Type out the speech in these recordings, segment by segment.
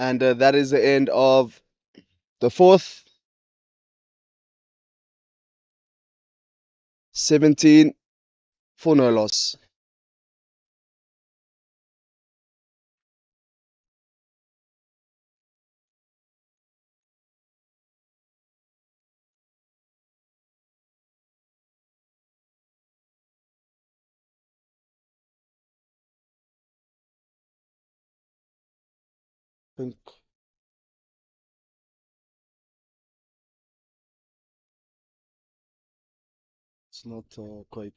And that is the end of the fourth. 17 for no loss. I think it's not quite.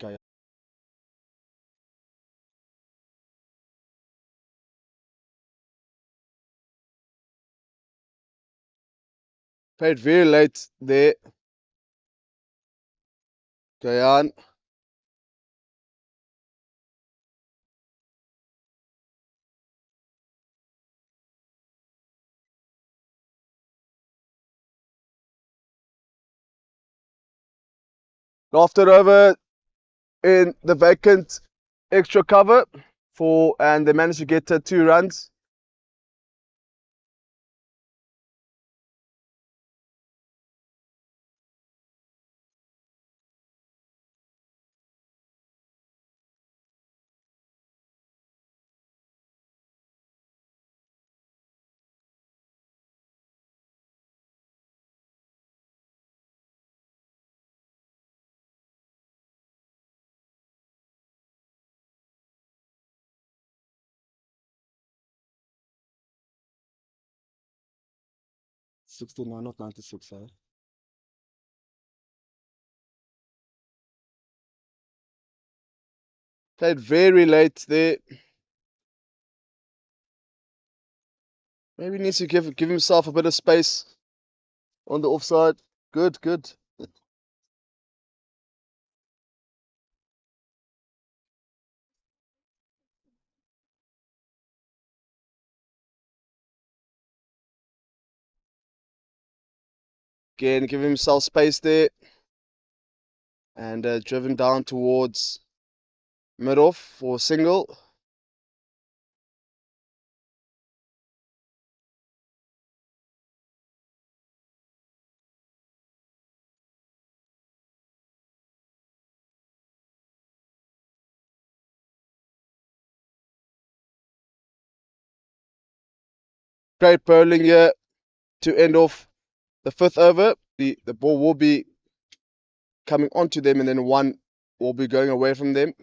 Played very late there. Gayan. Lofted over in the vacant extra cover and they managed to get 2 runs. '69, not '96. Played very late there. Maybe needs to give himself a bit of space on the offside. Good, good. Again, give himself space there. And driven down towards mid-off for a single. Great bowling here to end off the 5th over. The ball will be coming onto them and then one will be going away from them.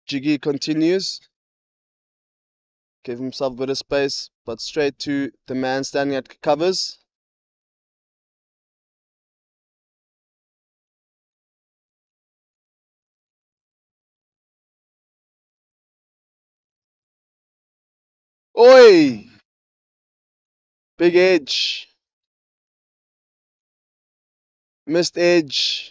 Jiggy continues. Give himself a bit of space, but straight to the man standing at covers. Oi! Big edge. Missed edge.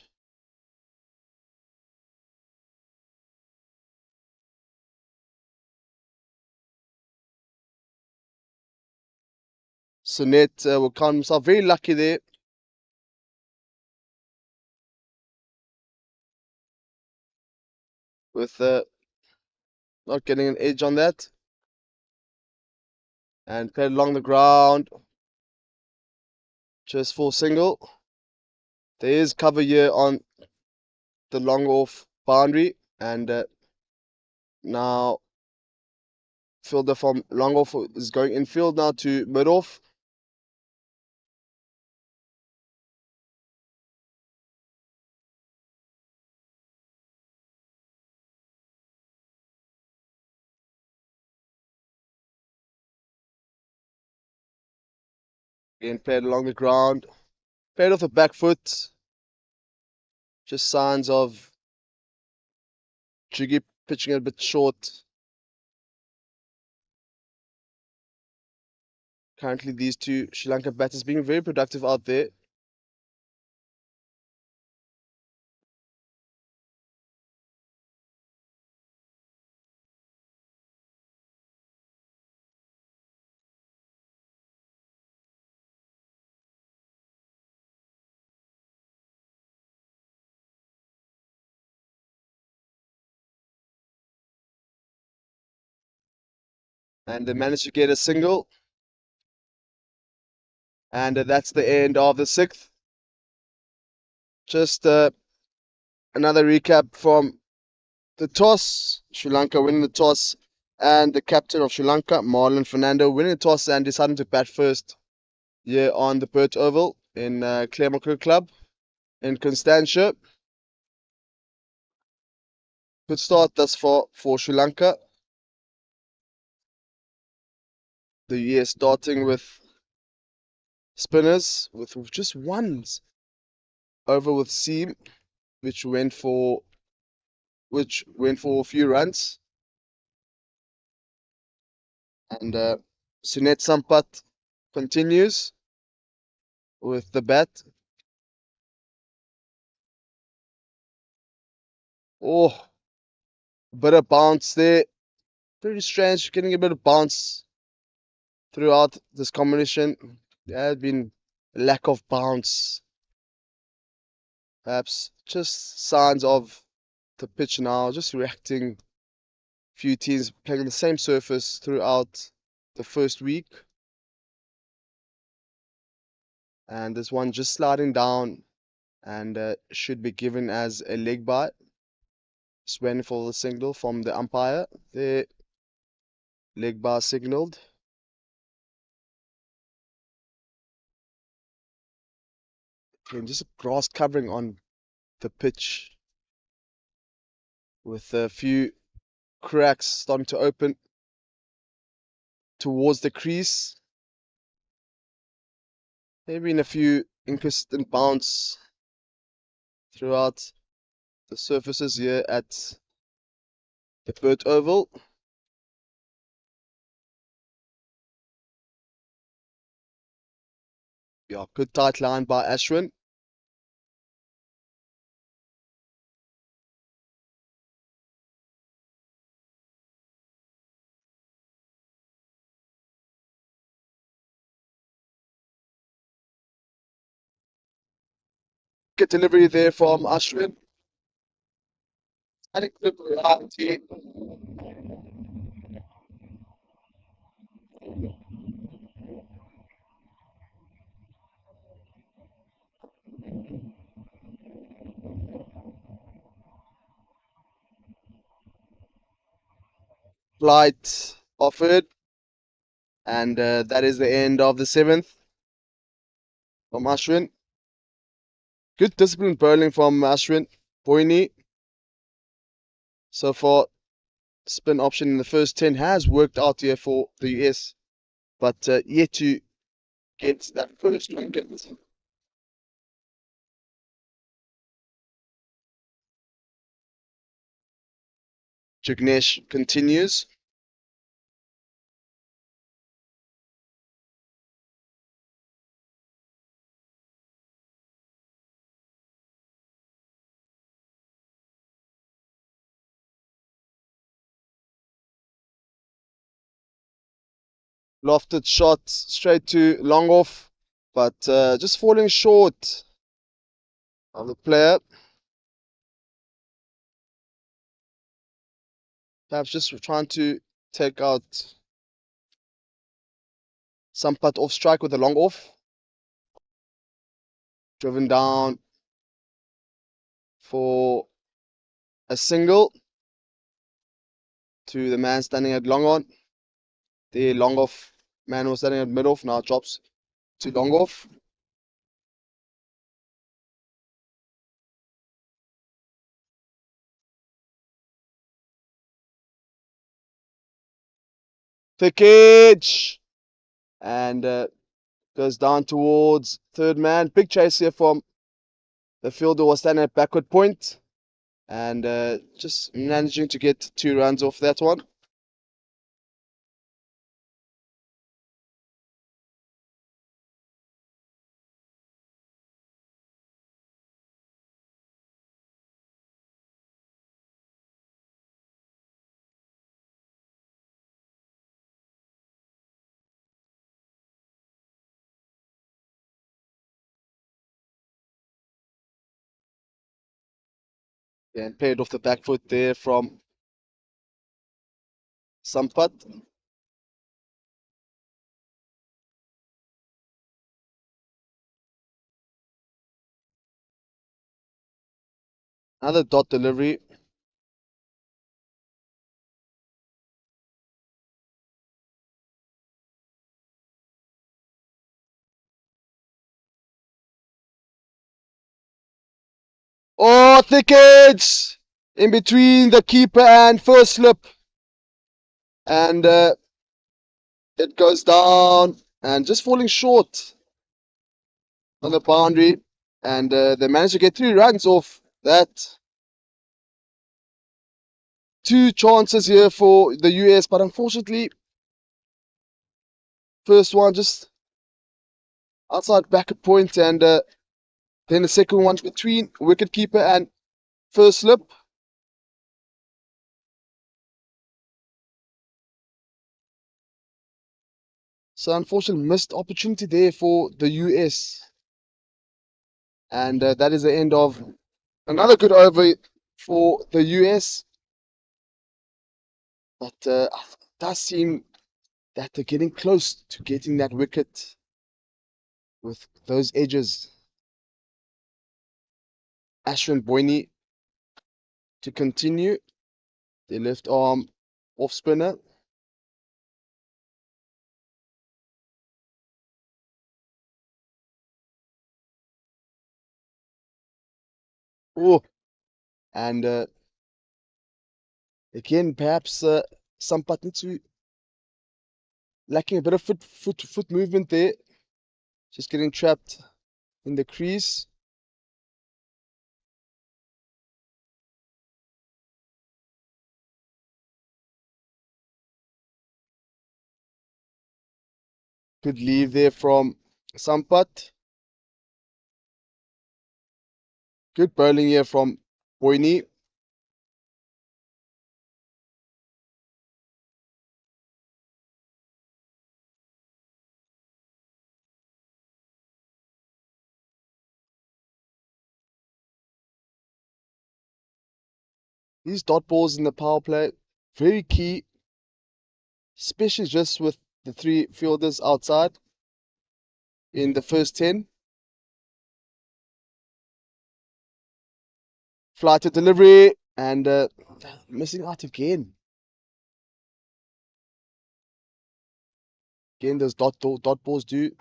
Sonet will count himself very lucky there. With not getting an edge on that. And played along the ground. Just for single. There is cover here on the long off boundary. And now fielder from long off is going infield now to mid off. Again, played along the ground. Played off the back foot. Just signs of Jiggy pitching a bit short. Currently, these two Sri Lanka batters being very productive out there. and they managed to get a single. And that's the end of the sixth. Just another recap from the toss. Sri Lanka winning the toss, and the captain of Sri Lanka, Marlon Fernando, winning the toss and deciding to bat first here on the Perth Oval in Claremont Cricket Club in Constantia. Good start thus far for Sri Lanka. The US starting with spinners with just ones over with seam, which went for a few runs, and Sunet Sampat continues with the bat. Oh, bit of bounce there. Pretty strange, getting a bit of bounce throughout this combination. There had been a lack of bounce, perhaps just signs of the pitch now, just reacting. Few teams playing on the same surface throughout the first week, and this one just sliding down and should be given as a leg bite. Just waiting for the signal from the umpire. The leg bar signaled. And just a grass covering on the pitch with a few cracks starting to open towards the crease. Maybe in a few inconsistent bounce throughout the surfaces here at the Perth Oval. Yeah, good tight line by Ashwin. Good delivery there from Ashwin. I think good variety. Flight offered, and that is the end of the seventh from Ashwin. Good disciplined bowling from Ashwin. Boyni, so far, spin option in the first 10 has worked out here for the US, but yet to get that first wicket. Jignesh continues. Lofted shot straight to long off, but just falling short of the player. Perhaps just trying to take out Sampat off strike with a long off. Driven down for a single to the man standing at long on. The long off man was standing at mid off, now drops to long off. Thick edge, and goes down towards third man. Big chase here from the fielder was standing at backward point, and just managing to get 2 runs off that one. And played off the back foot there from Sampat. Another dot delivery. Oh, thick edge in between the keeper and first slip. And it goes down and just falling short on the boundary. And they managed to get 3 runs off that. 2 chances here for the US, but unfortunately, first one just outside back at point, and then the second one between wicketkeeper and first slip. So unfortunately, missed opportunity there for the US, and that is the end of another good over for the US. But it does seem that they're getting close to getting that wicket with those edges. Ashwin Boyne to continue. The left arm off spinner. Oh, and again, perhaps Sampath needs to lacking a bit of foot movement there. Just getting trapped in the crease. Good leave there from Sampath. Good bowling here from Boyne. These dot balls in the power play, very key, especially just with the 3 fielders outside in the first 10. Fly to delivery and missing out again. Again, those dot balls do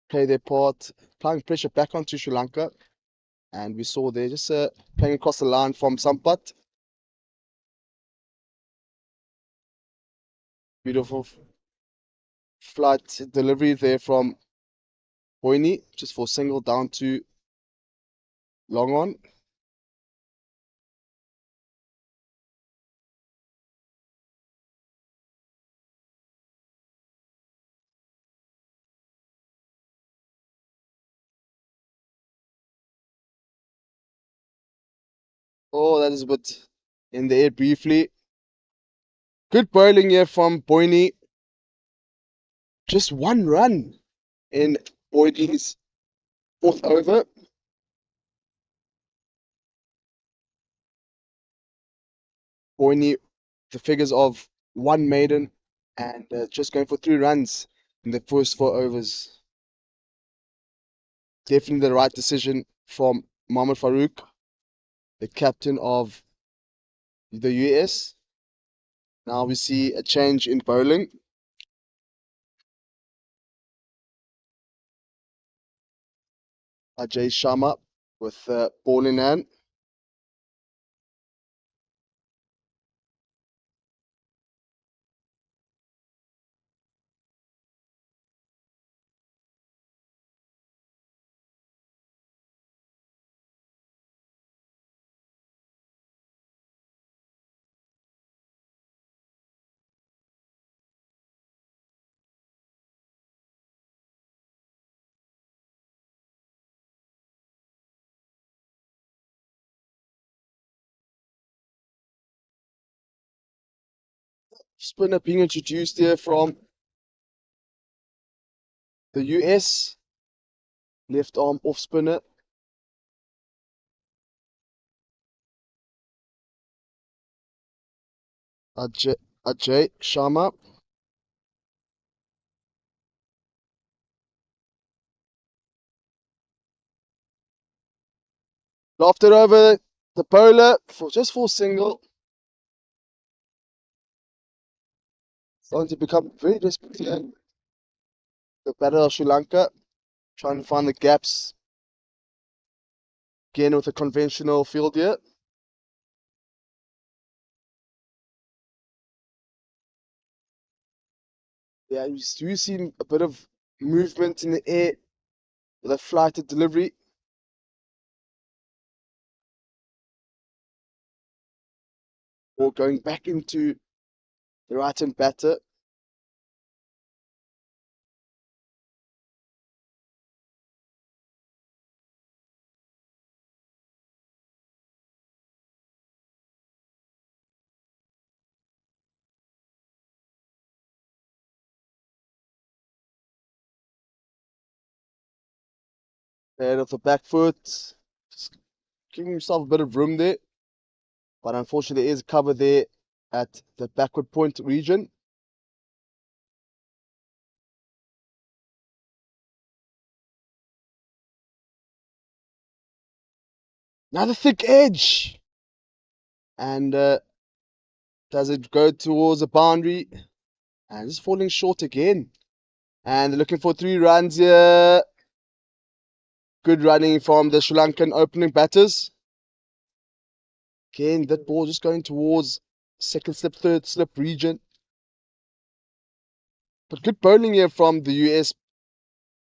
play their part, applying pressure back onto Sri Lanka. And we saw there just playing across the line from Sampath. Beautiful flight delivery there from Boyne, just for single down to long on. Oh, that is a bit in the air briefly. Good bowling here from Boyne. Just 1 run in Boyne's 4th over. Boyne, the figures of 1 maiden and just going for 3 runs in the first 4 overs. Definitely the right decision from Mohammad Farouk, the captain of the US. Now we see a change in bowling. Ajay Sharma with ball in hand. Spinner being introduced here from the US. Left arm off spinner. Ajay Sharma. Lofted over the bowler for just for single. Starting to become very desperate here. The batter of Sri Lanka trying to find the gaps. Again with a conventional field here. Yeah, you do see a bit of movement in the air with a flighted delivery. Or going back into the right-hand batter. Head of the back foot. Just giving himself a bit of room there. But unfortunately, there is cover there at the backward point region. Another thick edge. And does it go towards the boundary? And just falling short again. And they're looking for 3 runs here. Good running from the Sri Lankan opening batters. Again, that ball just going towards second slip, third slip region. But good bowling here from the US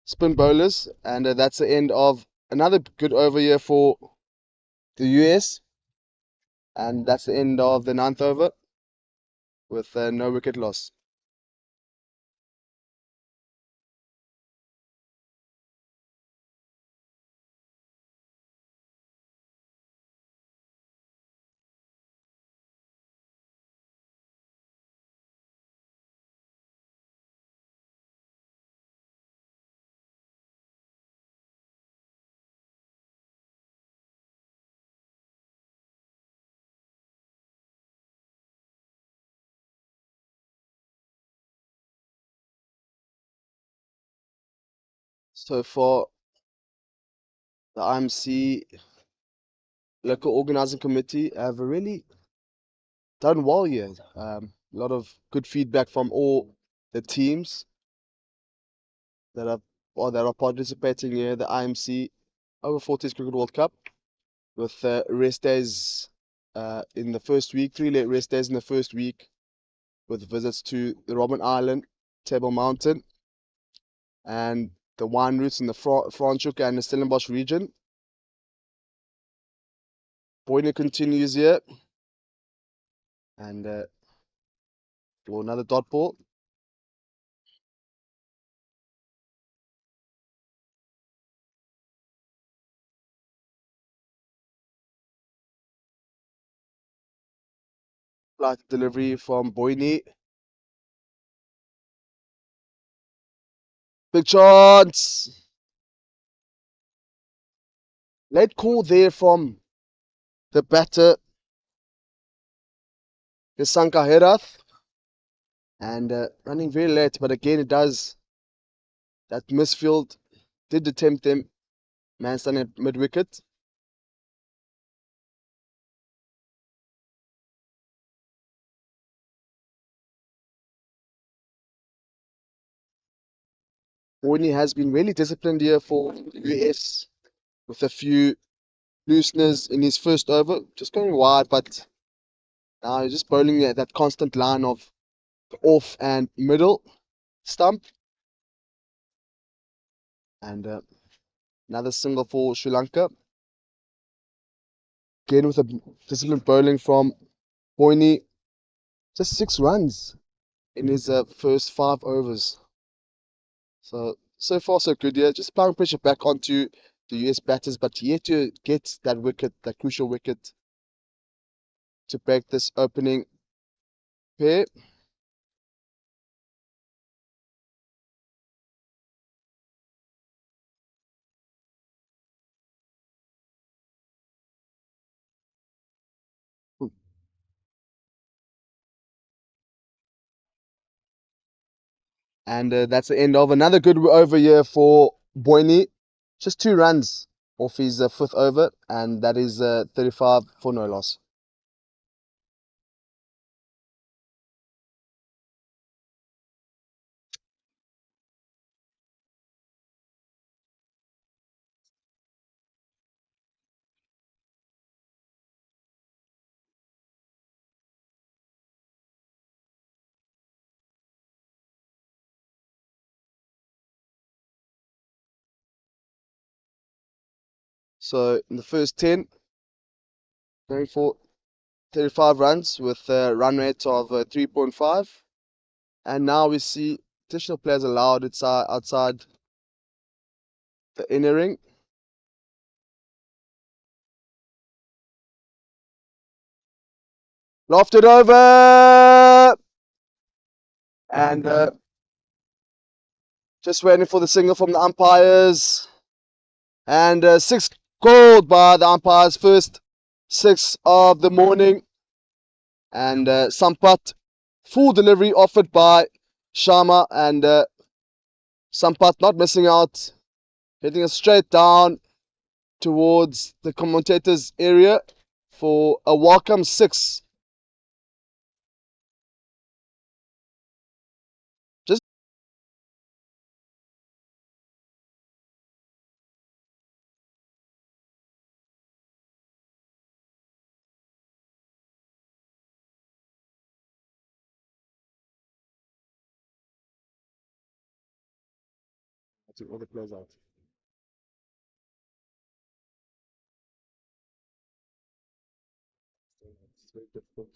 spin bowlers. And that's the end of another good over here for the US. And that's the end of the 9th over with no wicket loss. So for the IMC local organizing committee have really done well here. A lot of good feedback from all the teams that are participating here, the IMC Over-40s Cricket World Cup, with rest days in the first week, 3 late rest days in the first week, with visits to the Robben Island, Table Mountain, and the wine routes in the Franschhoek and the Stellenbosch region. Boyne continues here, and another dot ball. Flight delivery from Boyne. Big chance. Late call there from the batter, the Sanka Herath. And running very late, but again, it does. That misfield did attempt them. Man standing at mid wicket. Boyne has been really disciplined here for the US with a few looseners in his first over. Just going wide, but now he's just bowling at that constant line of off and middle stump. And another single for Sri Lanka. Again with a disciplined bowling from Boyne. Just 6 runs in his first 5 overs. So far so good here. Just applying pressure back onto the US batters, but yet to get that wicket, that crucial wicket, to break this opening pair. And that's the end of another good over here for Boyne. Just 2 runs off his fifth over, and that is 35 for no loss. So in the first 10, going for 35 runs with a run rate of 3.5. And now we see additional players allowed outside the inner ring. Lofted over! And just waiting for the signal from the umpires. And 6 called by the umpires, first 6 of the morning. And Sampat, full delivery offered by Sharma, and Sampat not missing out, hitting it straight down towards the commentators area for a welcome 6. Just all the players out. It's very difficult.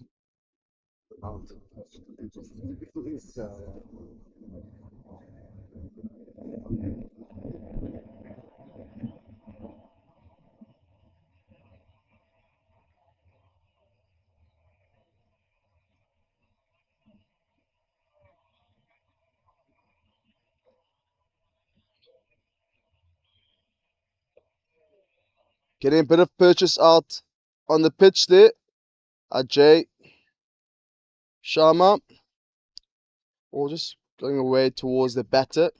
Out. Getting a bit of purchase out on the pitch there. Ajay Sharma, or just going away towards the batter.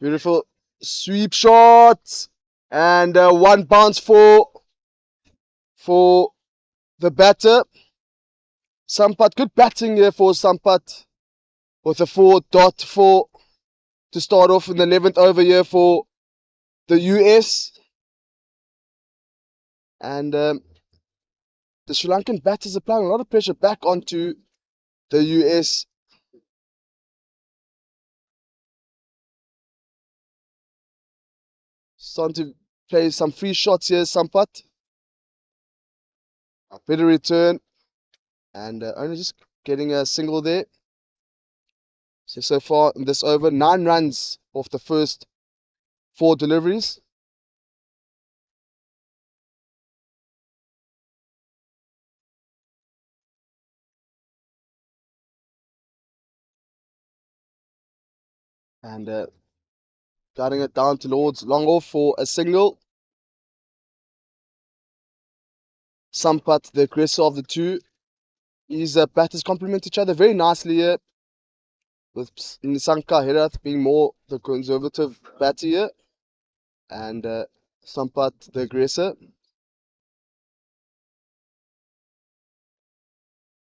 Beautiful sweep shot, and one bounce for the batter. Sampat, good batting here for Sampat with a 4.4 to start off in the 11th over here for the US. And the Sri Lankan batters applying a lot of pressure back onto the US. Starting to play some free shots here, Sampat. A better return, and only just getting a single there. So far in this over, 9 runs off the first 4 deliveries. And guiding it down towards long off for a single. Sampat, the aggressor of the two. These batters complement each other very nicely here, with Nisanka Herath being more the conservative batter here, and Sampat, the aggressor.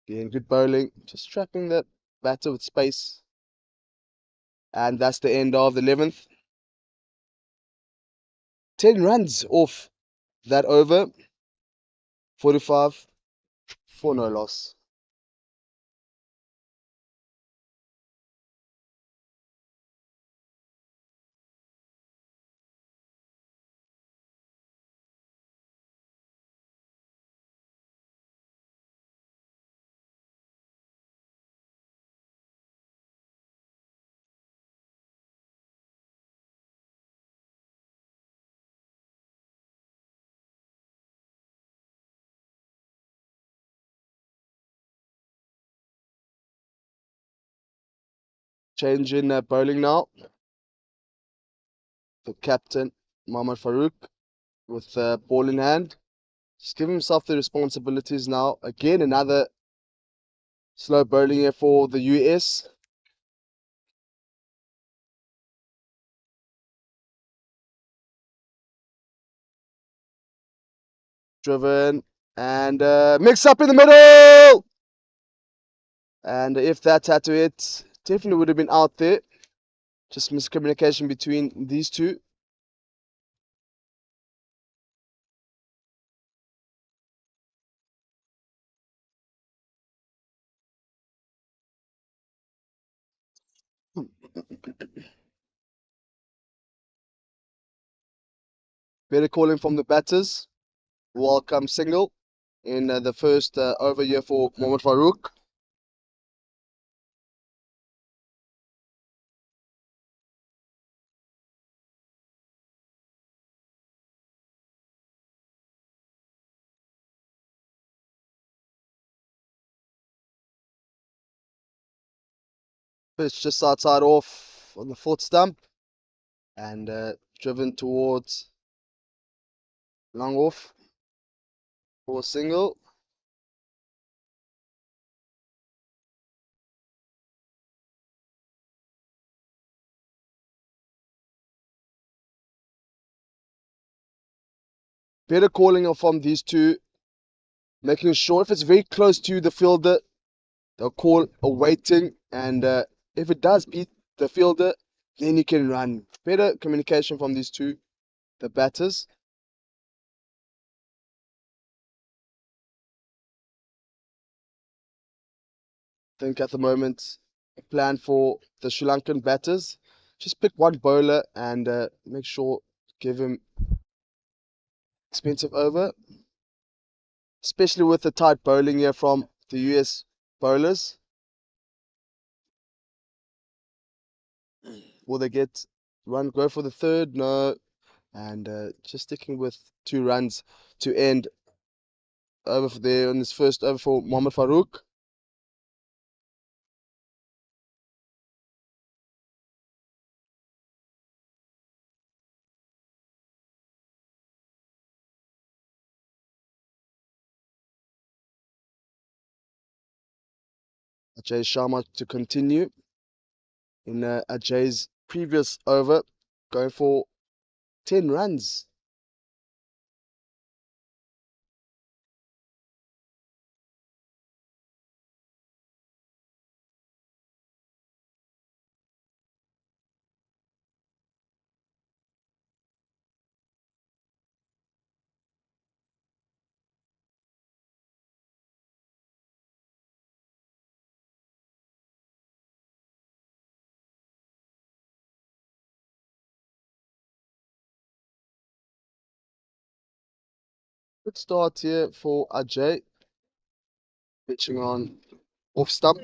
Again, good bowling, just trapping the batter with space. And that's the end of the 11th. 10 runs off that over. 45 for no loss. Change in bowling now. The captain, Mohammad Farouk, with the ball in hand. Just give himself the responsibilities now. Again, another slow bowling here for the US. driven, and mix up in the middle. And if that had to hit, definitely would have been out there. Just miscommunication between these two. Better calling from the batters. Welcome single in the first over here for Mohammad Farouk. Pitch just outside off on the fourth stump and driven towards long off for a single. Better calling from these two, making sure if it's very close to the fielder, they'll call a waiting, and if it does beat the fielder, then you can run. Better communication from these two, the batters. I think at the moment, a plan for the Sri Lankan batters, just pick one bowler and make sure give him expensive over, especially with the tight bowling here from the US bowlers. Will they get run? Go for the third? No. And just sticking with 2 runs to end over for there on this first over for Mohammad Farouk. Ajay Sharma to continue in Ajay's previous over, going for 10 runs. Good start here for Ajay, pitching on off stump.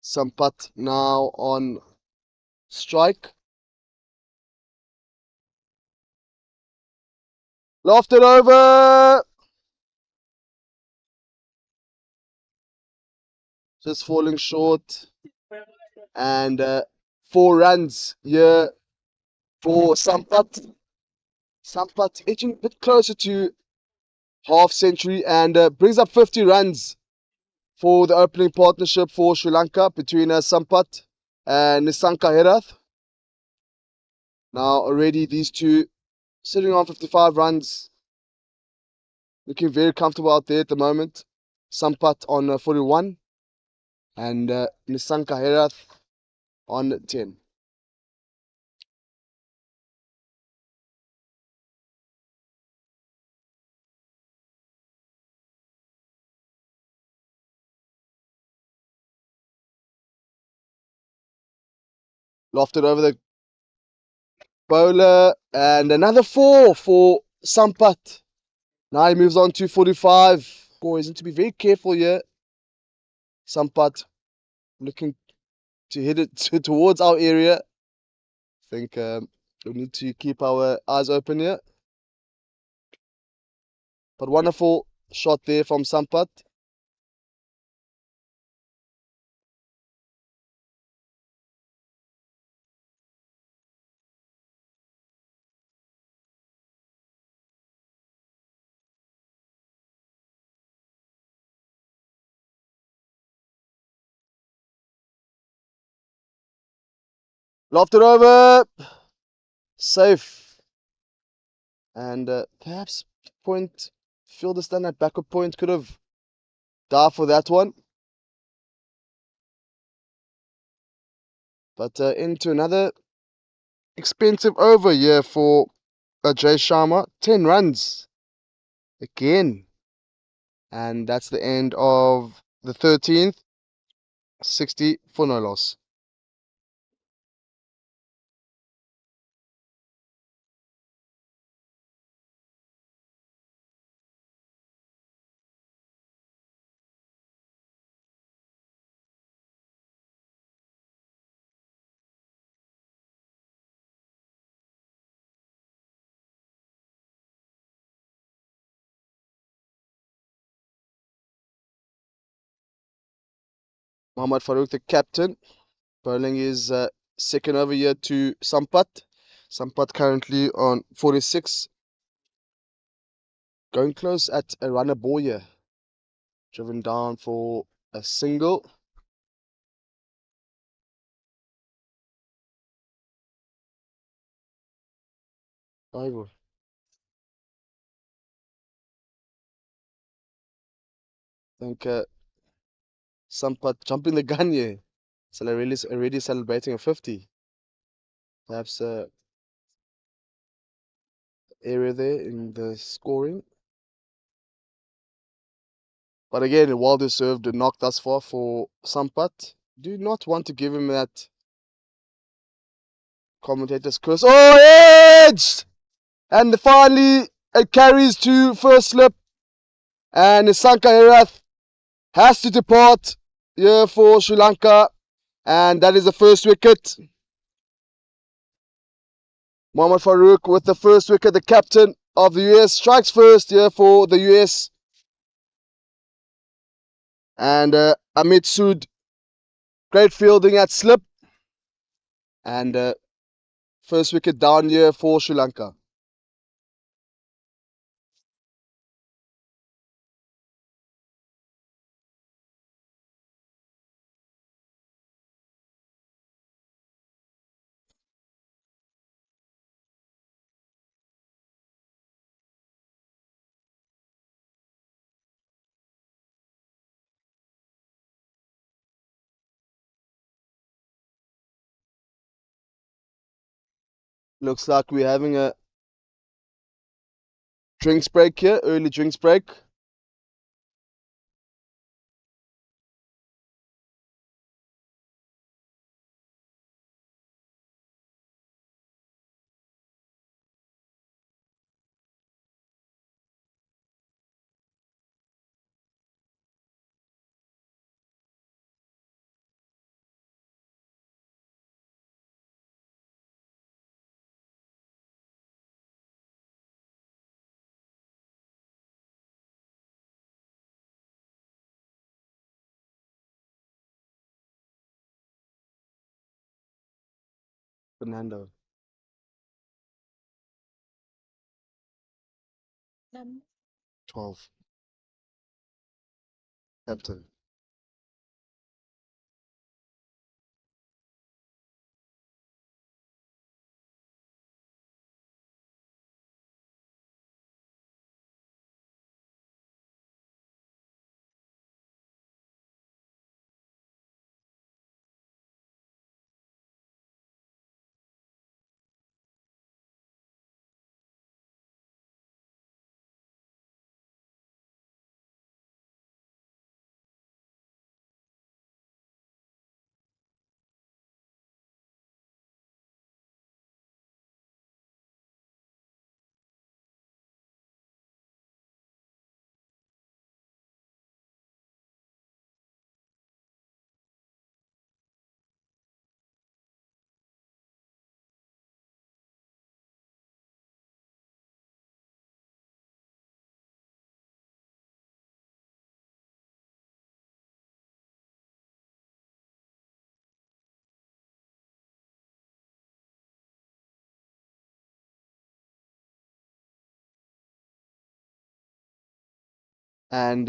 Sampat now on strike. Lofted over. Just falling short. And 4 runs here for Sampat. Sampat edging a bit closer to half century and brings up 50 runs for the opening partnership for Sri Lanka between Sampat and Nisanka Herath. Now already these two sitting on 55 runs, looking very comfortable out there at the moment. Sampat on 41 and Nisanka Herath on 10. Lofted over the bowler and another 4 for Sampat. Now he moves on to 45. Oh, he's need to be very careful here. Sampat looking to hit it towards our area. I think we need to keep our eyes open here. But wonderful shot there from Sampat. Lofted over. Safe. And perhaps point fielder stand at backup point could have dived for that one. But into another expensive over here for Jay Sharma. 10 runs again. And that's the end of the 13th. 60 for no loss. Mohammad Farouk, the captain. Bowling is second over here to Sampat. Sampat currently on 46. Going close at a runner ball here. Driven down for a single. Oh, I think Sampat jumping the gun here. So already celebrating a 50. Perhaps area there in the scoring. But again, well deserved knock thus far for Sampat. Do not want to give him that commentator's curse. Oh, edged! And finally, it carries to first slip. And Sanka Herath has to depart here for Sri Lanka. And that is the first wicket. Mohammad Farouk with the first wicket, the captain of the US, strikes first here for the US. And Amit Sood, great fielding at slip. And first wicket down here for Sri Lanka. Looks like we're having a drinks break here, early drinks break. Fernando. 12. Captain. And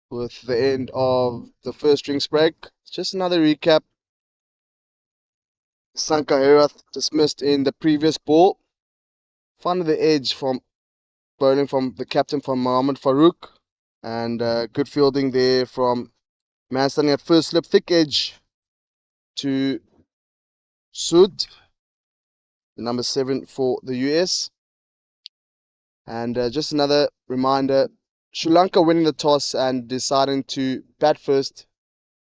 with the end of the first drinks break, just another recap. Sanka Herath dismissed in the previous ball. Finding the edge from bowling from the captain from Mohammad Farouk. And good fielding there from man standing at first slip, thick edge to Sud, number 7 for the US. And just another reminder, Sri Lanka winning the toss and deciding to bat first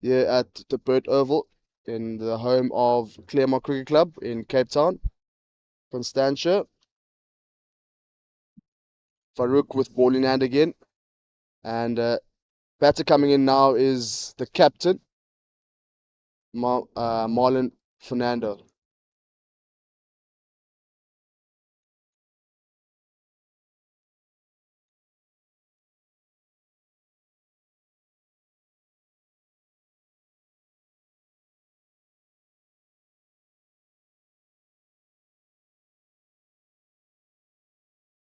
here at the Burt Oval in the home of Claremont Cricket Club in Cape Town, Constantia. Farouk with ball in hand again. And batter coming in now is the captain, Marlon Fernando.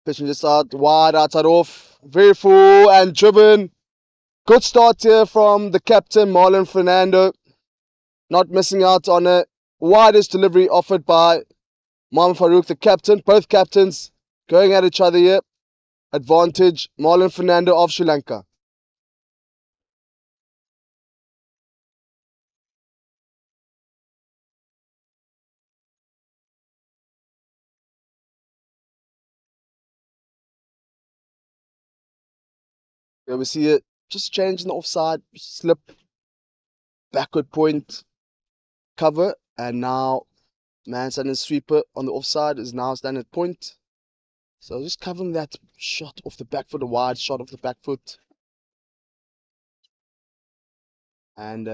Pitching this out wide, outside off. Very full and driven. Good start here from the captain, Marlon Fernando. Not missing out on a widest delivery offered by Mohammad Farouk, the captain. Both captains going at each other here. Advantage, Marlon Fernando of Sri Lanka. Here we see it just changing the offside slip, backward point cover, and now man standing sweeper on the offside is now standing at point. So just covering that shot off the back foot, a wide shot off the back foot. And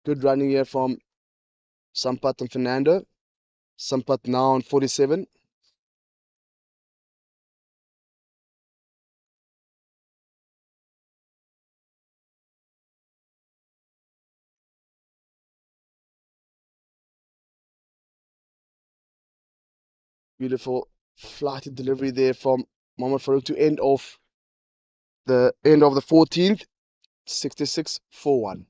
good running here from Sampat and Fernando. Sampat now on 47. Beautiful flighted delivery there from Mohammad Farouk to end off the end of the 14th. 66 for 1.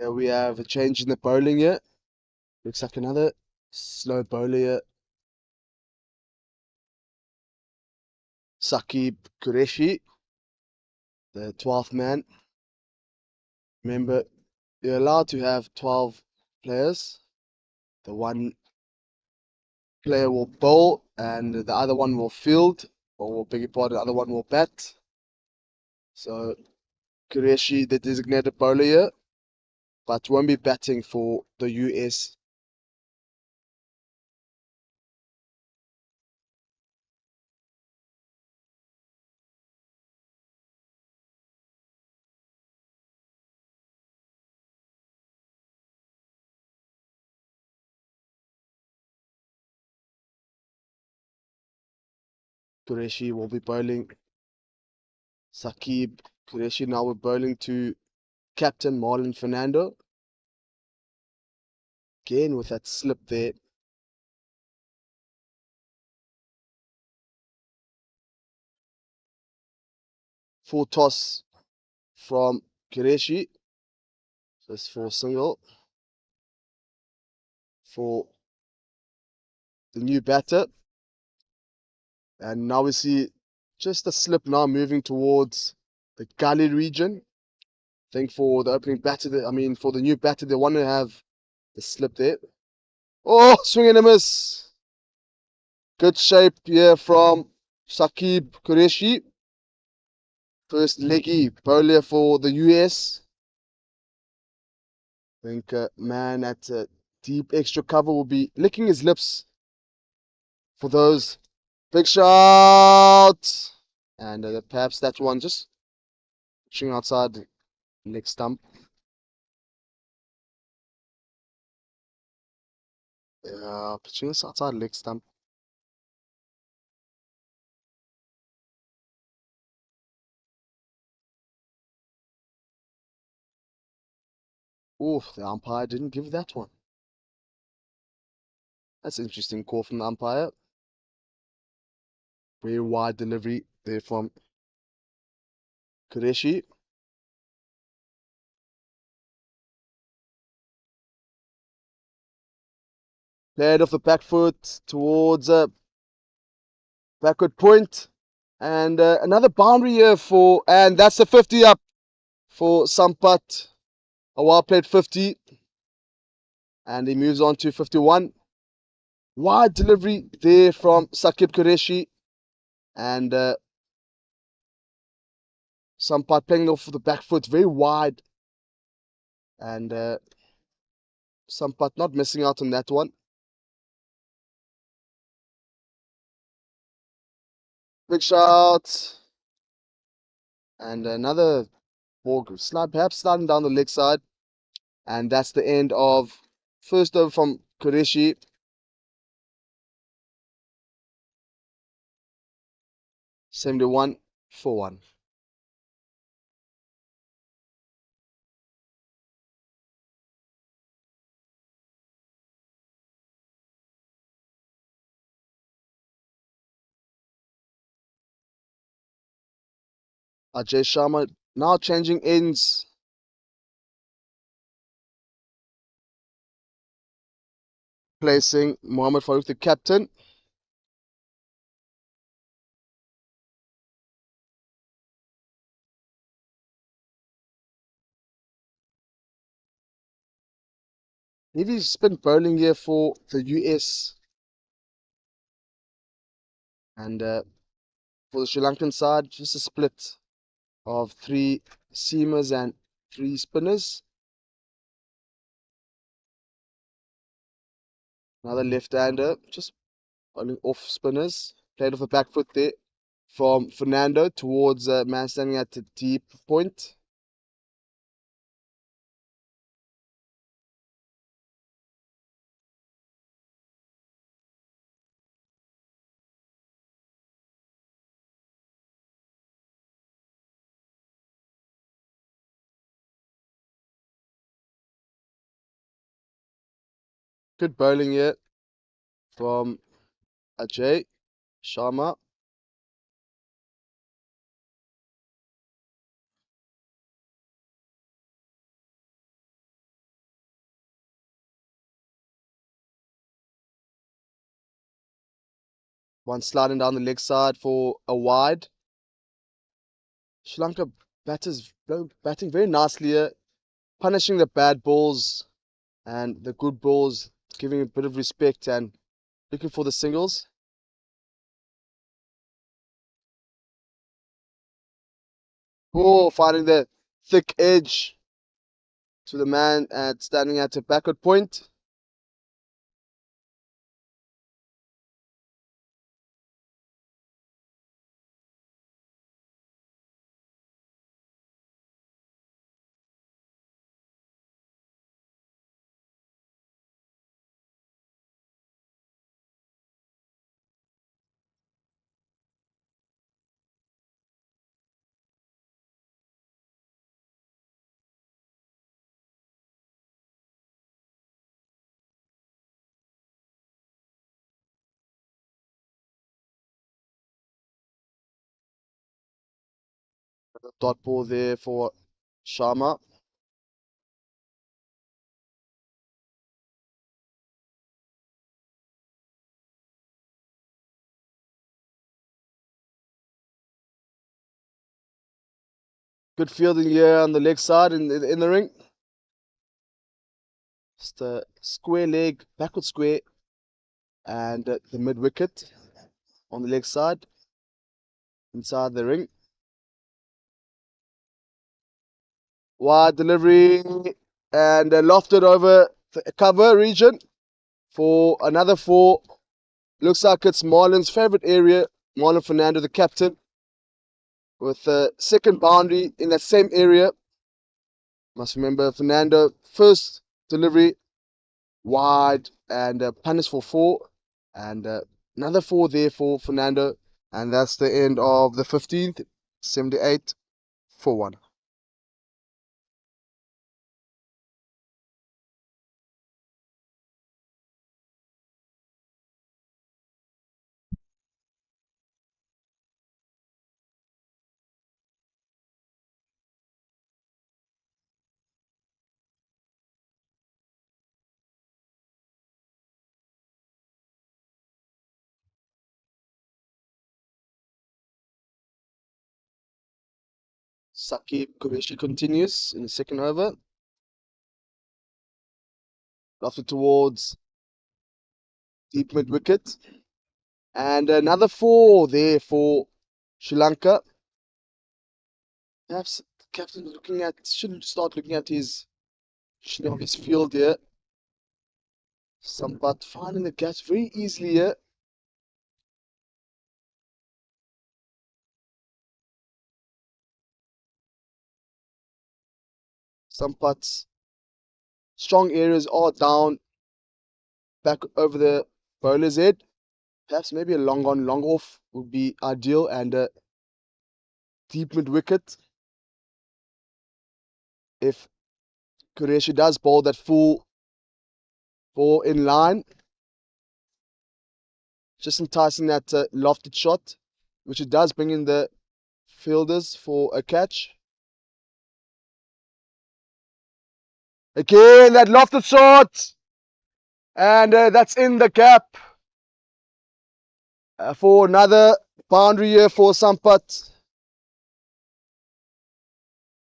Here we have a change in the bowling here. Looks like another slow bowler here. Saqib Qureshi, the 12th man. Remember, you're allowed to have 12 players. The one player will bowl and the other one will field, or beg your pardon, the other one will bat. So Qureshi, the designated bowler here, but won't be batting for the US. Qureshi will be bowling. Saqib Qureshi now we're bowling to captain Marlon Fernando. Again with that slip there. Full toss from Qureshi. Just for single for the new batter. And now we see just a slip now moving towards the gully region. I think for the opening batter, for the new batter, they want to have the slip there. Oh, swing and a miss. Good shape here from Saqib Qureshi. First leggy bowler for the US. I think man at deep extra cover will be licking his lips for those. Big shot! And perhaps that one just shooting outside the leg stump. Yeah, pitching this outside leg stump. Oof, the umpire didn't give that one. That's an interesting call from the umpire. Very wide delivery there from Qureshi. Played off the back foot towards a backward point. And another boundary here and that's the 50 up for Sampat. A well played 50. And he moves on to 51. Wide delivery there from Sakib Qureshi. And Sampat playing off the back foot very wide. And Sampat not missing out on that one. Big shot. And another ball perhaps sliding down the leg side. And that's the end of first over from Qureshi. 71 for 1. Ajay Sharma now changing ends. Placing Mohammad Farooq, the captain. Heavy spin bowling here for the US. And for the Sri Lankan side, just a split of 3 seamers and 3 spinners. Another left-hander, just bowling off spinners. Played off the back foot there from Fernando towards man standing at the deep point. Good bowling here from Ajay Sharma. One sliding down the leg side for a wide. Sri Lanka batters batting very nicely here, punishing the bad balls and the good balls, giving a bit of respect and looking for the singles. Oh, finding the thick edge to the man and standing at a backward point. Dot ball there for Sharma. Good fielding here on the leg side in the ring. Just a square leg, backward square, and the mid wicket on the leg side inside the ring. Wide delivery and lofted over the cover region for another 4. Looks like it's Marlon's favorite area. Marlon Fernando, the captain, with the second boundary in that same area. Must remember Fernando, first delivery wide and punish for 4, and another 4 there for Fernando, and that's the end of the 15th. 78 for 1. Saqib Qureshi continues in the second over, lofted towards deep mid wicket, and another 4 there for Sri Lanka. Perhaps the captain should start looking at his field here. Sampat finding the gaps very easily here. Sampat's strong areas are down, back over the bowler's head. Perhaps maybe a long on, long off would be ideal, and a deep mid wicket. If Qureshi does bowl that full 4 in line, just enticing that lofted shot, which it does bring in the fielders for a catch. Again, that lofted shot, and that's in the gap for another boundary here for Sampat.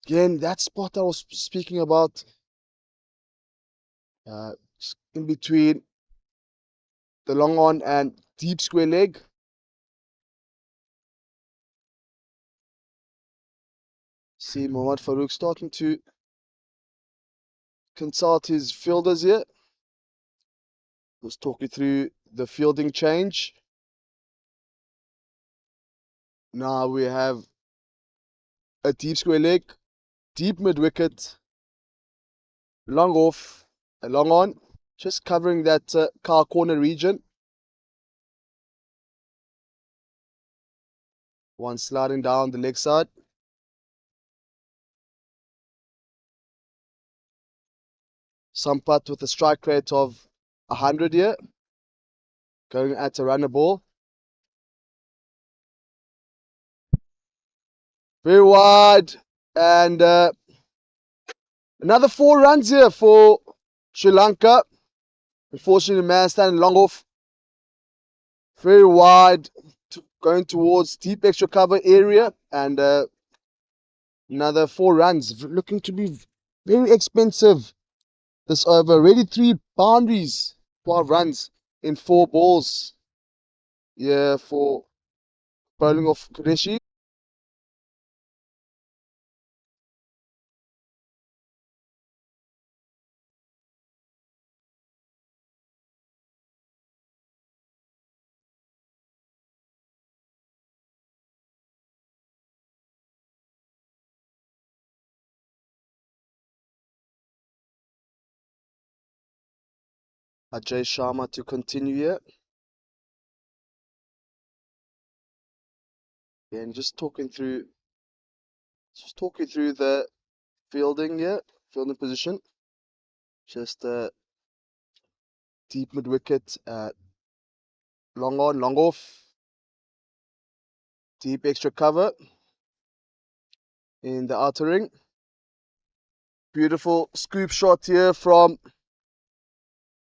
Again, that spot I was speaking about, in between the long on and deep square leg. See Mohammad Farouk starting to consult his fielders here. Let's talk you through the fielding change. Now we have a deep square leg, deep mid wicket, long off, a long on, just covering that car corner region. One sliding down the leg side. Sampat with a strike rate of 100 here, going at a runner ball. Very wide, and another 4 runs here for Sri Lanka. Unfortunately, the man standing long off, very wide, going towards deep extra cover area, and another 4 runs, looking to be very expensive this over. Already 3 boundaries, 12 runs in 4 balls. Yeah, for bowling of Qureshi. Ajay Sharma to continue here. And just talking through the fielding here, fielding position. Just deep mid wicket, long on, long off, deep extra cover in the outer ring. Beautiful scoop shot here from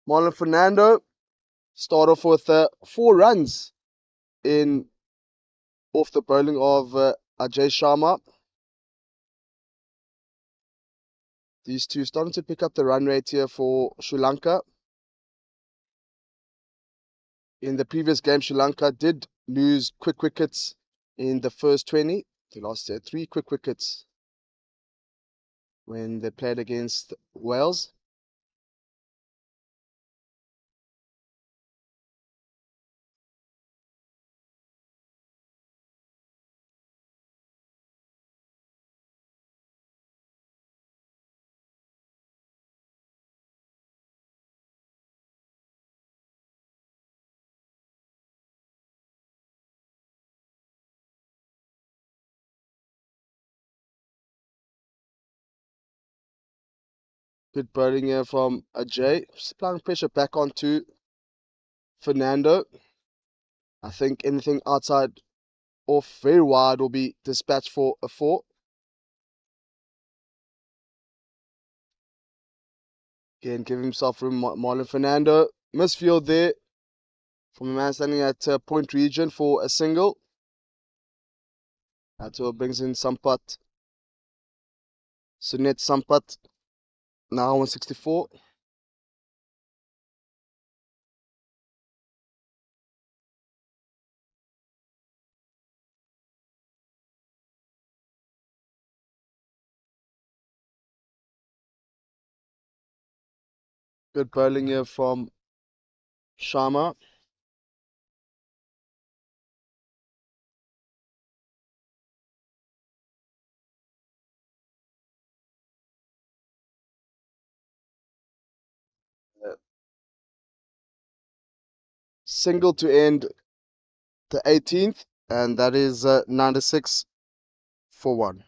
Marlon Fernando. Start off with 4 runs in off the bowling of Ajay Sharma. These two starting to pick up the run rate here for Sri Lanka. In the previous game, Sri Lanka did lose quick wickets in the first 20. They lost 3 quick wickets when they played against Wales. Good bowling here from Ajay. Applying pressure back onto Fernando. I think anything outside off very wide will be dispatched for a 4. Again, give himself room, Marlon Fernando. Misfield there from a man standing at point region for a single. Atua brings in Sampat. Sunet Sampat. Now 164. Good bowling here from Sharma. Single to end the 18th, and that is 96 for 1.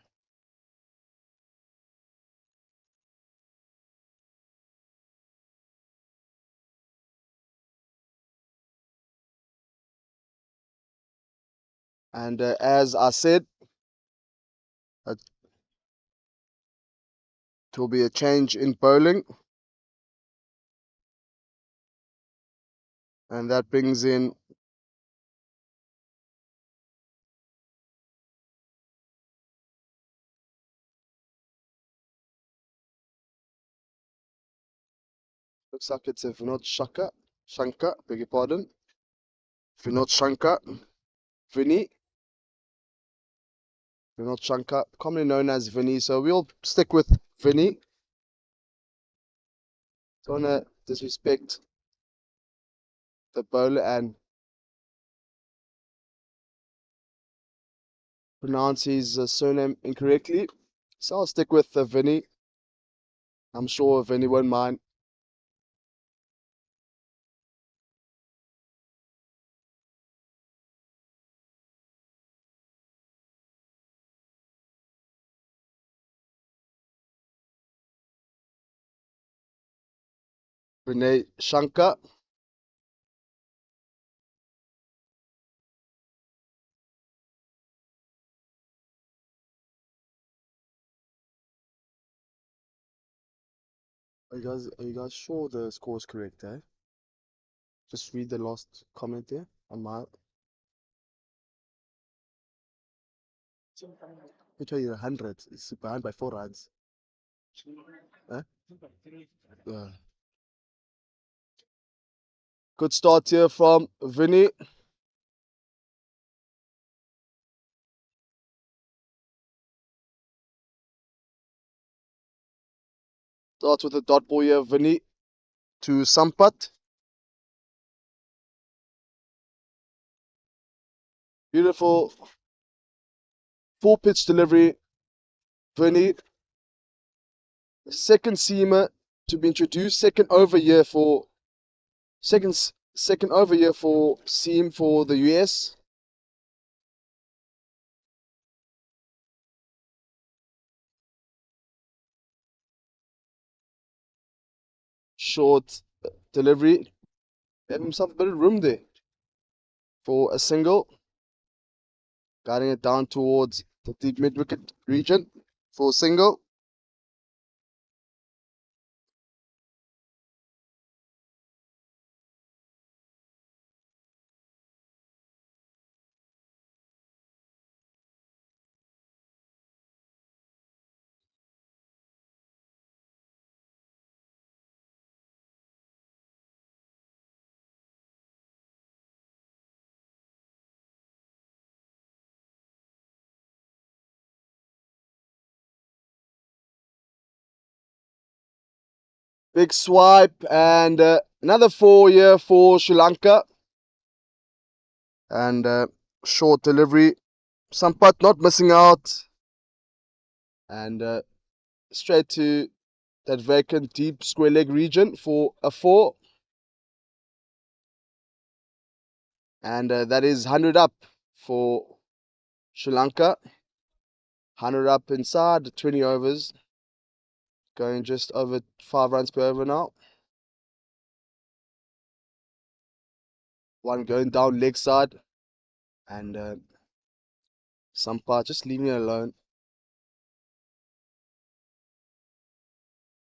And as I said, it will be a change in bowling, and that brings in looks like it's Vinod Shankar, beg your pardon. Vinod Shankar, Vinny. Vinod Shankar, commonly known as Vinny, so we'll stick with Vinny. Don't want to disrespect the bowler and pronounce his surname incorrectly. So I'll stick with Vinny. I'm sure Vinny won't mind. Vinay Shankar. Are you guys sure the score is correct, eh? Just read the last comment there on my. I tell you 100. It's behind by 4 runs. Eh? Good start here from Vinny. Starts with a dot ball here, Vinny to Sampat. Beautiful full pitch delivery. Vinny, second seamer to be introduced, second over year for seam for the US. Short delivery. Have himself a bit of room there for a single. Guiding it down towards the deep mid wicket region for a single. Big swipe and another 4 here for Sri Lanka. And short delivery. Sampat not missing out. And straight to that vacant deep square leg region for a 4. And that is 100 up for Sri Lanka. 100 up inside 20 overs. going just over 5 runs per over now. One going down leg side, and Sampa just leaving it alone.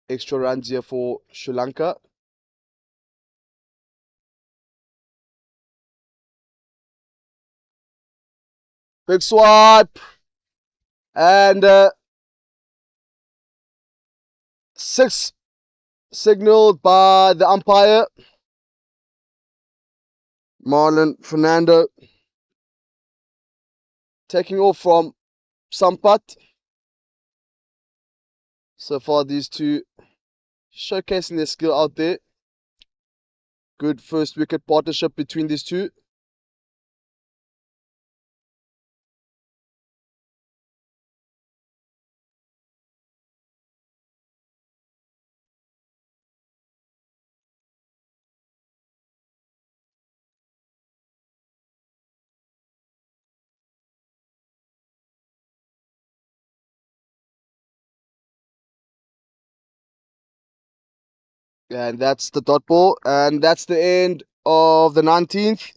Extra runs here for Sri Lanka. Big swipe, and 6 signaled by the umpire. Marlon Fernando taking off from Sampat. So far, these two showcasing their skill out there. Good first wicket partnership between these two. And that's the dot ball. And that's the end of the 19th.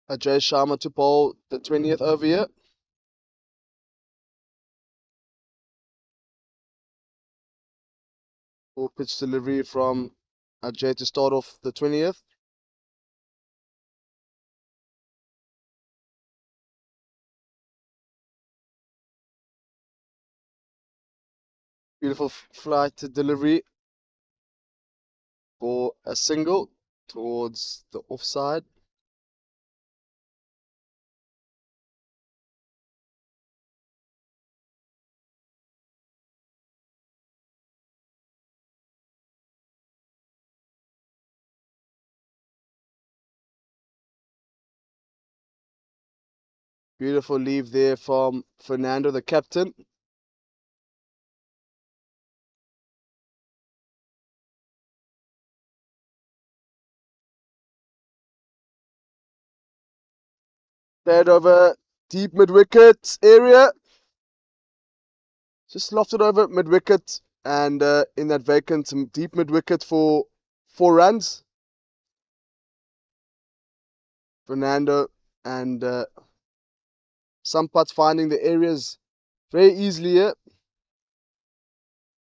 Ajay Sharma to bowl the 20th over here. Full pitch delivery from Ajay to start off the 20th. Beautiful flight to delivery for a single towards the offside. Beautiful leave there from Fernando, the captain. Played over deep mid wicket area. Just lofted over mid wicket, and in that vacant, some deep mid wicket for 4 runs. Fernando and Sampat finding the areas very easily here.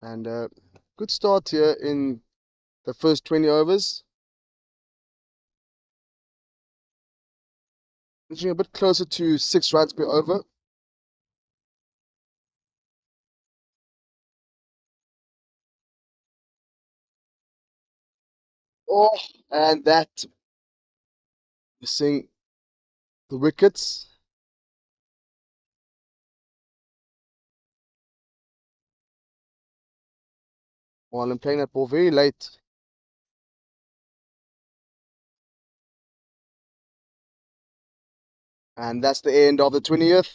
And good start here in the first 20 overs. Inching a bit closer to 6 runs per over. Oh, and that missing the wickets. While I'm playing that ball very late. And that's the end of the 20th.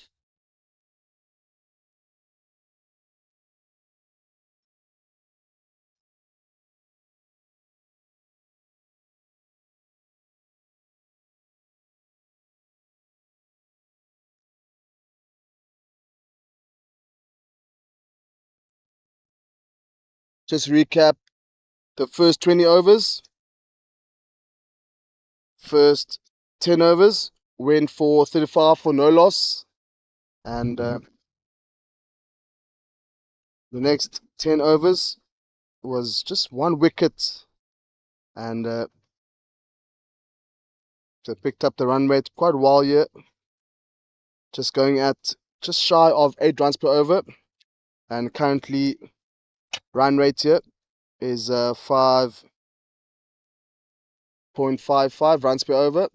Just recap the first 20 overs. First 10 overs went for 35 for no loss. And the next 10 overs was just 1 wicket. And they picked up the run rate quite well here. Just going at just shy of 8 runs per over, and currently run rate here is 5.55 runs per over.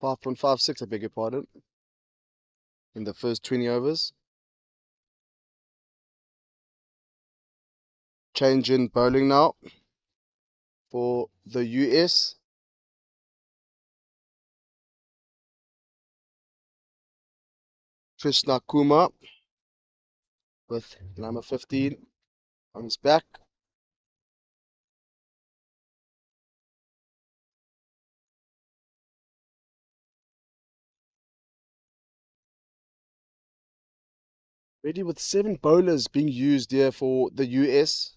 .56, I beg your pardon, in the first 20 overs. Change in bowling now for the US. Krishna Kumar with number 15 on his back. Ready with 7 bowlers being used here for the US.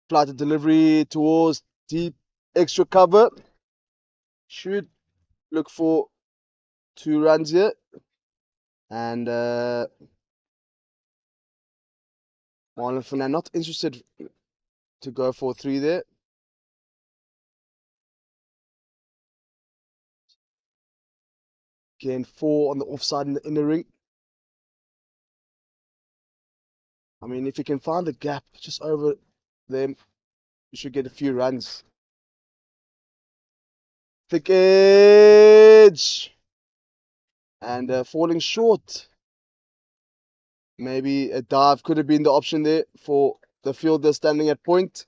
Flighted delivery towards deep extra cover. Should look for 2 runs here. And Marlon Fernand not interested to go for 3 there. Again, 4 on the offside in the inner ring. I mean, if you can find the gap just over them, you should get a few runs. Thick edge. And falling short. Maybe a dive could have been the option there for the fielder standing at point.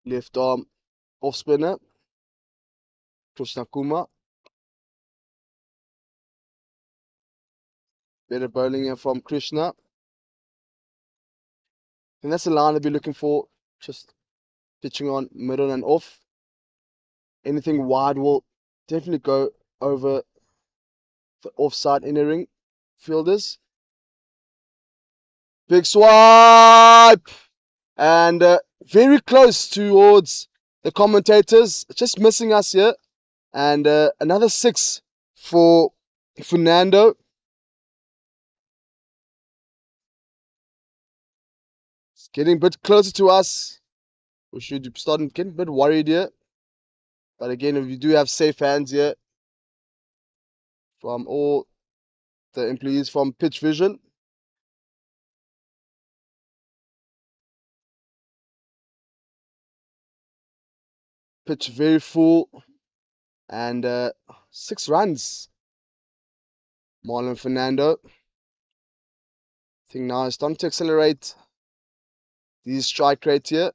Left arm off spinner. Krishna Kumar. Better bowling here from Krishna. And that's the line I'll be looking for. Just pitching on middle and off. Anything wide will definitely go over the offside inner ring fielders. Big swipe! And very close towards the commentators. Just missing us here. And another 6 for Fernando. It's getting a bit closer to us. We should start getting a bit worried here. But again, if you do have safe hands here from all the employees from Pitch Vision. Pitch very full. And 6 runs. Marlon Fernando. I think now it's time to accelerate these strike rates here.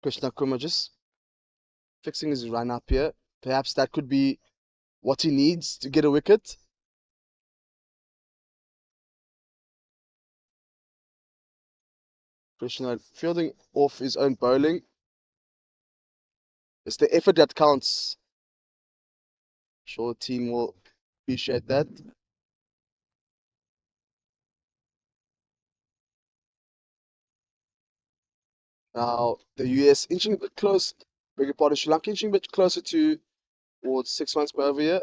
Krishna Kumar just fixing his run up here. Perhaps that could be what he needs to get a wicket. Krishna fielding off his own bowling. It's the effort that counts. Sure, the team will appreciate that. Now, the US inching a bit close. Beg your pardon, Sri Lanka inching a bit closer towards 6 runs per over here.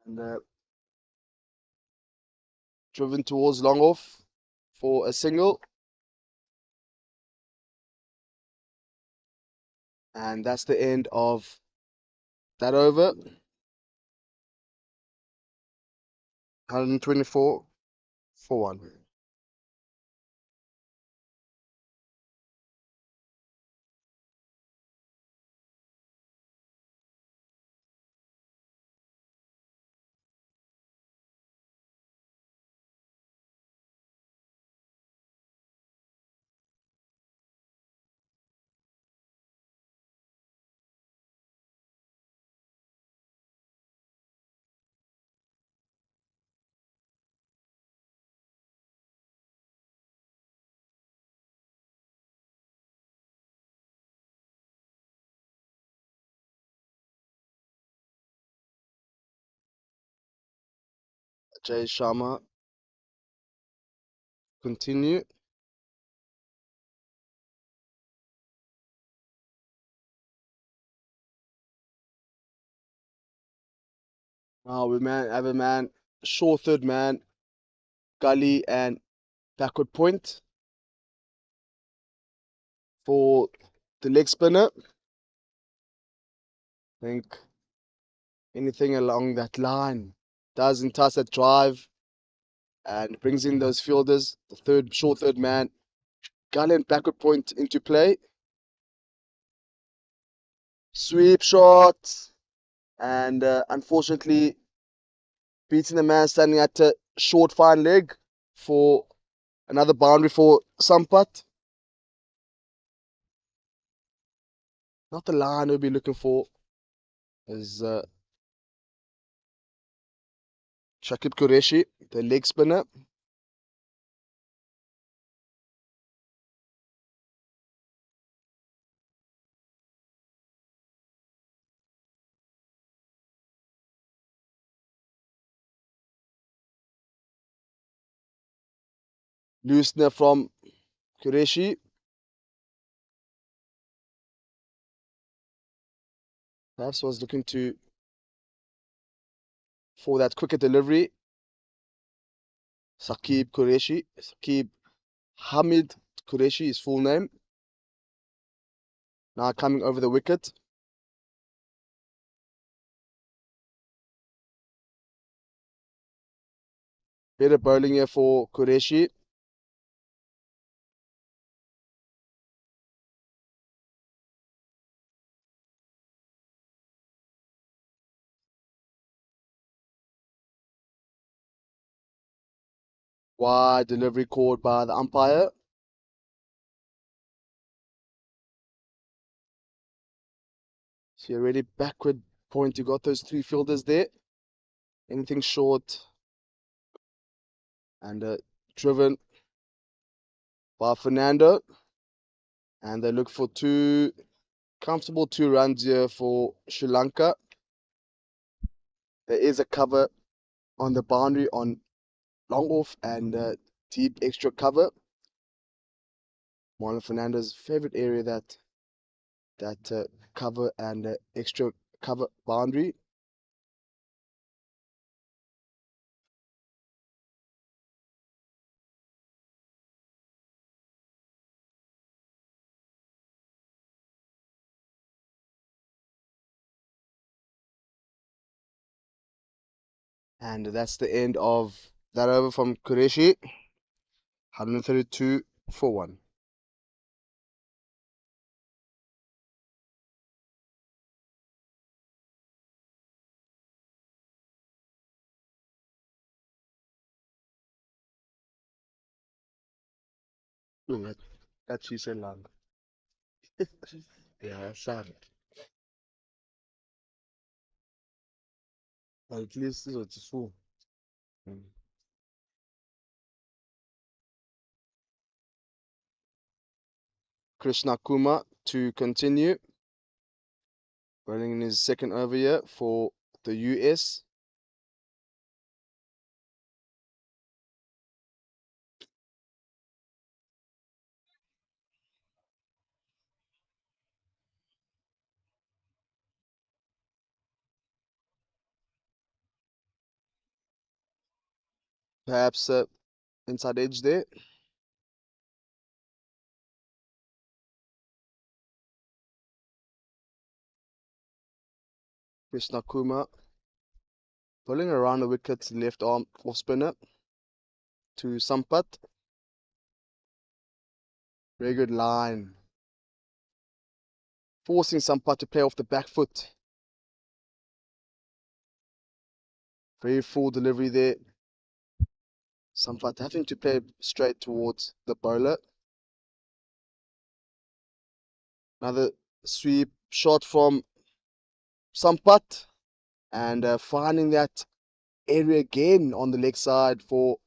And driven towards long off for a single. And that's the end of that over. 124 for 1. Jay Sharma continue. Now we have a man, short third man, gully and backward point for the leg spinner. I think anything along that line does entice that drive and brings in those fielders. The short third man, gully and backward point into play. Sweep shot, and unfortunately beating the man standing at a short fine leg for another boundary for Sampat. Not the line we'll be looking for is Shakib Qureshi, the leg spinner. Loosener from Qureshi. Perhaps was looking for that quicker delivery. Saqib Qureshi. Saqib Hamid Qureshi, his full name. Now coming over the wicket. Better bowling here for Qureshi. Wide delivery called by the umpire. So you're already backward point. You got those three fielders there. Anything short and driven by Fernando. And they look for comfortable 2 runs here for Sri Lanka. There is a cover on the boundary on long off and deep extra cover. Marlon Fernando's favorite area, that cover and extra cover boundary. And that's the end of that over from Qureshi. 132 for 1. Look, that she said long. Yeah, sad. At least this was full. Krishna Kumar to continue. Bowling in his second over here for the US. Perhaps inside edge there. Krishna Kumar bowling around the wicket, left arm off spinner to Sampat. Very good line. Forcing Sampat to play off the back foot. Very full delivery there. Sampat having to play straight towards the bowler. Another sweep shot from Sampat. And finding that area again on the leg side for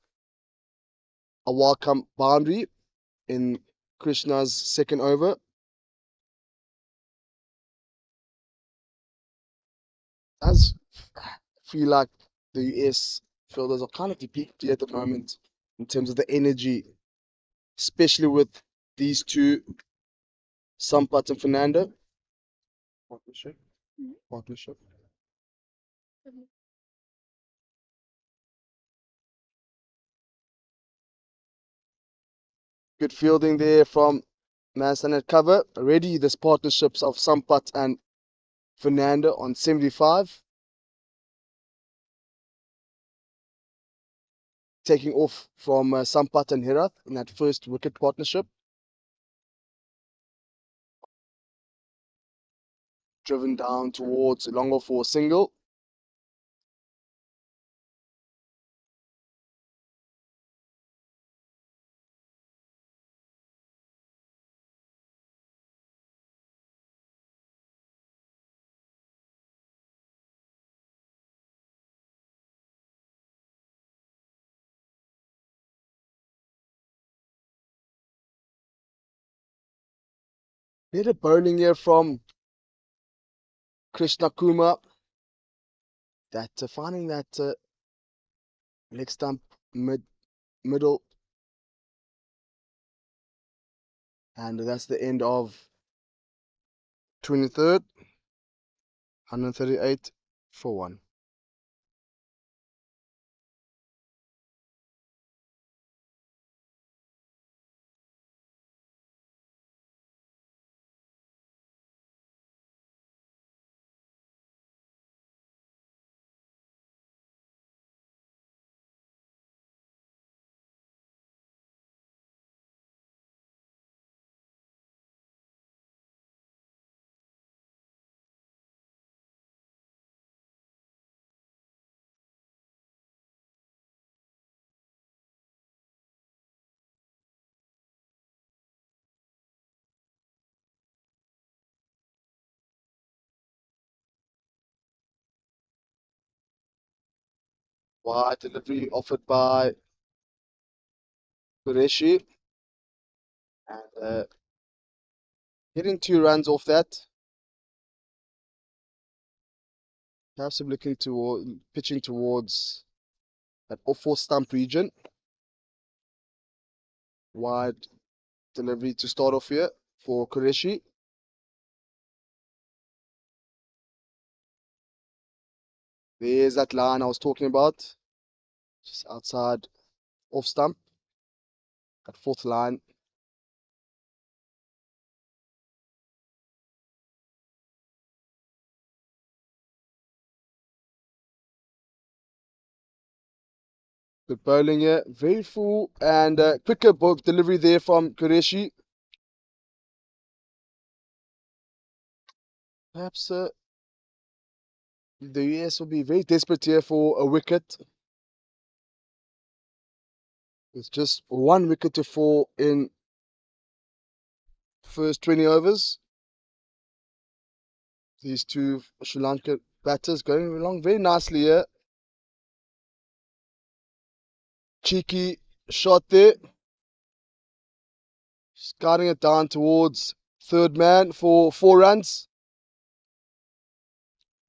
a welcome boundary in Krishna's second over. Does feel like the US fielders are kind of depleted at the moment in terms of the energy, especially with these two, Sampat and Fernando. Partnership. Partnership. Good fielding there from Manson at cover. Already this partnerships of Sampat and Fernando on 75. Taking off from Sampat and Herath in that first wicket partnership. Driven down towards Longo for a single. Bit of bowling here from Krishna Kumar. That finding that leg stump middle, and that's the end of 23rd, 138 for 1. Wide delivery offered by Qureshi, and getting 2 runs off that. Perhaps I'm looking toward pitching towards that off-4 stump region. Wide delivery to start off here for Qureshi. There's that line I was talking about, just outside off stump, that 4th line. Good bowling here, very full and quicker ball delivery there from Qureshi. Perhaps the US will be very desperate here for a wicket. It's just 1 wicket to fall in first 20 overs. These two Sri Lanka batters going along very nicely here. Cheeky shot there. Scouting it down towards third man for 4 runs.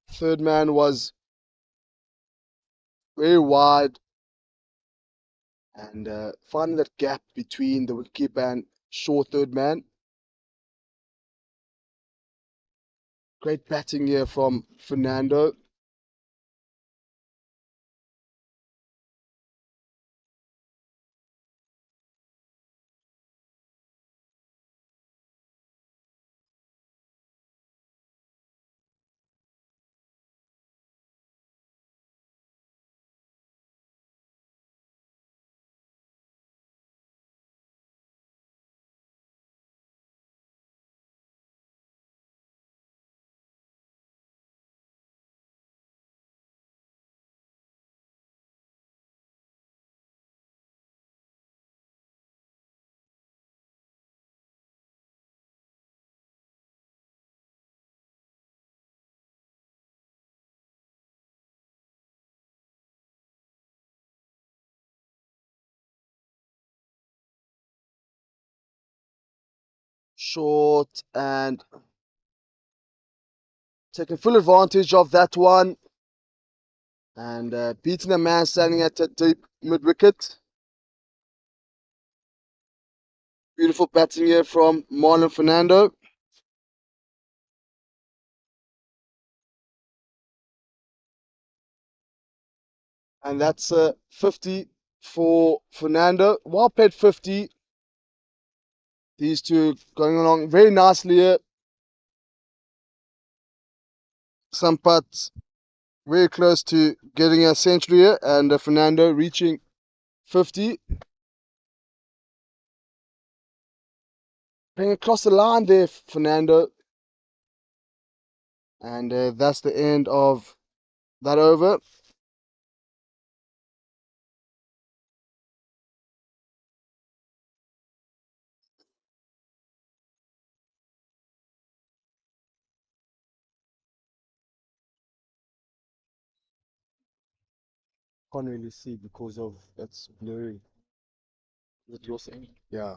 Third man was very wide, and finding that gap between the wicketkeeper and short third man. Great batting here from Fernando. Short and taking full advantage of that one. And beating a man standing at a deep mid wicket. Beautiful batting here from Marlon Fernando. And that's 50 for Fernando. Well played 50. These two going along very nicely here. Sampath very close to getting a century here, and Fernando reaching 50. Playing across the line there, Fernando. And that's the end of that over. Can't really see because of it's blurry. Is it your thing? Yeah,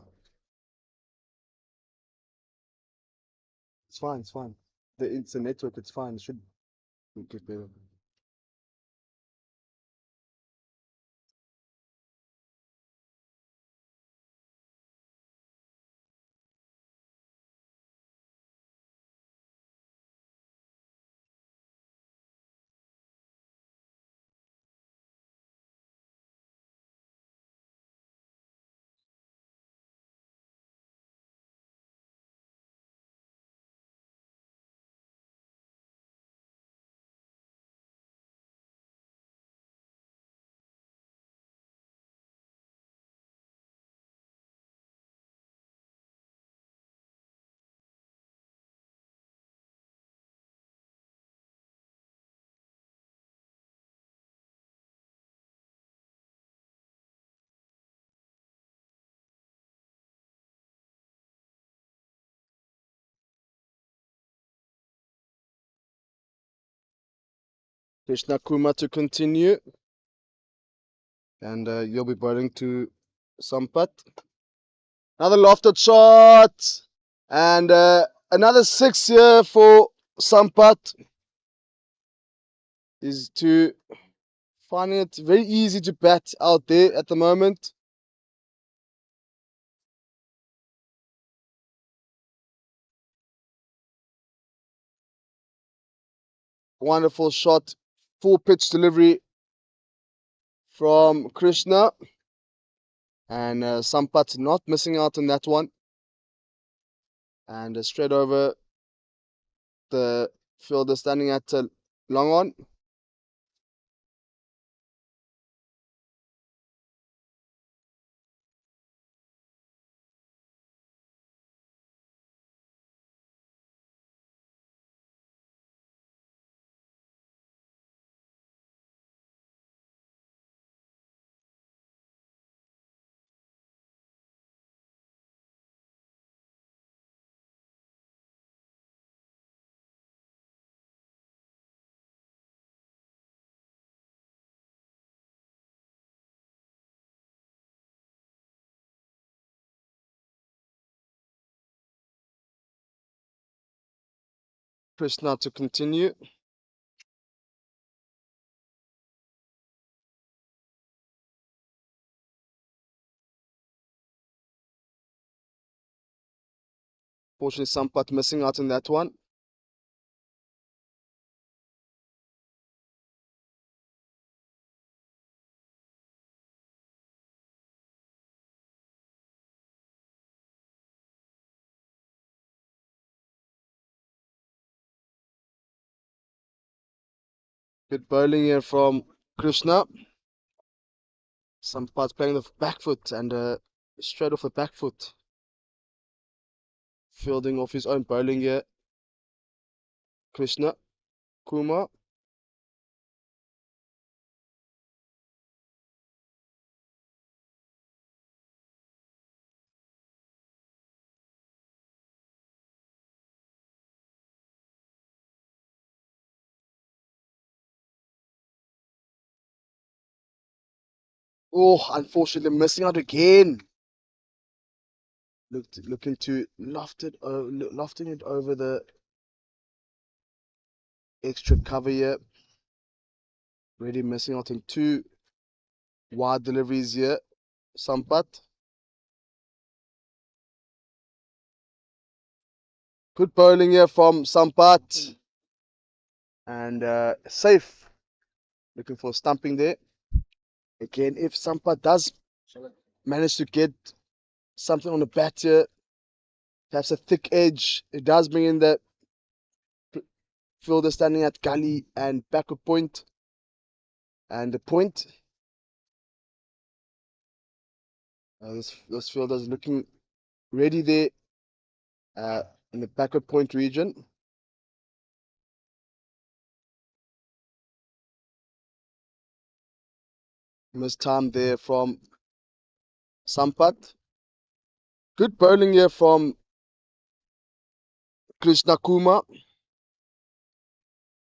it's fine. It's fine. It's a network. It's fine. It should get better. Krishna Kumar to continue. And you'll be bowling to Sampath. Another lofted shot. And another 6 here for Sampath. Is to finding it very easy to bat out there at the moment. Wonderful shot. Full pitch delivery from Krishna. And Sampath not missing out on that one. And straight over the fielder standing at long on. Krishna to continue. Fortunately, Sampath missing out on that one. Good bowling here from Krishna. Sampath playing the back foot and straight off the back foot. Fielding off his own bowling here. Krishna Kumar. Oh, unfortunately missing out again. Looking to lofting it over the extra cover here. Already missing out on 2 wide deliveries here. Sampat. Good bowling here from Sampat. And safe. Looking for stumping there. Again, if Sampat does manage to get something on the bat here, perhaps a thick edge, it does bring in the fielder standing at gully and backward point. And the point. This fielder is looking ready there in the backward point region. Missed time there from Sampat. Good bowling here from Krishna Kumar.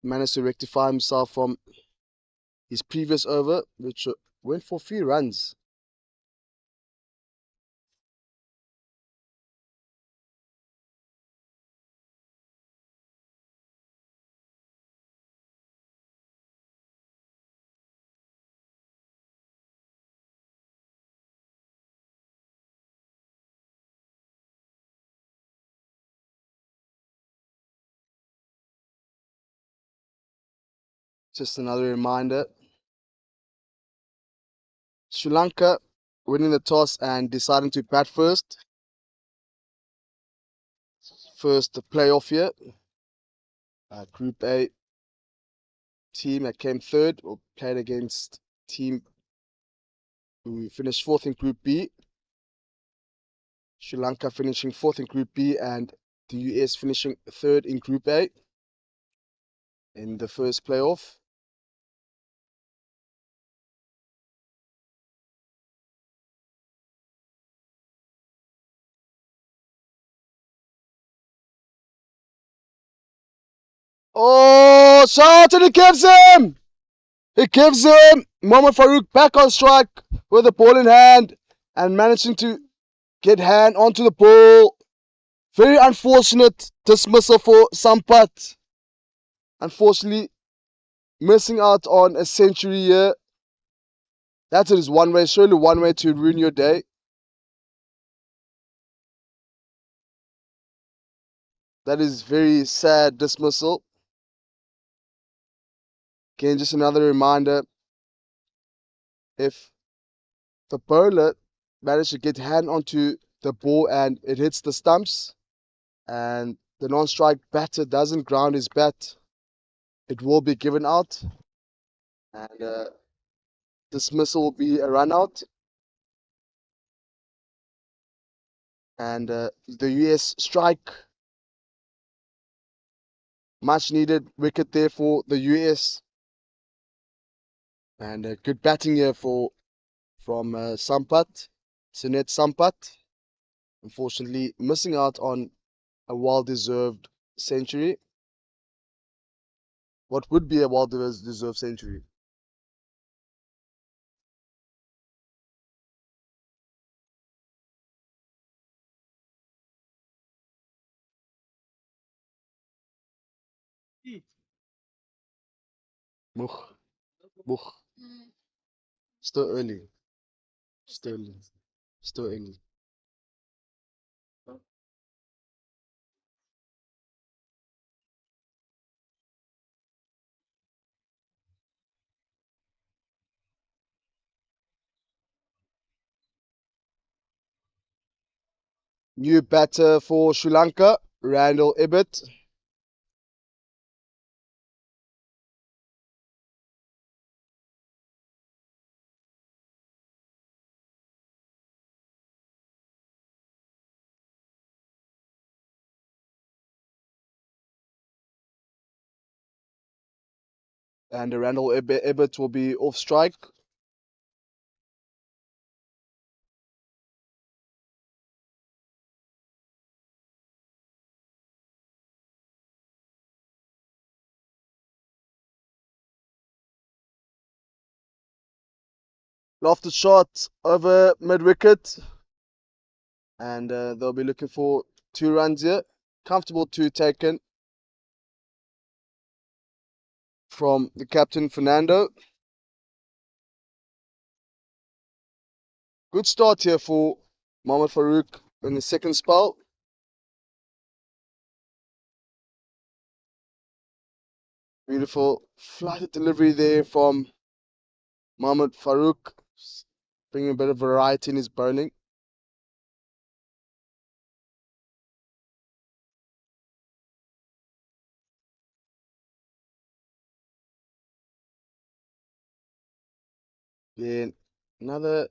Managed to rectify himself from his previous over, which went for 3 runs. Just another reminder. Sri Lanka winning the toss and deciding to bat first. First playoff here. Group A team that came third or played against team who finished 4th in Group B. Sri Lanka finishing 4th in Group B and the US finishing 3rd in Group A in the first playoff. Oh, shot and he gives him! He gives him! Mohammad Farouk back on strike with the ball in hand and managing to get hand onto the ball. Very unfortunate dismissal for Sampat. Unfortunately, missing out on a century here. That is one way, surely one way to ruin your day. That is very sad dismissal. Again, just another reminder. If the bowler managed to get hand onto the ball and it hits the stumps and the non-strike batter doesn't ground his bat, it will be given out and dismissal will be a run out. And the US strike, much needed wicket there for the US. And good batting here from Sampat, Sunet Sampat. Unfortunately, missing out on a well-deserved century. What would be a well-deserved century? Mugh, mugh. Still early. Still early. Still early. New batter for Sri Lanka, Randall Ibbott. And Randall Ibbott will be off strike. Lofted shot over mid-wicket. And they'll be looking for 2 runs here. Comfortable 2 taken from the captain, Fernando. Good start here for Mohammad Farouk in the second spell. Beautiful flighted delivery there from Mohammad Farouk, bringing a bit of variety in his bowling. Then another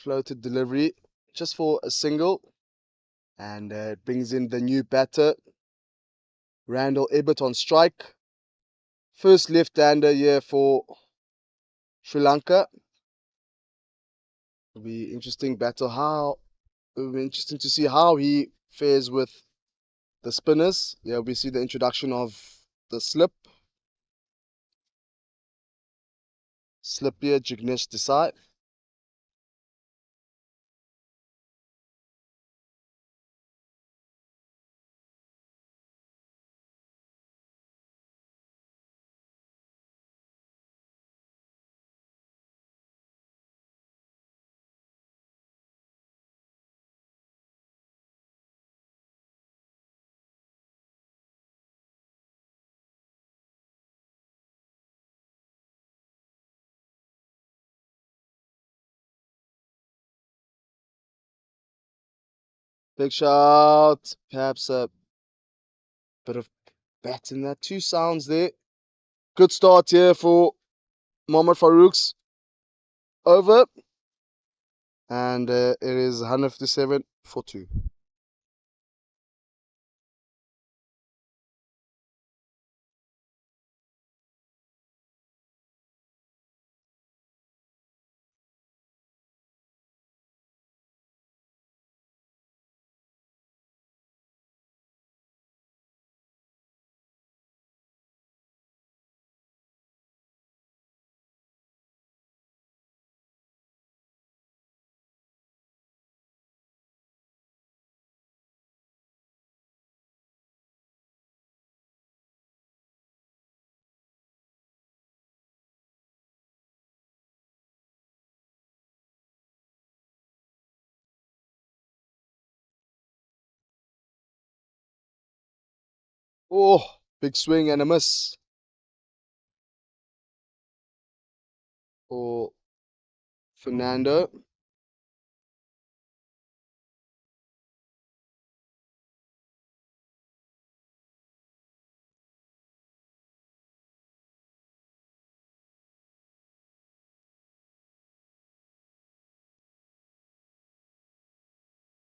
floated delivery just for a single, and it brings in the new batter, Randall Ebbett on strike. First left-hander here for Sri Lanka. It'll be interesting battle. It'll be interesting to see how he fares with the spinners. Yeah, we see the introduction of the slip here, Jignesh Desai. Big shot, perhaps a bit of bat in that. Two sounds there. Good start here for Mohammad Farouk's over, and it is 157 for 2. Oh, big swing and a miss for Fernando.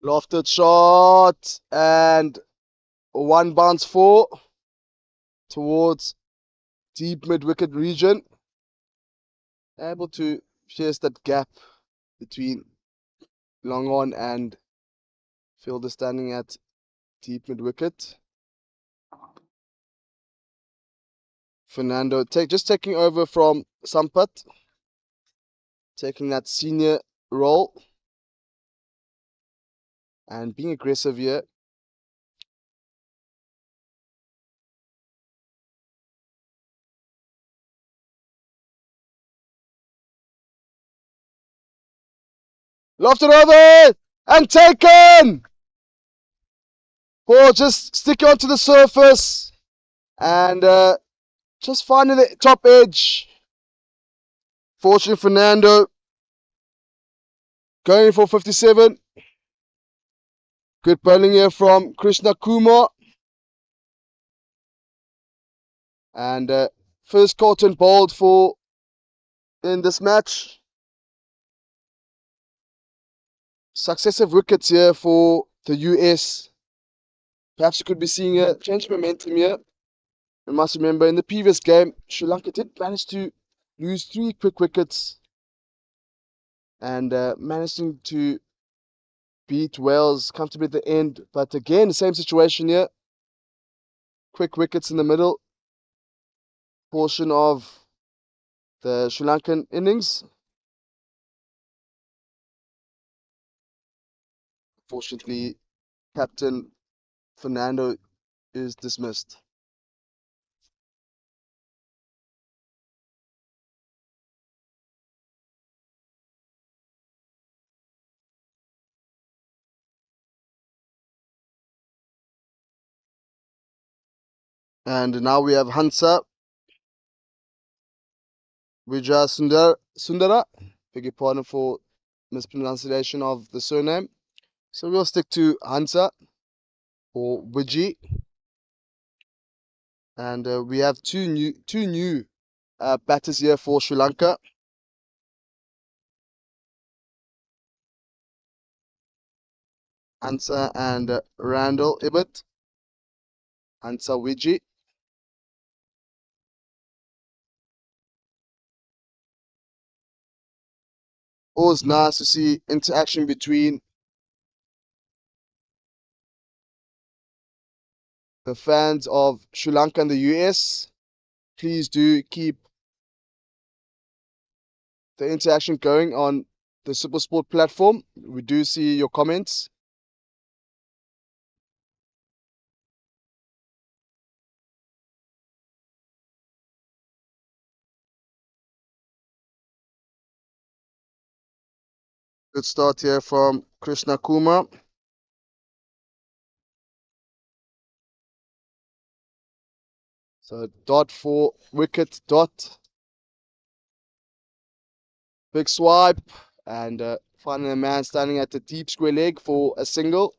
Lofted shot and one bounce four towards deep mid wicket region. Able to pierce that gap between long on and fielder standing at deep mid wicket. Fernando just taking over from Sampat, taking that senior role and being aggressive here. Lofted over and taken! Ball just sticking onto the surface and just finding the top edge. Fortunately, Fernando going for 57. Good bowling here from Krishna Kumar. And first cotton bowled for in this match. Successive wickets here for the US. Perhaps you could be seeing a change of momentum here. You must remember in the previous game, Sri Lanka did manage to lose 3 quick wickets and managing to beat Wales comfortably at the end. But again, the same situation here. Quick wickets in the middle portion of the Sri Lankan innings. Fortunately, Captain Fernando is dismissed. And now we have Hansa Vijay Sundara. Beg your pardon for mispronunciation of the surname. So we'll stick to Hansa or Vijay. And we have two new batters here for Sri Lanka. Hansa and Randall Ibbott. Hansa Vijay. Always nice to see interaction between the fans of Sri Lanka and the US. Please do keep the interaction going on the SuperSport platform. We do see your comments. Good start here from Krishna Kumar. So dot for wicket, dot. Big swipe. And finding a man standing at the deep square leg for a single.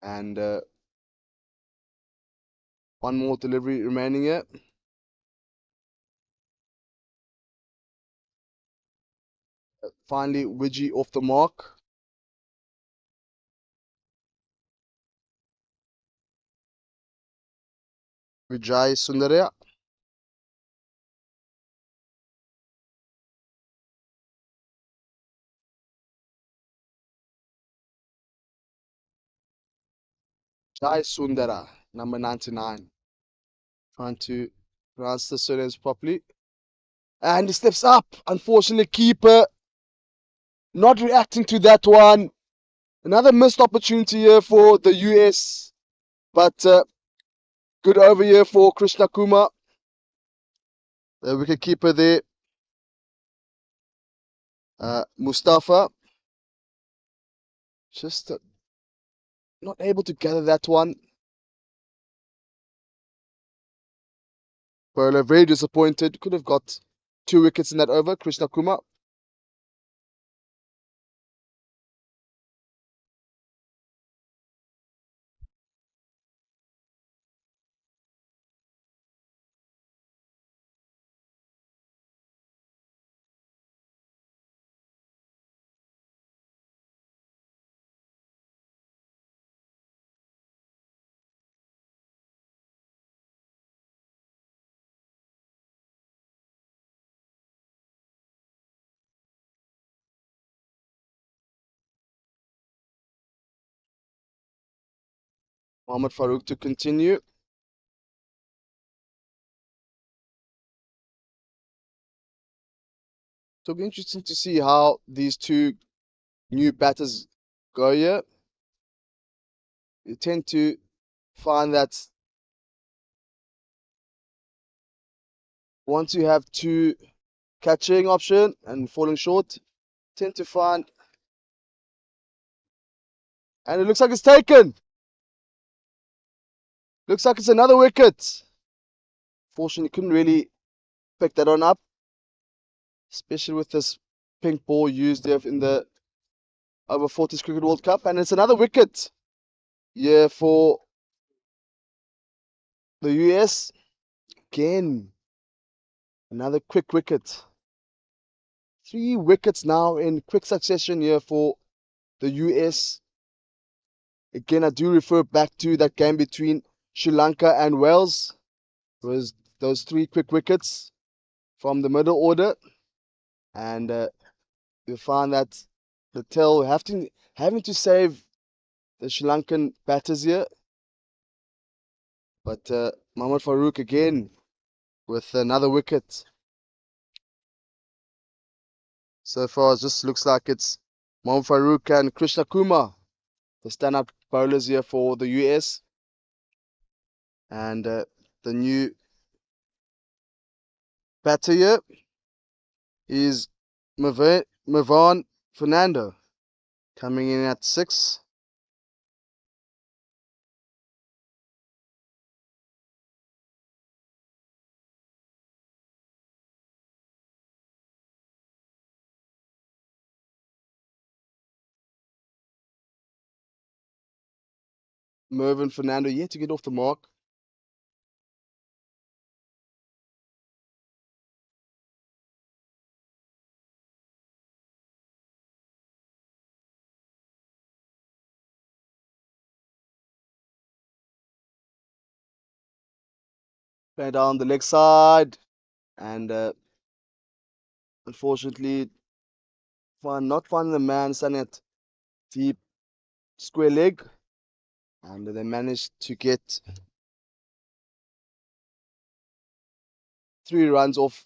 And one more delivery remaining here. Finally, Widgie off the mark. Vijay Sundarya. Jai Sundara, number 99. Trying to pronounce the surnames properly. And he steps up. Unfortunately, keeper not reacting to that one. Another missed opportunity here for the US. But good over here for Krishna Kumar. The wicket keeper there. Mustafa. Just not able to gather that one. Bowler very disappointed. Could have got 2 wickets in that over. Krishna Kumar. Mohammad Farooq to continue. So it'll be interesting to see how these two new batters go here. You tend to find that once you have two catching option and falling short, tend to find, and it looks like it's taken. Looks like it's another wicket. Fortunately, couldn't really pick that one up, especially with this pink ball used there in the Over-40s Cricket World Cup, and it's another wicket. Yeah, for the US again. Another quick wicket. 3 wickets now in quick succession here for the US. Again, I do refer back to that game between Sri Lanka and Wales. It was those 3 quick wickets from the middle order. And you find that the tail having to save the Sri Lankan batters here. But Mohammad Farooq again with another wicket. So far, it just looks like it's Mohammad Farooq and Krishna Kumar, the stand-up bowlers here for the US. And the new batter here is Mavan Fernando, coming in at 6. Mervin Fernando yet to get off the mark. Playing down the leg side, and unfortunately, not finding the man standing at deep square leg, and they managed to get 3 runs off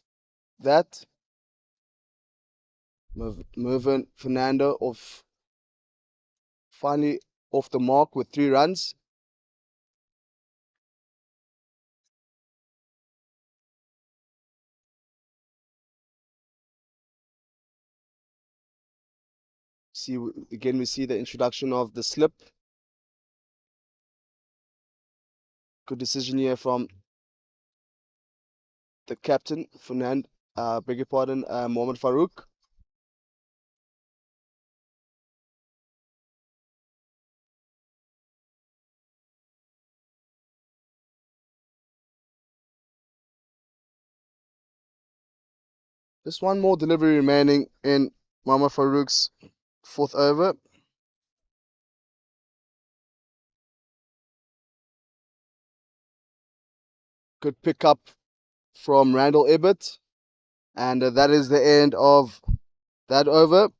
that. Mervin Fernando finally off the mark with 3 runs. See again, we see the introduction of the slip. Good decision here from the captain, beg your pardon, Mohammad Farouk. Just one more delivery remaining in Mohammad Farouk's 4th over. Good pickup from Randall Ebbett. And that is the end of that over.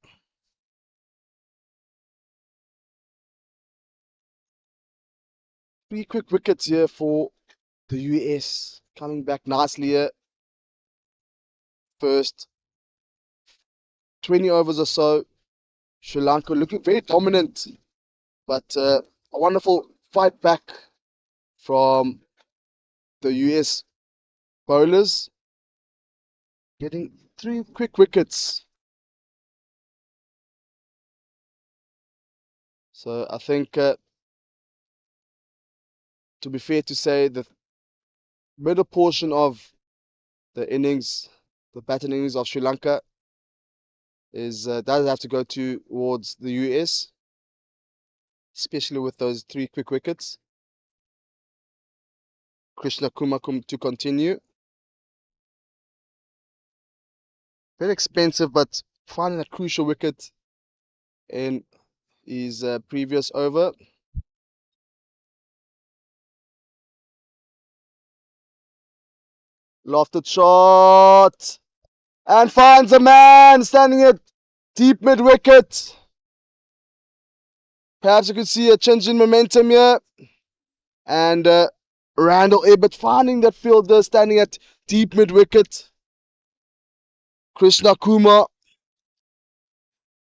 Three quick wickets here for the US. Coming back nicely here. First 20 overs or so. Sri Lanka looking very dominant. But a wonderful fight back from the US bowlers. Getting 3 quick wickets. So I think, to be fair to say, the middle portion of the innings, the batting innings of Sri Lanka, does have to go towards the US, especially with those 3 quick wickets. Krishna Kumakum to continue. Very expensive, but finding a crucial wicket in his previous over. Lofted shot, and finds a man standing at deep mid wicket. Perhaps you could see a change in momentum here. And Randall Ebbett finding that fielder standing at deep mid wicket. Krishna Kumar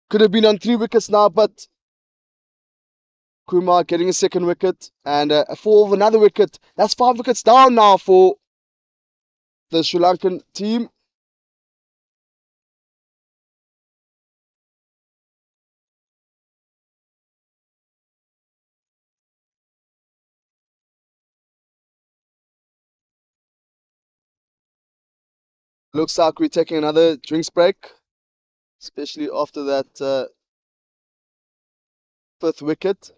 could have been on 3 wickets now, but Kumar getting a 2nd wicket and a fall of another wicket. That's 5 wickets down now for the Sri Lankan team. Looks like we're taking another drinks break, especially after that 5th wicket.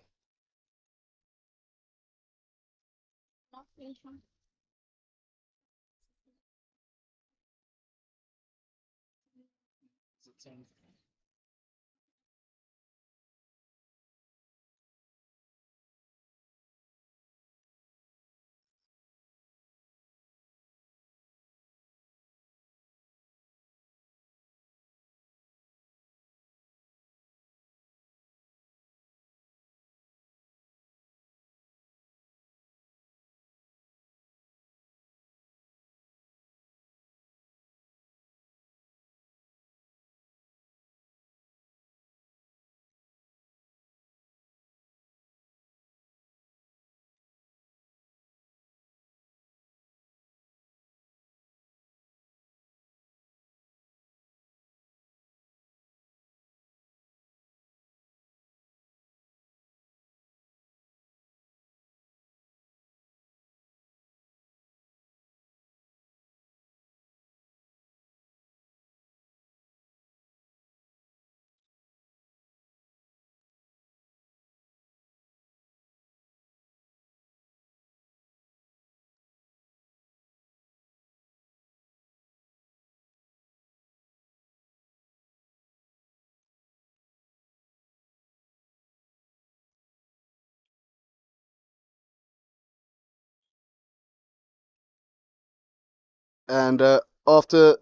And after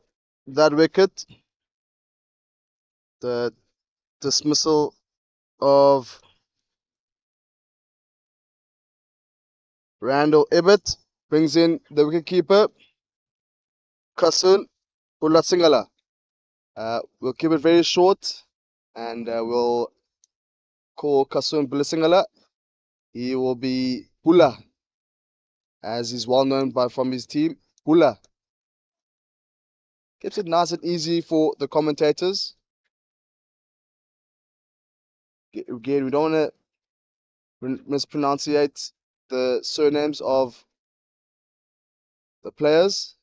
that wicket, the dismissal of Randall Ibbott brings in the wicketkeeper, Kasun Pulasingala. We'll keep it very short and we'll call Kasun Pulasingala. He will be Pula, as he's well known from his team. Pula. Keeps it nice and easy for the commentators. Again, we don't want to mispronunciate the surnames of the players.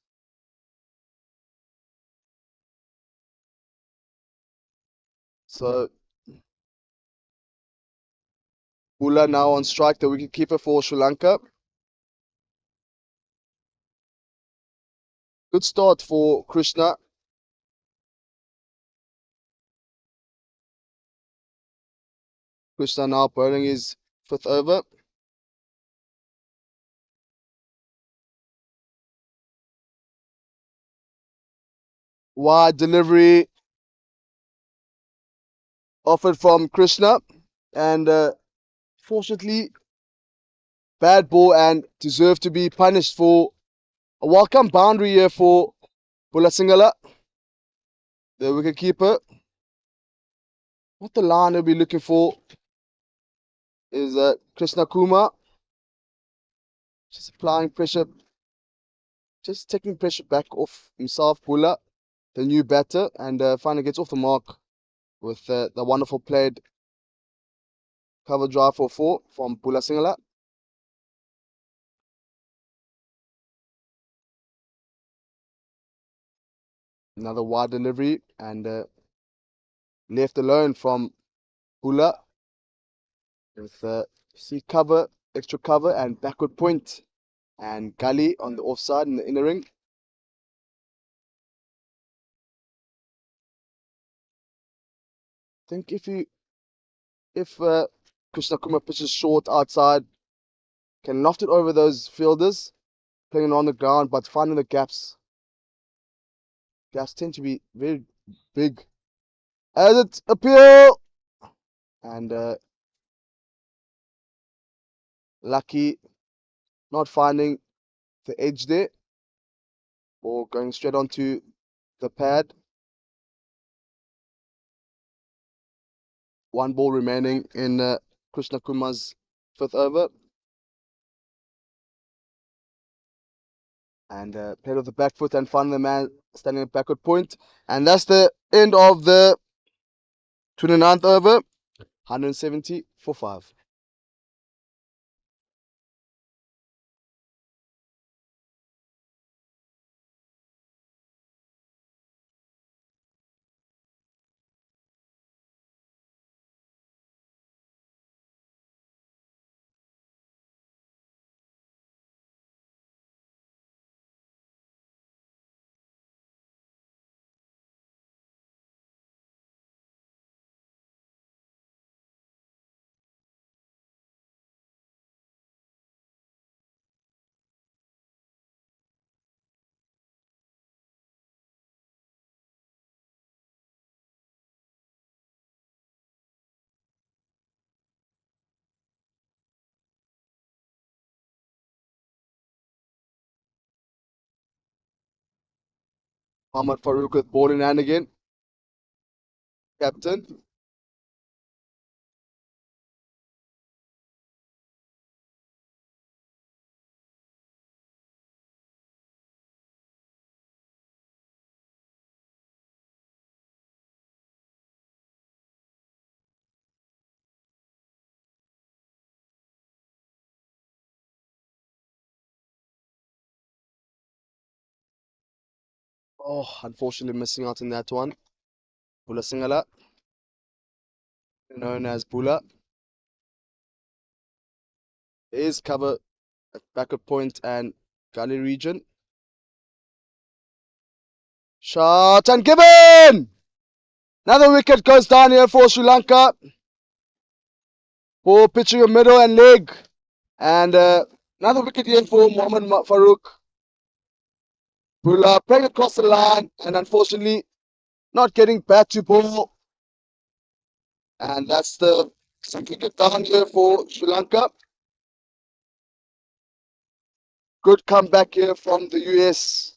So Pula now on strike, the wicketkeeper for Sri Lanka. Good start for Krishna. Krishna now bowling his 5th over. Wide delivery offered from Krishna, and fortunately bad ball and deserved to be punished for a welcome boundary here for Pulasingala, the wicketkeeper. What the line will be looking for is Krishna Kumar, just applying pressure, just taking pressure back off himself, Pula, the new batter, and finally gets off the mark with the wonderful played cover drive for 4 from Pulasingala. Another wide delivery and left alone from Pula with see cover, extra cover and backward point, and Gully on the offside in the inner ring. I think if Krishna Kumar pitches short outside, can loft it over those fielders playing on the ground, but finding the gaps. Gaps tend to be very big. As it appeal, and Lucky not finding the edge there, or going straight onto the pad. 1 ball remaining in Krishna Kumar's 5th over. And played off the back foot and found the man standing at backward point. And that's the end of the 29th over. 170 for 5. Muhammad Farouk with ball in hand again. Captain. Oh, unfortunately missing out in that one. Bula Singala, known as Bula, is cover at backward point and gully region. Shot and given! Another wicket goes down here for Sri Lanka. For pitching a middle and leg. And another wicket here for Muhammad Farouk. Bula playing across the line and unfortunately not getting back to ball. And that's the second kick down here for Sri Lanka. Good comeback here from the US.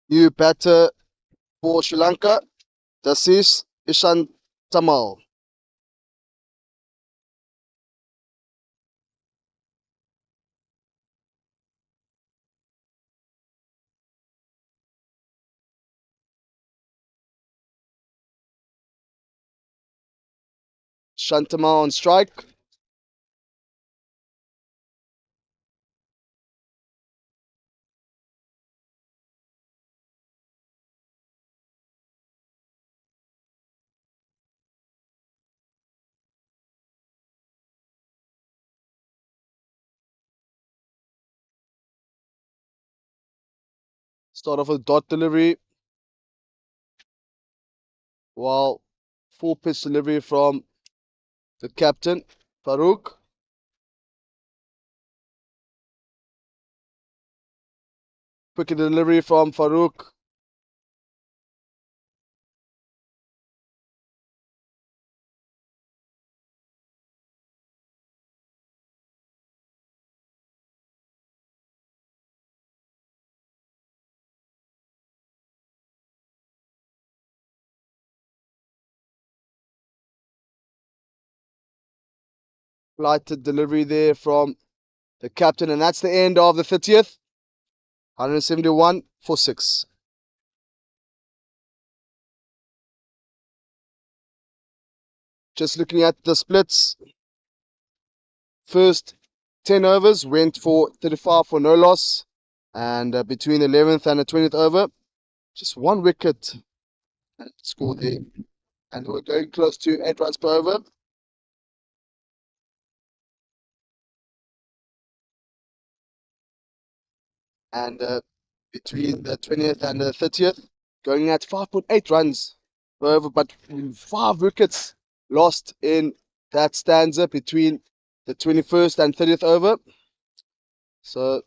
New batter for Sri Lanka. This is Ishan. Shantamal on strike. Start off with dot delivery. While full pitch delivery from the captain, Farouk. Quick delivery from Farouk. Lighted delivery there from the captain. And that's the end of the 30th. 171 for 6. Just looking at the splits. First 10 overs went for 35 for no loss. And between the 11th and the 20th over, just one wicket scored there. And we're going close to 8 runs per over. And between the 20th and the 30th, going at 5.8 runs per over, but 5 wickets lost in that stanza between the 21st and 30th over. So,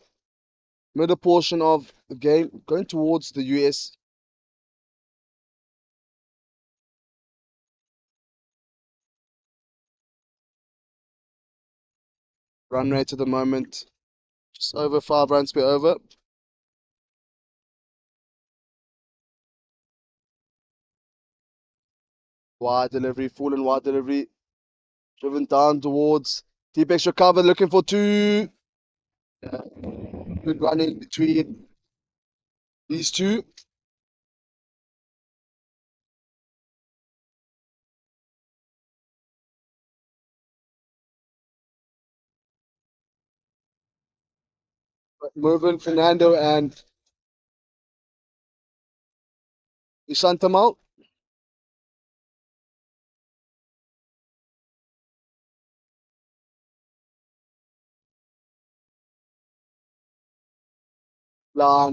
middle portion of the game going towards the US. Run rate at the moment, just over 5 runs per over. Wide delivery, full and wide delivery, driven down towards deep extra cover, looking for 2. Good running between these two. Mervyn Fernando and Ishantamal.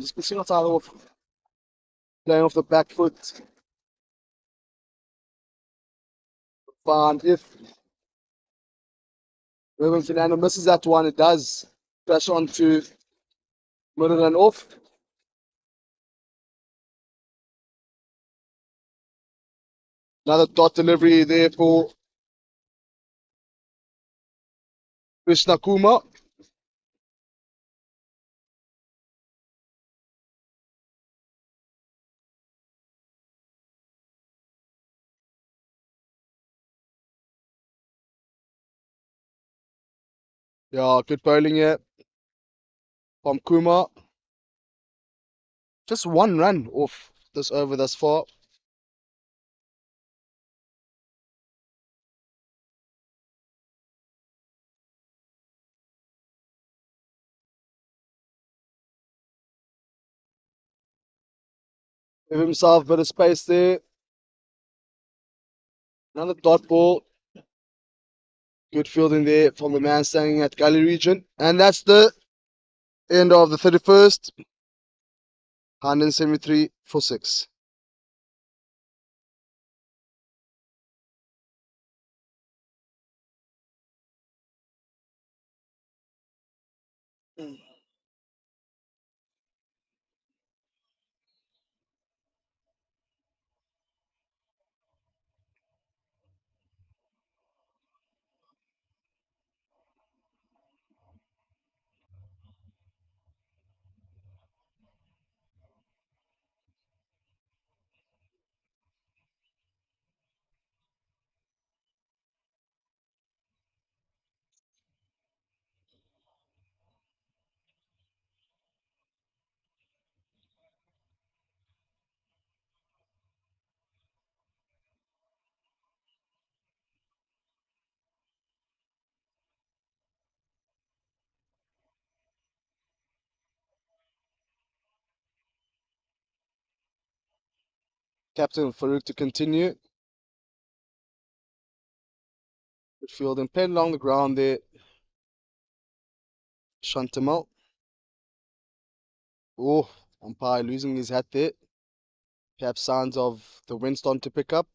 Just pushing us out of playing off the back foot. Fine. If Mervyn Fernando misses that one, it does crash onto middle and off. Another dot delivery there for Krishna Kumar. Yeah, good bowling here from Kumar. Just 1 run off this over thus far. Give himself a bit of space there. Another dot ball. Good fielding there from the man standing at gully region. And that's the end of the 31st. 173 for 6. Captain Farouk to continue. Good fielding. Played along the ground there. Shantamal. Oh, umpire losing his hat there. Perhaps signs of the wind starting to pick up.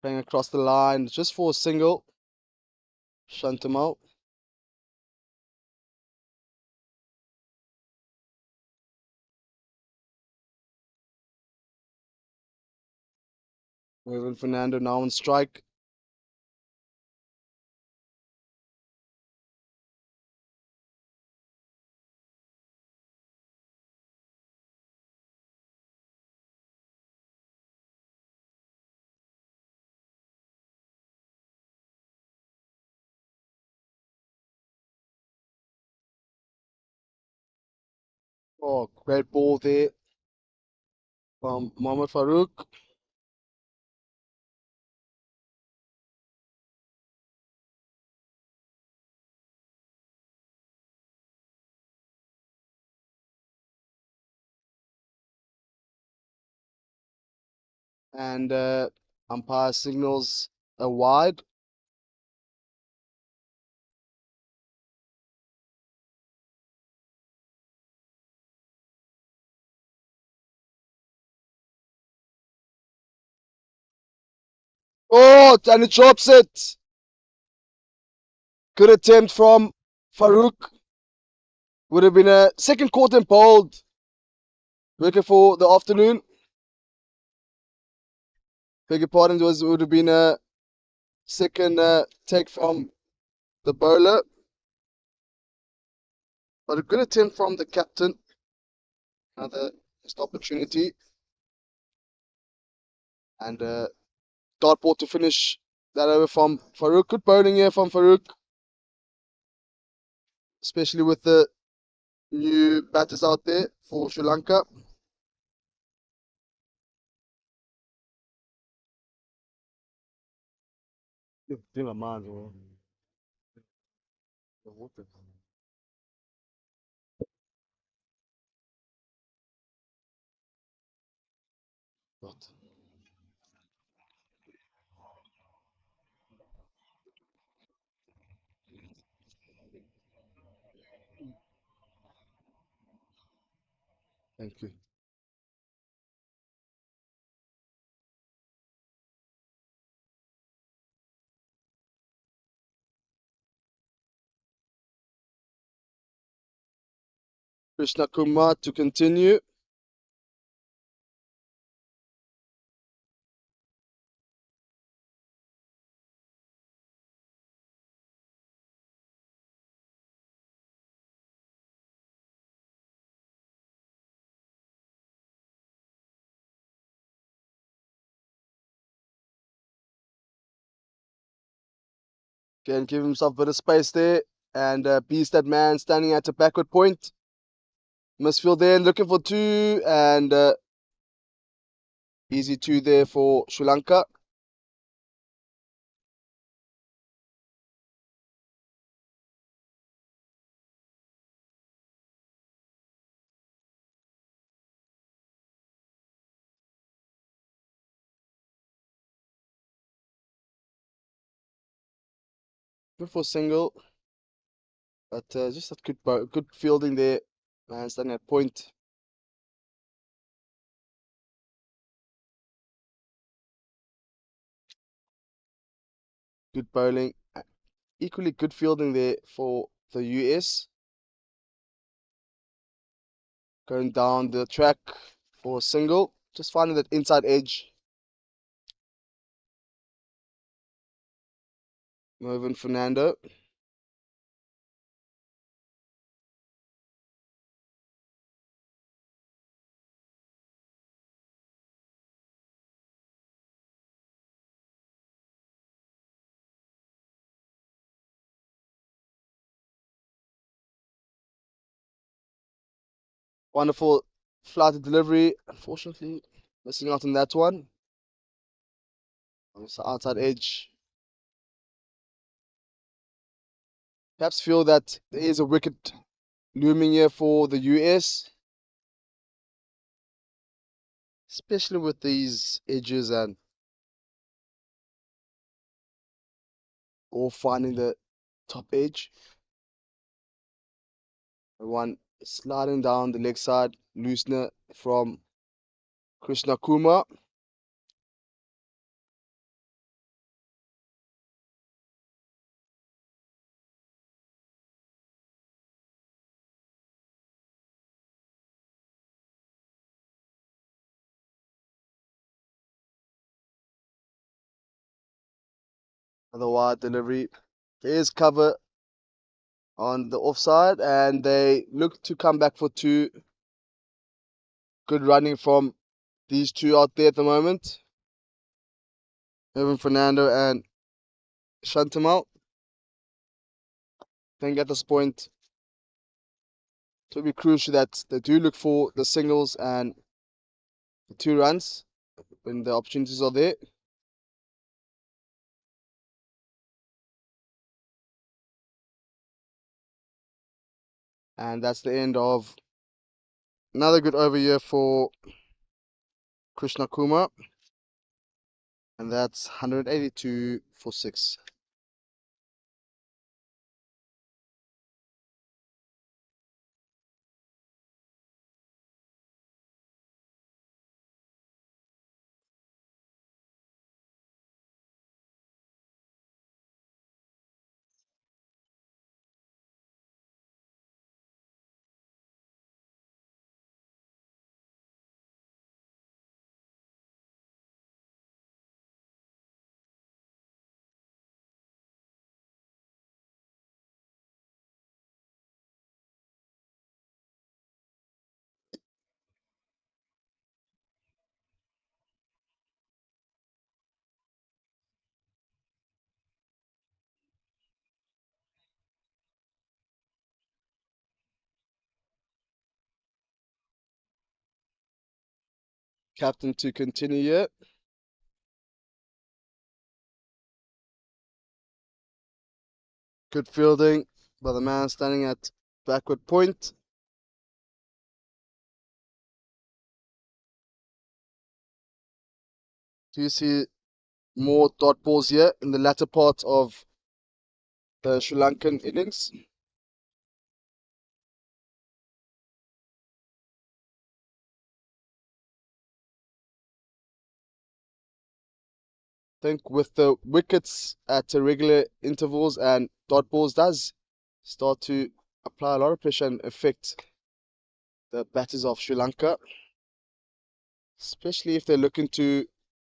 Playing across the line just for a single. Shantamal. Mervyn Fernando now on strike. Oh, great ball there from Mohammad Farouk. And umpire signals a wide. Oh, and it drops it. Good attempt from Farouk. Would have been a second caught and bowled. Working for the afternoon. Beg your pardon, would have been a second take from the bowler. But a good attempt from the captain. Another missed opportunity. And dot ball to finish that over from Farouk. Good bowling here from Farouk. Especially with the new batters out there for Sri Lanka. Tem a mãe, outra. Thank you. Krishna Kumar to continue. Can give himself a bit of space there. And beast that man standing at a backward point. Misfield there looking for two. And easy two there for Sri Lanka. for single, but just that good fielding there. Man standing at point. Good bowling. Equally good fielding there for the US. Going down the track for a single. Just finding that inside edge. Mervyn Fernando. Wonderful flighted delivery. Unfortunately, missing out on that one. It's the outside edge. Perhaps feel that there is a wicket looming here for the US, especially with these edges and or finding the top edge. One sliding down the leg side, loosener from Krishna Kumar. Another wide delivery. There is cover on the offside, and they look to come back for two. Good running from these two out there at the moment. Evan Fernando and Shantamal. I think at this point it will be crucial that they do look for the singles and the 2 runs when the opportunities are there. And that's the end of another good over here for Krishna Kumar. And that's 182 for 6. Captain to continue here. Good fielding by the man standing at backward point. Do you see more dot balls here in the latter part of the Sri Lankan innings? I think with the wickets at irregular intervals and dot balls does start to apply a lot of pressure and affect the batters of Sri Lanka, especially if they're looking to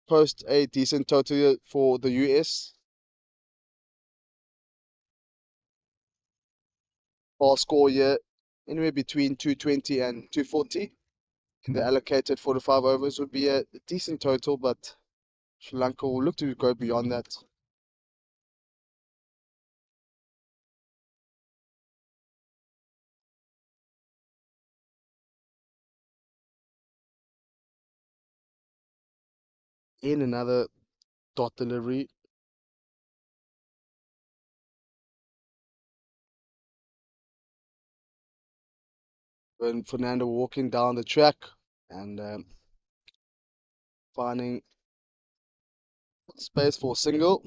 post a decent total for the US. Ball score here anywhere between 220 and 240. In the allocated 45 overs would be a decent total, but Sri Lanka will look to go beyond that. In another dot delivery, when Fernando walking down the track and finding space for a single.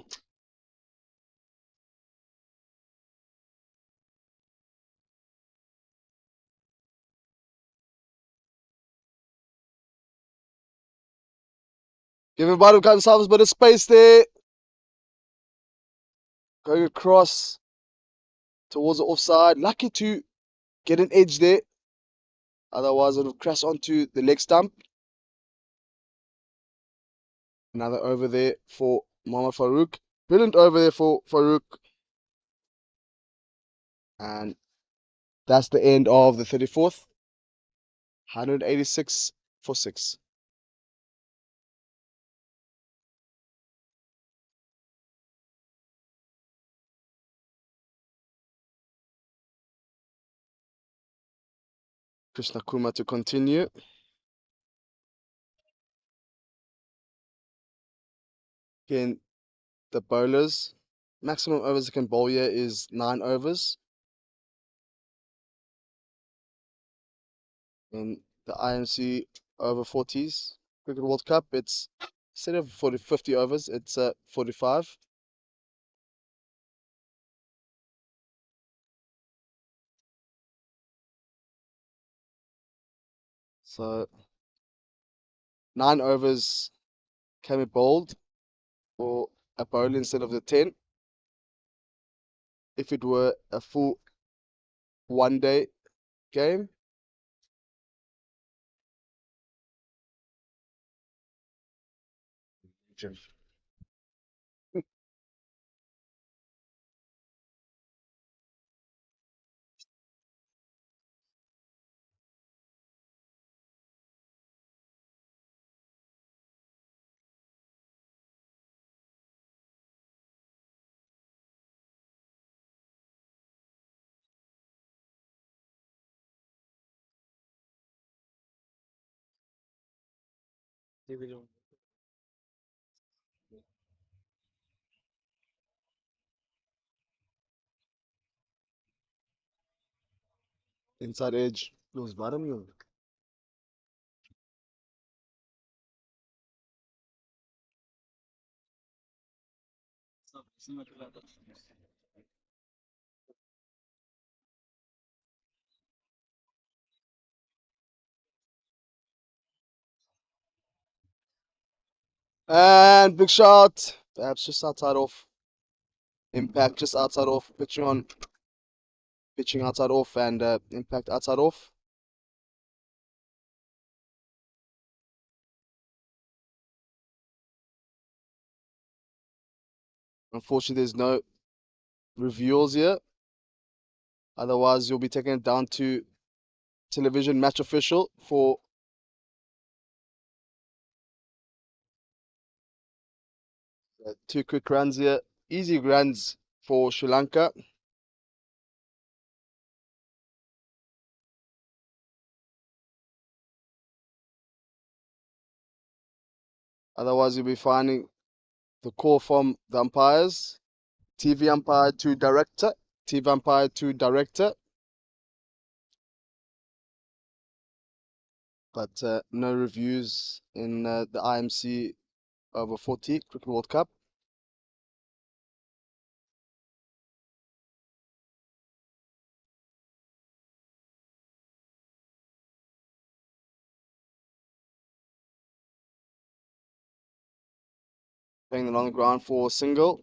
Giving Badu themselves a bit of space there. Going across towards the offside. Lucky to get an edge there. Otherwise, it would crash onto the leg stump. Another over there for Mohamed Farouk. Brilliant over there for Farouk. And that's the end of the 34th. 186 for 6. Krishna Kuma to continue. Again, the bowlers. Maximum overs they can bowl here is 9 overs. In the IMC Over-40s Cricket World Cup, it's instead of 50 overs, it's 45. So 9 overs can be bowled for a bowler instead of the 10. If it were a full 1 day game, inside edge. Those bottom you. And big shot. Perhaps just outside off. Impact just outside off. Pitching outside off and impact outside off. Unfortunately, there's no reveals here. Otherwise, you'll be taking it down to television match official for two quick runs here. Easy runs for Sri Lanka. Otherwise, you'll be finding the call from the umpires. TV umpire to director. TV umpire to director. But no reviews in the IMC Over-40 Cricket World Cup. Playing it on the ground for a single.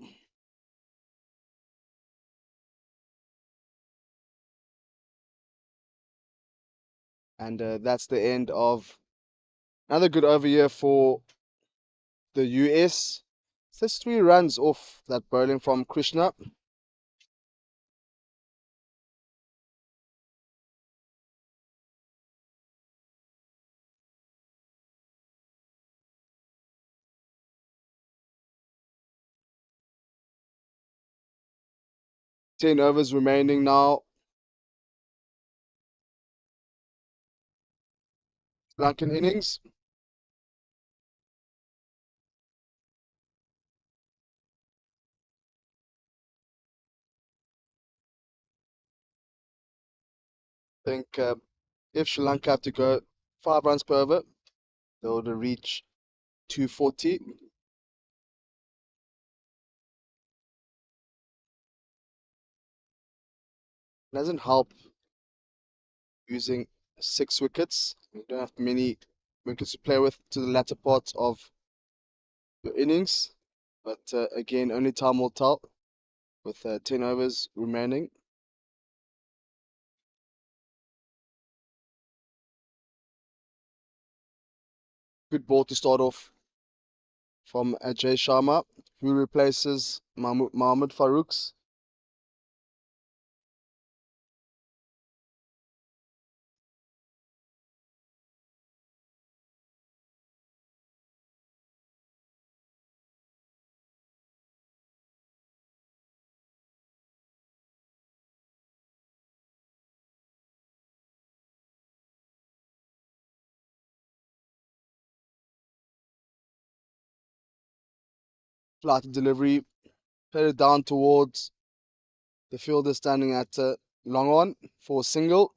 And that's the end of another good over here for the US. Just 3 runs off that bowling from Krishna. Ten overs remaining now. Lankan innings. I think if Sri Lanka have to go 5 runs per over, they would reach 240. It doesn't help using 6 wickets. You don't have many wickets to play with to the latter part of your innings, but again, only time will tell with 10 overs remaining. Good ball to start off from Ajay Sharma, who replaces Mohammad Farouk's. Flat delivery, played it down towards the fielder standing at long on for a single.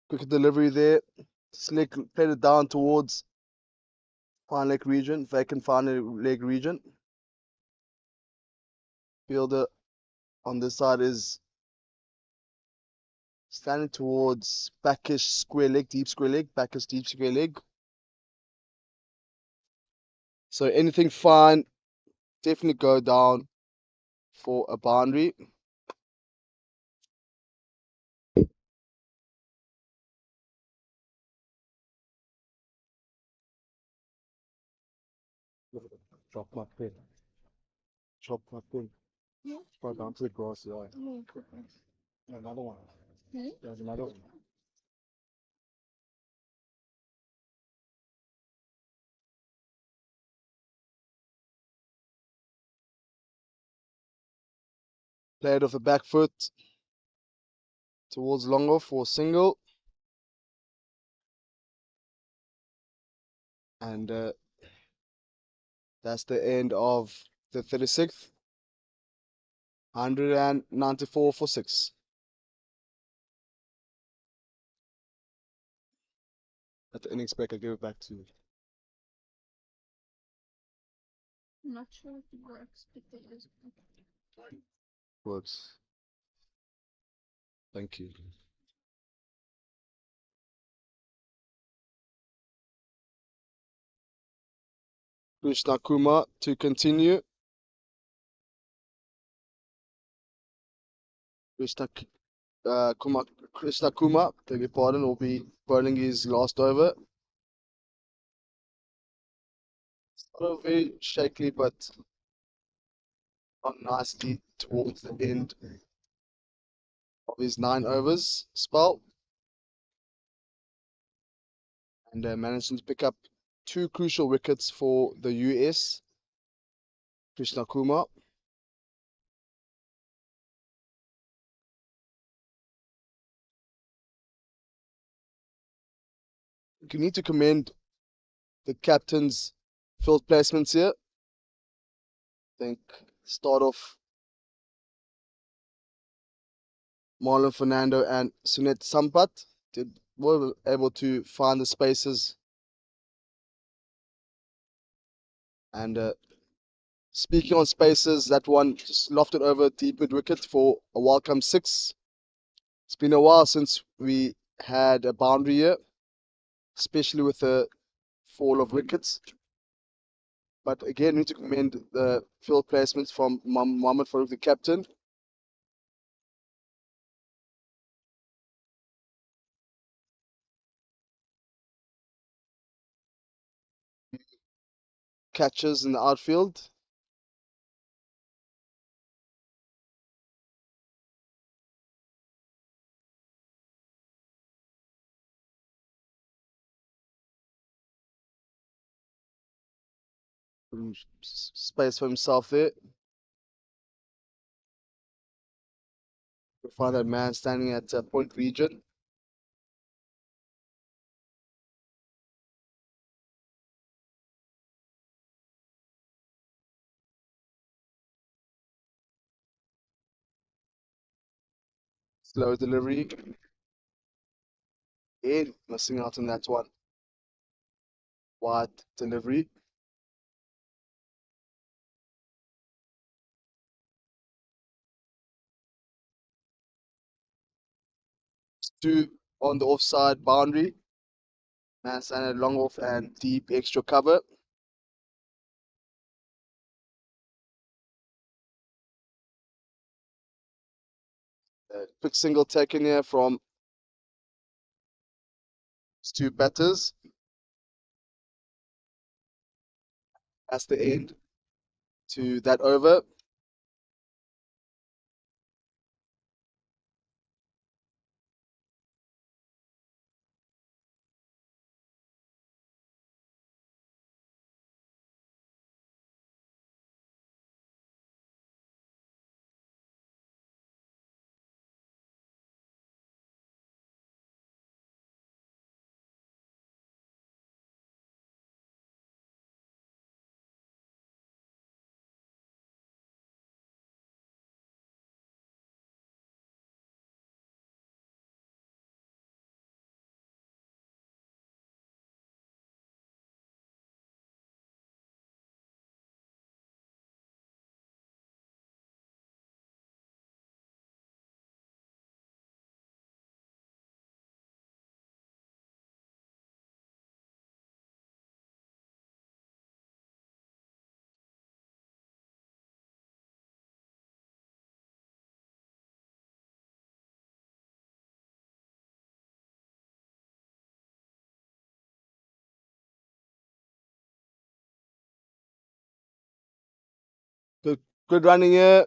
Quick delivery there. Slick played it down towards fine leg region, vacant fine leg region. Fielder on this side is standing towards backish square leg, deep square leg, backish deep square leg. So anything fine, definitely go down for a boundary. Drop my pen. Drop my pen. Go down to the grass. Yeah. Another one. There's another one. Played off the back foot towards long off for a single. And that's the end of the 36th. 194 for 6. At the innings break, I give it back to you. I'm not sure if it works, but it is. Works. Thank you. Krishna Kumar to continue. Krishna Krishna Kumar, beg your pardon, will be bowling his last over. Sort of very shaky, but on nicely towards the end of his 9 overs spell. And managing to pick up 2 crucial wickets for the US. Krishna Kumar. You need to commend the captain's field placements here. I think start off Marlon Fernando and Sunet Sampat were able to find the spaces. And speaking on spaces, that one just lofted over deep mid wicket for a welcome 6. It's been a while since we had a boundary here, especially with the fall of wickets. But again, we need to commend the field placements from Mohammad Farouk, the captain. Catches in the outfield. Space for himself there. We find that man standing at point region. Slow delivery. Again, missing out on that one. Wide delivery. Two on the offside boundary. Man standing long off and deep extra cover. Quick single taken here from two batters. That's the end to that over. Good running here.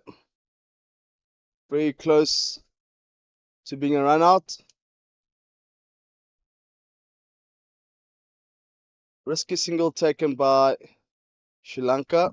Very close to being a run out. Risky single taken by Sri Lanka.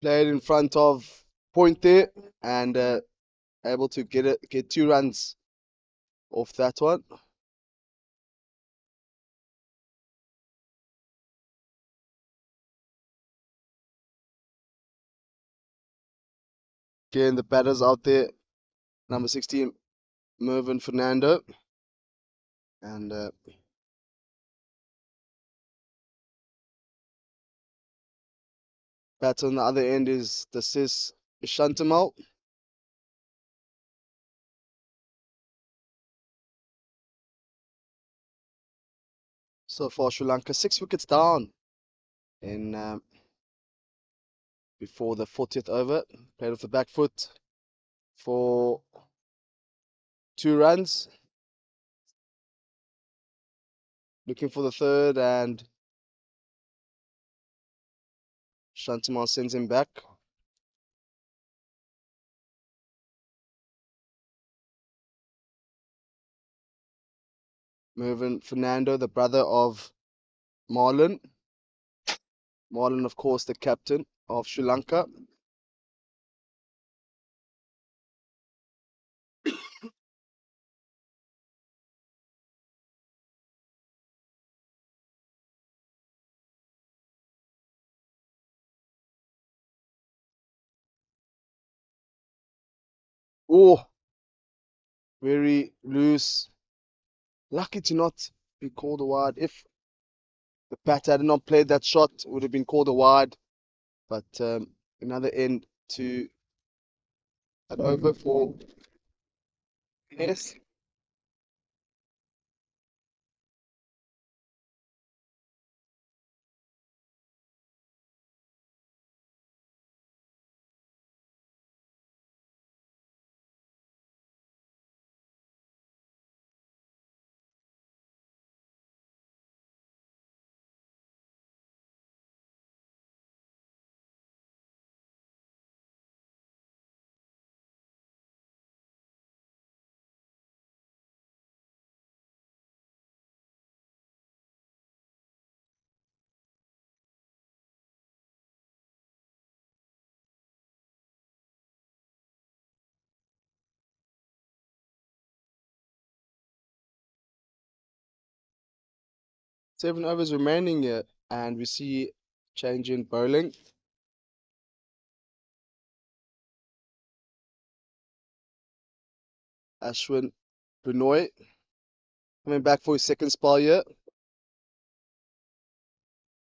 Played in front of point there and able to get 2 runs off that one. Again, the batters out there. Number 16, Mervyn Fernando. And batter on the other end is the Sis Shantamal. So far, Sri Lanka 6 wickets down in before the 40th over. Played off the back foot for 2 runs. Looking for the third, and Shantamal sends him back. Mervyn Fernando, the brother of Marlon. Marlon, of course, the captain of Sri Lanka. Oh, very loose. Lucky to not be called a wide. If the batter had not played that shot, it would have been called a wide. But another end to an over for yes. 7 overs remaining here, and we see change in bowling. Ashwin Benoy coming back for his second spell here.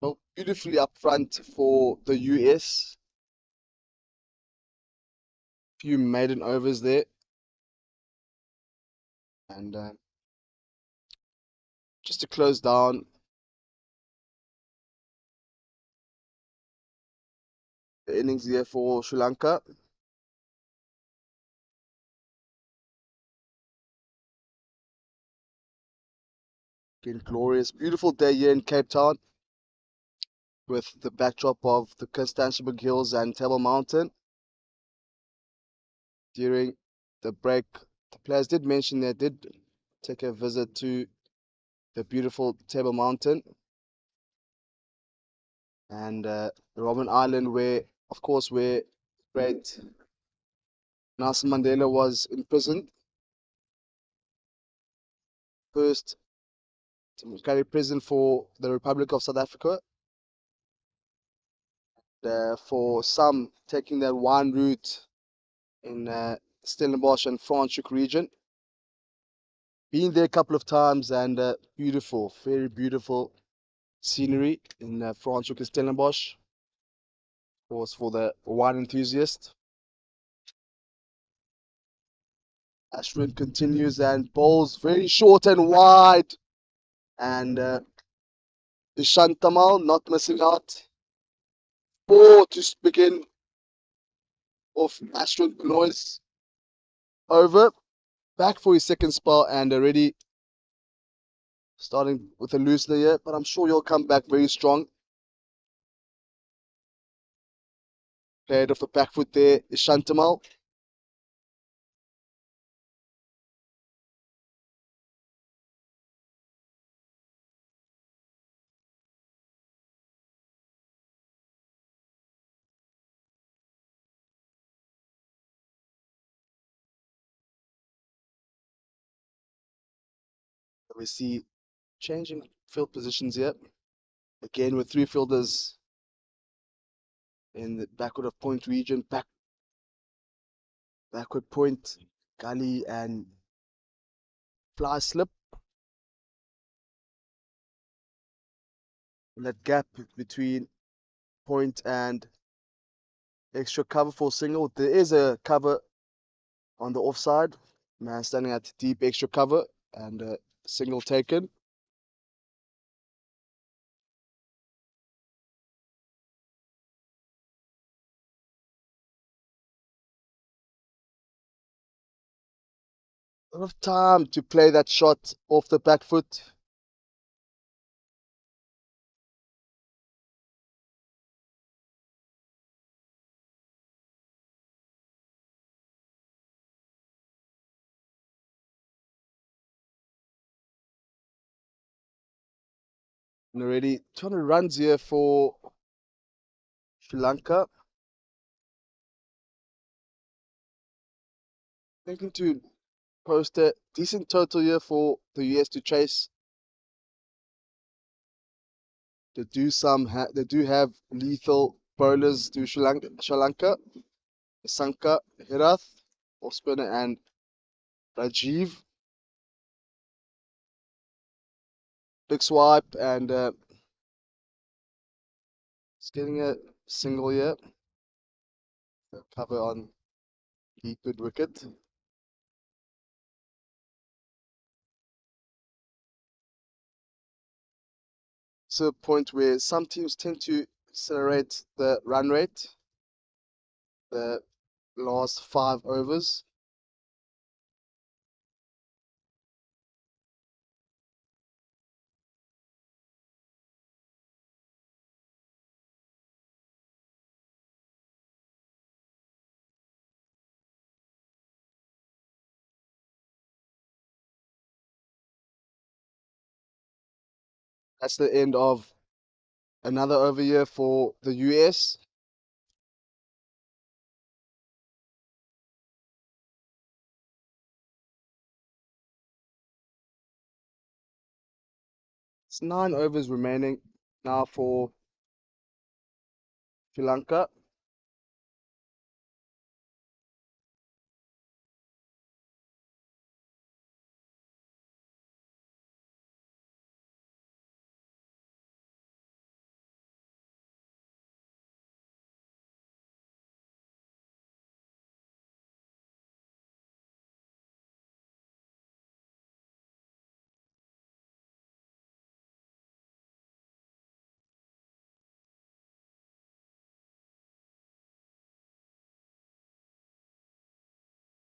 Well, beautifully up front for the US. Few maiden overs there. And just to close down the innings here for Sri Lanka. Again, glorious, beautiful day here in Cape Town with the backdrop of the Constantiaberg Hills and Table Mountain. During the break, the players did mention they did take a visit to the beautiful Table Mountain and Robben Island, where, of course, where great Nelson Mandela was imprisoned. First carry prison for the Republic of South Africa. For some, taking that one route in Stellenbosch and Franschhoek region. Been there a couple of times and beautiful, very beautiful scenery in Franschhoek and Stellenbosch. Of course, for the wine enthusiast. Ashwin continues and bowls very short and wide. And Ishantamal not missing out. 4 to begin off Ashwin Benoy's over. Back for his second spell and already starting with a loosener here, but I'm sure you'll come back very strong. Played off the back foot there is Shantamal. We see changing field positions here. Again with 3 fielders in the backward of point region, backward point, gully and fly slip. And that gap between point and extra cover for single. There is a cover on the offside. Man standing at deep extra cover and a single taken. A lot of time to play that shot off the back foot. And already 200 runs here for Sri Lanka. Thinking to post a decent total here for the US to chase. They do have lethal bowlers to Sri Lanka. Sanka, Herath, off spinner, and Rajiv. Big swipe and it's getting a single here. Cover on the good wicket. To a point where some teams tend to accelerate the run rate. The last 5 overs. That's the end of another over here for the US. 9 overs remaining now for Sri Lanka.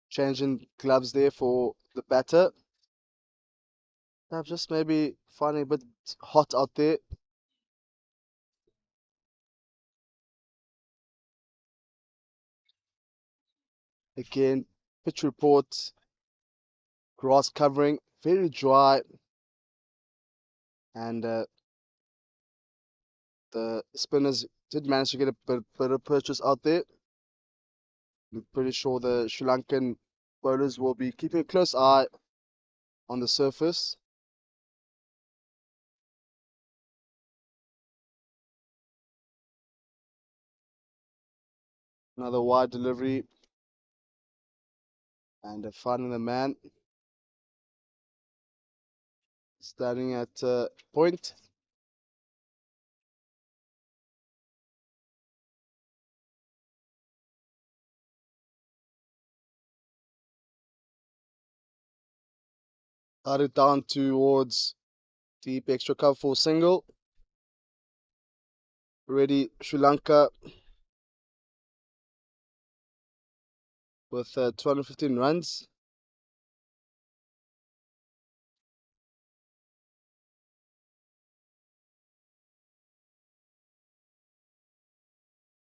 Changing gloves there for the batter. I'm just maybe finding a bit hot out there. Again, pitch report, grass covering, very dry, and the spinners did manage to get a bit of purchase out there. I'm pretty sure the Sri Lankan bowlers will be keeping a close eye on the surface. Another wide delivery, and finding the man standing at point. Out it down towards deep extra cover for single. Ready Sri Lanka with 215 runs.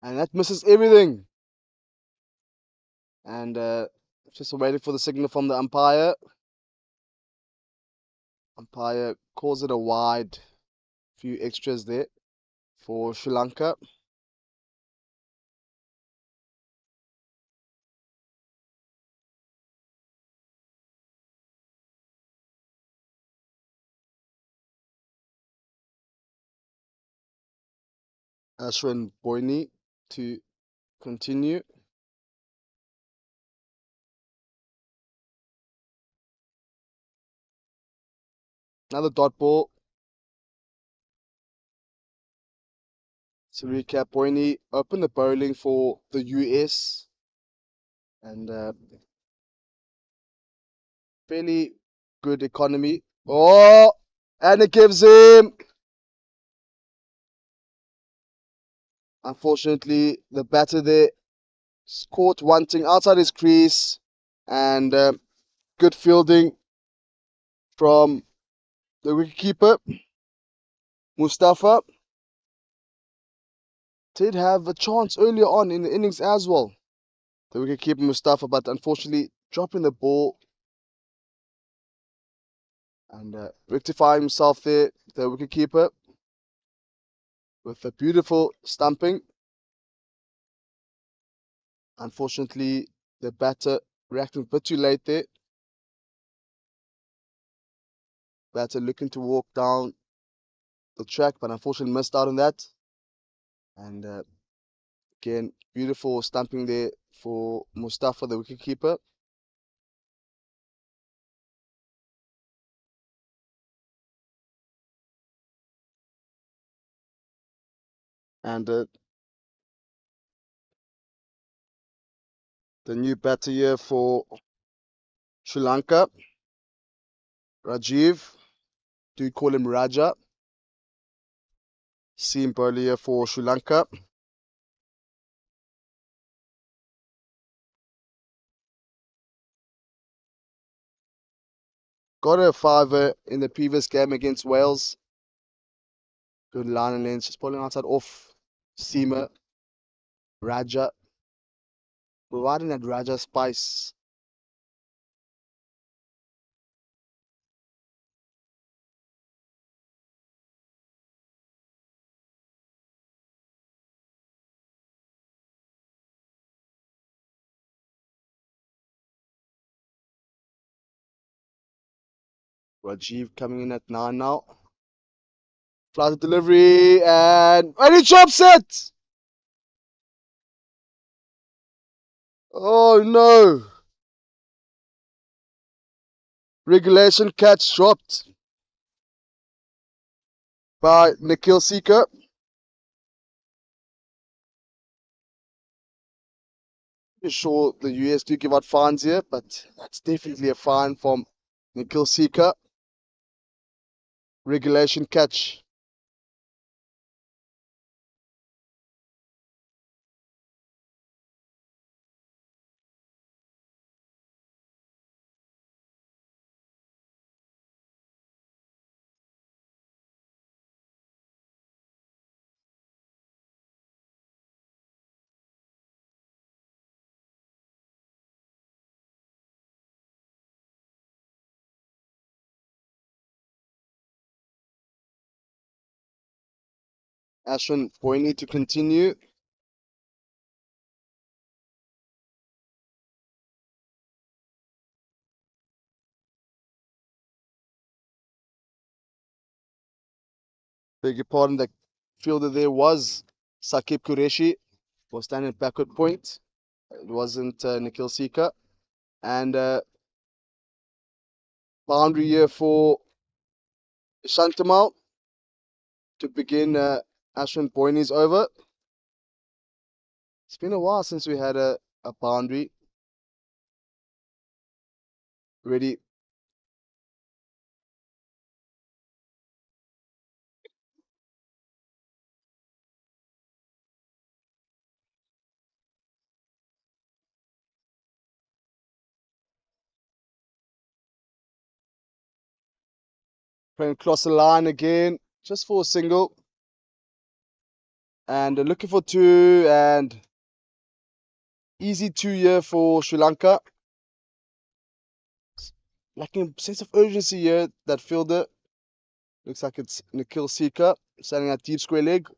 And that misses everything. And just waiting for the signal from the umpire. Umpire calls it a wide. Few extras there for Sri Lanka. Ashwin Boyni to continue. Another dot ball. To recap, Boyni opened the bowling for the US and fairly good economy. Oh, and it gives him. Unfortunately, the batter there caught wanting outside his crease, and good fielding from the wicketkeeper. Mustafa did have a chance earlier on in the innings as well. The wicketkeeper Mustafa, but unfortunately dropping the ball and rectifying himself there, the wicketkeeper, with a beautiful stumping. Unfortunately, the batter reacting a bit too late there. Batter looking to walk down the track, but unfortunately missed out on that. And again, beautiful stumping there for Mustafa, the wicketkeeper. And the new batter here for Sri Lanka, Rajiv, do call him Raja. Seam bowler here for Sri Lanka. Got a fiver in the previous game against Wales. Good line and length, just pulling outside off seamer Raja, providing that Raja spice. Rajiv coming in at 9 now. Flies delivery and he chops it! Oh no! Regulation catch dropped by Nikhil Seeker. Pretty sure the US do give out fines here, but that's definitely a fine from Nikhil Seeker. Regulation catch. Ashwin Boyne to continue. Beg your pardon, the fielder there was Sakib Qureshi, was standing at backward point. It wasn't Nikhil Seeker. And boundary here for Shantamal to begin Ashwin Boyne's over. It's been a while since we had a boundary ready. Playing across the line again, just for a single. And looking for two, and easy 2 here for Sri Lanka. Lacking a sense of urgency here, that fielder. Looks like it's Nikhil Seeker, standing at deep square leg.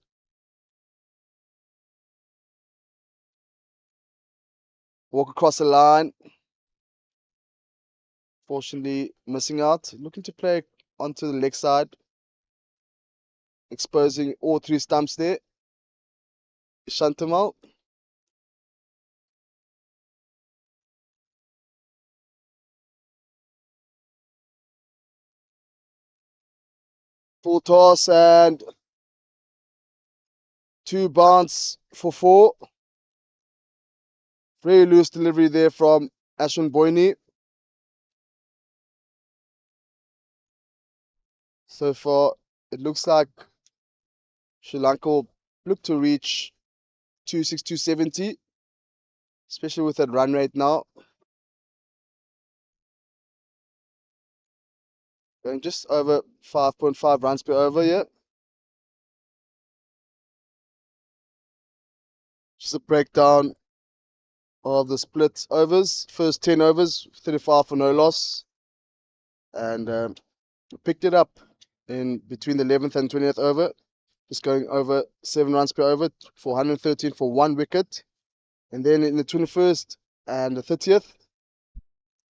Walk across the line. Fortunately, missing out. Looking to play onto the leg side, exposing all three stumps there. Shantamal. Full toss and two bounce for four. Very loose delivery there from Ashwin Boyne. So far, it looks like Sri Lanka will look to reach 260, 270, especially with that run rate now. Going just over 5.5 runs per over here. Just a breakdown of the split overs. First 10 overs, 35 for no loss. And picked it up in between the 11th and 20th over. Just going over 7 runs per over for 113 for 1 wicket. And then in the 21st and the 30th,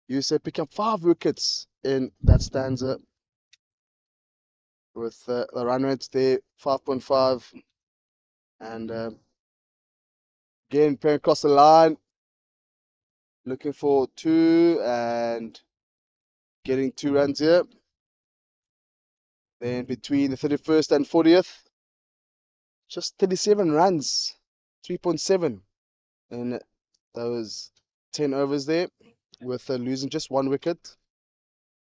you say pick up 5 wickets in that stanza with the run rates there 5.5. And again, playing across the line, looking for 2 and getting 2 runs here. Then between the 31st and 40th, just 37 runs, 3.7 in those 10 overs there, with losing just 1 wicket.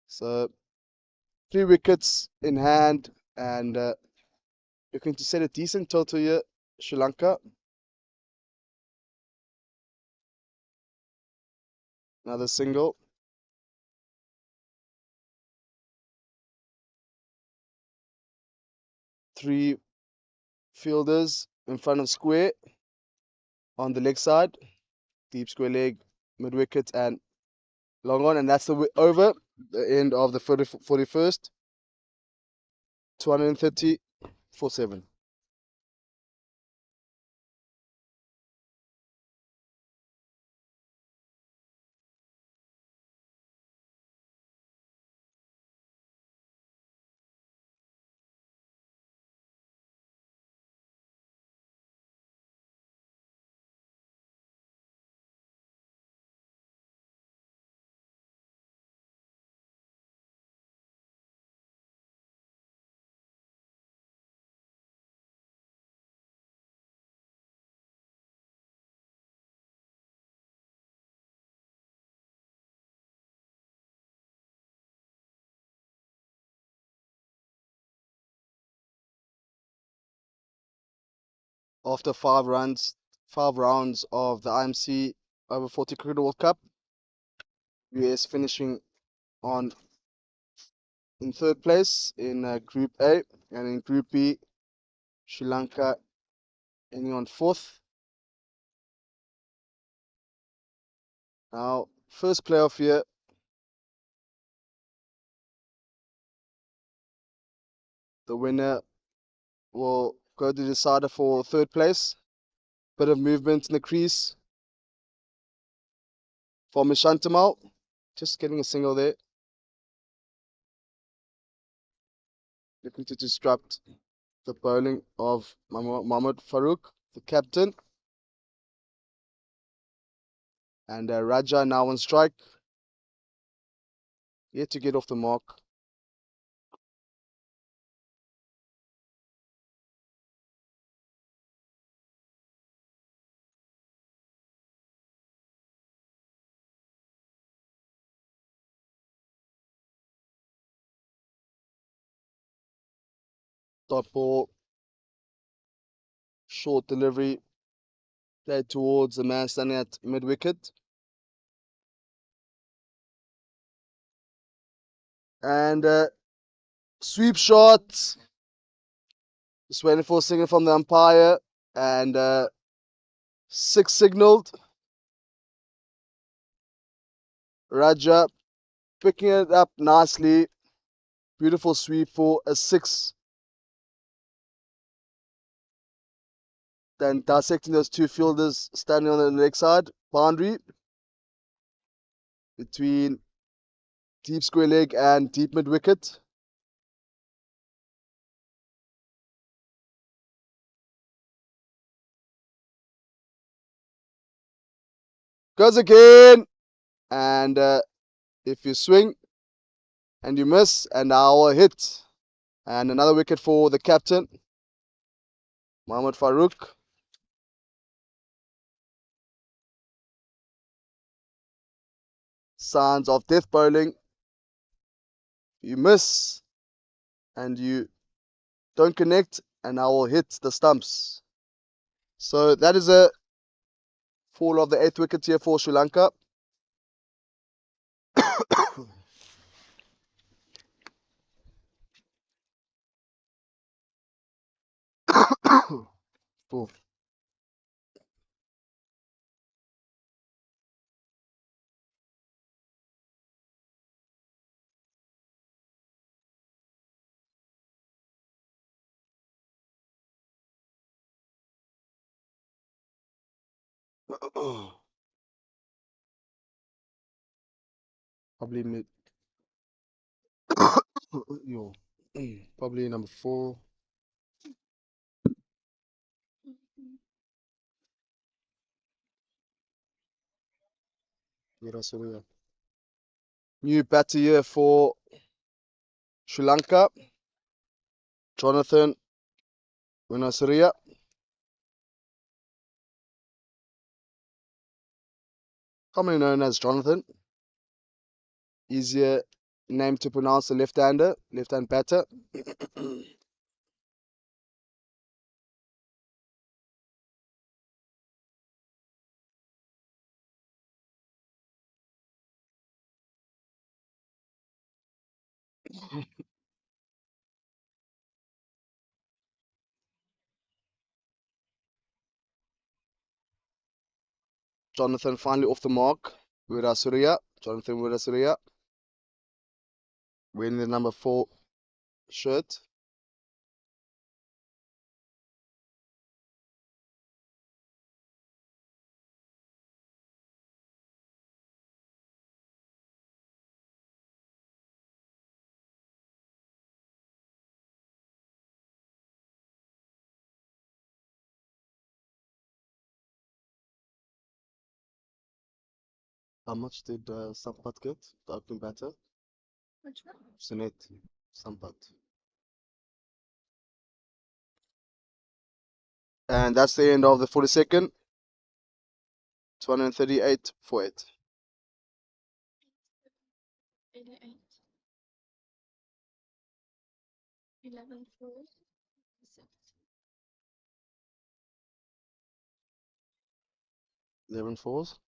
So 3 wickets in hand, and looking to set a decent total here, Sri Lanka. Another single. Three fielders in front of square on the leg side, deep square leg, mid wicket, and long on, and that's the over. The end of the 41st. 230 for 7. after 5 rounds of the IMC over 40 Cricket World Cup. US finishing on in third place in Group A, and in Group B, Sri Lanka ending on fourth. Now, first playoff here. The winner will go to decider for third place. Bit of movement in the crease for Mishantamal. Just getting a single there. Looking to disrupt the bowling of Mohammad Farouk, the captain. And Raja now on strike. Yet to get off the mark. Dot ball. Short delivery. Played towards the man standing at mid wicket. And sweep shot. Just waiting for a signal from the umpire. And 6 signaled. Raja picking it up nicely. Beautiful sweep for a 6. Then dissecting those two fielders standing on the leg side. Boundary between deep square leg and deep mid wicket. Goes again. And if you swing and you miss, and our hit. And another wicket for the captain, Mohammad Farouk. Signs of death bowling. You miss and you don't connect, and I will hit the stumps. So that is a fall of the 8th wicket here for Sri Lanka. Four. Probably mid. Yo. Probably number 4. New batter here for Sri Lanka, Jonathan Winasuriya. Commonly known as Jonathan. Easier name to pronounce, the left-hander, left-hand batter. Jonathan finally off the mark. Jonathan Winasuriya, wearing the number 4 shirt. How much did Sampath get, the opening batter? Which one? Sunet Sampath. And that's the end of the 42nd. 238 for it. 88. 11 4. 6. 11 fours.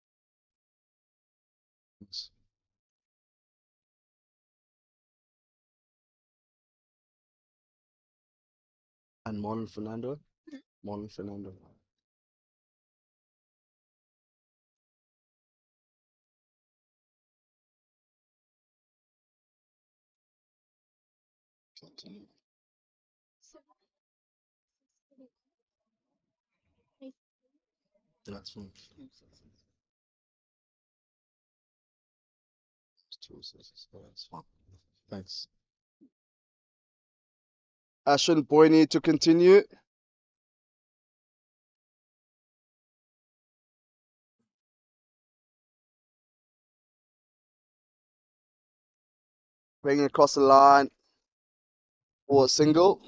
And Marlon Fernando. Marlon Fernando. That's fine. That's fine. Thanks. Ashton Boyne to continue. Bringing across the line for a single.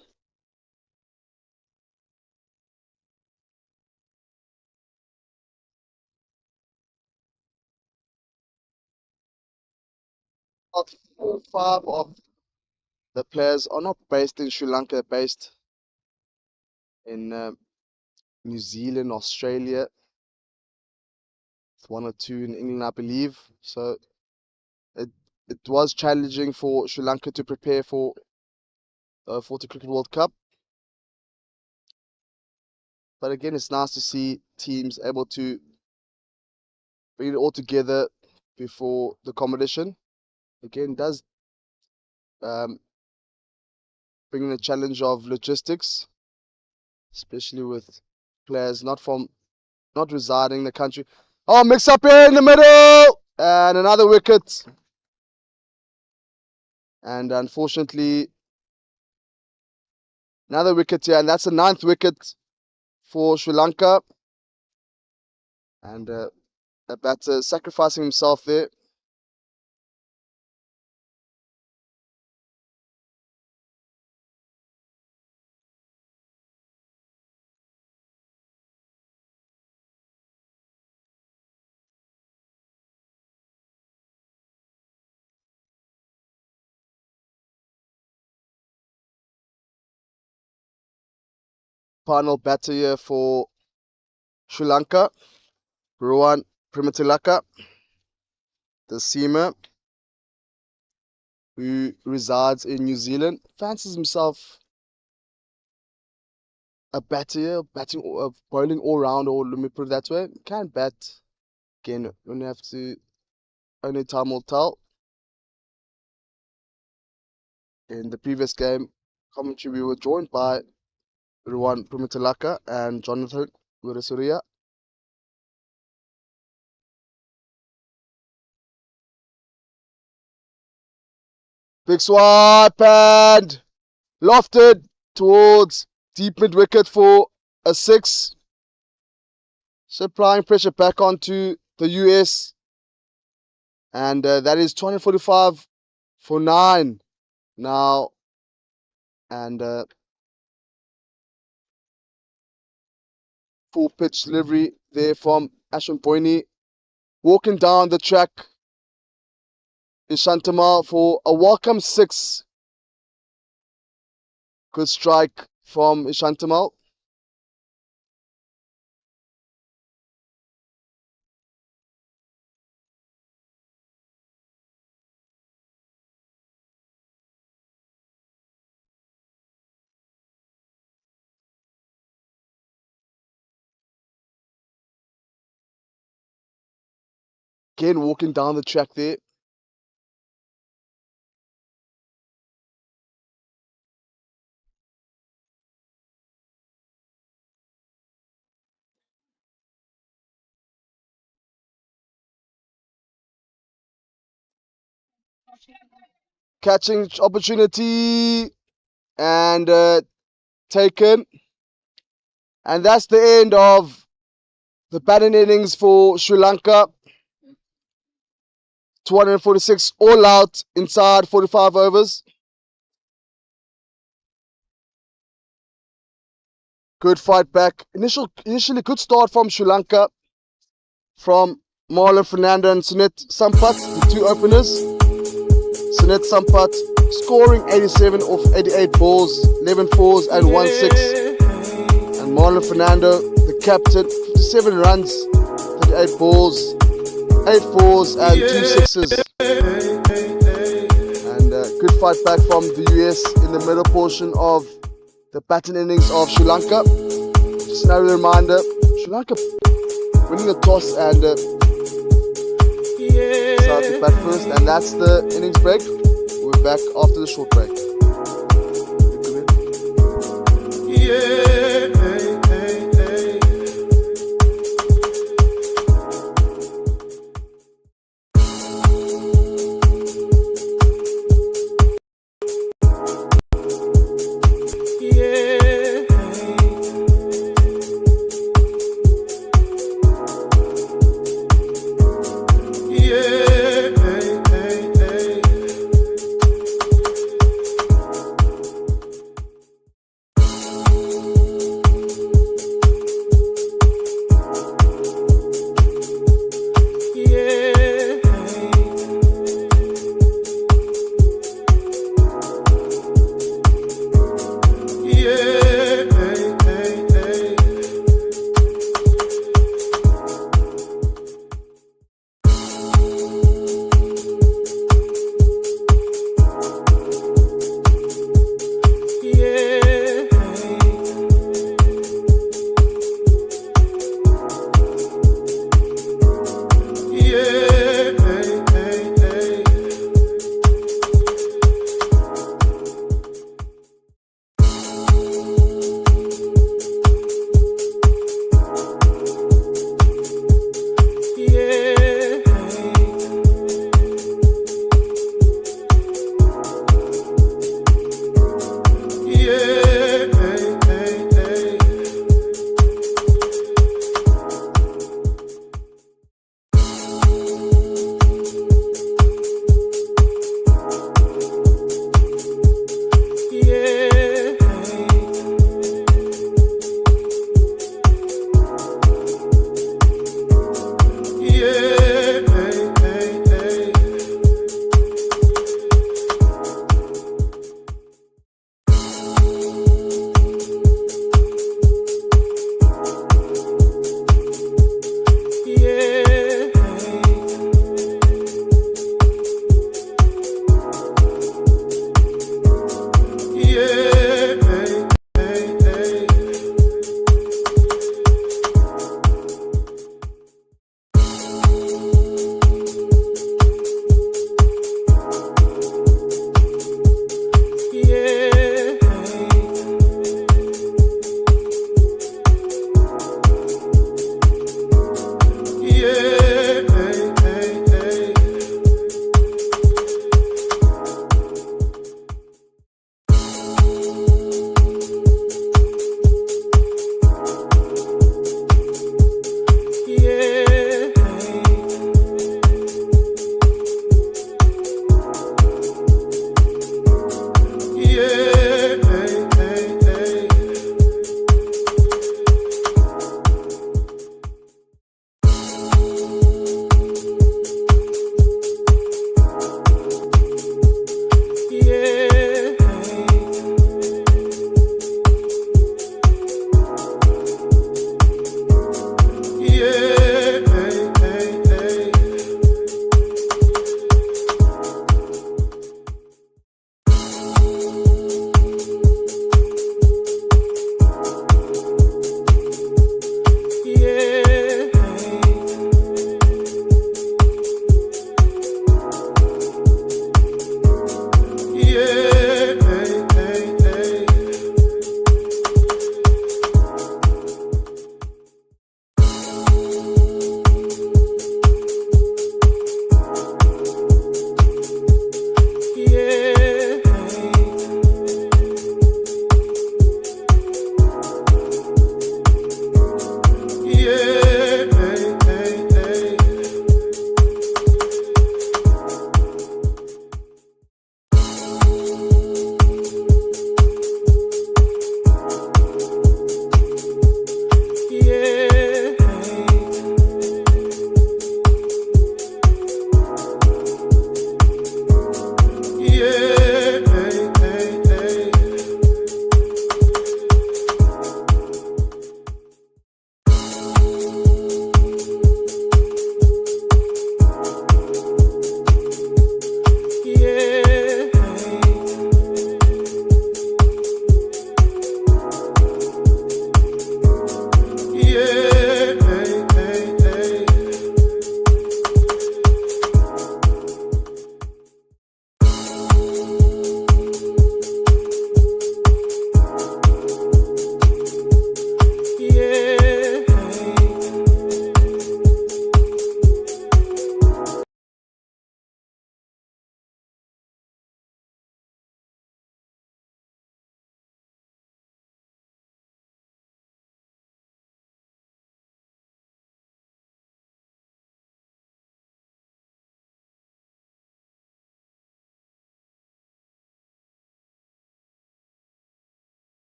About 4 or 5 of the players are not based in Sri Lanka, based in New Zealand, Australia. 1 or 2 in England, I believe. So it was challenging for Sri Lanka to prepare for the 40 Cricket World Cup. But again, it's nice to see teams able to bring it all together before the competition. Again, does bring in the challenge of logistics, especially with players not residing in the country. Oh, mix up here in the middle, and another wicket. And unfortunately, another wicket here, and that's the 9th wicket for Sri Lanka. And a batter sacrificing himself there. Final batter here for Sri Lanka, Ruwan Primitilaka, the seamer who resides in New Zealand, fancies himself a batter, bowling all round, or let me put it that way. Can bat. Again, only time will tell. In the previous game commentary, we were joined by Ruwan Primitilaka and Jonathan Wirasuria. Big swipe and lofted towards deep mid wicket for a 6. So applying pressure back onto the US. And that is 245 for 9 now. And full pitch delivery there from Ashwin Boyne. Walking down the track is Shantamal for a welcome 6. Good strike from Ishantamal. Again, walking down the track there. Catching opportunity and taken. And that's the end of the batting innings for Sri Lanka. 246 all out inside 45 overs. Good fight back. Initially good start from Sri Lanka. From Marlon Fernando and Sunit Sampat, the 2 openers. Sunit Sampat scoring 87 off 88 balls, 11 fours and 1 6. And Marlon Fernando, the captain, 57 runs, 28 balls, 8 fours and 2 sixes. And good fight back from the US in the middle portion of the batting innings of Sri Lanka. Just another reminder, Sri Lanka winning the toss and decided to bat first, and that's the innings break. We'll be back after the short break.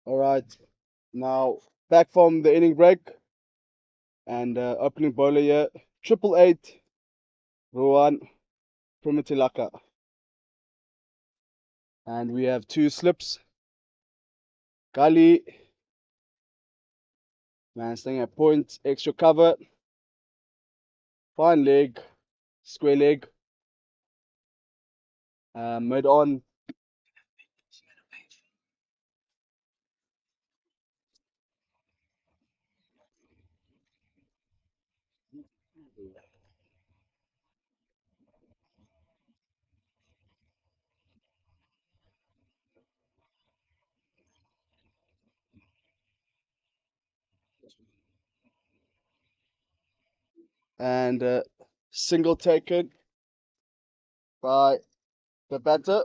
All right, now back from the inning break and opening bowler here, 888, Rowan Primitilaka. And we have two slips. Kali, man staying at point, extra cover, fine leg, square leg, mid on. And single taken by the batter.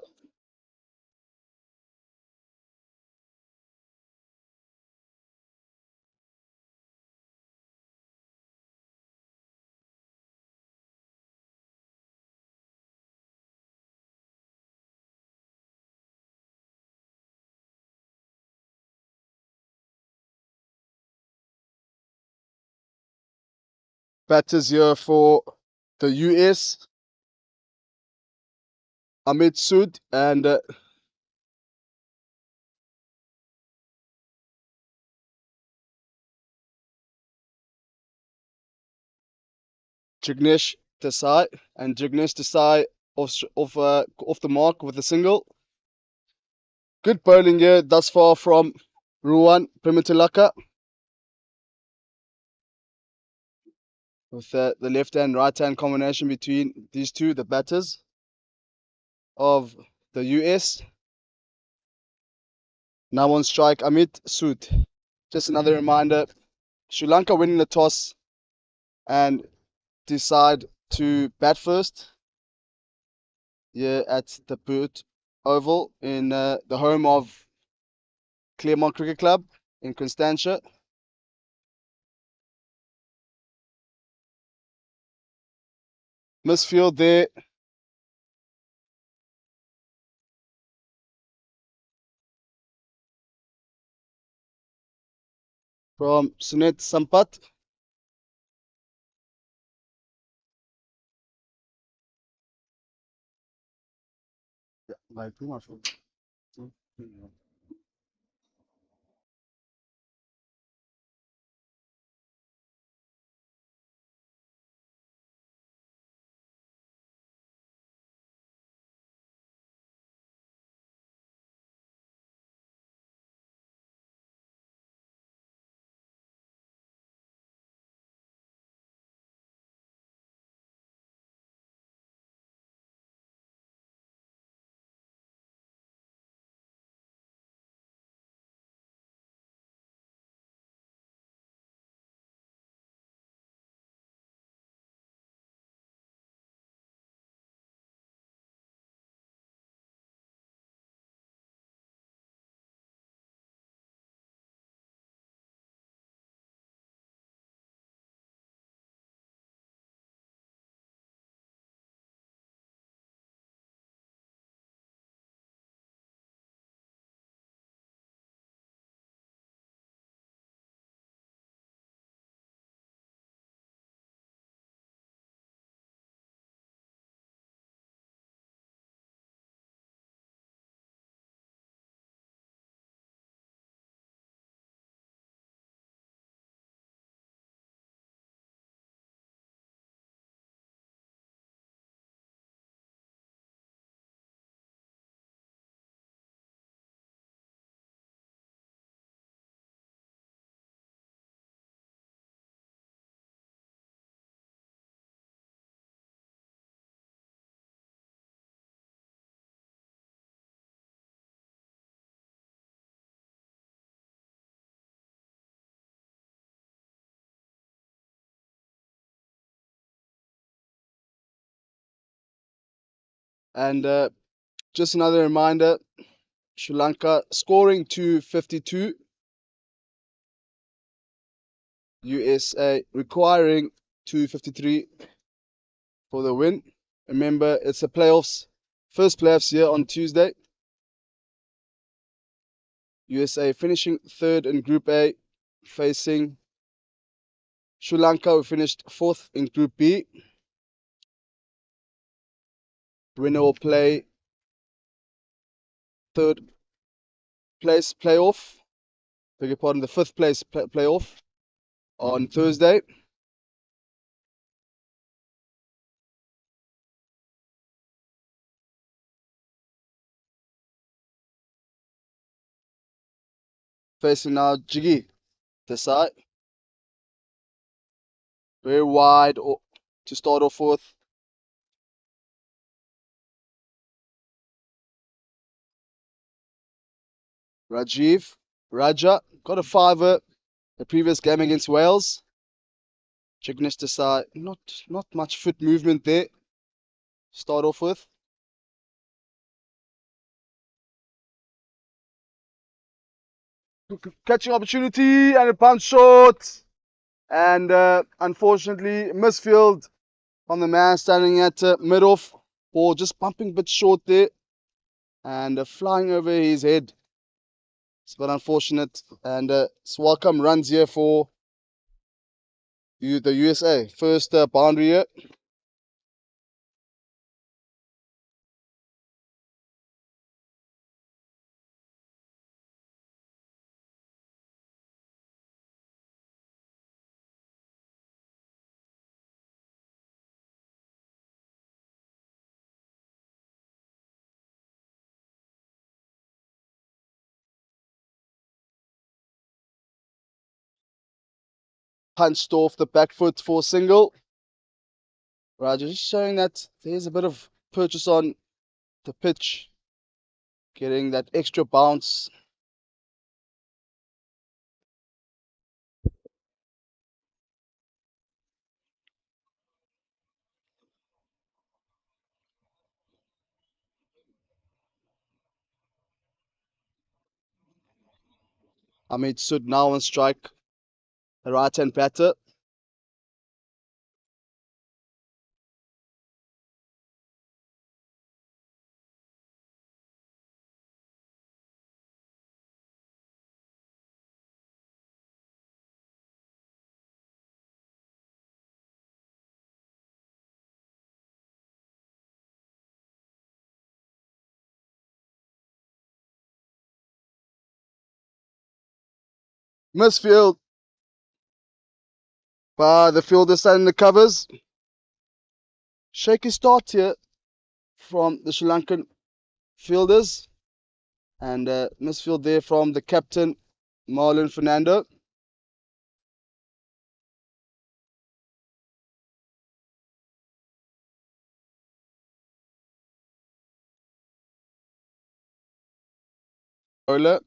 Batters here for the US, Amit Sood and Jignesh Desai. And Jignesh Desai off the mark with a single. Good bowling here thus far from Ruwan Primitilaka with the left hand right hand combination between these two, the batters of the US. Now on strike, Amit Sood. Just another reminder, Sri Lanka winning the toss and decide to bat first here at the Perth Oval in the home of Claremont Cricket Club in Constantia. Misfield there from Sunet Sampat. Like too much. And just another reminder, Sri Lanka scoring to 52, USA requiring 253 for the win. Remember, it's the playoffs, first playoffs here on Tuesday. USA finishing third in Group A, facing Sri Lanka, who finished fourth in Group B. Winner will play third place playoff. Beg your pardon, the fifth place playoff on Thursday. Facing now Jiggy, this side. Very wide to start off with. Raja got a fiver the previous game against Wales. Jignesh Desai, not much foot movement there. Start off with. Catching opportunity and a punch shot. And unfortunately, misfield from the man standing at mid-off. Ball just bumping a bit short there. And flying over his head. It's a bit unfortunate. And it's welcome runs here for the USA. First boundary here. Punched off the back foot for single. Right, just showing that there's a bit of purchase on the pitch. Getting that extra bounce. Hamid Sud now on strike. The right-hand batter. Misfield by the fielder standing the covers. Shaky start here from the Sri Lankan fielders. And misfield there from the captain, Marlon Fernando. Bowler.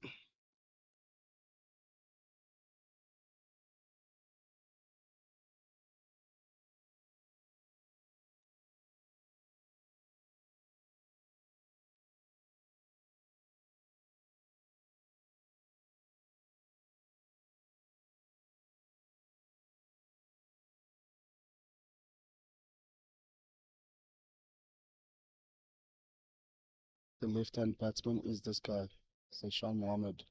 The left-hand batsman is this guy, Seshan Mohammed.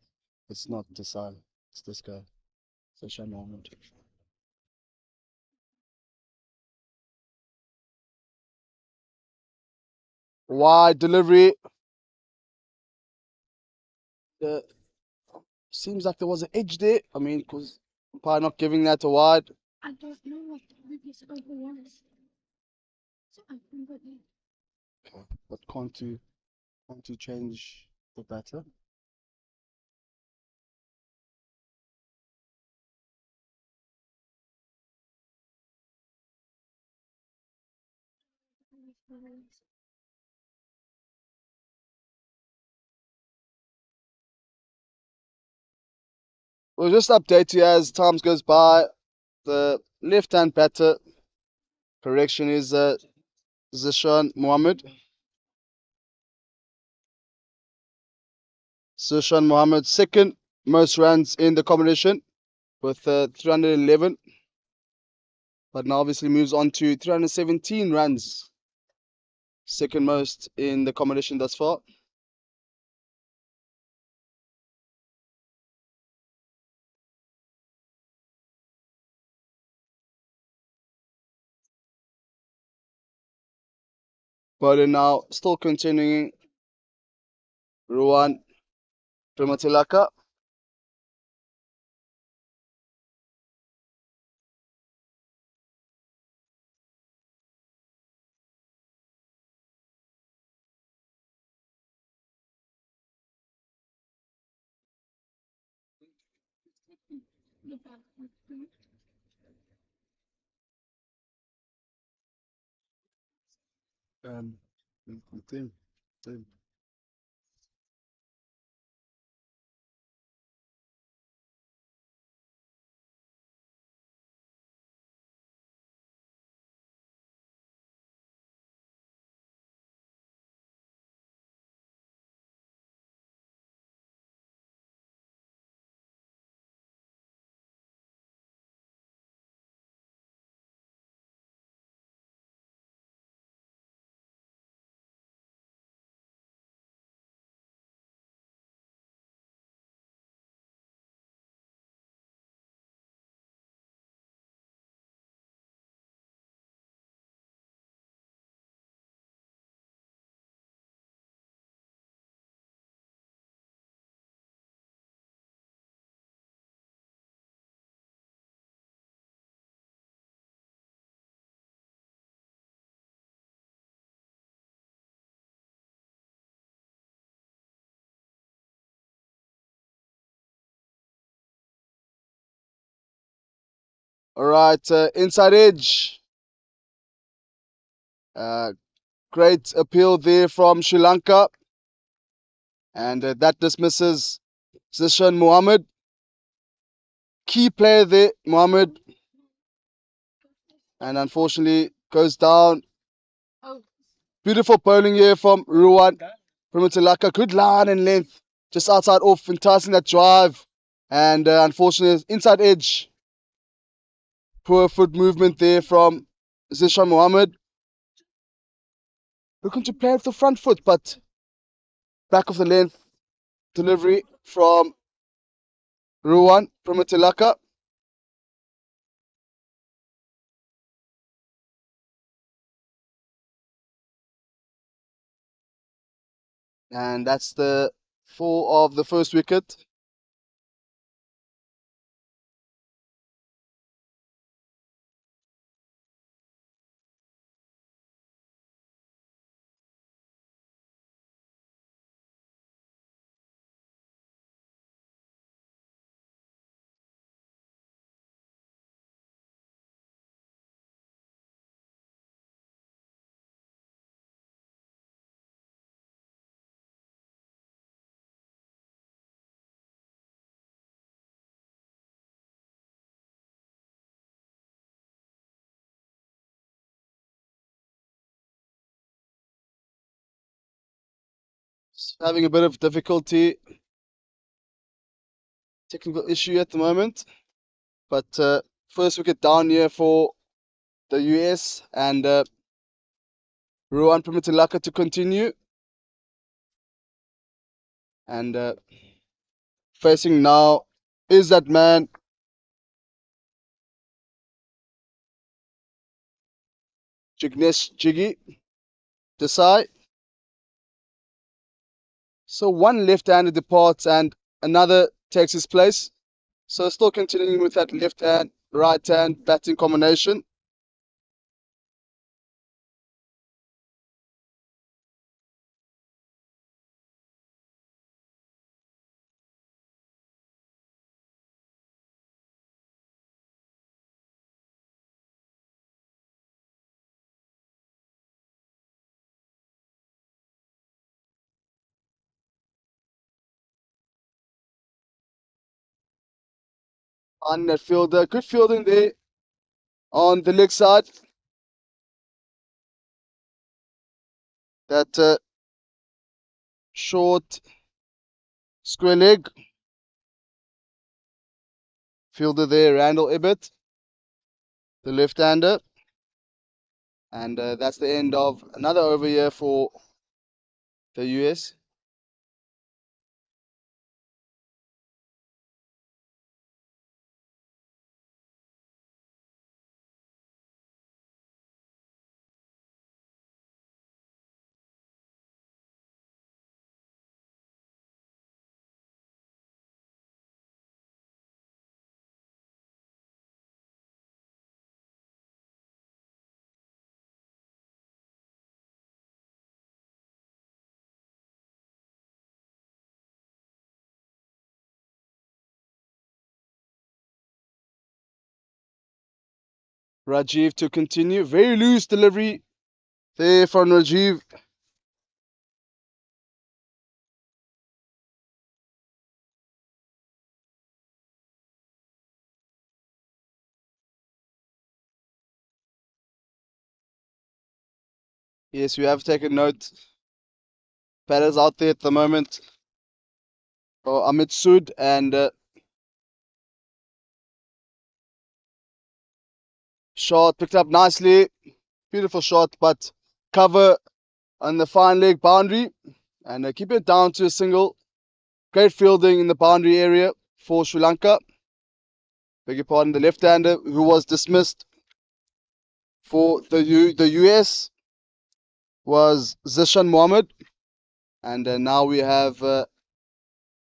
It's not Desai, it's this guy, Seshan Mohammed. Wide delivery. Seems like there was an edge there. I mean, because by not giving that a wide. I don't know what the previous over was. So I remember it. Okay. But can't you change the batter? We'll just update you as time goes by. The left-hand batter correction is Zishan Mohammed. Zishan Mohammed, second most runs in the competition with 311. But now obviously moves on to 317 runs. Second most in the competition thus far. Bowling now, still continuing. Ruan Prematilaka. Um, team, team. All right, inside edge. Great appeal there from Sri Lanka. And that dismisses Zishan Mohammed. Key player there, Mohammed. And unfortunately goes down. Beautiful bowling here from Ruan Prematilaka. Good line and length. Just outside off, enticing that drive. And unfortunately, inside edge. Poor foot movement there from Zishan Mohammed. Looking to play with the front foot, but back of the length delivery from Ruan Prematilaka. And that's the fall of the first wicket. Having a bit of difficulty, technical issue at the moment. But first wicket down here for the US and Ruan Prematilaka to continue. And facing now is that man, Jignesh Jiggy Desai. So one left-hander departs and another takes his place. So still continuing with that left hand, right hand batting combination. On that fielder, good fielding there on the leg side. That short square leg fielder there, Randall Ibbott, the left-hander. And that's the end of another over here for the US. Rajiv to continue. Very loose delivery there from Rajiv. Yes, we have taken note. Batters out there at the moment. Oh, Amit Sood and shot picked up nicely. Beautiful shot, but cover on the fine leg boundary. And keep it down to a single. Great fielding in the boundary area for Sri Lanka. Beg your pardon, the left-hander who was dismissed for the US was Zishan Mohammed. And now we have the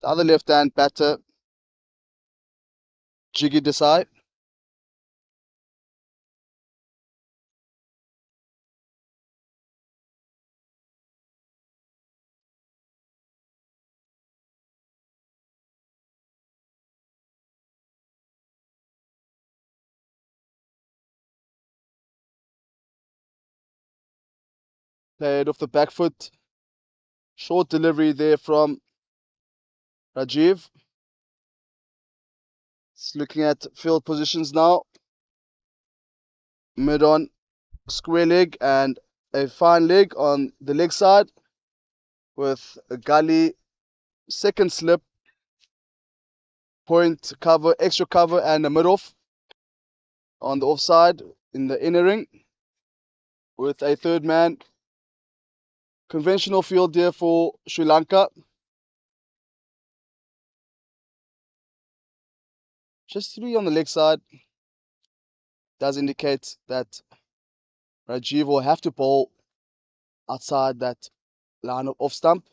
other left-hand batter, Jiggy Desai. Played off the back foot. Short delivery there from Rajiv. It's looking at field positions now. Mid on, square leg, and a fine leg on the leg side with a gully second slip, point cover, extra cover, and a mid off on the offside in the inner ring with a third man. Conventional field there for Sri Lanka. Just 3 on the leg side. Does indicate that Rajiv will have to bowl outside that line of off stump,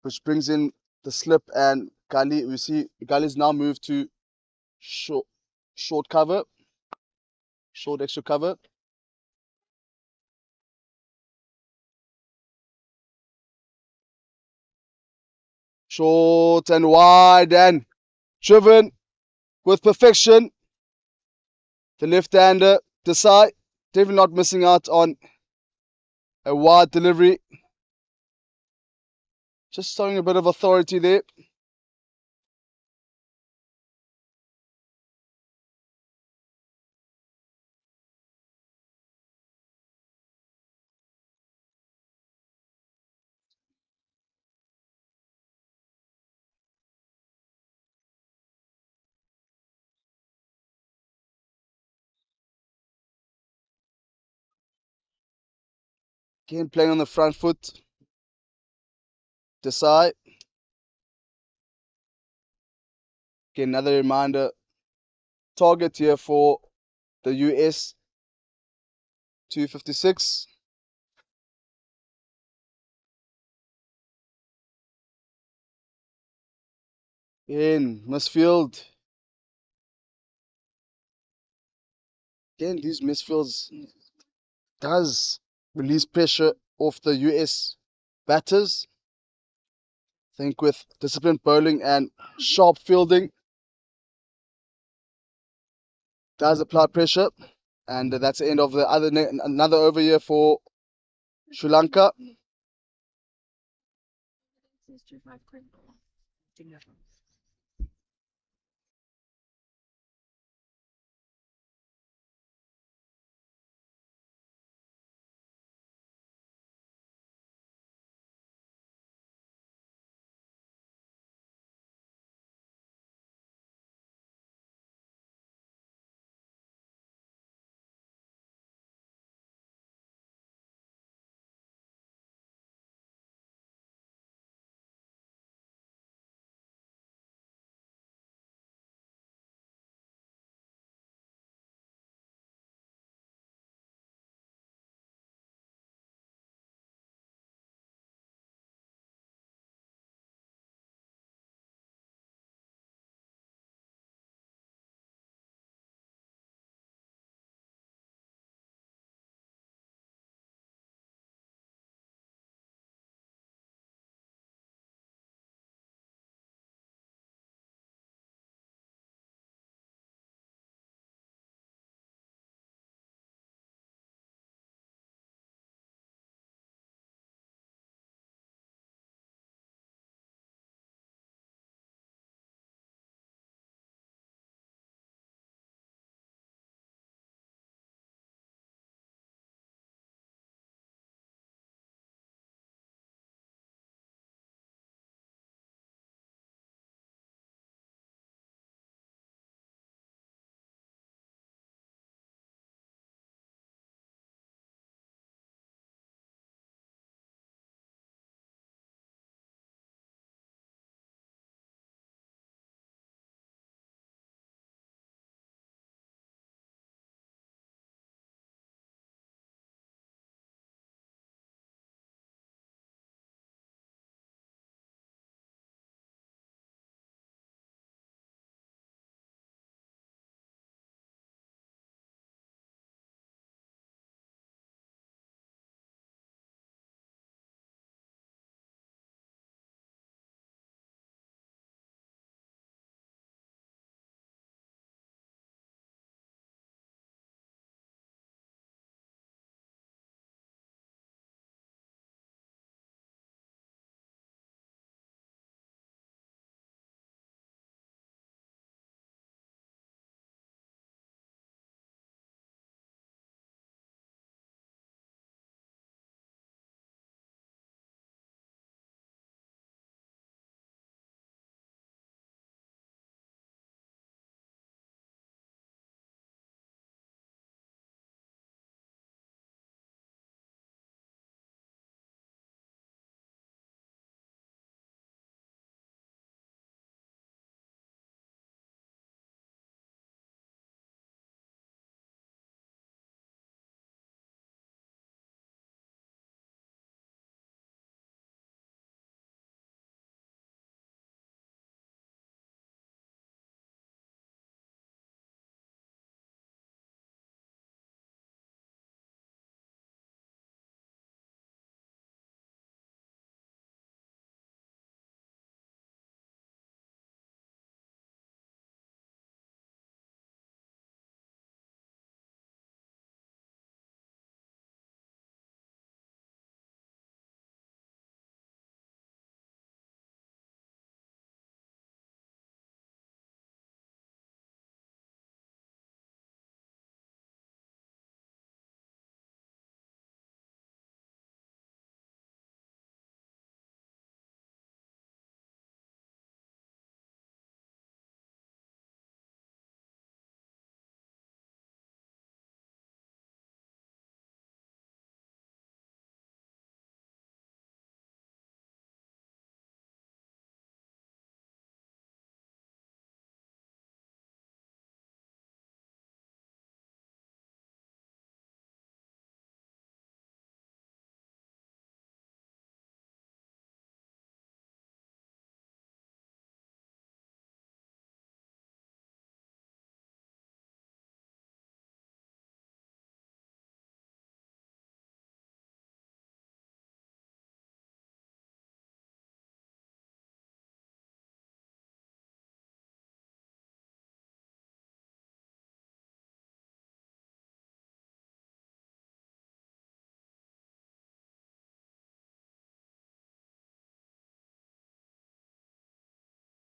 which brings in the slip and gully. We see gully's now moved to short cover, short extra cover. Short and wide and driven with perfection. The left-hander, Desai, definitely not missing out on a wide delivery. Just showing a bit of authority there. Again playing on the front foot. Desai. Again, another reminder. Target here for the US 256. In misfield. Again, these misfields does release pressure off the US batters. I think with disciplined bowling and sharp fielding does apply pressure. And that's the end of the another over here for Sri Lanka.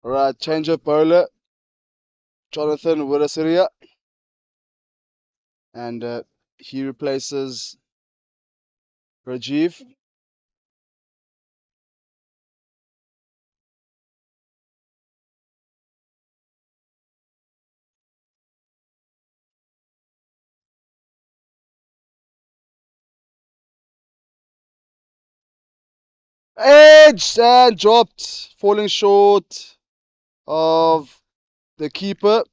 Alright, change of bowler. Jonathan Wirasiria. And he replaces Rajiv. Edged and dropped, falling short of the keeper.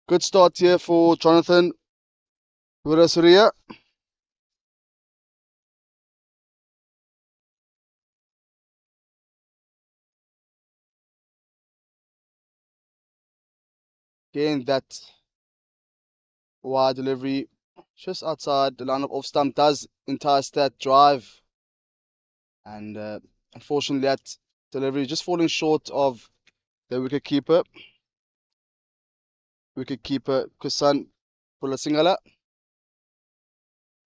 Good start here for Jonathan Wirasuria. Again, that wide delivery just outside the line of off stump does entice that drive. And unfortunately, that delivery just falling short of the wicket keeper. Wicketkeeper Kusan Pulasingala.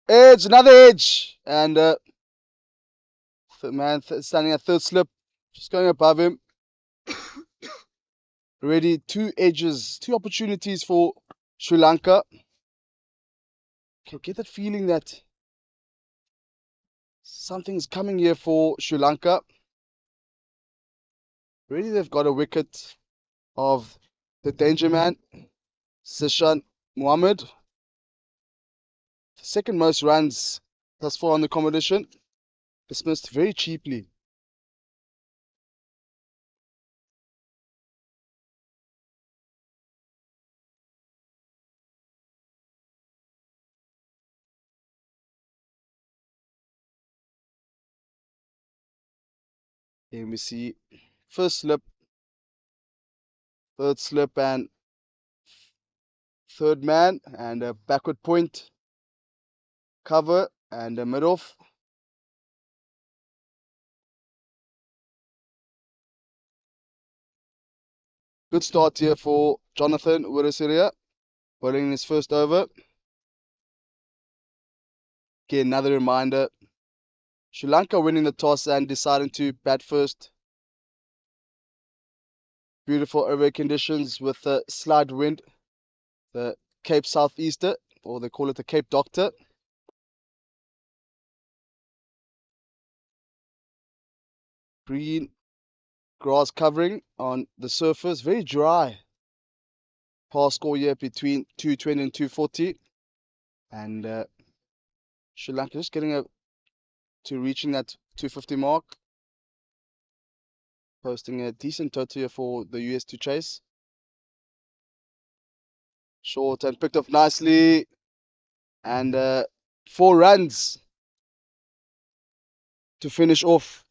Edge, another edge. And man standing at third slip, just going above him. Already two edges, two opportunities for Sri Lanka. Can get that feeling that something's coming here for Sri Lanka. Already they've got a wicket of the danger man, Sishan Muhammad. The second most runs thus far on the competition. Dismissed very cheaply. Here we see first slip, third slip, and third man, and a backward point cover and a mid off. Good start here for Jonathan Wirasiria, bowling his first over. Again, another reminder, Sri Lanka winning the toss and deciding to bat first. Beautiful over conditions with a slight wind, the Cape Southeaster, or they call it the Cape Doctor. Green grass covering on the surface, very dry. Pass score here between 220 and 240. And Sri Lanka just getting to reaching that 250 mark, posting a decent total here for the US to chase. Short and picked up nicely, and 4 runs to finish off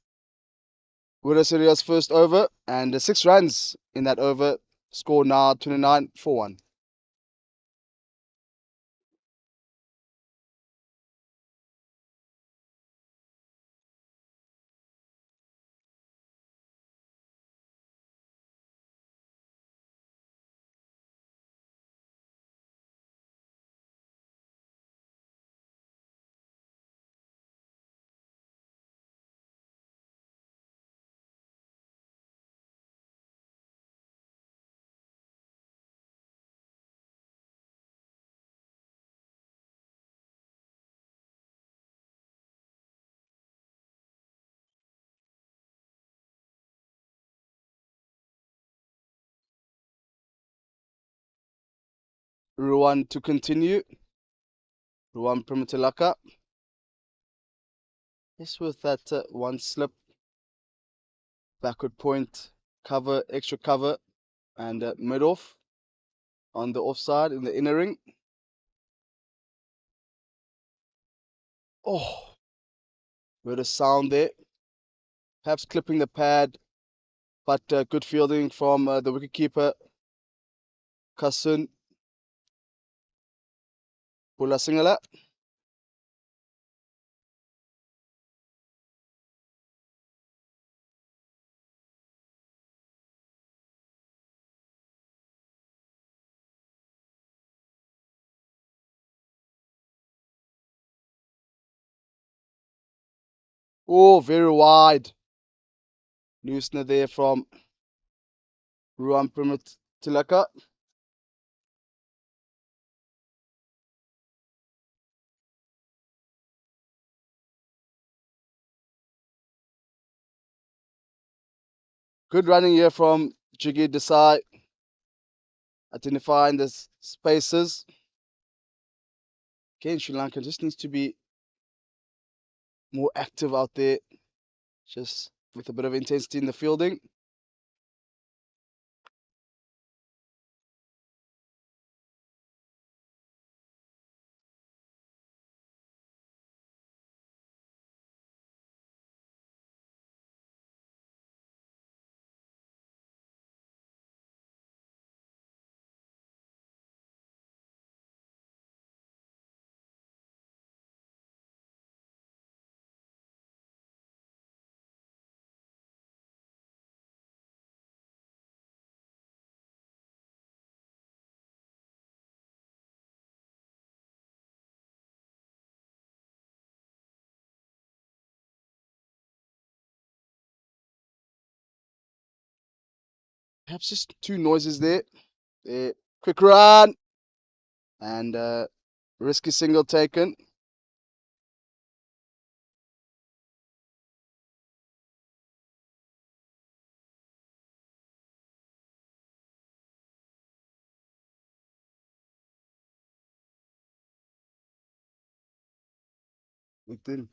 Wirasiria's first over, and 6 runs in that over. Score now 29 for 1. Ruan to continue. Ruan Primitilaka. Just with that one slip, backward point, cover, extra cover, and mid off on the offside in the inner ring. Oh, with a sound there. Perhaps clipping the pad, but good fielding from the wicketkeeper, Kasun Pulasingala. Oh, very wide. Loosener there from Ruan Primitilaka. Good running here from Jiggy Desai, identifying the spaces. Again, Sri Lanka just needs to be more active out there, just with a bit of intensity in the fielding. Perhaps just two noises there. Quick run and risky single taken. Within.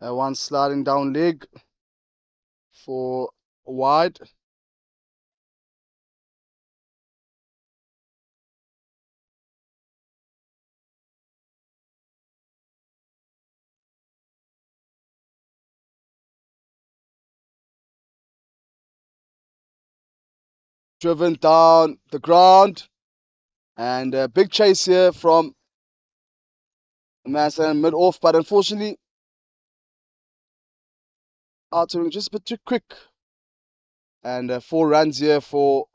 One sliding down leg for wide. Driven down the ground. And a big chase here from Manson mid off, but unfortunately, Arturing just a bit too quick. And 4 runs here for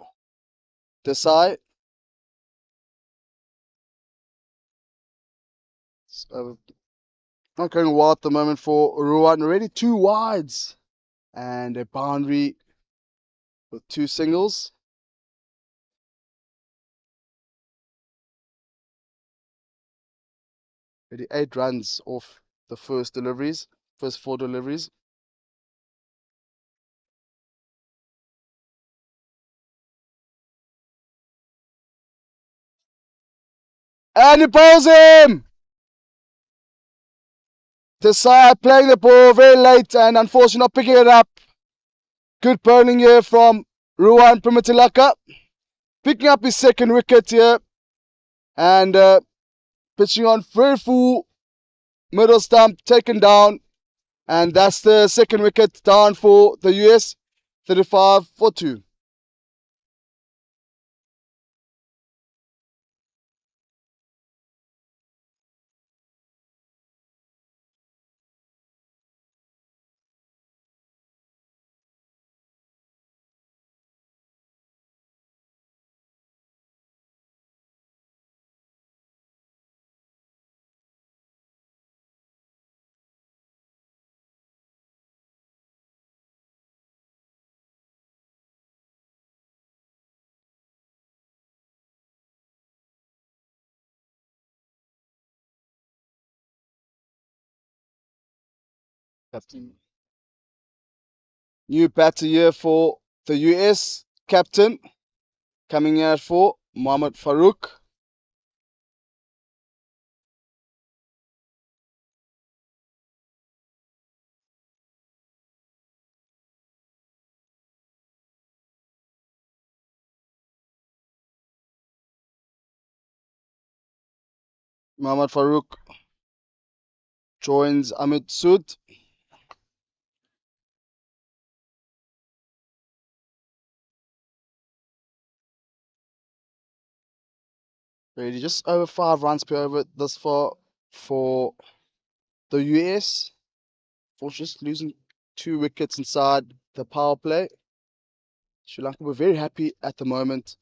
Desai. So, not going well at the moment for Ruan. Already 2 wides. And a boundary with 2 singles. 88 runs off the first 4 deliveries. And he bowls him! Desai playing the ball very late and unfortunately not picking it up. Good bowling here from Ruan Primitilaka. Picking up his second wicket here. And pitching on very full middle stump, taken down. And that's the second wicket down for the US. 35 for 2. Captain. New batter here for the US. Captain coming out for Mohammad Farouk. Mohammad Farouk joins Amit Sud. Really just over 5 runs per over thus far for the US. For just losing 2 wickets inside the power play. Sri Lanka were very happy at the moment.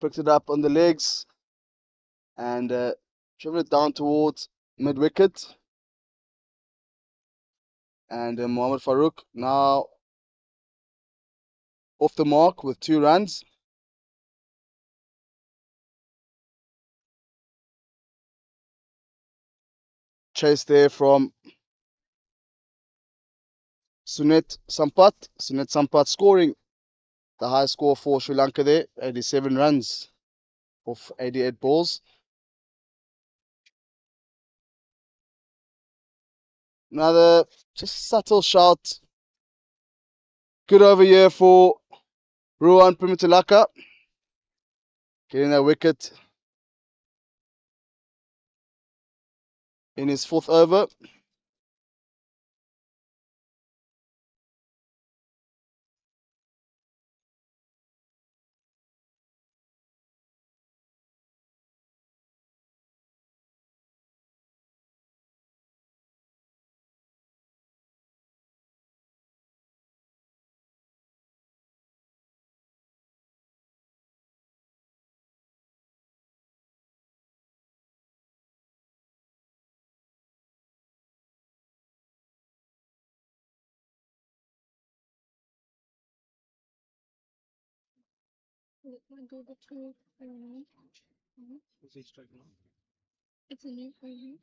Picked it up on the legs and driven it down towards mid wicket. And Mohammad Farooq now off the mark with 2 runs. Chase there from Sunet Sampat. Sunet Sampat scoring the high score for Sri Lanka there, 87 runs off 88 balls. Another just subtle shot. Good over here for Ruan Primitilaka. Getting that wicket in his 4th over. Do the two for me. Who's he striking on? It's a new for you.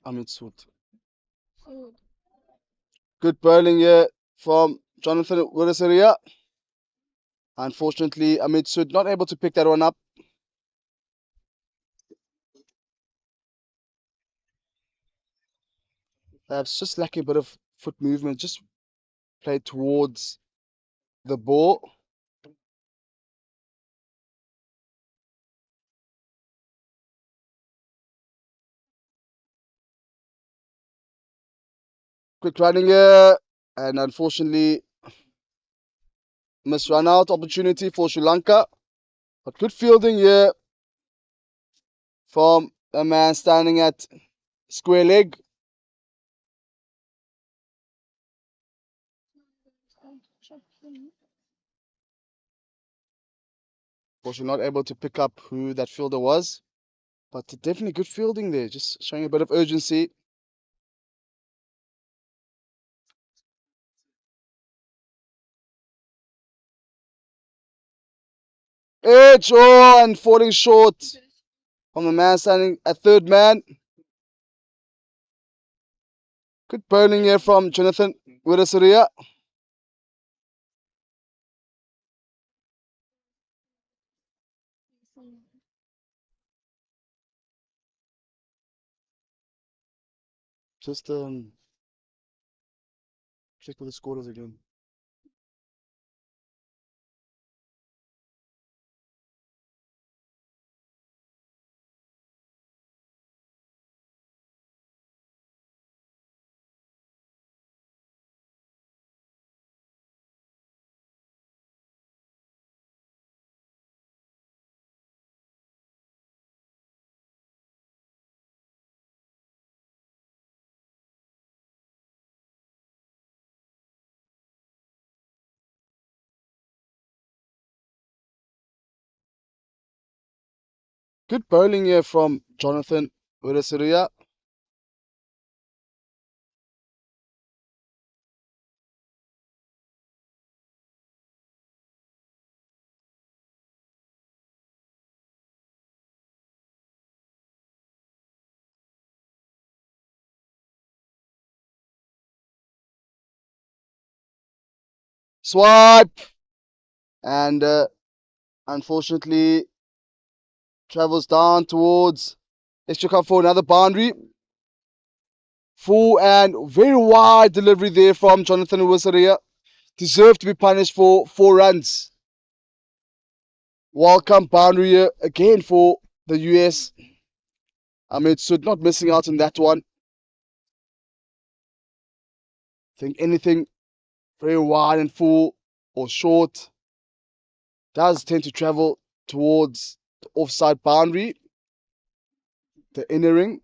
Amit Sud. Oh, Good bowling here from Jonathan Wirasaria. Unfortunately, Amit Sud not able to pick that one up. Perhaps just lacking a bit of foot movement, just played towards the ball. Quick running here, and unfortunately, missed run out opportunity for Sri Lanka. But good fielding here from a man standing at square leg. Unfortunately, not able to pick up who that fielder was. But definitely good fielding there, just showing a bit of urgency. Edge, oh, and falling short from the man standing at third man. Good bowling here from Jonathan Wirasaria. Just check with the scorers again. Good bowling here from Jonathan Wirasaria. Swipe, and unfortunately travels down towards extra cup for another boundary. Full and very wide delivery there from Jonathan Wisaria. Deserved to be punished for 4 runs. Welcome boundary here again for the US. Ahmed Sud not missing out on that one. Think anything very wide and full or short does tend to travel towards the offside boundary, the inner ring.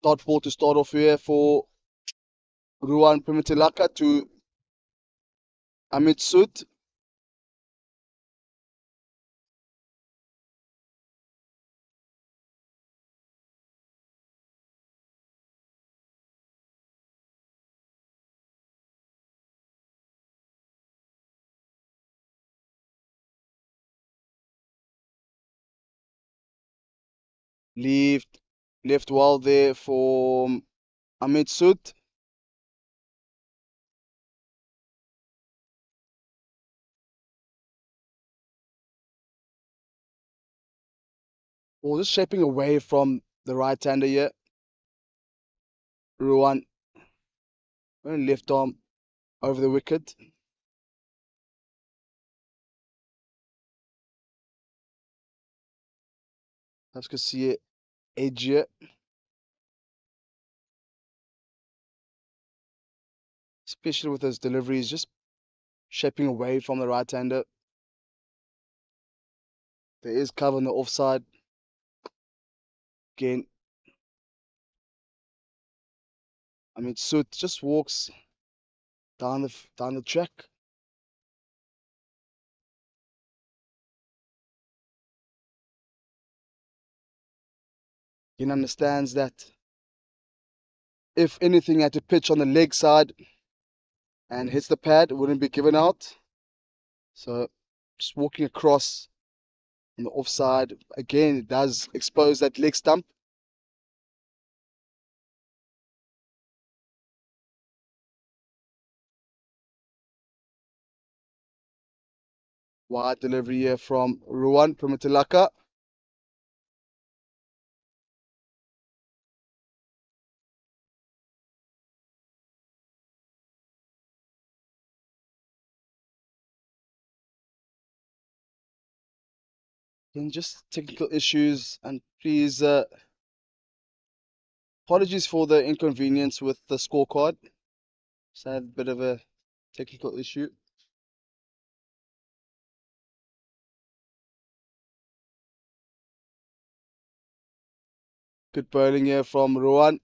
Dot ball to start off here for Ruan Primitilaka to Amit Sud. Left well there for Amit Sud. Ball just shaping away from the right-hander here. Ruan left arm over the wicket. Perhaps could see it edge here. Especially with those deliveries, just shaping away from the right-hander. There is cover on the offside. Again, I mean, Sud just walks down the track. He understands that if anything had to pitch on the leg side and hits the pad, it wouldn't be given out. So just walking across on the offside. Again, it does expose that leg stump. Wide delivery here from Ruan Primitilaka. And just technical issues, and please apologies for the inconvenience with the scorecard. Just had a bit of a technical issue. Good bowling here from Ruan.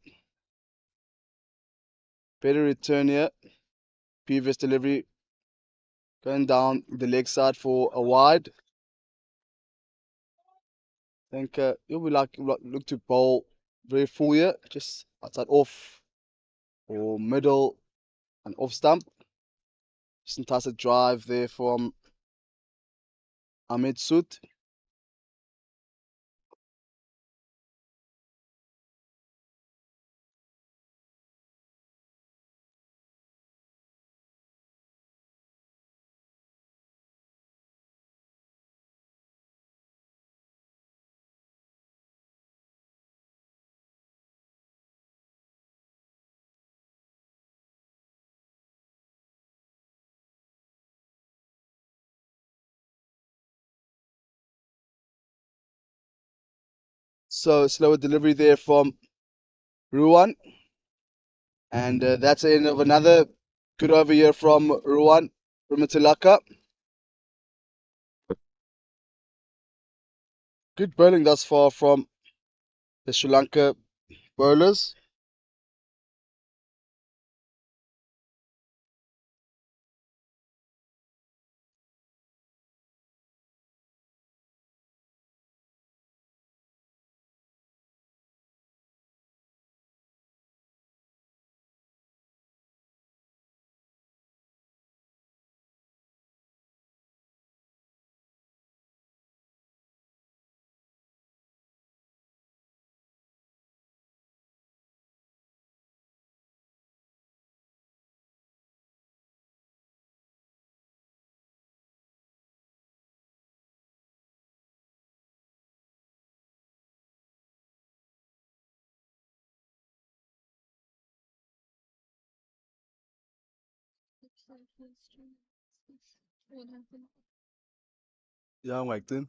Better return here. Previous delivery going down the leg side for a wide. I think you'll be look to bowl very full here, just outside off or middle and off stump. Just entice a drive there from Ahmed Sud. So slower delivery there from Ruan. And that's the end of another good over here from Ruan Rimitilaka. Good bowling thus far from the Sri Lanka bowlers. What happened? Yeah, I'm like then.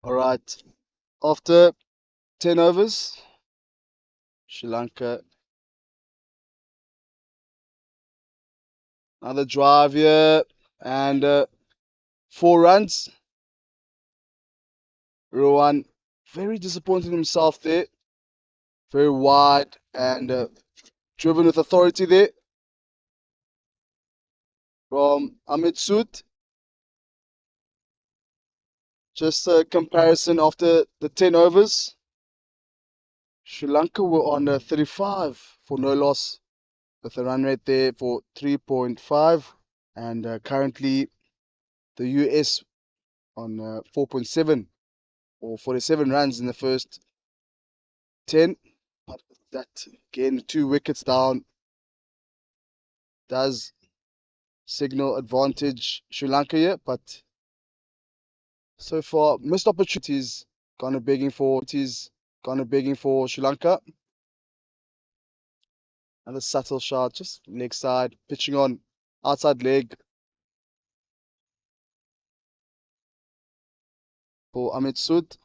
All right. After 10 overs, Sri Lanka, another drive here, and 4 runs. Rowan very disappointed in himself there. Very wide and driven with authority there from Amit Sood. Just a comparison after the 10 overs. Sri Lanka were on 35 for no loss with a run rate there for 3.5, and currently the US on 4.7 or 47 runs in the first 10. But that again, 2 wickets down does signal advantage Sri Lanka here, but so far missed opportunities gone begging for Sri Lanka. Another subtle shot, just leg side, pitching on outside leg for Amit Sud.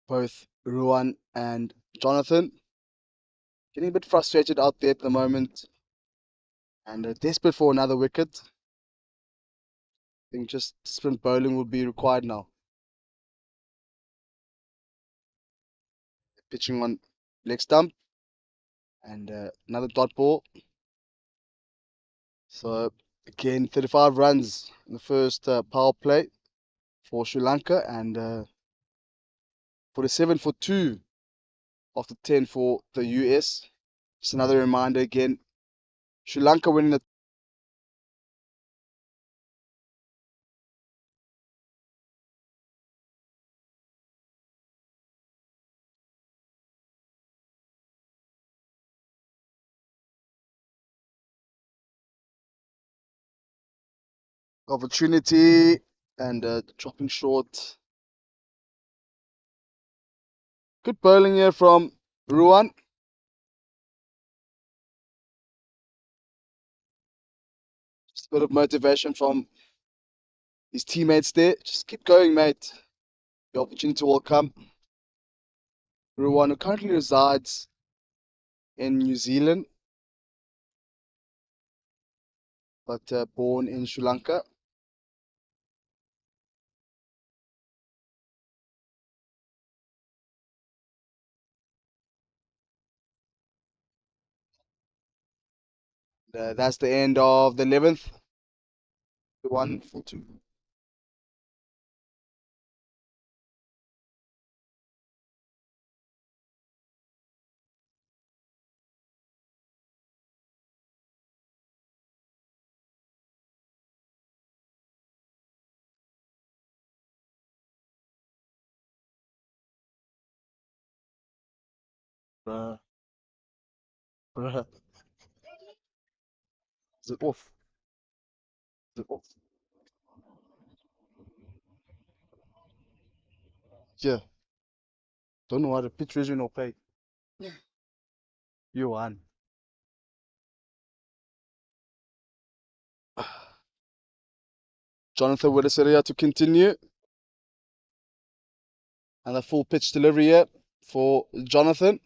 Both Ruan and Jonathan getting a bit frustrated out there at the moment and desperate for another wicket. I think just sprint bowling will be required now. Pitching on leg stump and another dot ball. So again, 35 runs in the first power play for Sri Lanka and 47 for 2 after 10 for the US. Just another reminder again, Sri Lanka winning the opportunity and dropping short. Good bowling here from Ruan. Just a bit of motivation from his teammates there. Just keep going, mate. The opportunity will come. Ruan, who currently resides in New Zealand, but born in Sri Lanka. That's the end of the 11th. 1 for 2. Bruh. Bruh. Is it off? Is it off? Yeah. Don't know why the pitch region will pay. You won. Jonathan Widdiceriya to continue. And a full pitch delivery here for Jonathan.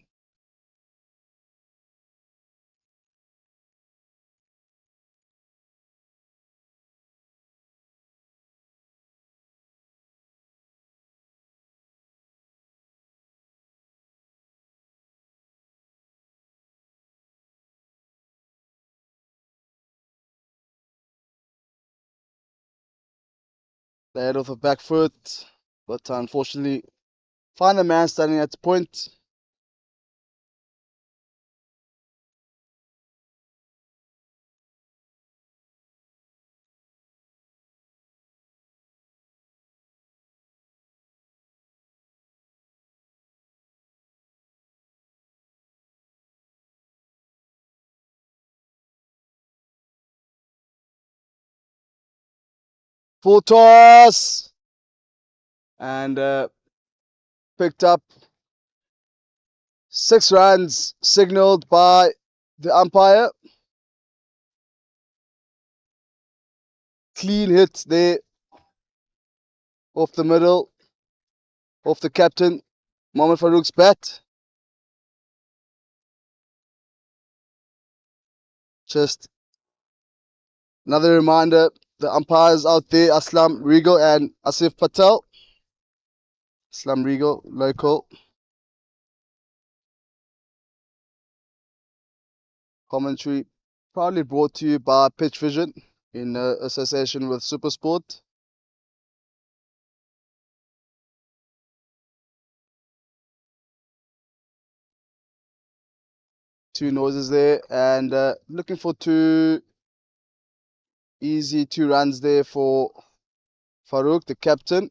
The head of the back foot. But unfortunately, find a man standing at the point. Full toss. And picked up 6 runs signaled by the umpire. Clean hit there off the middle, off the captain, Mohammad Farouk's bat. Just another reminder, the umpires out there, Aslam Regal and Asif Patel. Aslam Regal, local. Commentary Proudly brought to you by Pitch Vision in association with SuperSport. Two noises there, and looking for two easy 2 runs there for Farouk, the captain.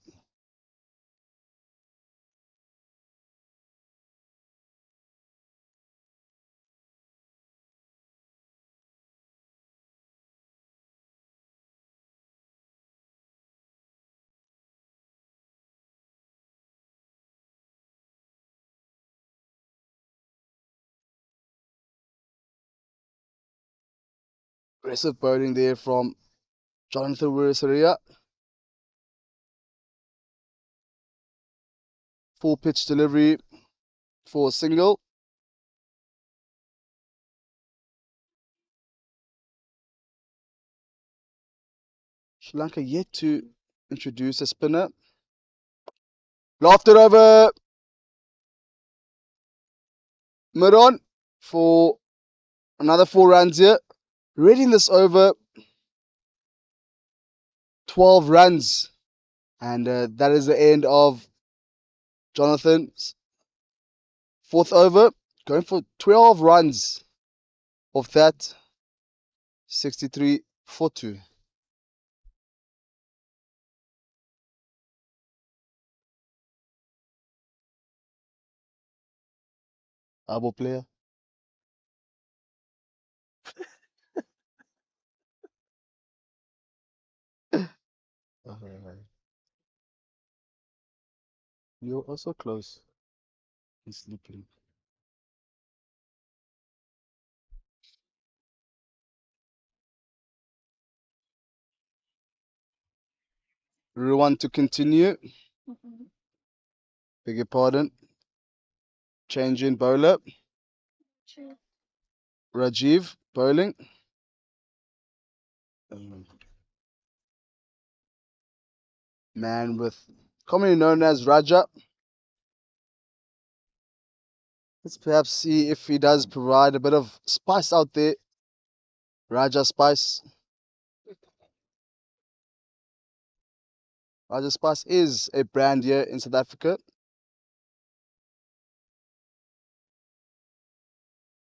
Aggressive bowling there from Jonathan Wirasaria. Full pitch delivery for a single. Sri Lanka yet to introduce a spinner. Lofted over mid-on for another 4 runs here. Reading this over 12 runs. And that is the end of Jonathan's 4th over. Going for 12 runs of that. 63 for 2. Abo player. You're also close. He's sleeping. Ruwan to continue. Beg your pardon. Change in bowler. Rajiv bowling. Man with commonly known as Raja. Let's perhaps see if he does provide a bit of spice out there. Raja Spice. Raja Spice is a brand here in South Africa.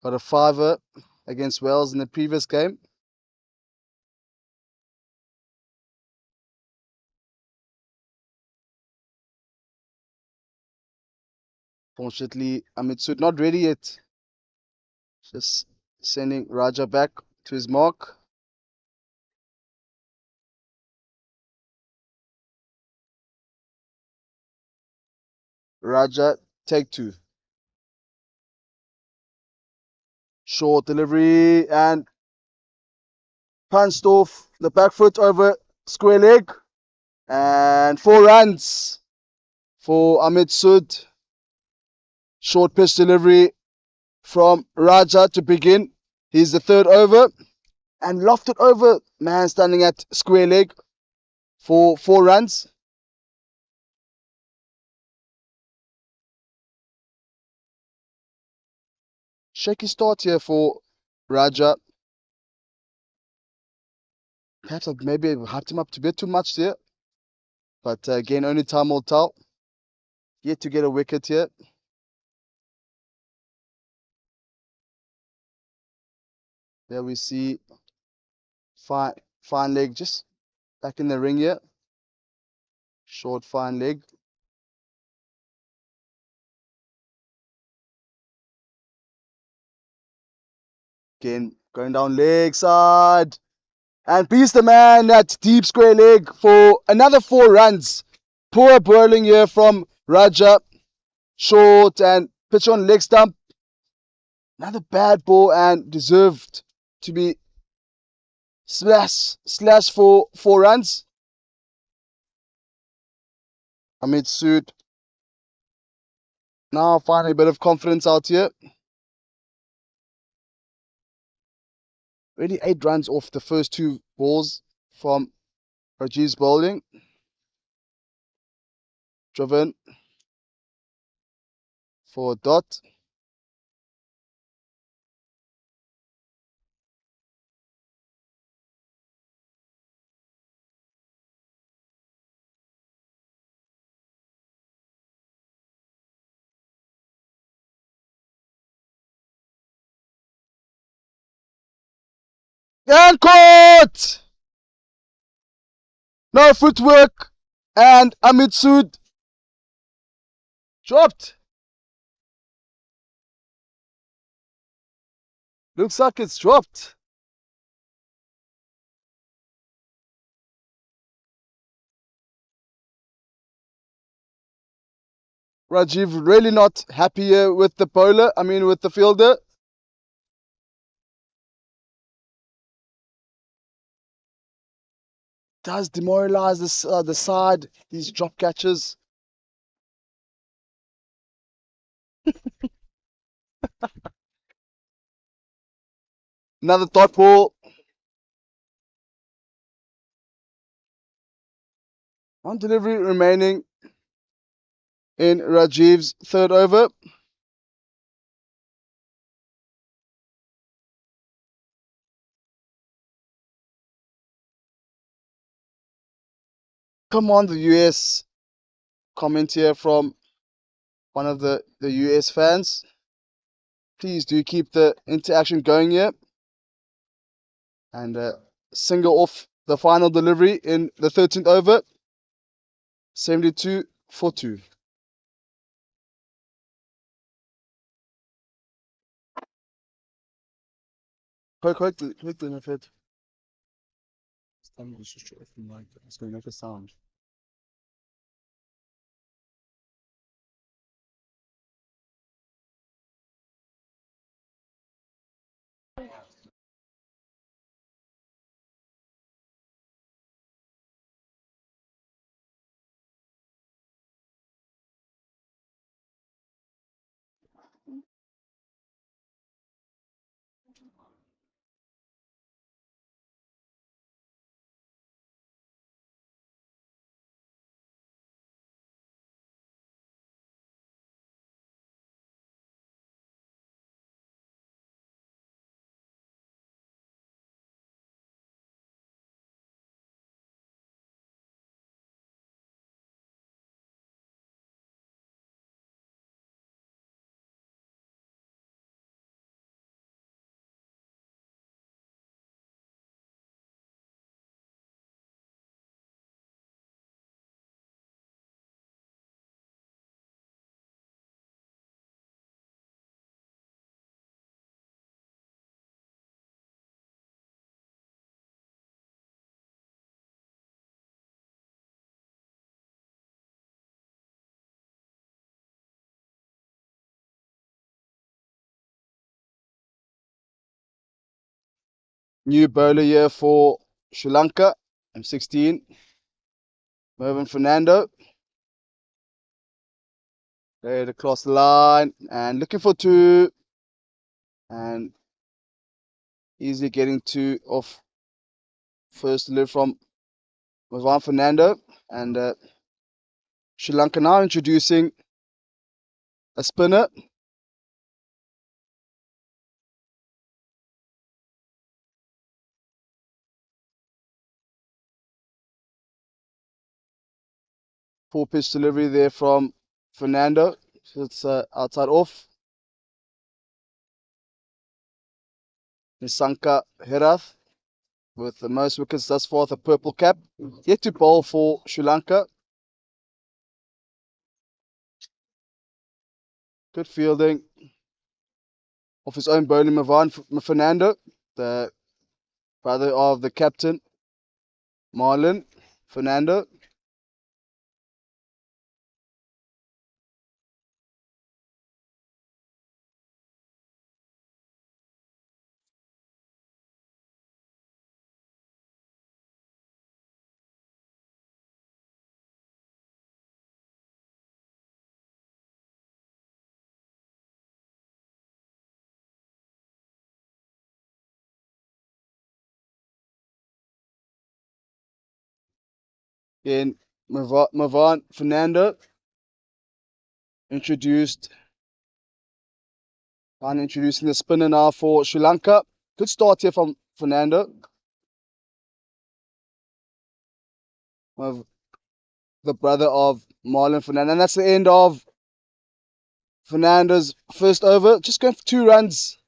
Got a 5-er against Wales in the previous game. Fortunately, Amit not ready yet. Just sending Raja back to his mark. Raja, take 2. Short delivery and punched off the back foot over square leg. And 4 runs for Amit Sud. Short pitch delivery from Raja to begin. He's the 3rd over. And lofted over. Man standing at square leg for 4 runs. Shaky start here for Raja. Perhaps I've maybe hyped him up a bit too much there. But again, only time will tell. Yet to get a wicket here. There we see fine leg just back in the ring here. Short fine leg. Again, going down leg side. And beats the man at deep square leg for another 4 runs. Poor bowling here from Raja. Short and pitch on leg stump. Another bad ball and deserved to be slash for 4 runs. Amit Sood now finding a bit of confidence out here. Already 8 runs off the first 2 balls from Rajiv's bowling. Driven for a dot. And caught! No footwork. And Amit Sood dropped. Looks like it's dropped. Rajiv really not happy here with the bowler. With the fielder. Does demoralize the side. These drop catches. Another dot ball. One delivery remaining in Rajiv's third over. Come on, the US. Comment here from one of the US fans. Please do keep the interaction going here. And single off the final delivery in the 13th over. 72 for 2. Quick, Nafed. Stomach is just from like it's going to make a sound. New bowler here for Sri Lanka. M16. Mervyn Fernando. Played across the line and looking for 2. And easily getting 2 off first delivery from Mervyn Fernando. And Sri Lanka now introducing a spinner. Full pitch delivery there from Fernando. So it's outside off. Nisanka Herath with the most wickets thus far, the purple cap. Yet to bowl for Sri Lanka. Good fielding of his own bowling, Mervyn Fernando, the brother of the captain, Marlon Fernando. Then Mervyn Fernando introducing the spinner now for Sri Lanka. Good start here from Fernando. The brother of Marlon Fernando. And that's the end of Fernando's first over. Just going for 2 runs.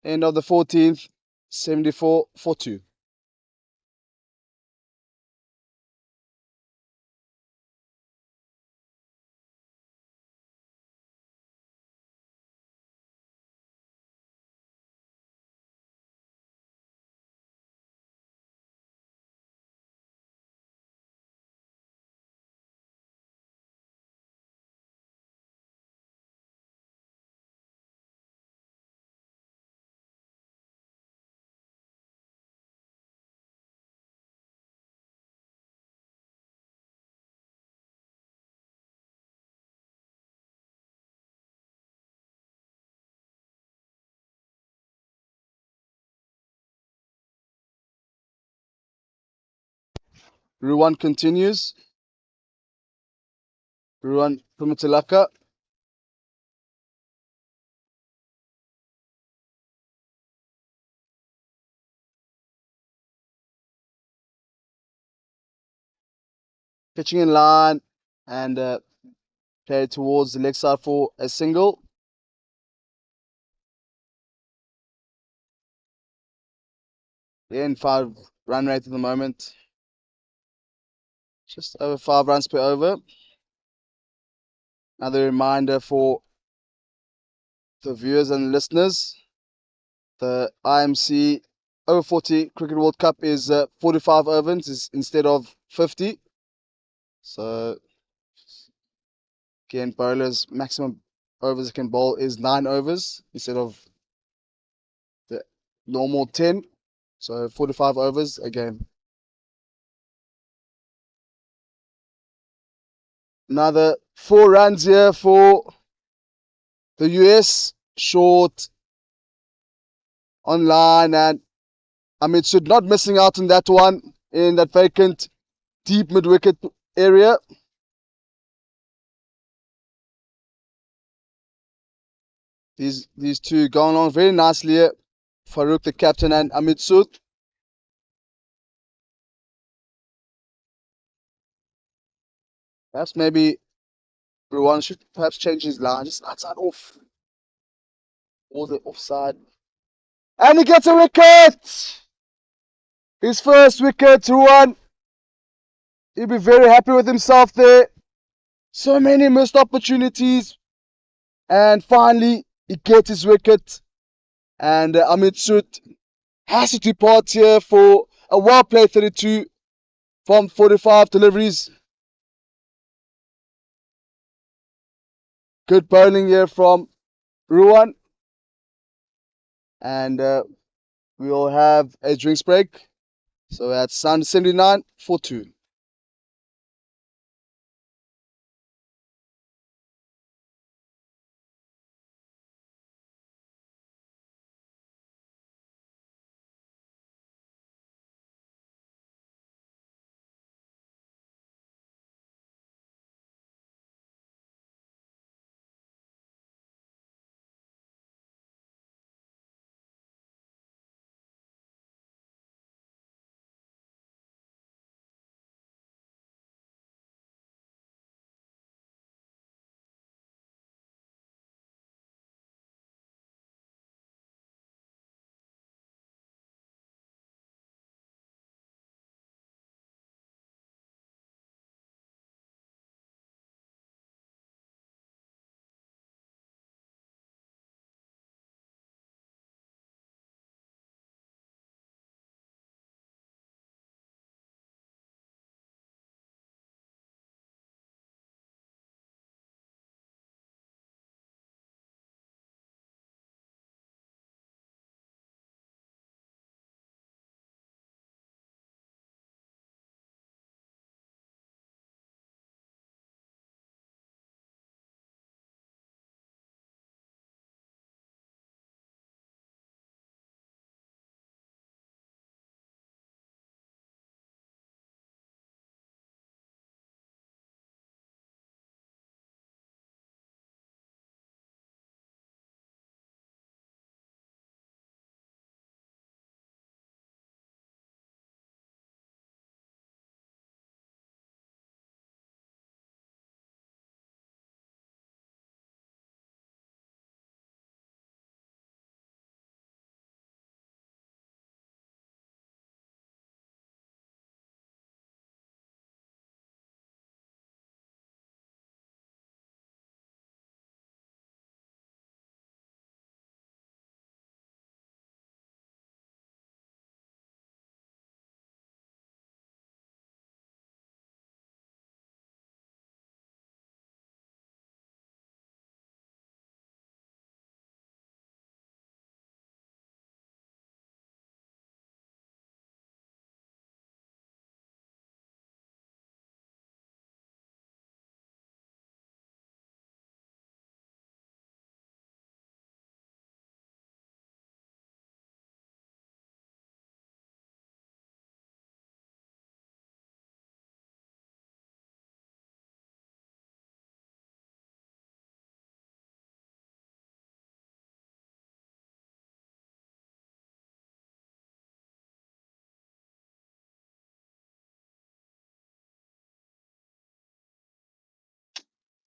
End of the 14th. 74 for 2. Ruan continues. Ruan Pumatilaka. Pitching in line and played towards the leg side for a single. In 5 run rate at the moment. Just over 5 runs per over. Another reminder for the viewers and listeners. The IMC Over-40 Cricket World Cup is 45 overs instead of 50. So again, bowlers maximum overs they can bowl is 9 overs instead of the normal 10. So 45 overs again. Another 4 runs here for the US. Short online, and Amit Sud not missing out on that one in that vacant deep mid wicket area. These two going on very nicely here. Farouk the captain and Amit Sud. Perhaps maybe Ruwan should perhaps change his line just outside off or the offside. And he gets a wicket! His first wicket, Ruwan. He'll be very happy with himself there. So many missed opportunities. And finally, he gets his wicket. And Amit Sud has to depart here for a well-played 32 from 45 deliveries. Good bowling here from Ruwan. And we'll have a drinks break. So that's sound 79 for 2.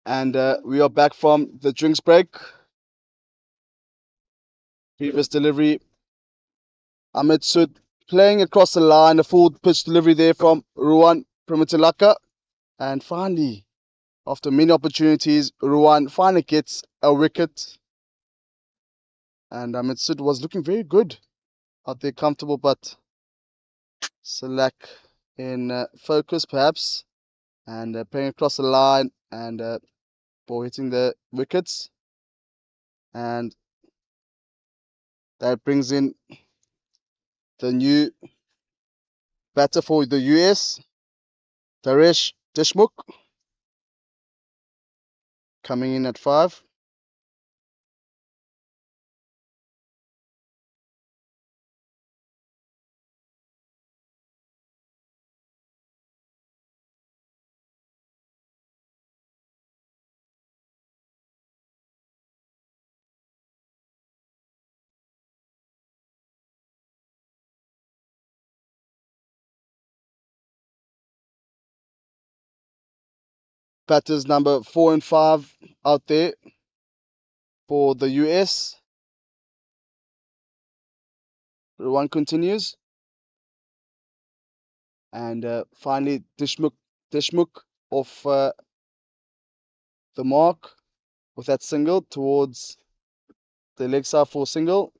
And we are back from the drinks break. Previous delivery. Ahmed Sud playing across the line, a full pitch delivery there from Ruan Primitilaka. And finally, after many opportunities, Ruan finally gets a wicket. And Ahmed Sud was looking very good out there, comfortable, but it's a lack in focus perhaps. And playing across the line and ball hitting the wickets. And that brings in the new batter for the US, Taresh Deshmukh, coming in at 5. Batters number 4 and 5 out there for the US. One continues. And finally, Deshmukh off the mark with that single towards the leg side for single.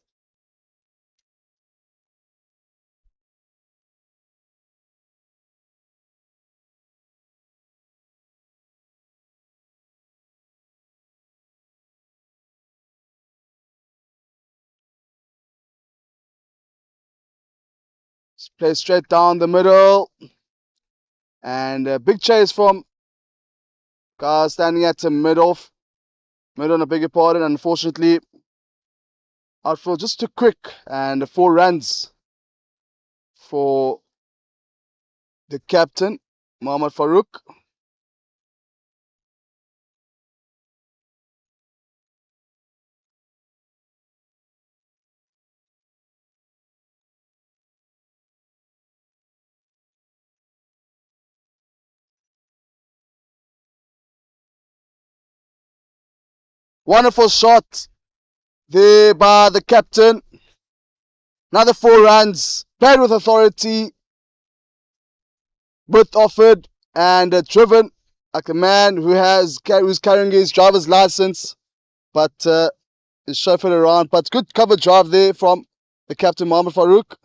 Play straight down the middle. And a big chase from guys standing at the mid on a bigger pardon. Unfortunately, outfield just too quick. And 4 runs for the captain, Mohammad Farouk. Wonderful shot there by the captain. Another 4 runs. Played with authority. Both offered and driven like a man who's carrying his driver's license, but is chauffeured around. But good cover drive there from the captain, Mohammad Farouk.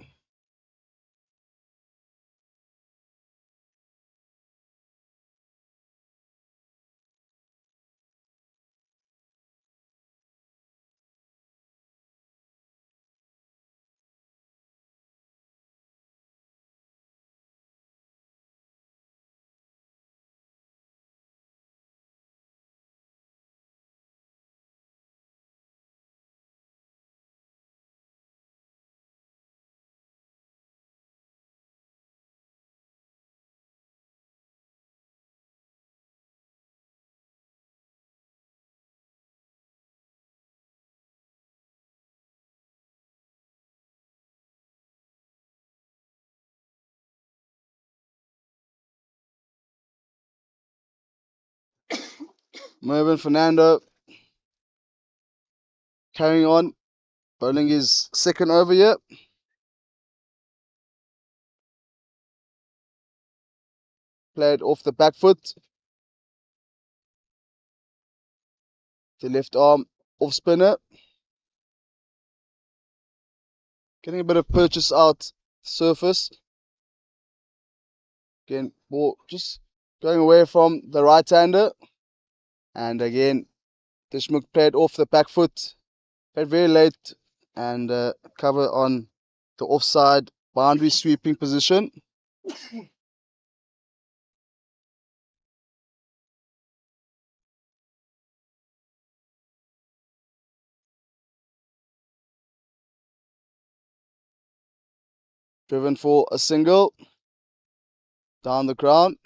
Mervyn Fernando carrying on, bowling his second over here. Played off the back foot. The left arm off spinner. Getting a bit of purchase out surface. Again, ball just going away from the right-hander. And again, Deshmukh played off the back foot. Played very late and cover on the offside boundary sweeping position. Driven for a single down the ground.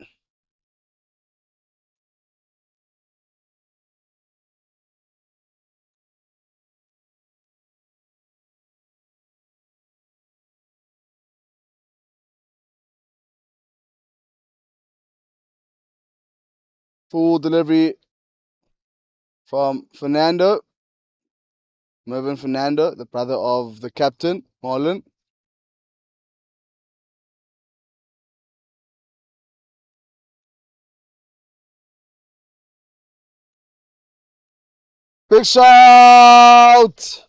Full delivery from Fernando, Mervin Fernando, the brother of the captain, Marlon. Big shout!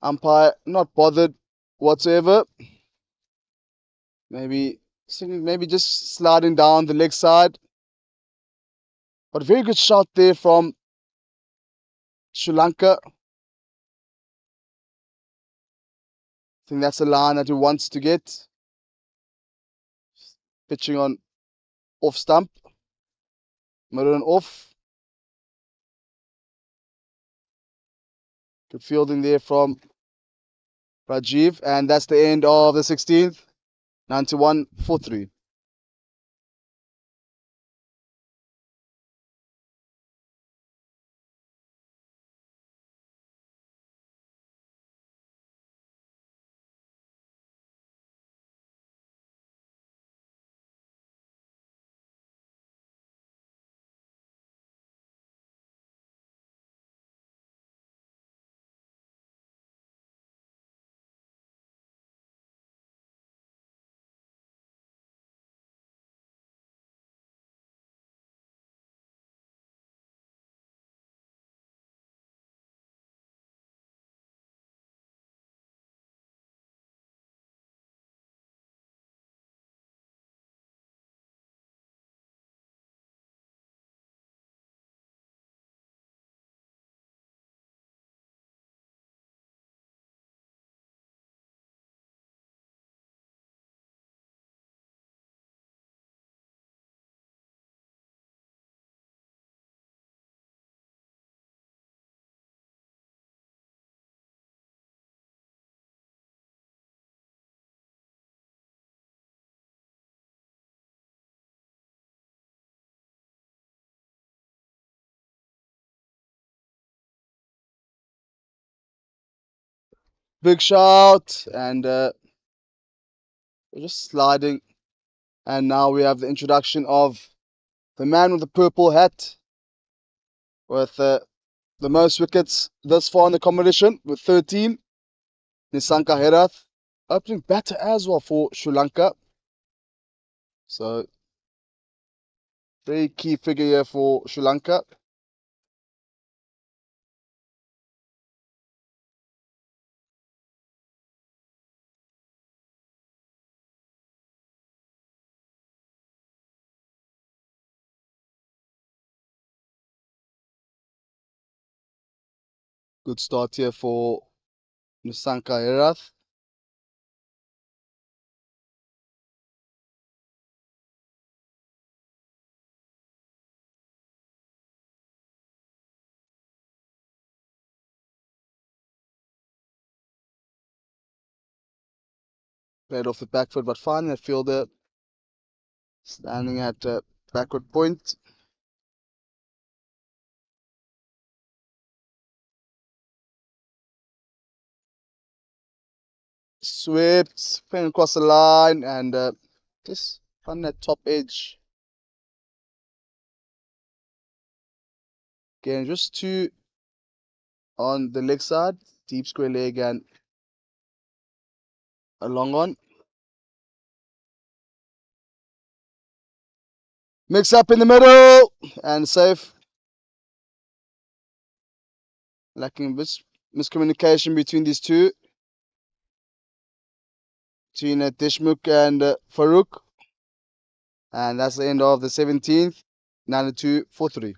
Umpire not bothered whatsoever. Maybe just sliding down the leg side. But very good shot there from Sri Lanka. I think that's the line that he wants to get. Pitching on off stump. Middle and off. Good fielding there from Rajiv. And that's the end of the 16th. 91-43. Big shout. And we're just sliding. And now we have the introduction of the man with the purple hat with the most wickets thus far in the competition with 13. Nisanka Herath, opening batter as well for Sri Lanka. So, very key figure here for Sri Lanka. Good start here for Nisanka Herath. Played off the back foot, but fine. That fielder standing at backward point. Swept, playing across the line, and just on that top edge. Again, just two on the leg side, deep square leg and a long on. Mix up in the middle and safe. Lacking miscommunication between these two. Between Deshmukh and Farouk. And that's the end of the 17th. 92-43.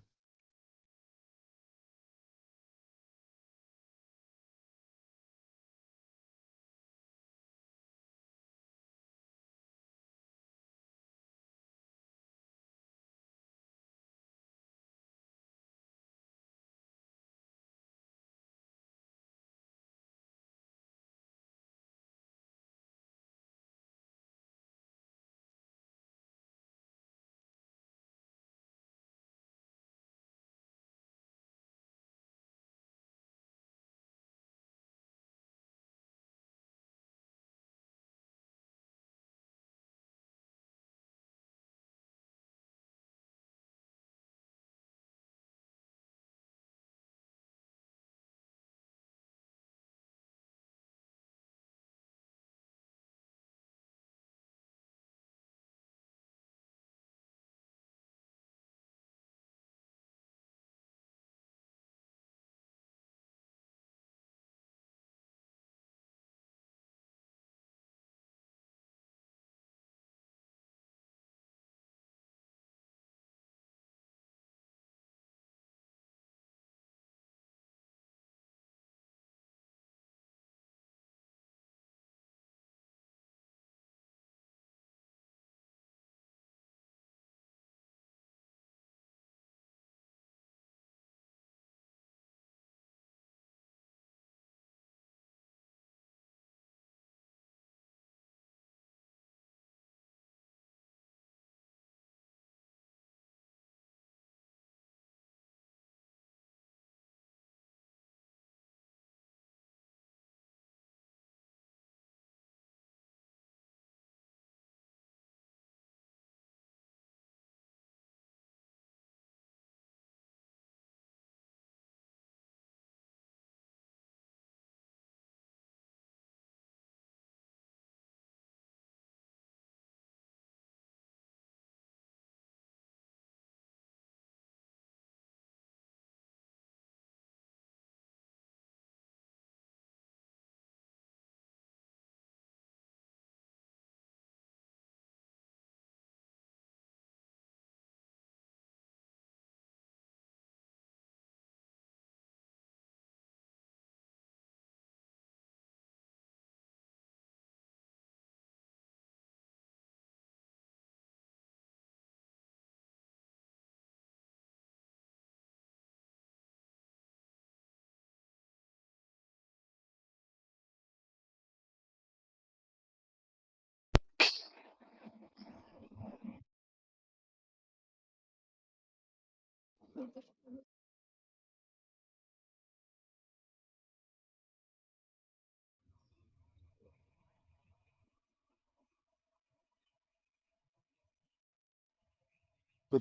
Good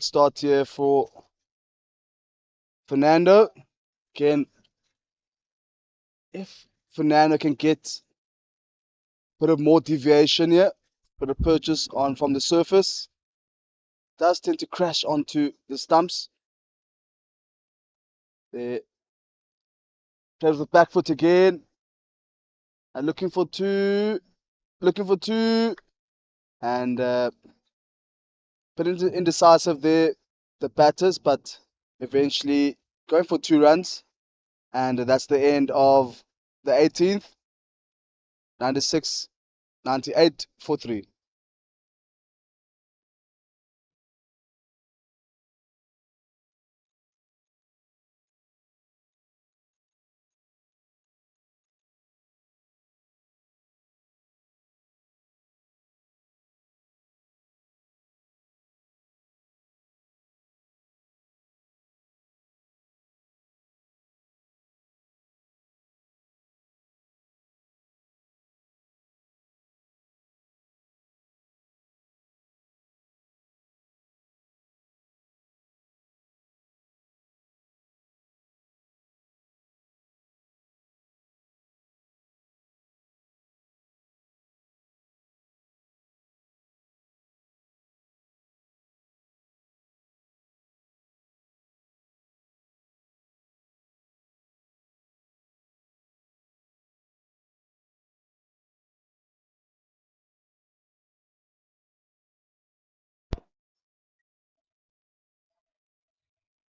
start here for Fernando. Again, if Fernando can get a bit of more deviation here, bit of purchase on from the surface, does tend to crash onto the stumps. There, plays with back foot again, and looking for two, and bit indecisive there, the batters, but eventually going for 2 runs, and that's the end of the 18th. 96, 98 for 3.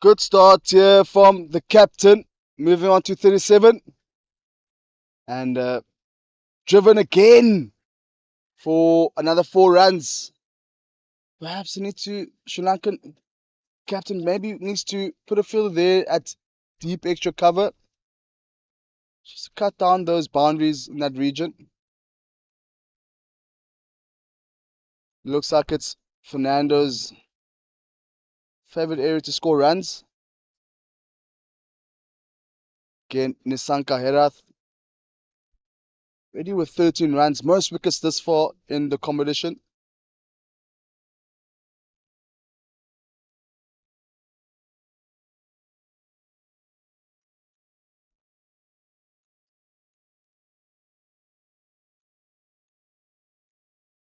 Good start here from the captain. Moving on to 37. And driven again for another 4 runs. Perhaps Sri Lankan captain maybe needs to put a fielder there at deep extra cover. Just to cut down those boundaries in that region. Looks like it's Fernando's favorite area to score runs. Again, Nisanka Herath ready with 13 runs, most wickets this far in the competition.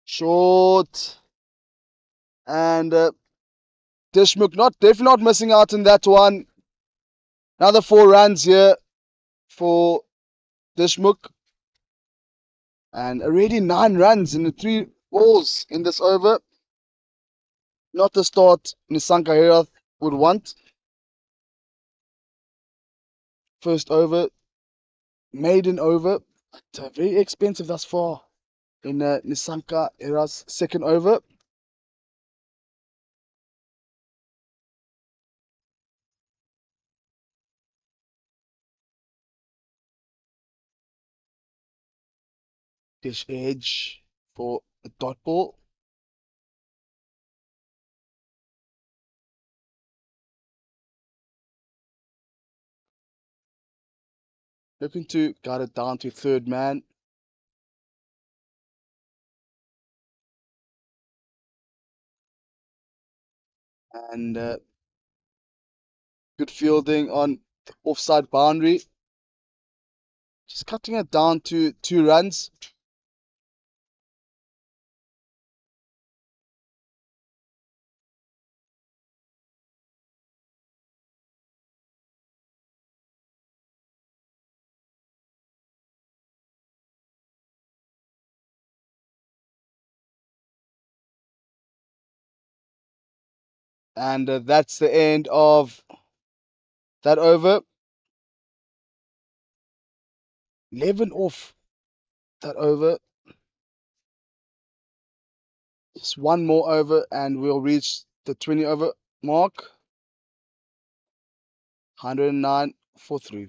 Short. And Deshmukh definitely not missing out in that one. Another 4 runs here for Deshmukh. And already 9 runs in the 3 balls in this over. Not the start Nisanka Herath would want. First over, maiden over. But, very expensive thus far in Nisanka Herath's second over. Dish edge for a dot ball. Looking to guide it down to third man. And good fielding on the offside boundary. Just cutting it down to 2 runs. And that's the end of that over. 11 off that over. Just one more over and we'll reach the 20 over mark. 109 for 3.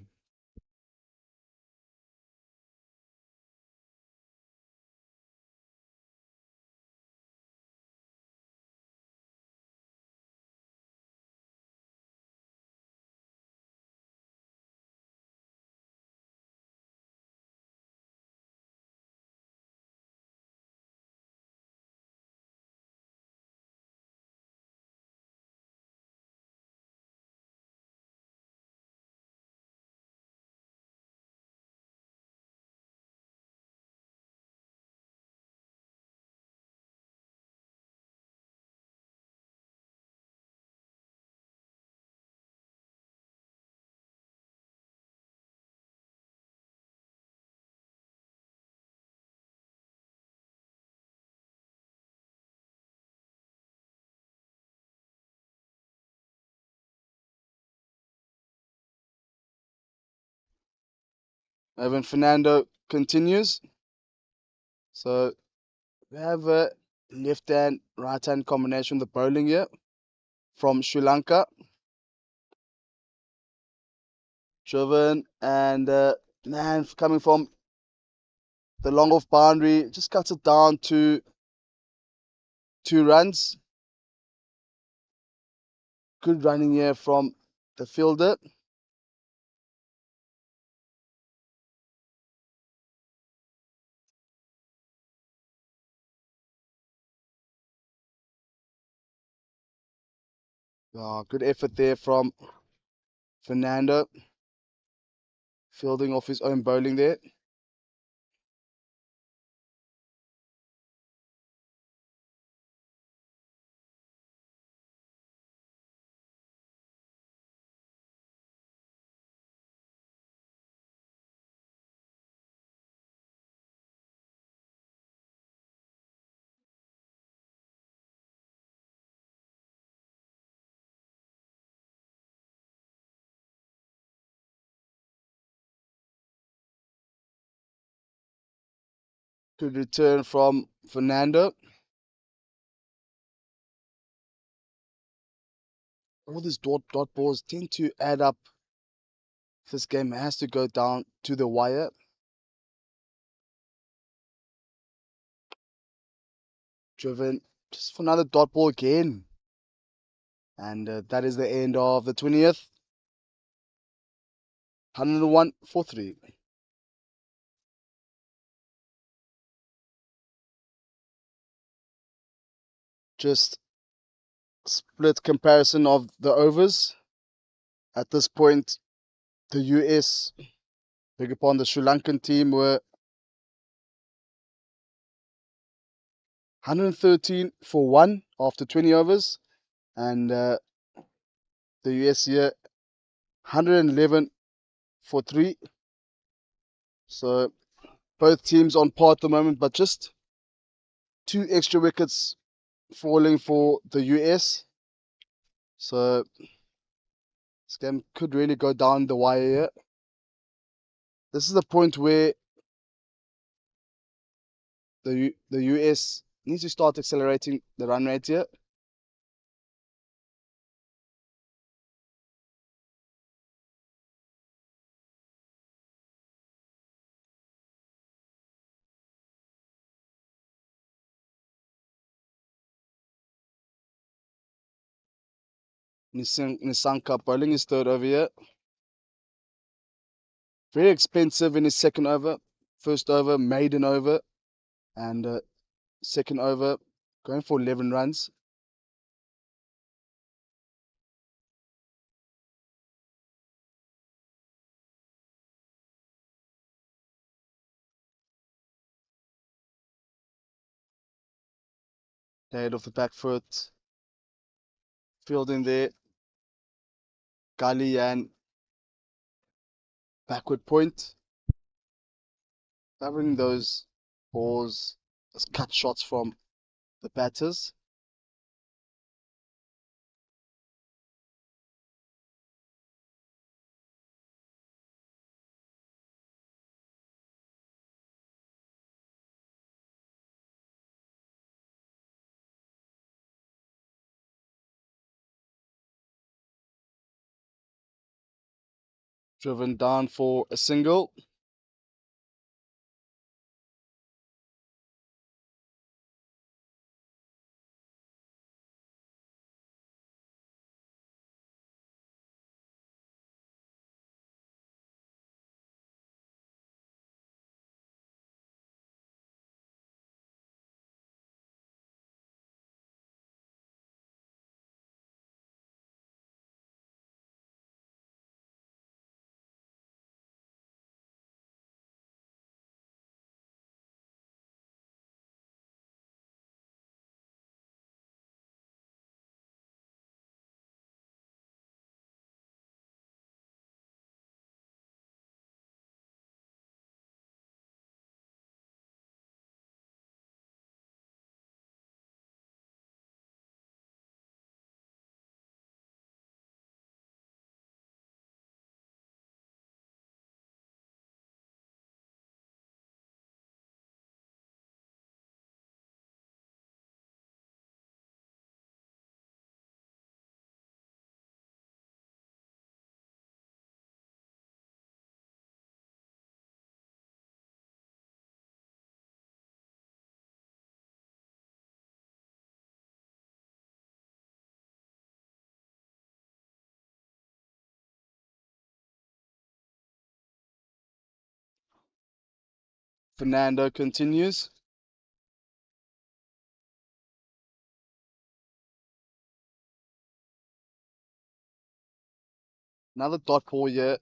Evan Fernando continues. So we have a left-hand, right-hand combination of the bowling here from Sri Lanka. Driven and man coming from the long off boundary, just cuts it down to 2 runs. Good running here from the fielder. Good effort there from Fernando. Fielding off his own bowling there. Good return from Fernando. All these dot balls tend to add up. This game has to go down to the wire. Driven just for another dot ball again. And that is the end of the 20th. 101 for 3. Just split comparison of the overs. At this point, the US, beg upon the Sri Lankan team, were 113 for 1 after 20 overs. And the US here, 111 for 3. So both teams on par at the moment, but just 2 extra wickets falling for the US. So this game could really go down the wire here. This is the point where the US needs to start accelerating the run rate here. Nisanka bowling his third over here. Very expensive in his second over. First over, maiden over. And second over, going for 11 runs. Head off the back foot. Fielding there. Gully and backward point. Covering those balls as cut shots from the batters. Driven down for a single. Fernando continues. Another dot ball here.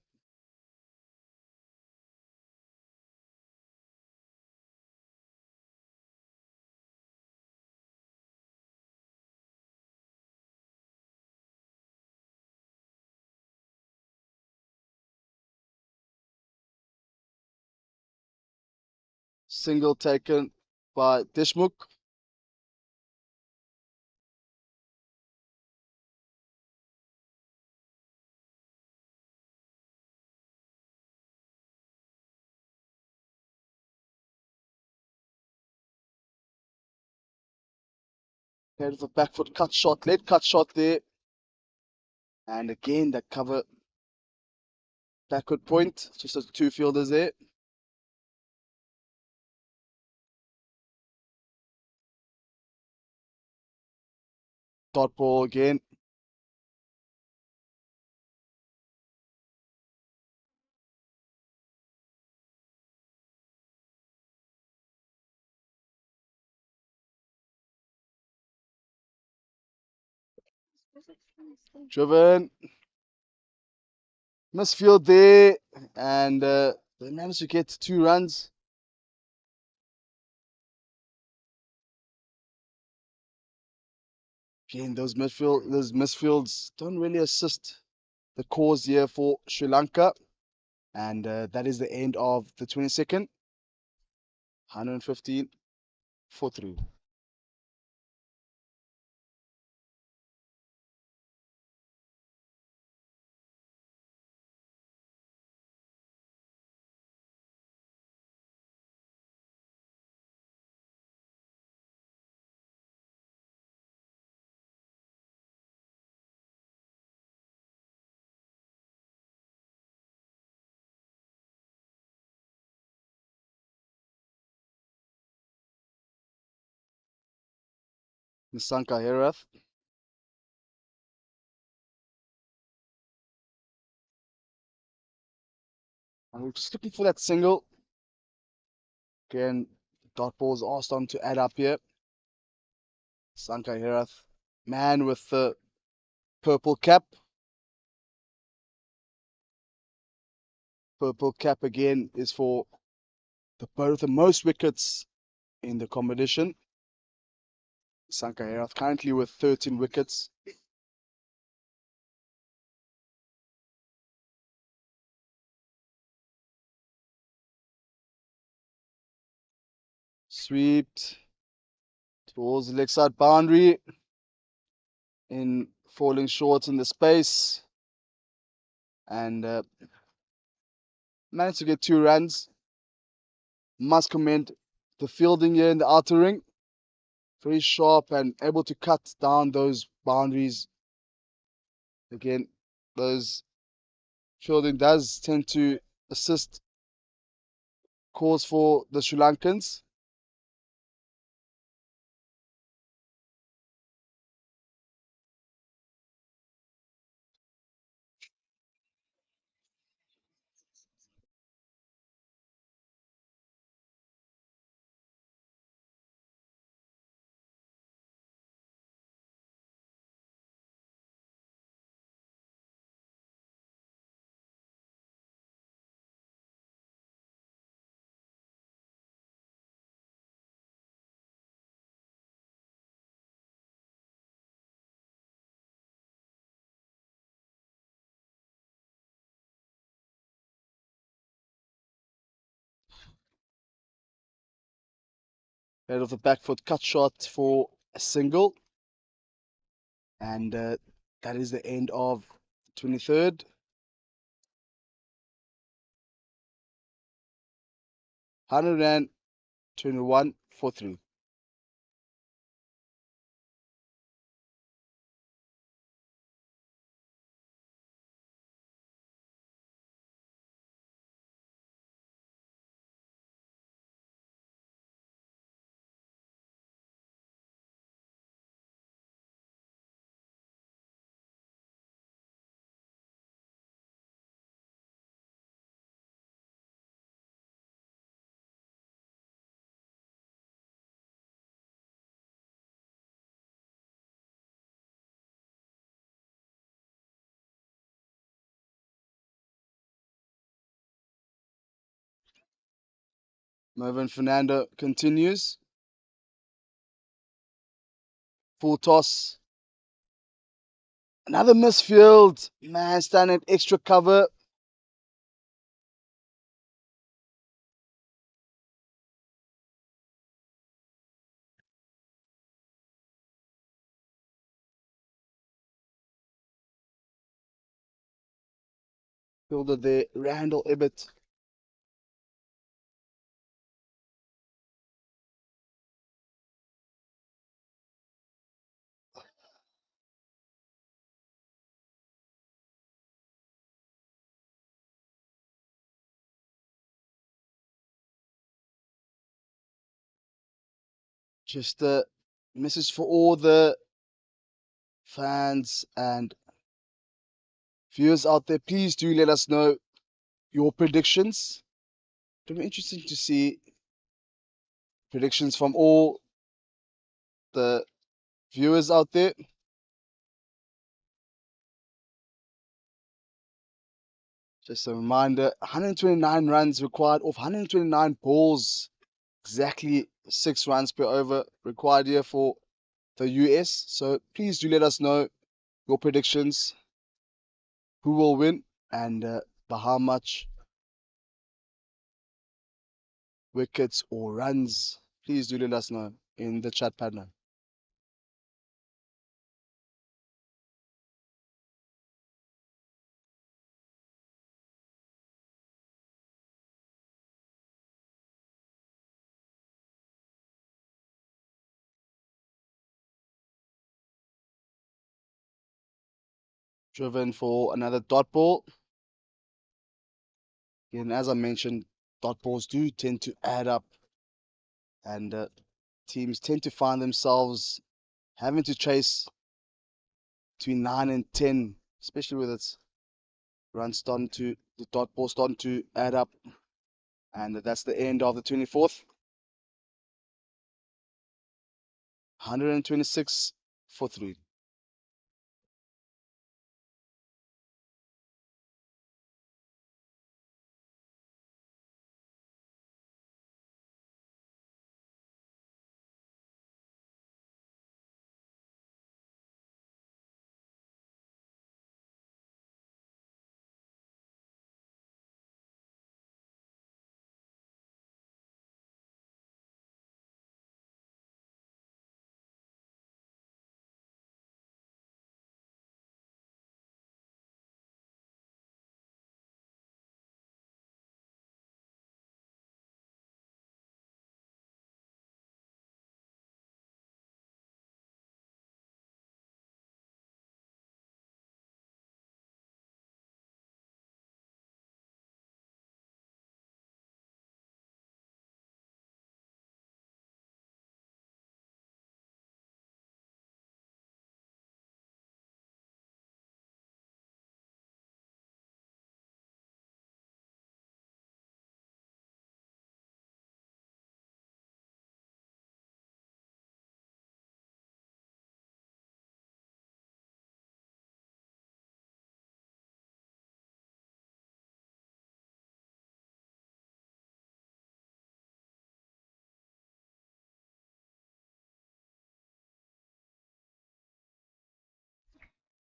Single taken by Deshmukh. Head of the back foot cut shot, late cut shot there. And again, that cover backward point. Just as two fielders there. Dot ball again. Driven. Misfield there. And they managed to get 2 runs. Again, those misfields don't really assist the cause here for Sri Lanka. And that is the end of the 22nd. 115 for 3. Nisanka Herath. And we're just looking for that single. Again, dot balls are starting to add up here. Sanka Herath, man with the purple cap. Purple cap again is for the most wickets in the competition. Sanka Herath currently with 13 wickets. Swept towards the leg side boundary. In falling short in the space. And managed to get 2 runs. Must commend the fielding here in the outer ring. Very sharp and able to cut down those boundaries. Again, those fielding does tend to assist cause for the Sri Lankans. Head of the back foot cut shot for a single. And that is the end of the 23rd. 121 for 3. Mervin Fernando continues. Full toss. Another misfield. Man, standing at extra cover. Fielder there, Randall Ibbett. Just a message for all the fans and viewers out there. Please do let us know your predictions. It'll be interesting to see predictions from all the viewers out there. Just a reminder, 129 runs required off 129 balls. Exactly 6 runs per over required here for the US. So please do let us know your predictions, who will win, and by how much wickets or runs. Please do let us know in the chat panel. Driven for another dot ball. Again, as I mentioned, dot balls do tend to add up, and teams tend to find themselves having to chase between 9 and 10, especially with its runs starting to, the dot ball starting to add up. And that's the end of the 24th. 126 for 3.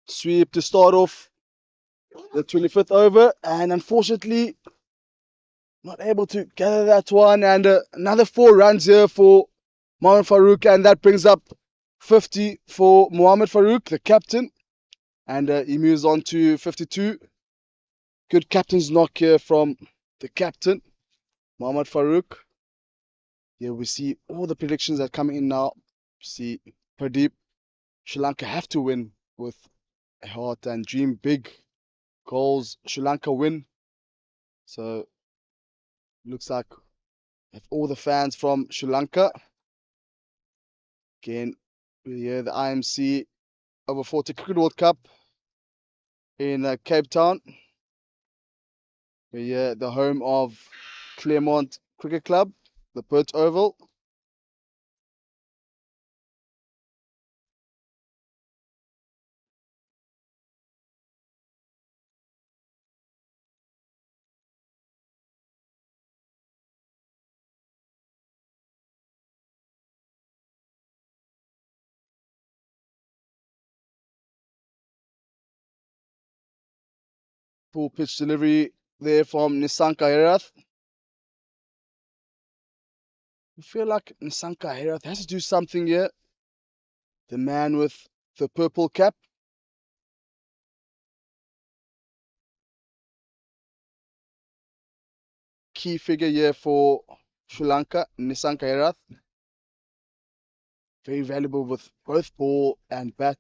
Sweep to start off the 25th over, and unfortunately not able to gather that one. And another 4 runs here for Mohamed Farouk, and that brings up 50 for Mohamed Farouk, the captain, and he moves on to 52. Good captain's knock here from the captain, Mohamed Farouk. Here we see all the predictions that come in now. See Pradeep, Sri Lanka have to win with a heart and dream big goals. Sri Lanka win. So looks like we have all the fans from Sri Lanka. Again, we're here the IMC Over-40 Cricket World Cup in Cape Town. We're here the home of Claremont Cricket Club, the Perth Oval. Full pitch delivery there from Nisanka Herath. I feel like Nisanka Herath has to do something here. The man with the purple cap. Key figure here for Sri Lanka, Nisanka Herath. Very valuable with both ball and bat.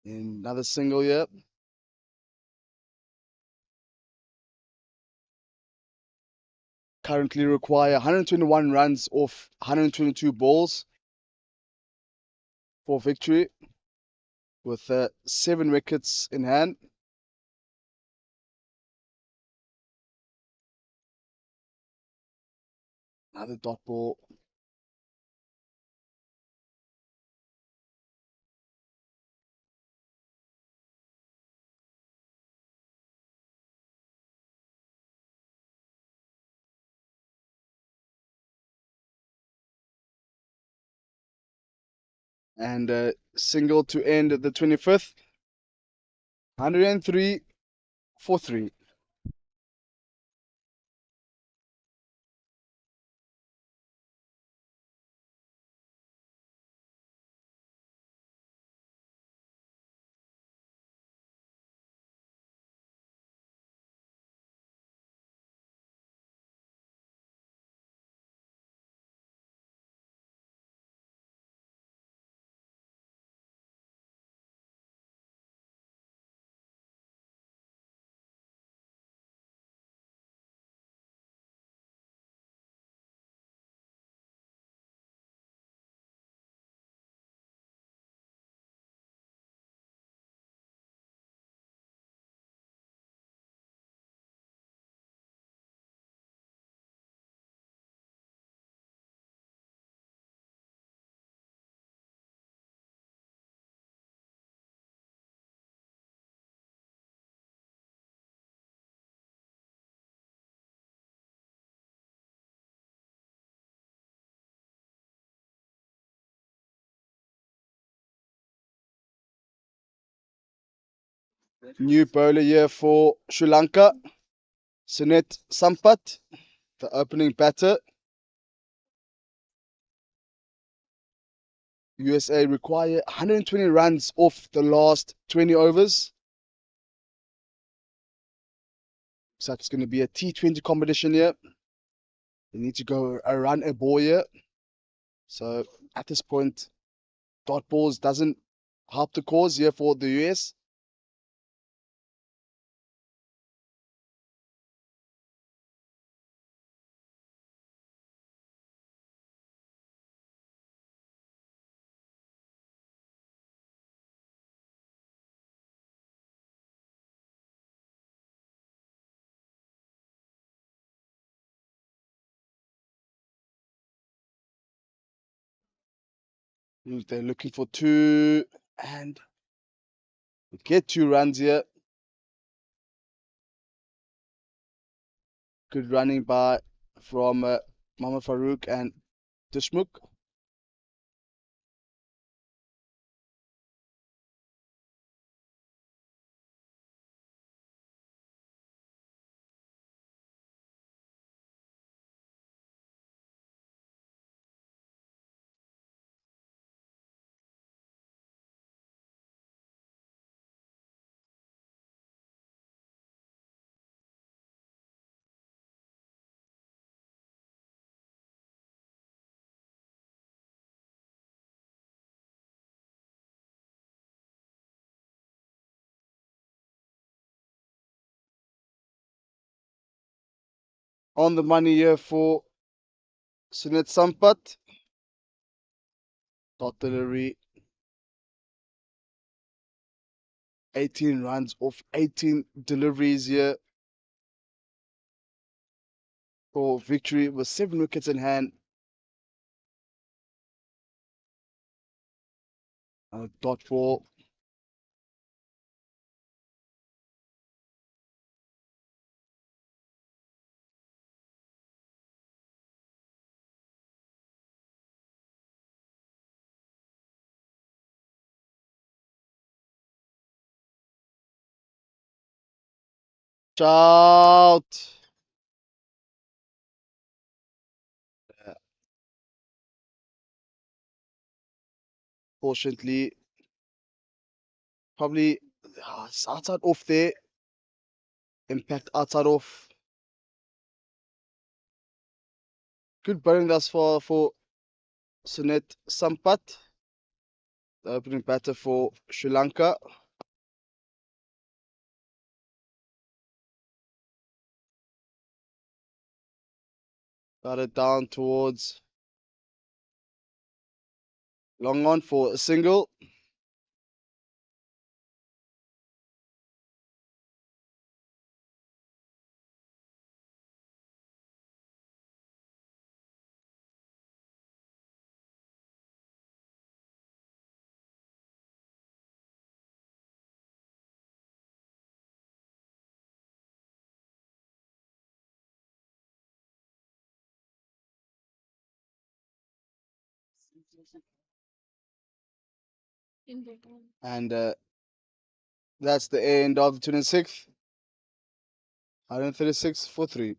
Another single here. Currently require 121 runs off 122 balls for victory with 7 wickets in hand. Another dot ball. And a single to end the 25th. 103 for 3. New bowler here for Sri Lanka. Sunet Sampat, the opening batter. USA require 120 runs off the last 20 overs. So it's going to be a T20 competition here. They need to go run a ball here. So at this point, dot balls doesn't help the cause here for the US. They're looking for 2 and get 2 runs here. Good running from Mohammad Farouk and Deshmukh. On the money here for Sunet Sampat. Dot delivery. 18 runs off 18 deliveries here for victory with 7 wickets in hand. Dot ball. out. Fortunately, probably it's outside off there. Impact outside off. Good bowling thus far for Sunet Sampat, the opening batter for Sri Lanka. Batted down towards long on for a single. And that's the end of the 26th. 136 for 3.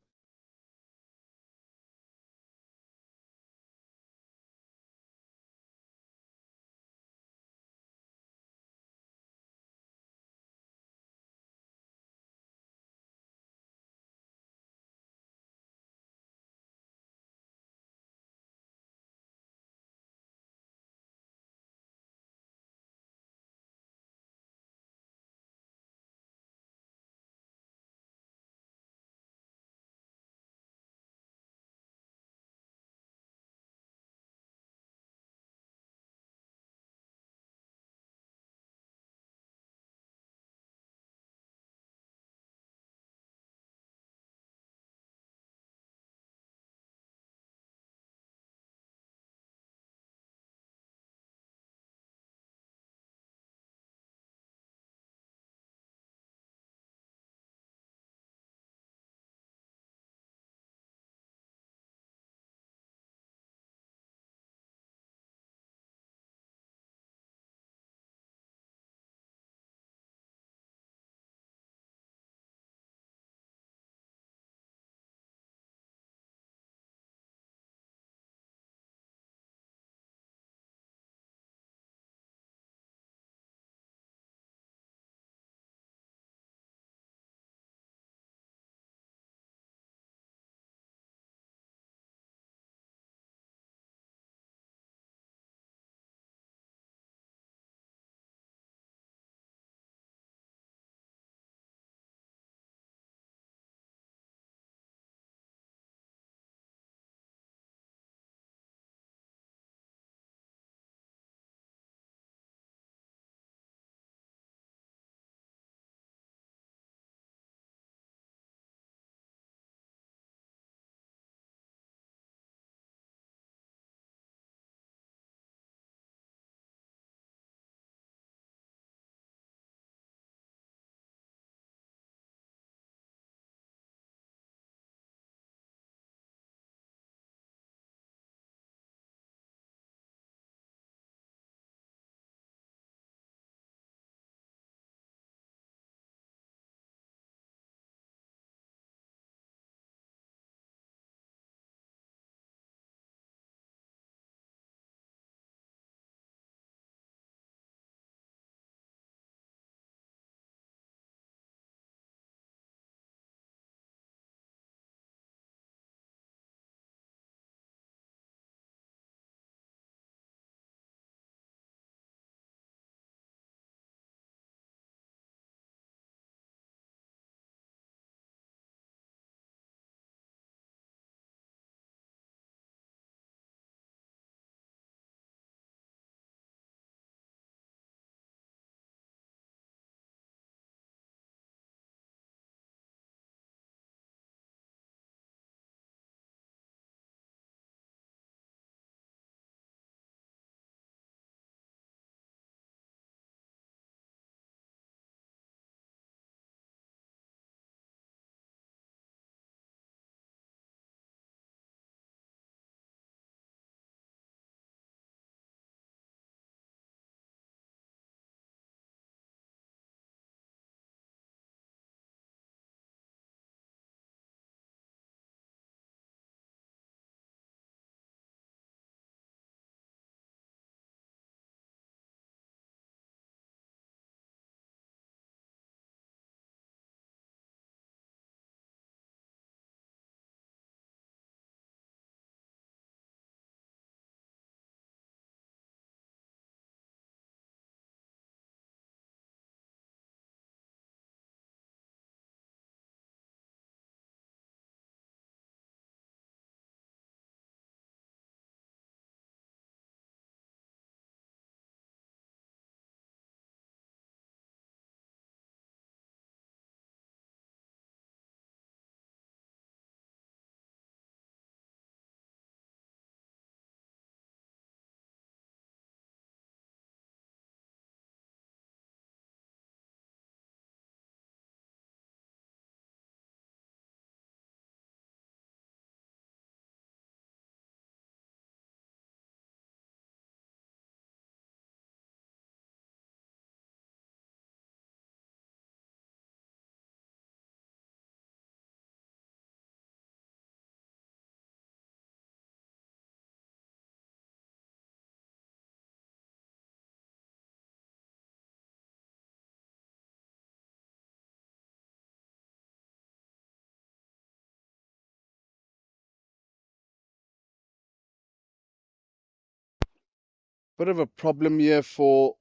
Bit of a problem here for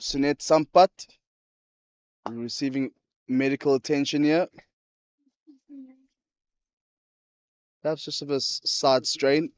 Sunet Sampat. Receiving medical attention here. Perhaps just of a side strain.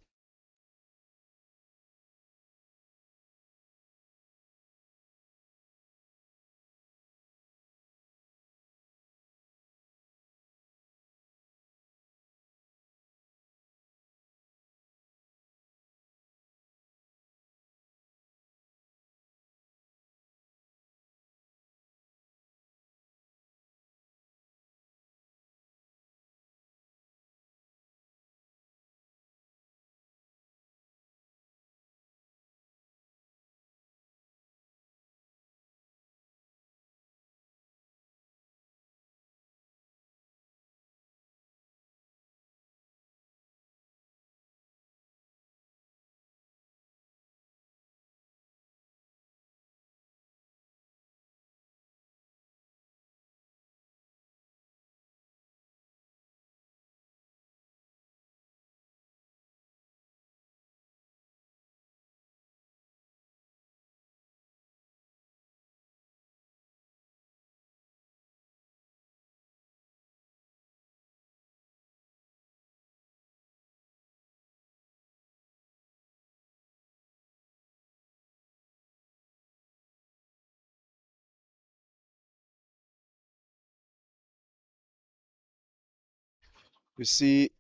We see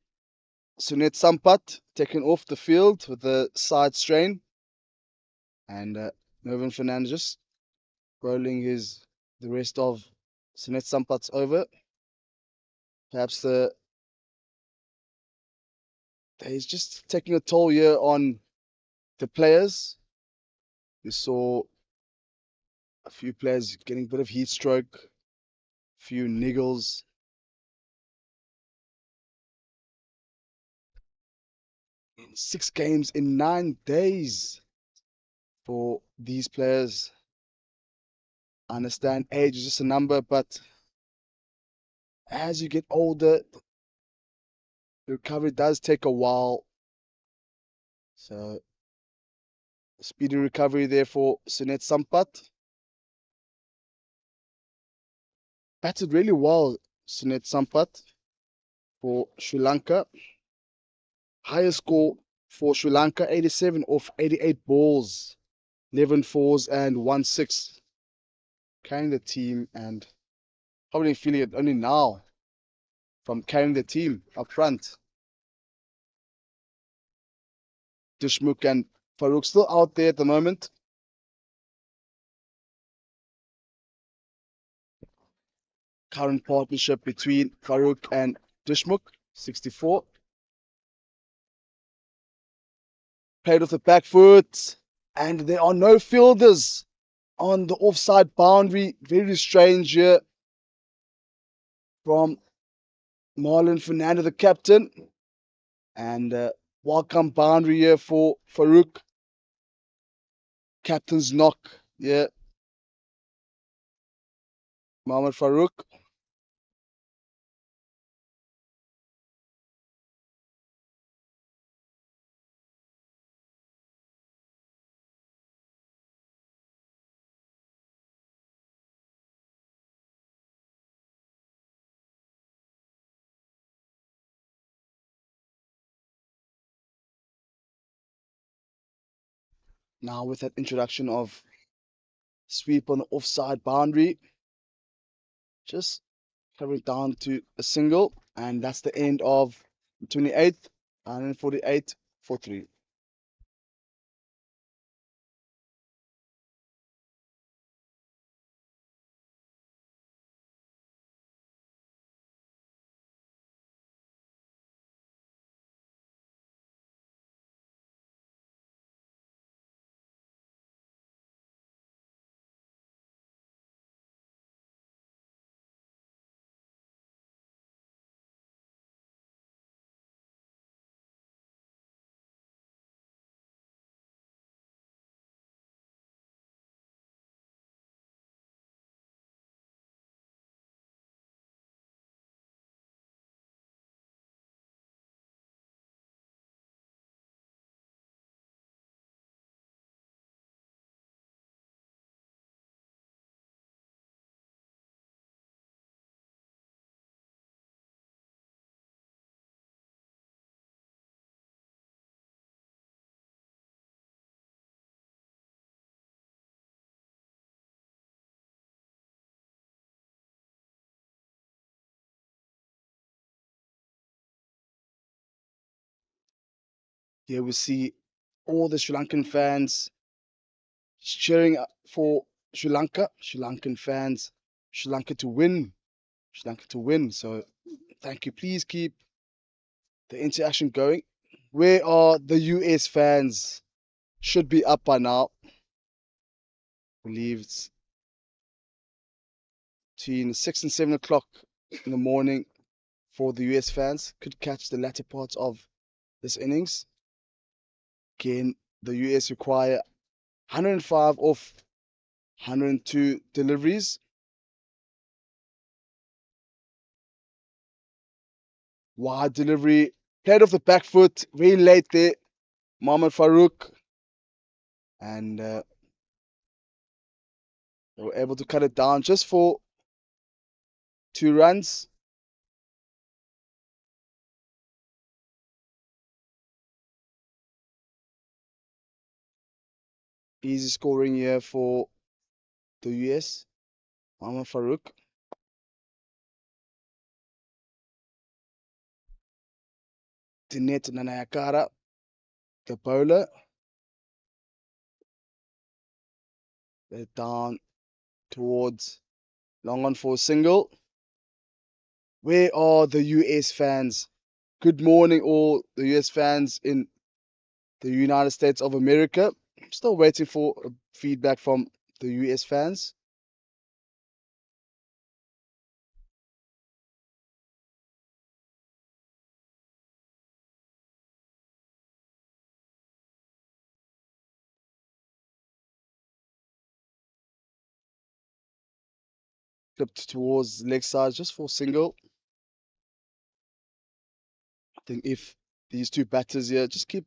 Sunet Sampat taken off the field with a side strain. And Mervyn Fernandes rolling the rest of Sunet Sampat's over. Perhaps he's just taking a toll here on the players. We saw a few players getting a bit of heat stroke, a few niggles. In 6 games in 9 days for these players. I understand age is just a number, but as you get older, the recovery does take a while. So, speedy recovery there for Sunet Sampat. Batted really well, Sunet Sampat, for Sri Lanka. Highest score for Sri Lanka, 87 off 88 balls, 11 fours and 1 6. Carrying the team, and probably feeling it only now from carrying the team up front. Deshmukh and Farouk still out there at the moment. Current partnership between Farouk and Deshmukh, 64. Played with the back foot, and there are no fielders on the offside boundary. Very strange here from Marlon Fernando, the captain. And welcome boundary here for Farouk. Captain's knock. Yeah. Mohamed Farouk. Now with that introduction of sweep on the offside boundary, just coming down to a single, and that's the end of the 28th, 148 for 3. Here we see all the Sri Lankan fans cheering for Sri Lanka. Sri Lankan fans, Sri Lanka to win. Sri Lanka to win. So thank you. Please keep the interaction going. Where are the US fans? Should be up by now. I believe it's between 6 and 7 o'clock in the morning for the US fans. Could catch the latter part of this innings. Again, the US require 105 off 102 deliveries. Wide delivery. Played off the back foot. Very late there. Mohammad Farouk. And they were able to cut it down just for 2 runs. Easy scoring here for the US. Mohammad Farouk. Dinet Nanayakara, the bowler. They're down towards long on for a single. Where are the US fans? Good morning, all the US fans in the United States of America. I'm still waiting for feedback from the US fans. Flipped towards leg side just for single. I think if these two batters here just keep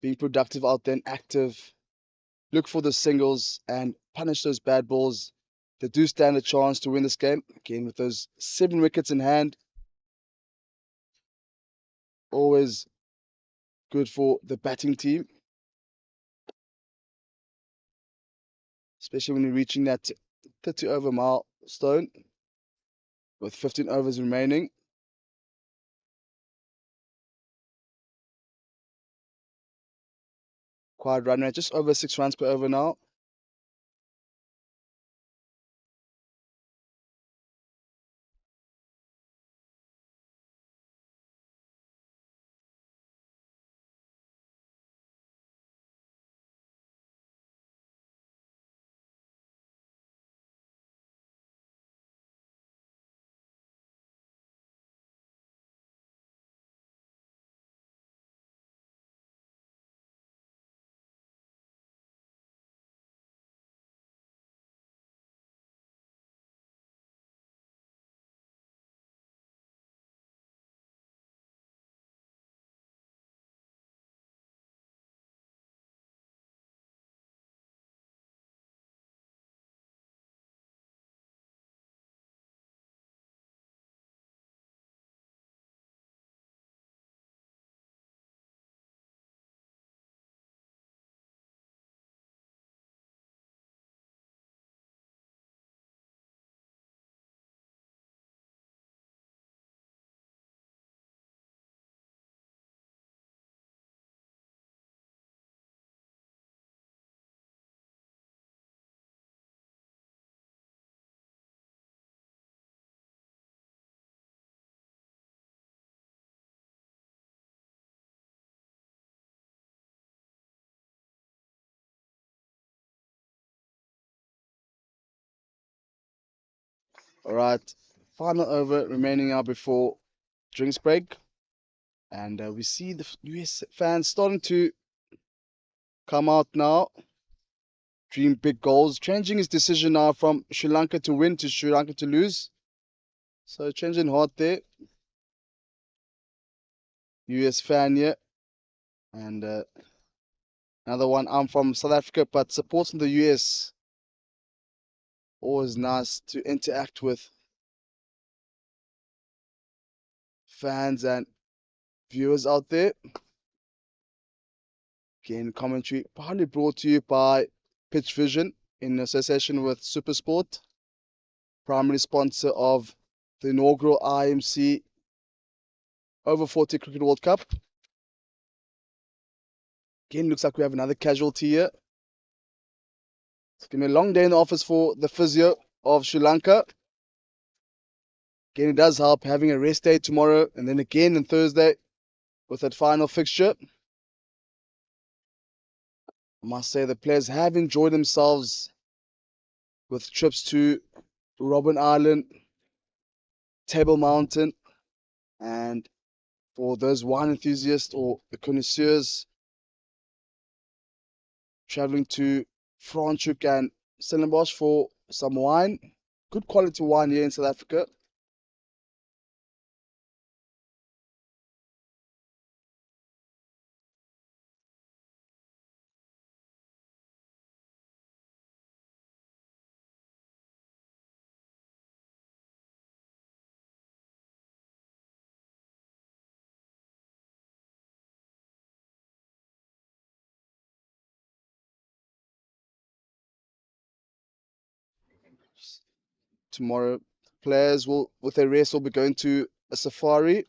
being productive out there and active, look for the singles and punish those bad balls, they do stand a chance to win this game. Again, with those 7 wickets in hand, always good for the batting team, especially when you're reaching that 30 over milestone with 15 overs remaining. Quite run rate, just over 6 runs per over now. All right, final over remaining now before drinks break. And we see the US fans starting to come out now, dream big goals, changing his decision now from Sri Lanka to win to Sri Lanka to lose. So changing heart there. US fan here. And another one, I'm from South Africa, but supporting the US. Always nice to interact with fans and viewers out there. Again, commentary partly brought to you by Pitch Vision in association with SuperSport, primary sponsor of the inaugural IMC Over-40 Cricket World Cup. Again, looks like we have another casualty here. It's going to be a long day in the office for the physio of Sri Lanka. Again, it does help having a rest day tomorrow and then again on Thursday with that final fixture. I must say the players have enjoyed themselves with trips to Robben Island, Table Mountain, and for those wine enthusiasts or the connoisseurs traveling to Franschhoek and Stellenbosch for some wine. Good quality wine here in South Africa. Tomorrow, players will, with their rest, will be going to a safari.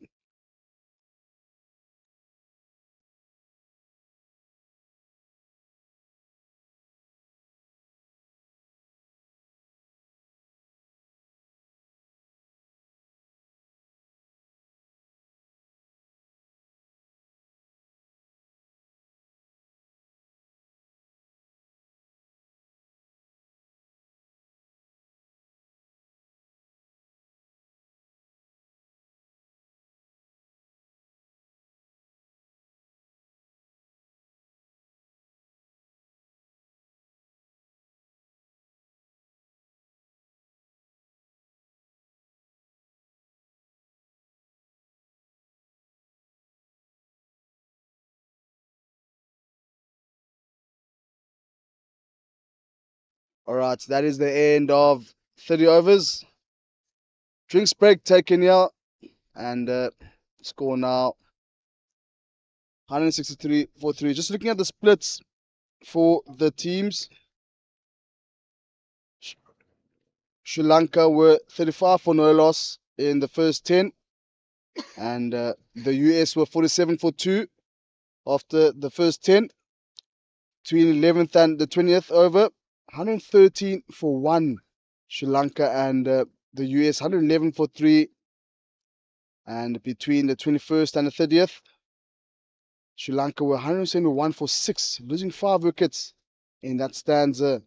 All right, so that is the end of 30 overs. Drinks break taken here, and score now 163 for 3. Just looking at the splits for the teams, Sri Lanka were 35 for no loss in the first 10, and the US were 47 for 2 after the first 10. Between 11th and the 20th over, 113 for 1 Sri Lanka and the US 111 for 3. And between the 21st and the 30th, Sri Lanka were 171 for 6, losing 5 wickets in that stanza.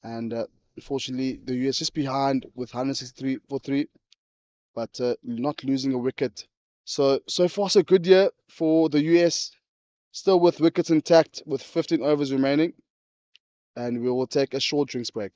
And unfortunately, the US just behind with 163 for 3, but not losing a wicket. So far, so good year for the US, still with wickets intact with 15 overs remaining. And we will take a short drinks break.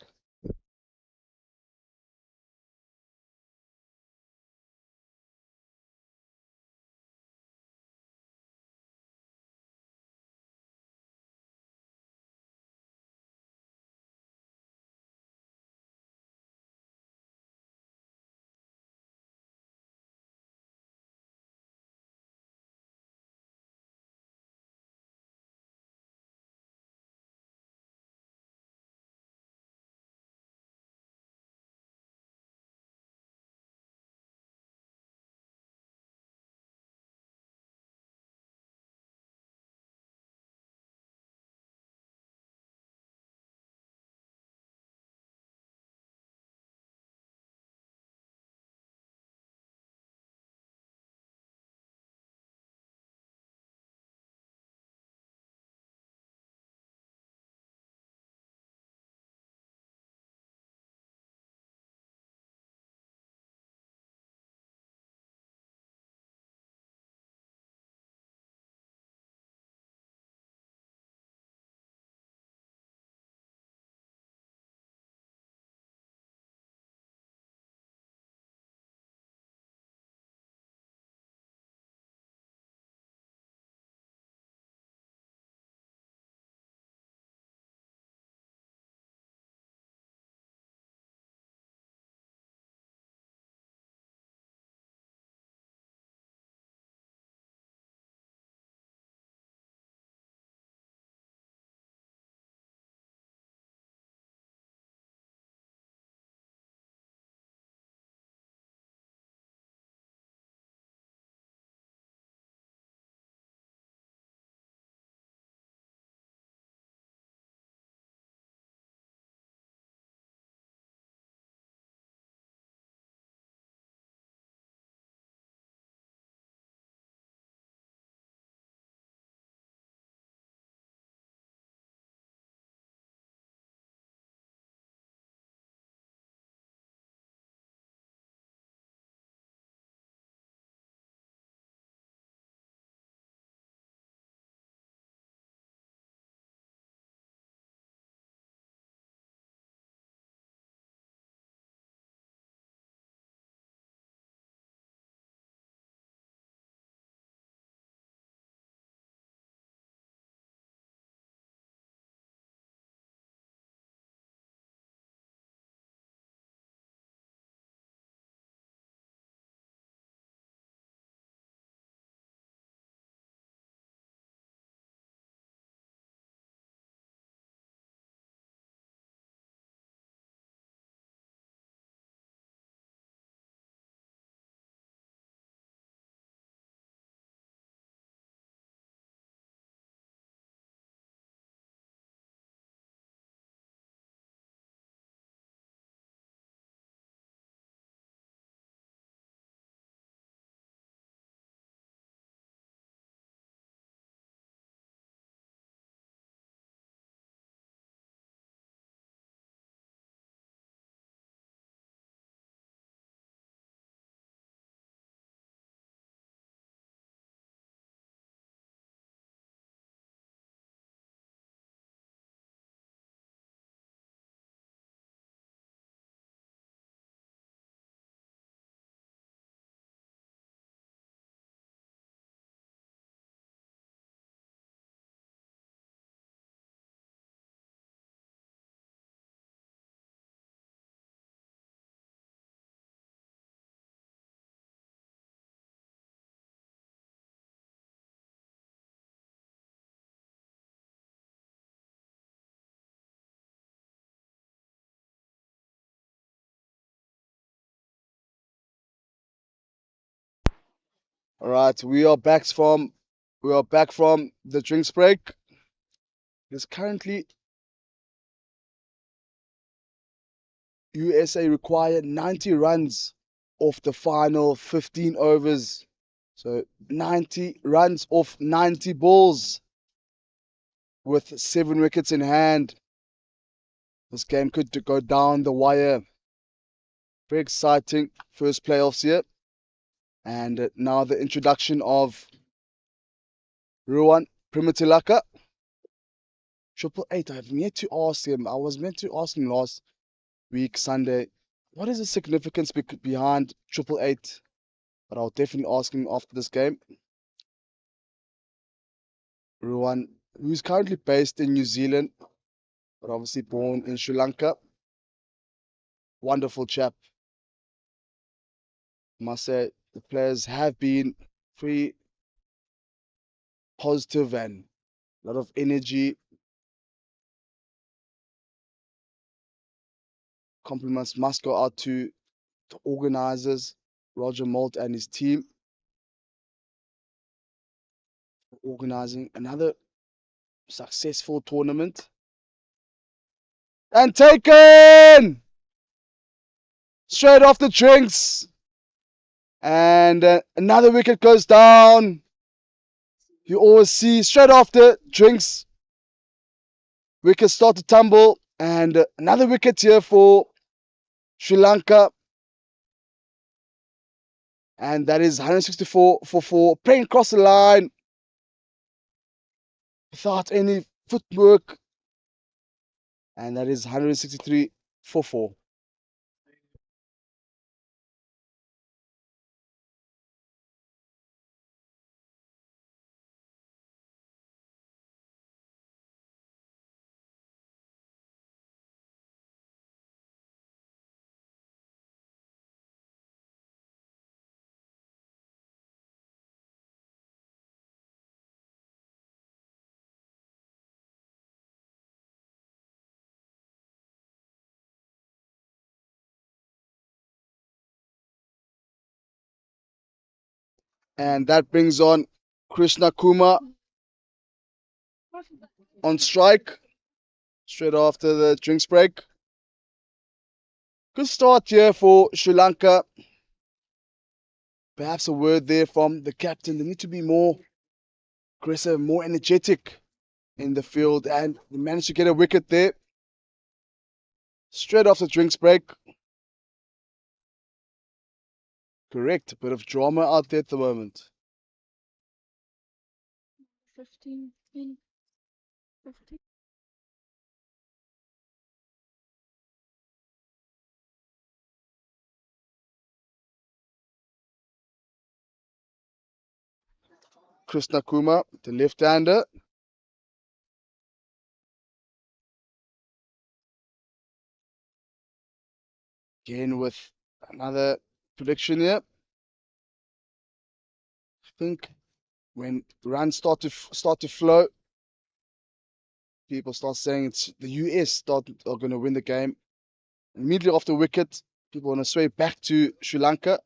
All right, we are back from the drinks break. It's currently USA require 90 runs off the final 15 overs. So 90 runs off 90 balls with 7 wickets in hand. This game could go down the wire. Very exciting first playoffs here. And now the introduction of Ruwan Primitilaka. 888, I've yet to ask him. I was meant to ask him last week, Sunday, what is the significance behind 888? But I'll definitely ask him after this game. Ruwan, who's currently based in New Zealand, but obviously born in Sri Lanka. Wonderful chap. I must say, the players have been very positive and a lot of energy. Compliments must go out to the organizers, Roger Malt and his team, for organizing another successful tournament. And taken straight off the drinks. And another wicket goes down. You always see straight after drinks, wickets start to tumble. And another wicket here for Sri Lanka. And that is 164 for 4. Playing across the line without any footwork. And that is 163 for 4. And that brings on Krishna Kumar on strike straight after the drinks break. Good start here for Sri Lanka. Perhaps a word there from the captain. They need to be more aggressive, more energetic in the field. And they managed to get a wicket there. Straight off the drinks break. Correct. A bit of drama out there at the moment. 15, 10, 15. Krishna Kumar, the left-hander. Again with another prediction here. I think when runs start to flow, people start saying it's the US are going to win the game. Immediately after wicket, people want to sway back to Sri Lanka.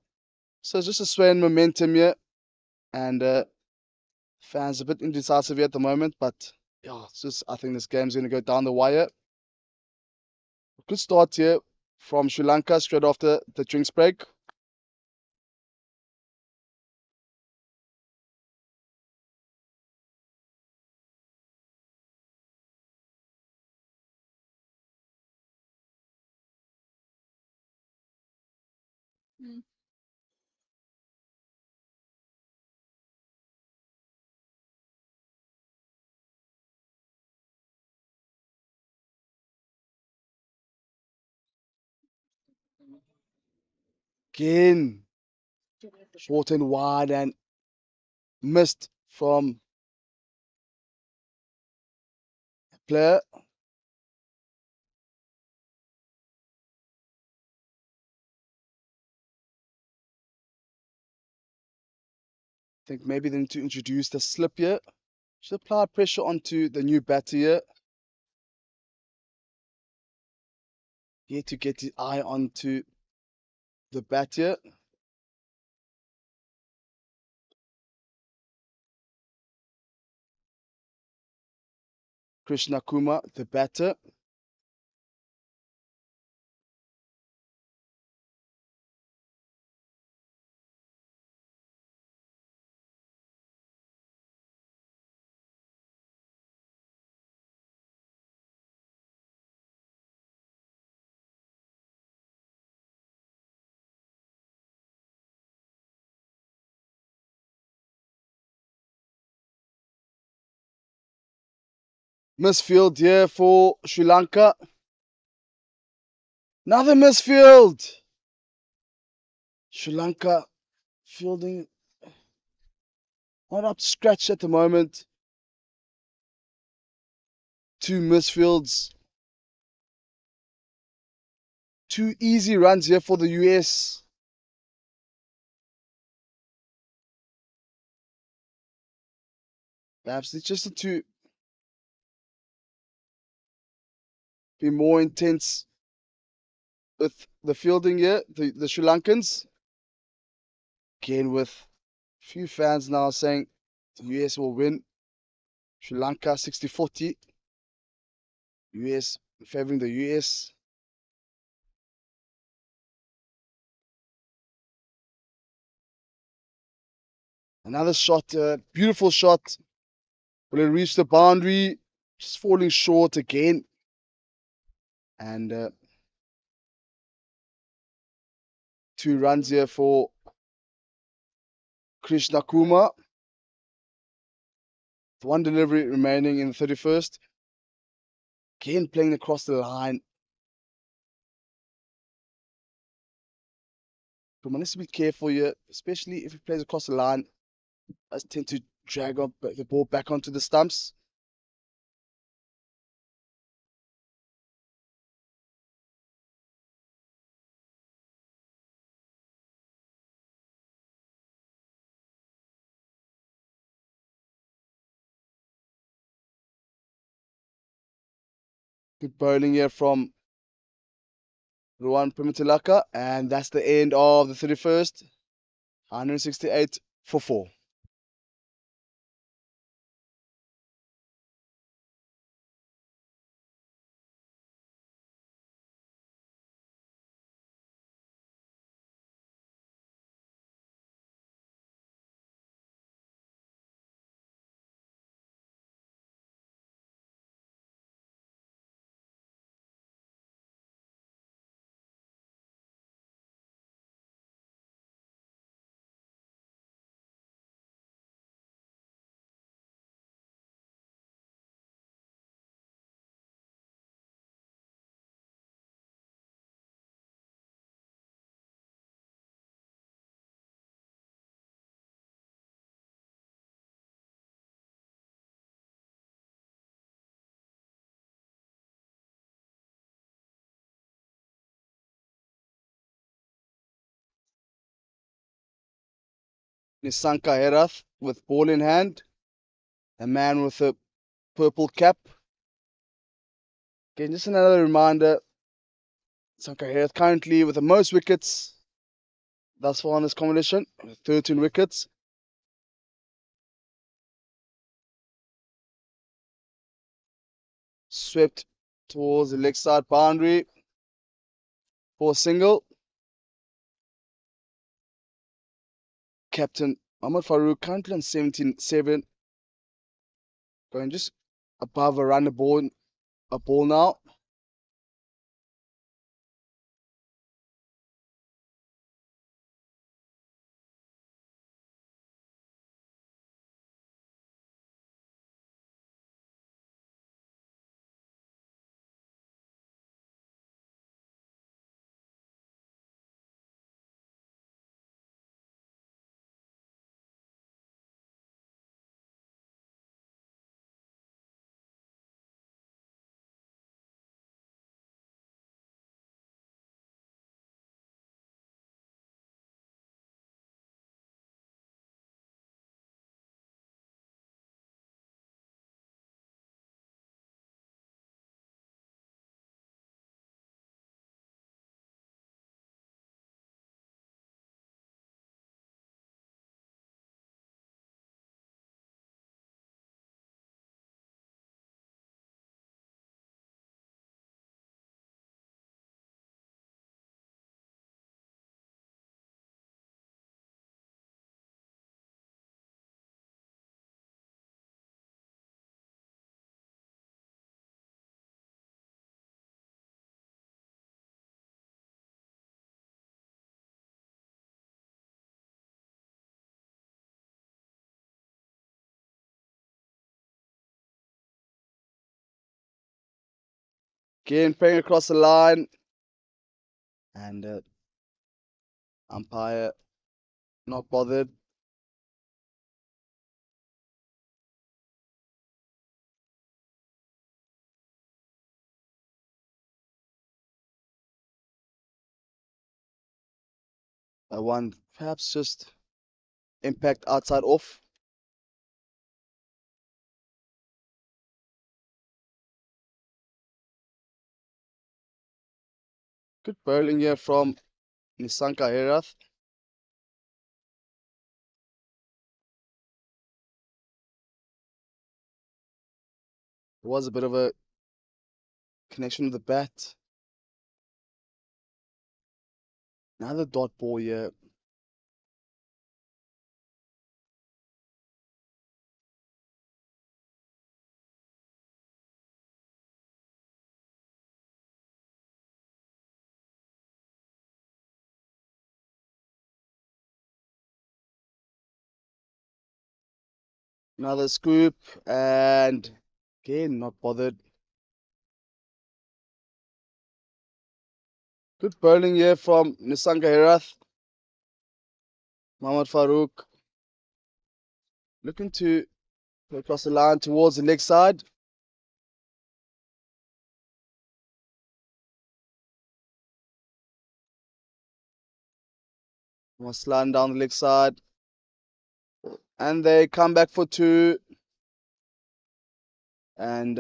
So it's just a sway in momentum here. And fans a bit indecisive here at the moment. But yeah, it's just I think this game's going to go down the wire. Good start here from Sri Lanka straight after the drinks break. Mm. Again, short and wide and missed from player. I think maybe they need to introduce the slip here. Should apply pressure onto the new batter here. Here to get his eye onto the bat here. Krishna Kumar, the batter. Misfield here for Sri Lanka. Another misfield. Sri Lanka fielding not up to scratch at the moment. 2 misfields. 2 easy runs here for the US. Perhaps it's just to be more intense with the fielding here, the Sri Lankans. Again, with a few fans now saying the US will win. Sri Lanka 60-40. US favoring the US. Another shot, beautiful shot. Will it reach the boundary? Just falling short again. And 2 runs here for Krishna Kumar. 1 delivery remaining in the 31st. Again playing across the line. But one needs to be careful here, especially if he plays across the line. I tend to drag up the ball back onto the stumps. Good bowling here from Ruwan Primitilaka, and that's the end of the 31st. 168 for 4. Nisanka Herath with ball in hand. A man with a purple cap. Okay, just another reminder. Nisanka Herath currently with the most wickets thus far in this competition. 13 wickets. Swept towards the leg side boundary for a single. Captain Ahmad Farouk currently on 17-7. Going just above a run a ball now. Again, playing across the line. And umpire not bothered. One perhaps just impact outside off. Good bowling here from Nisanka Herath. There was a bit of a connection with the bat. Another dot ball here. Another scoop, and again not bothered. Good bowling here from Nisanka Herath. Mohammad Farouk looking to play across the line towards the leg side. Sliding down the leg side. And they come back for two. And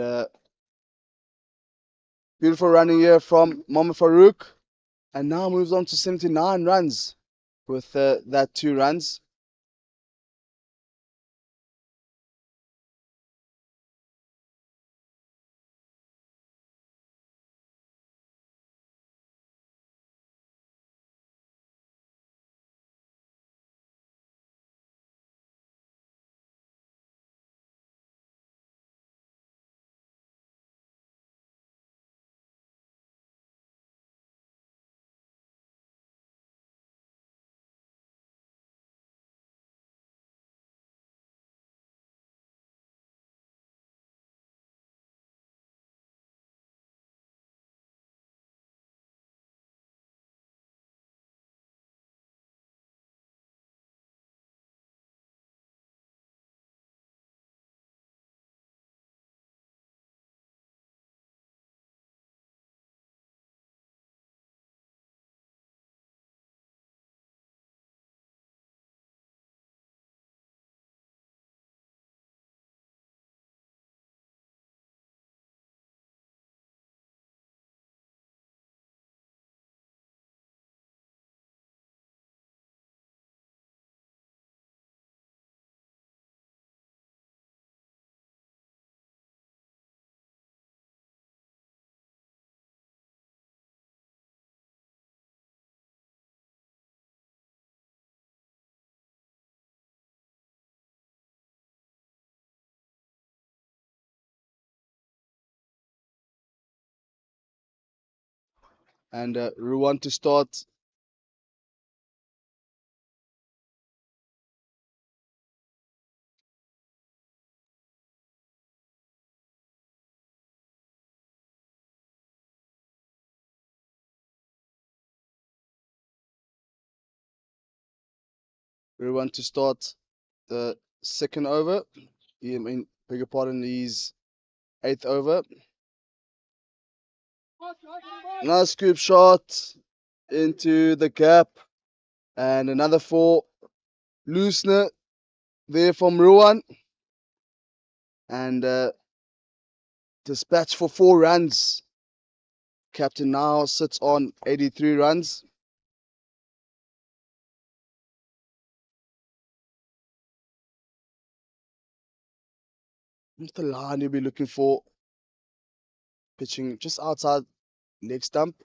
beautiful running here from Mohammad Farouk. And now moves on to 79 runs with that 2 runs. And Ruwan to start. Ruwan to start the second over. I mean, beg your pardon, his 8th over. Nice scoop shot into the gap. And another 4 loosener there from Ruwan. And dispatch for 4 runs. Captain now sits on 83 runs. What's the line you'll be looking for? Pitching just outside leg stump.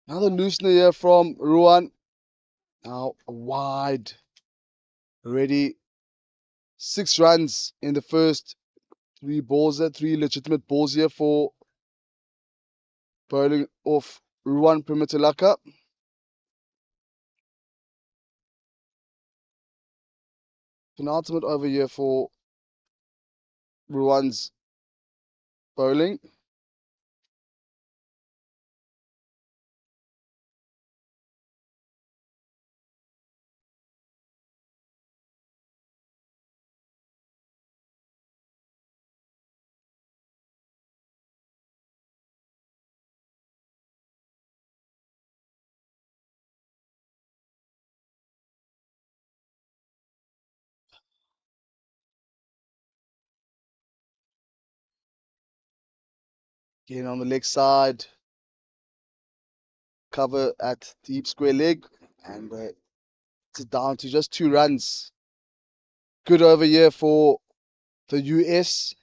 Another loosener here from Ruwan. Now wide. Already 6 runs in the first 3 balls there. 3 legitimate balls here for bowling off Ruan Primitilaka. Penultimate over here for Ruan's bowling. Again on the leg side. Cover at deep square leg. And it's down to just 2 runs. Good over here for the US.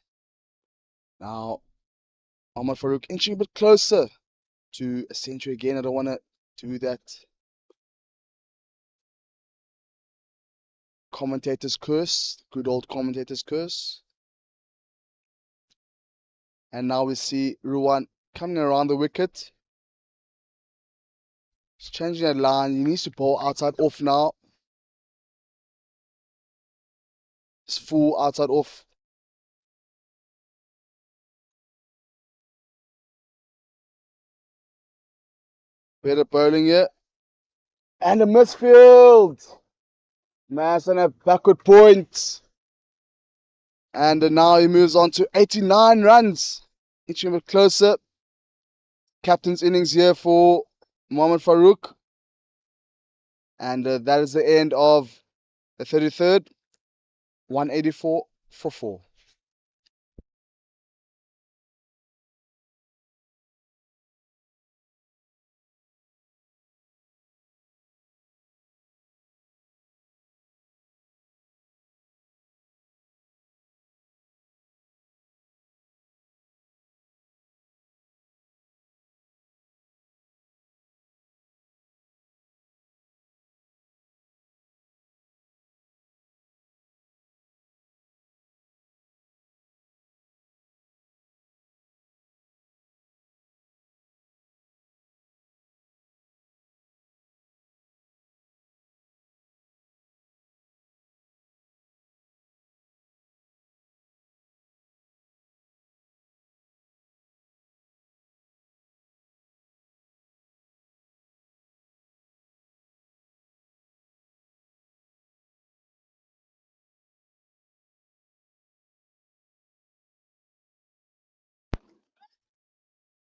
Now, Ahmad Farouk inching a bit closer to a century again. I don't want to do that. Commentator's curse. Good old commentator's curse. And now we see Ruan coming around the wicket. He's changing that line. He needs to bowl outside off now. It's full outside off. Better bowling here. And a misfield. Mass on a backward point. And now he moves on to 89 runs. Inching a bit closer. Captain's innings here for Mohammad Farouk. And that is the end of the 33rd. 184 for 4.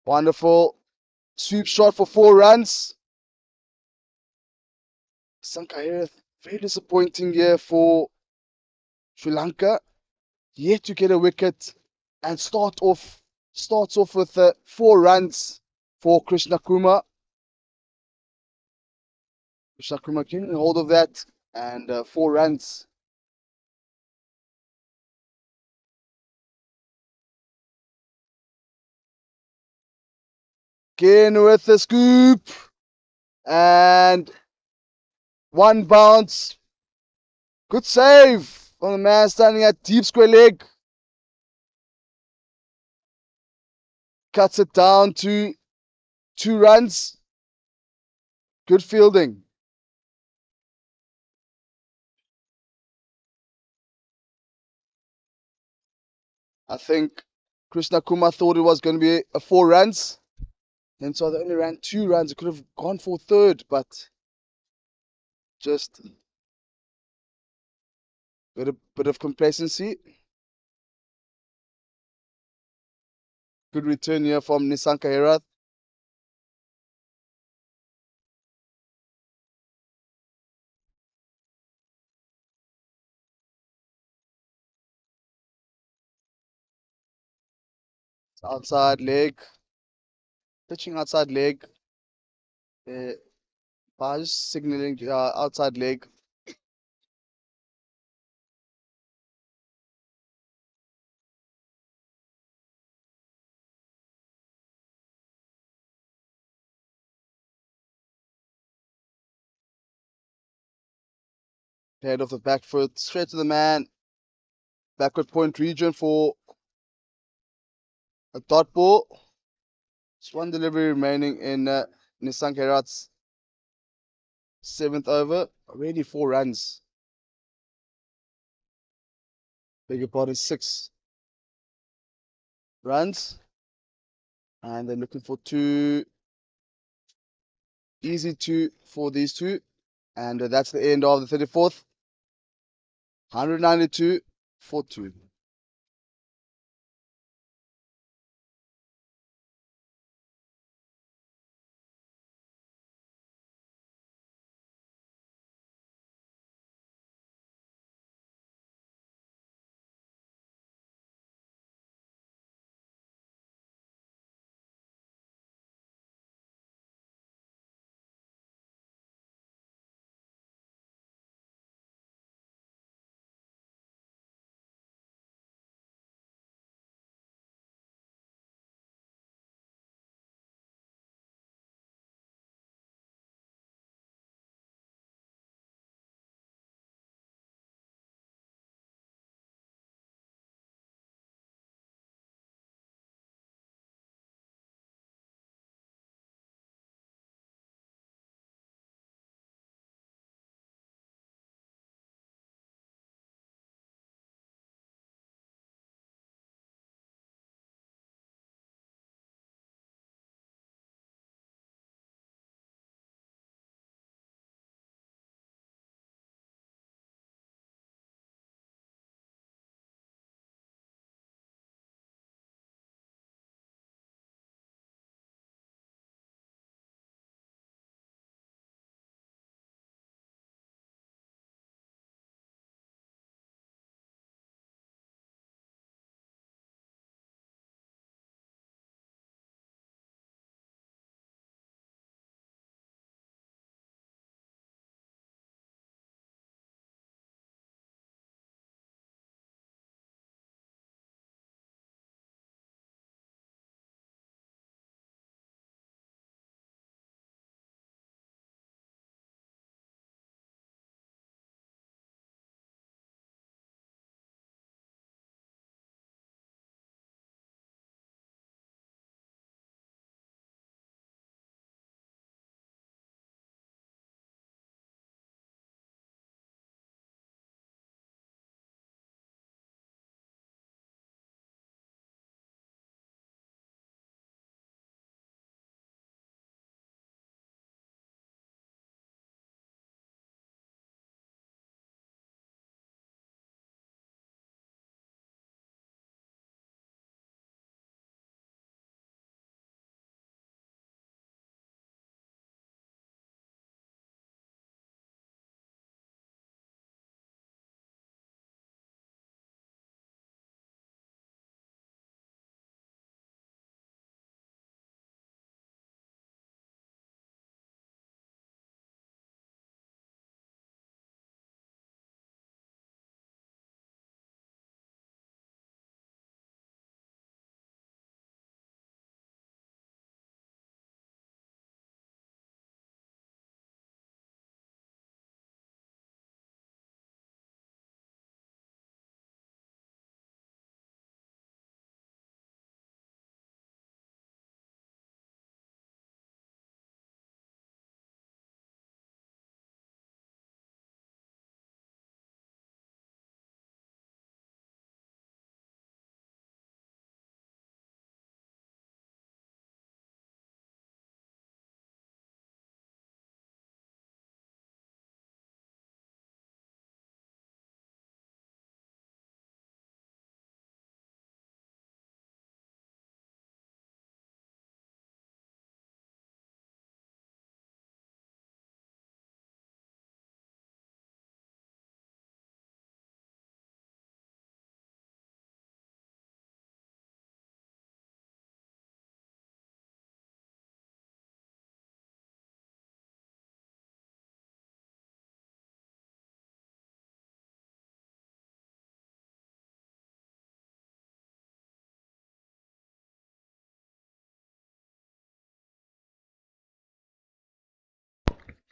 Wonderful sweep shot for 4 runs. Sankaya, very disappointing here for Sri Lanka. Yet to get a wicket and starts off with 4 runs for Krishna Kumar. Krishna Kumar getting hold of that and 4 runs. Again with the scoop and 1 bounce. Good save from the man standing at deep square leg. Cuts it down to 2 runs. Good fielding. I think Krishna Kumar thought it was going to be a 4 runs. And so they only ran 2 runs. It could have gone for 3rd, but just with a bit of complacency. Good return here from Nisanka Herath. Outside leg. Pitching outside leg. Baj signaling outside leg. Head of the back foot. Straight to the man. Backward point region for a dot ball. Just one delivery remaining in Nissan Kairat's 7th over. Already 4 runs. Beg your pardon, 6 runs. And they're looking for 2. Easy 2 for these two. And that's the end of the 34th. 192 for 2.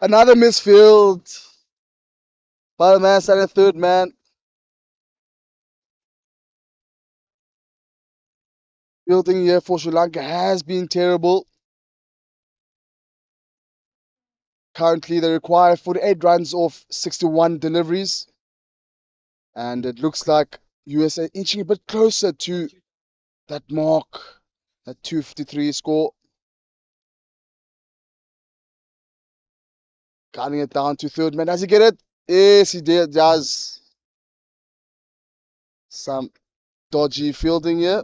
Another misfield by the man standing third man. Fielding here for Sri Lanka has been terrible. Currently, they require 48 runs off 61 deliveries. And it looks like USA inching a bit closer to that mark, that 253 score. Cutting it down to third man. Does he get it? Yes, he does. Some dodgy fielding here.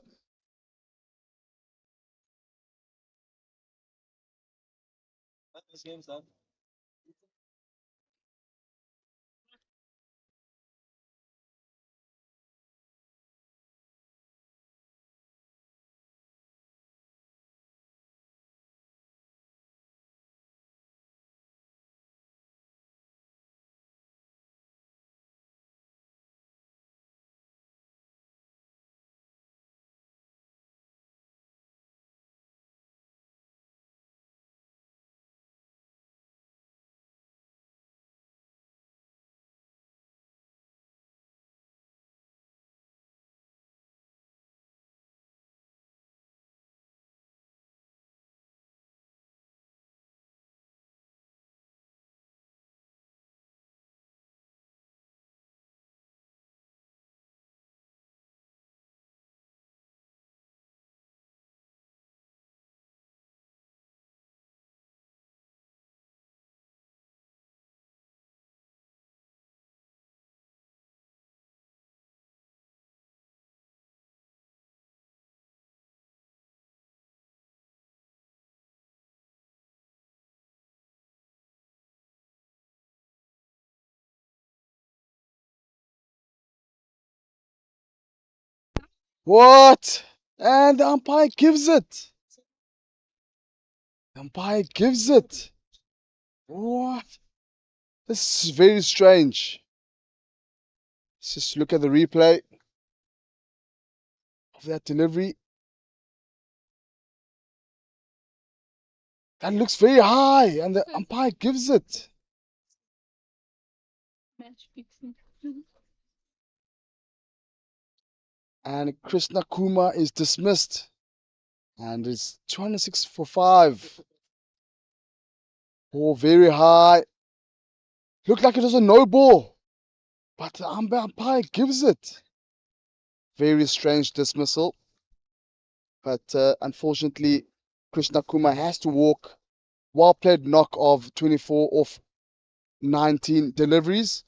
What? And the umpire gives it. The umpire gives it. What? This is very strange. Let's just look at the replay of that delivery. That looks very high, and the umpire gives it. Match fixing. And Krishna Kumar is dismissed. And it's 206 for 5. Oh, very high. Looked like it was a no ball. But the umpire gives it. Very strange dismissal. But unfortunately, Krishna Kumar has to walk. Well played knock of 24 off 19 deliveries.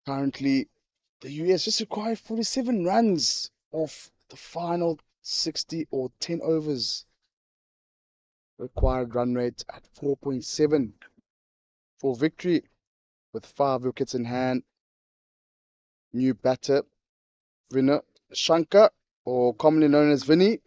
Currently, the US just required 47 runs off the final 60 or 10 overs. Required run rate at 4.7 for victory with 5 wickets in hand. New batter, Vinay Shankar, or commonly known as Vinny.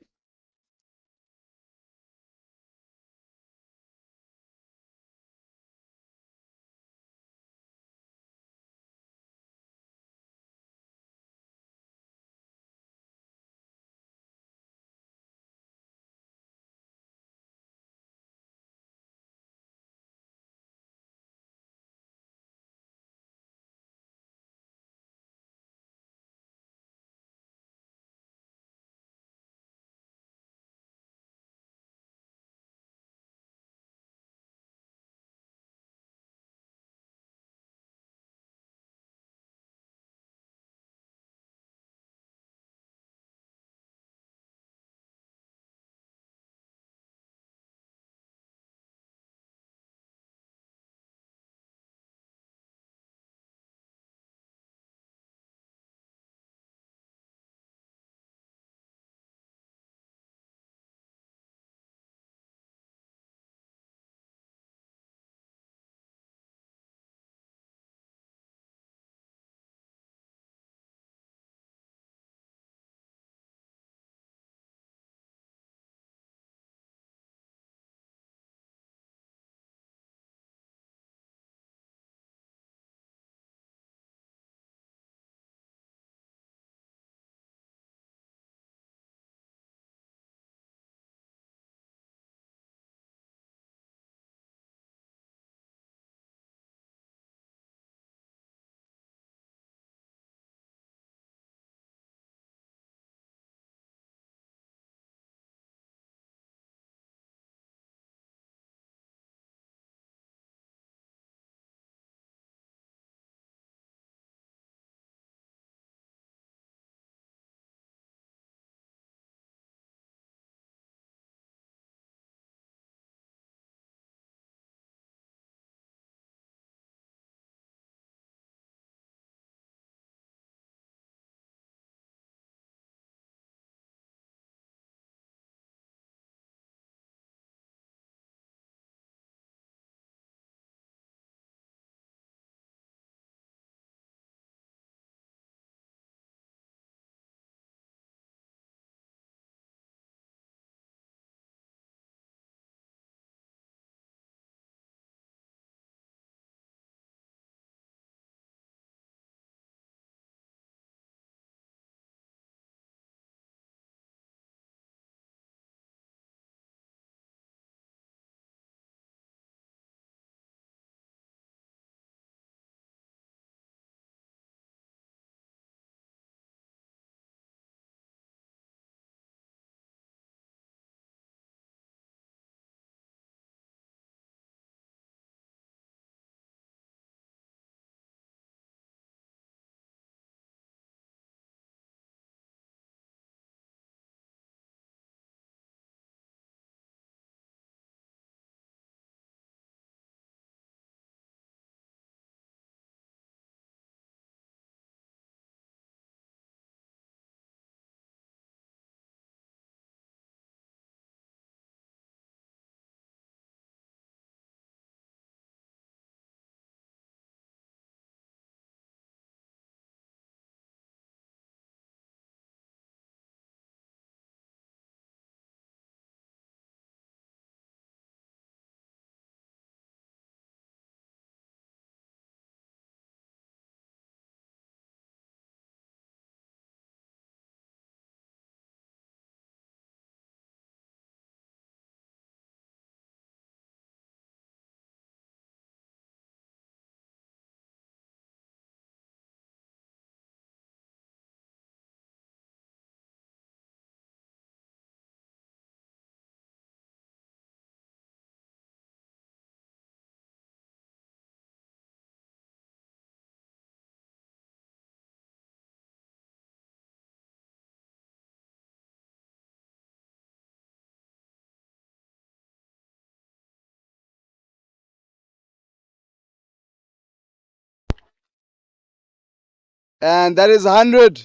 And that is 100.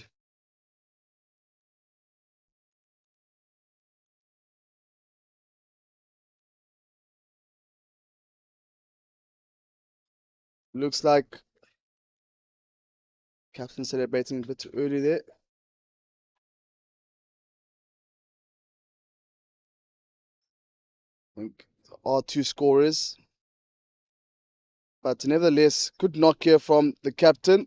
Looks like Captain celebrating a bit too early there. I think there are two scorers. But nevertheless, good knock here from the captain.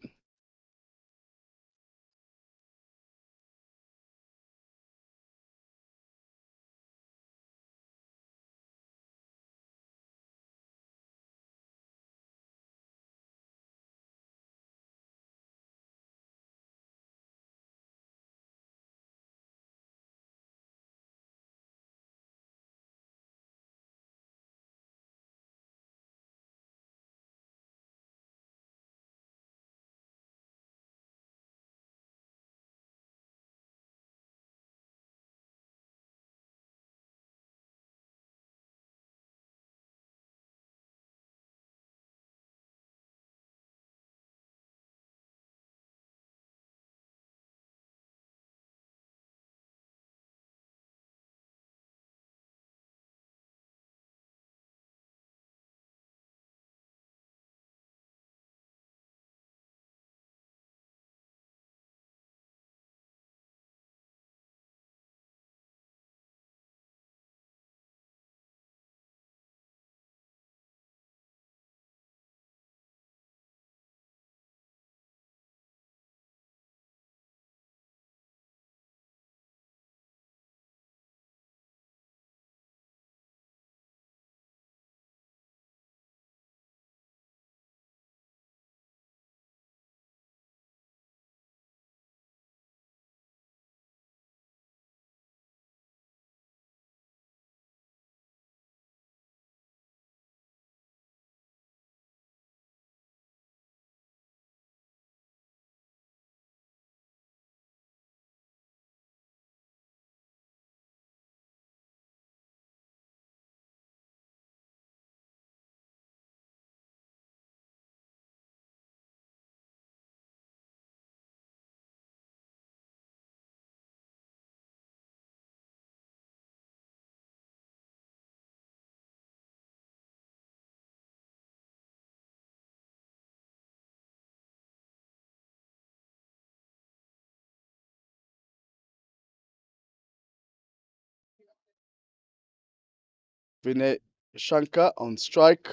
Vinay Shankar on strike.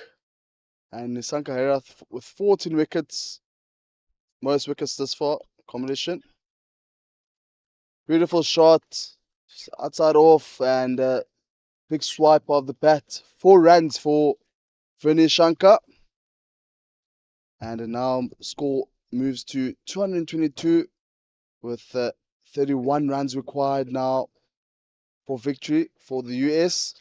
And Nisanka Herath with 14 wickets. Most wickets this far. Combination. Beautiful shot. Outside off. And big swipe of the bat. 4 runs for Vinay Shankar. And now score moves to 222 with 31 runs required now for victory for the US.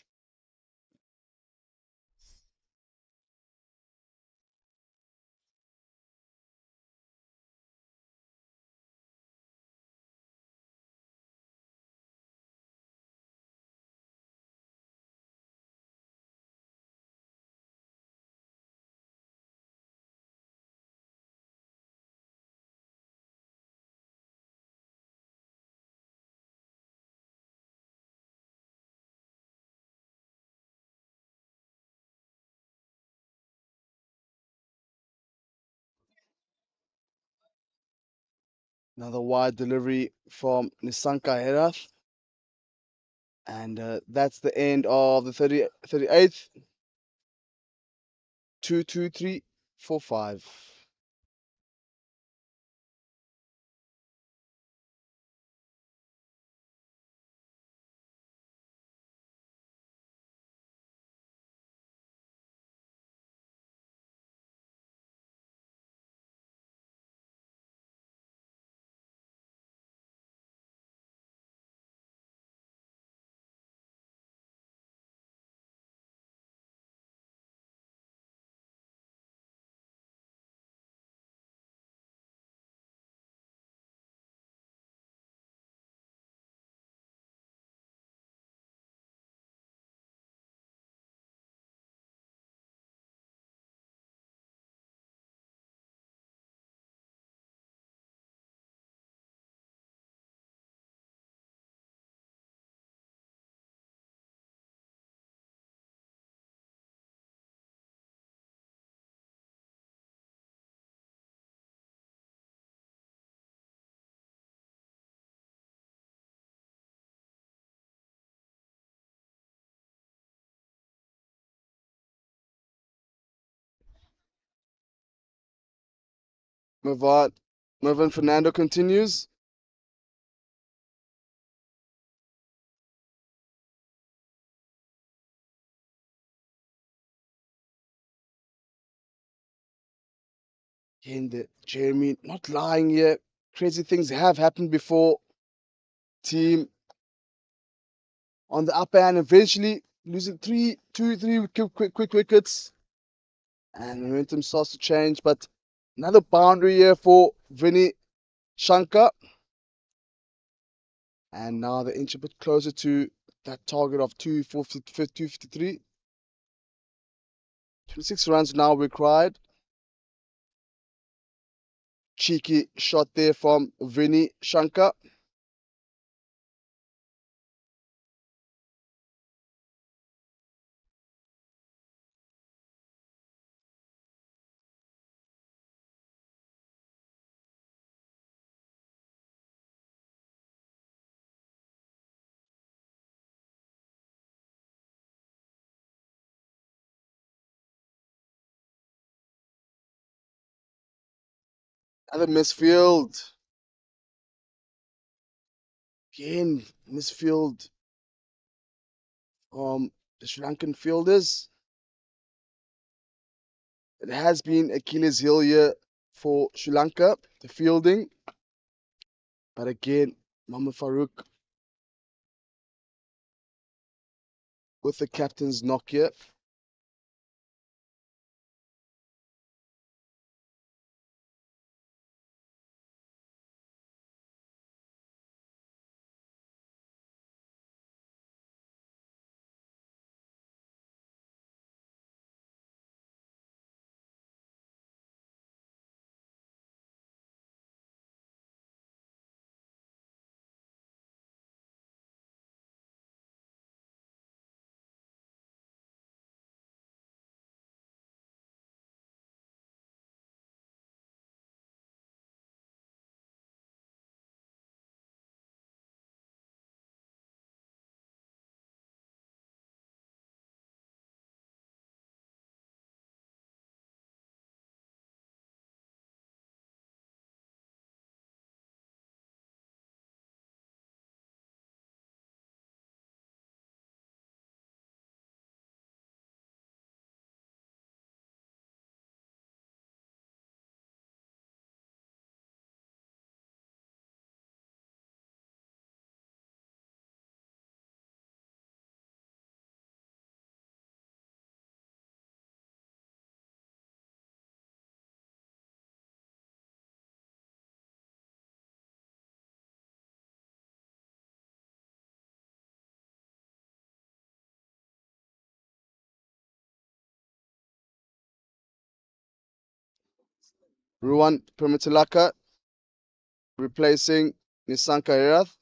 Another wide delivery from Nisanka Herath. And that's the end of the 38th. 2, 2, 3, 4, 5. Mervin Fernando continues. Again, the Jeremy not lying here. Crazy things have happened before. Team on the upper hand, eventually losing three quick wickets, and momentum starts to change. But another boundary here for Vinny Shankar, and now they inch a bit closer to that target of 253. 26 runs now required. Cheeky shot there from Vinny Shankar. Another misfield. Again, misfield the Sri Lankan fielders. It has been Achilles' heel here for Sri Lanka, the fielding. But again, Mohammad Farooq with the captain's knock here. Ruwan Permitalaka replacing Nisanka Herath.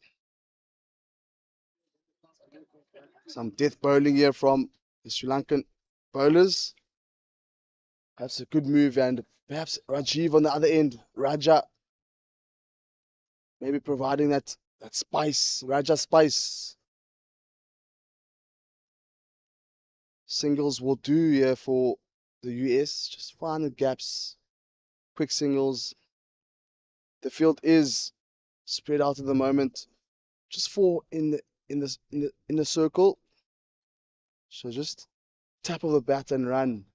Some death bowling here from the Sri Lankan bowlers. Perhaps a good move, and perhaps Rajiv on the other end. Raja maybe providing that spice, Raja spice. Singles will do here for the US. Just find the gaps. Quick singles. The field is spread out at the moment. Just four in the circle. So just tap of the bat and run.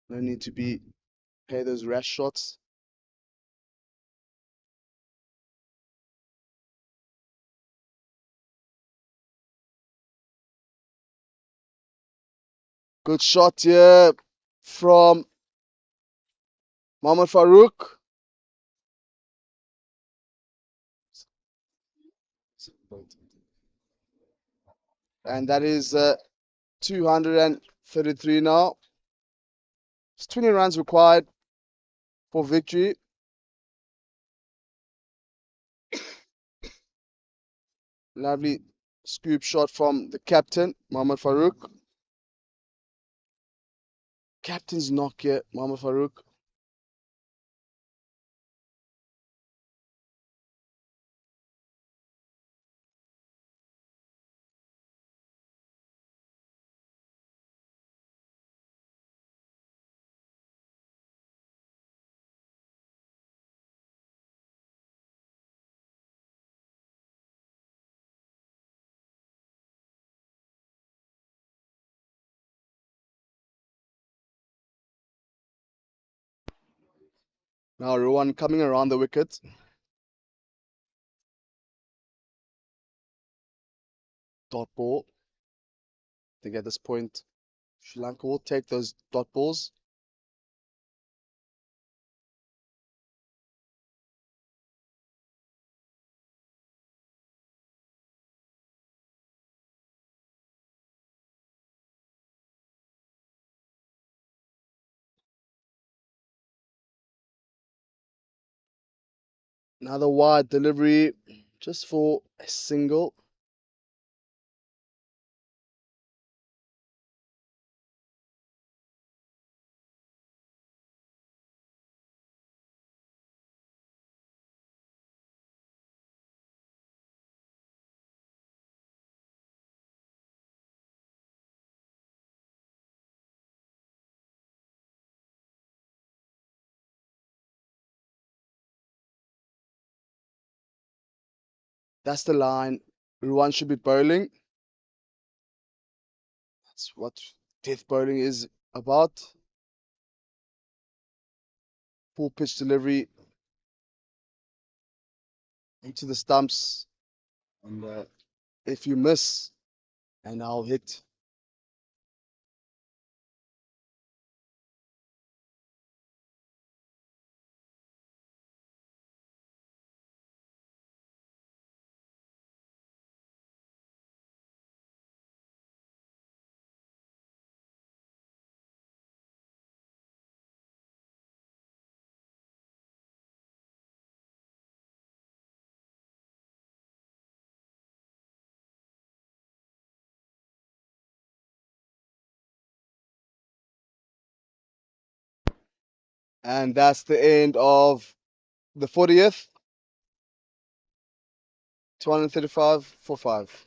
No need to play those rash shots. Good shot here from Mohammad Farooq. And that is 233 now. It's 20 runs required for victory. Lovely scoop shot from the captain, Mohammad Farooq. Captain's knock here, Mohammad Farooq. Now Ruan coming around the wicket. Dot ball. I think at this point, Sri Lanka will take those dot balls. Another wide delivery just for a single. That's the line. Ruan should be bowling. That's what death bowling is about. Full pitch delivery into the stumps. And if you miss, and I'll hit. And that's the end of the 40th. 235 for 5.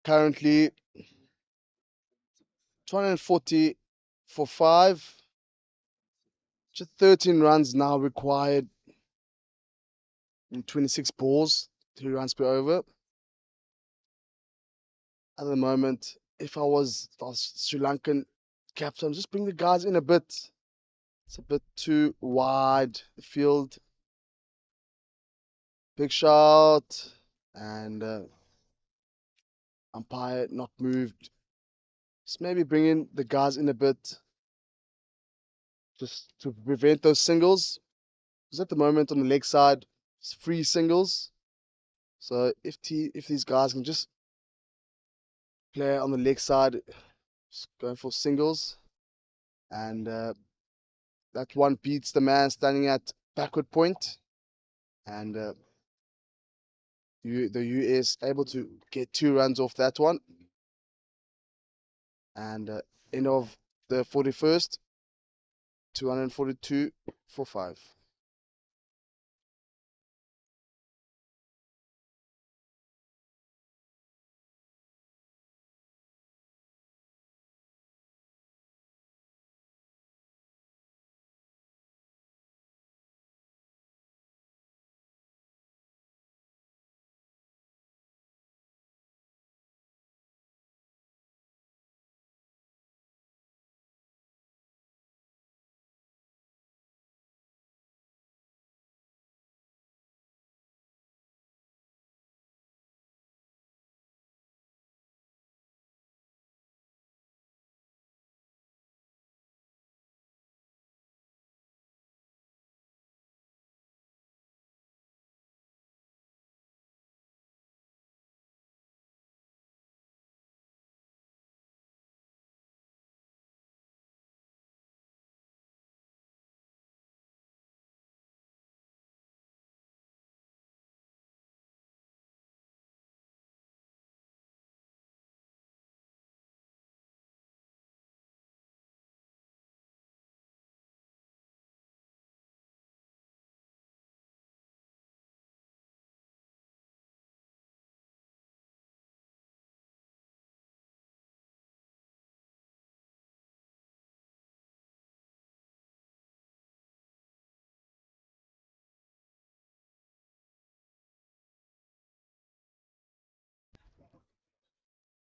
currently 240 for 5. Just 13 runs now required in 26 balls, 3 runs per over. At the moment, if I was Sri Lankan captain, just bring the guys in a bit. It's a bit too wide, the field. Big shot, and umpire not moved. Just maybe bring in the guys in a bit, just to prevent those singles. Because at the moment on the leg side, it's free singles. So if these guys can just play on the leg side, just going for singles, and that one beats the man standing at backward point, and the US able to get 2 runs off that one, and end of the 41st, 242 for 5.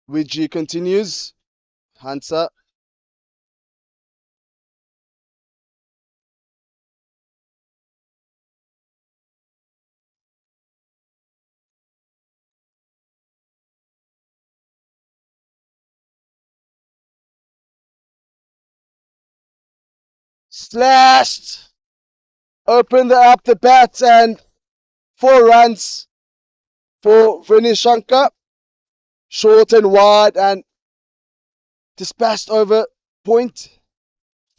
Wiji continues. Hansa. Slashed. Open up the bat, and 4 runs for Venishankar. Short and wide, and dispatched over point.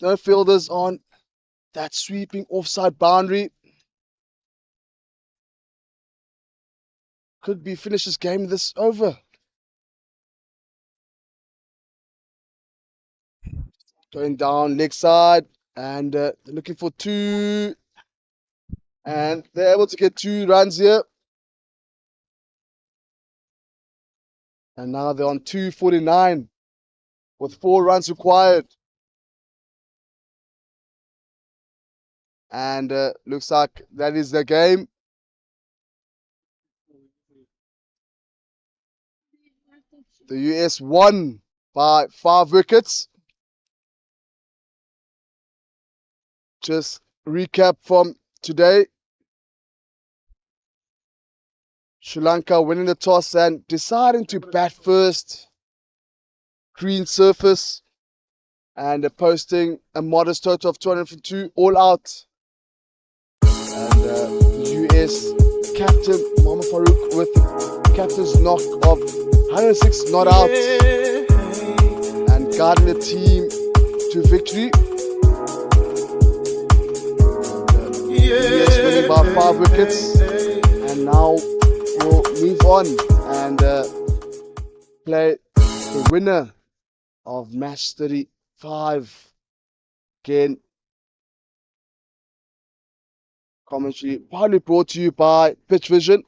No fielders on that sweeping offside boundary. Could be finish this game this over. Going down leg side, and they're looking for 2, and they're able to get 2 runs here. And now they're on 249 with 4 runs required. And looks like that is the game. The US won by 5 wickets. Just recap from today. Sri Lanka winning the toss and deciding to bat first. Green surface, and posting a modest total of 202 all out. And the US captain Mohammad Farooq with captain's knock of 106 not out, and guiding the team to victory. The US winning by 5 wickets, and now we'll move on and play the winner of match 35. Again, commentary partly brought to you by Pitch Vision,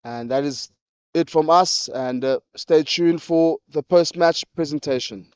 and that is it from us, and stay tuned for the post-match presentation.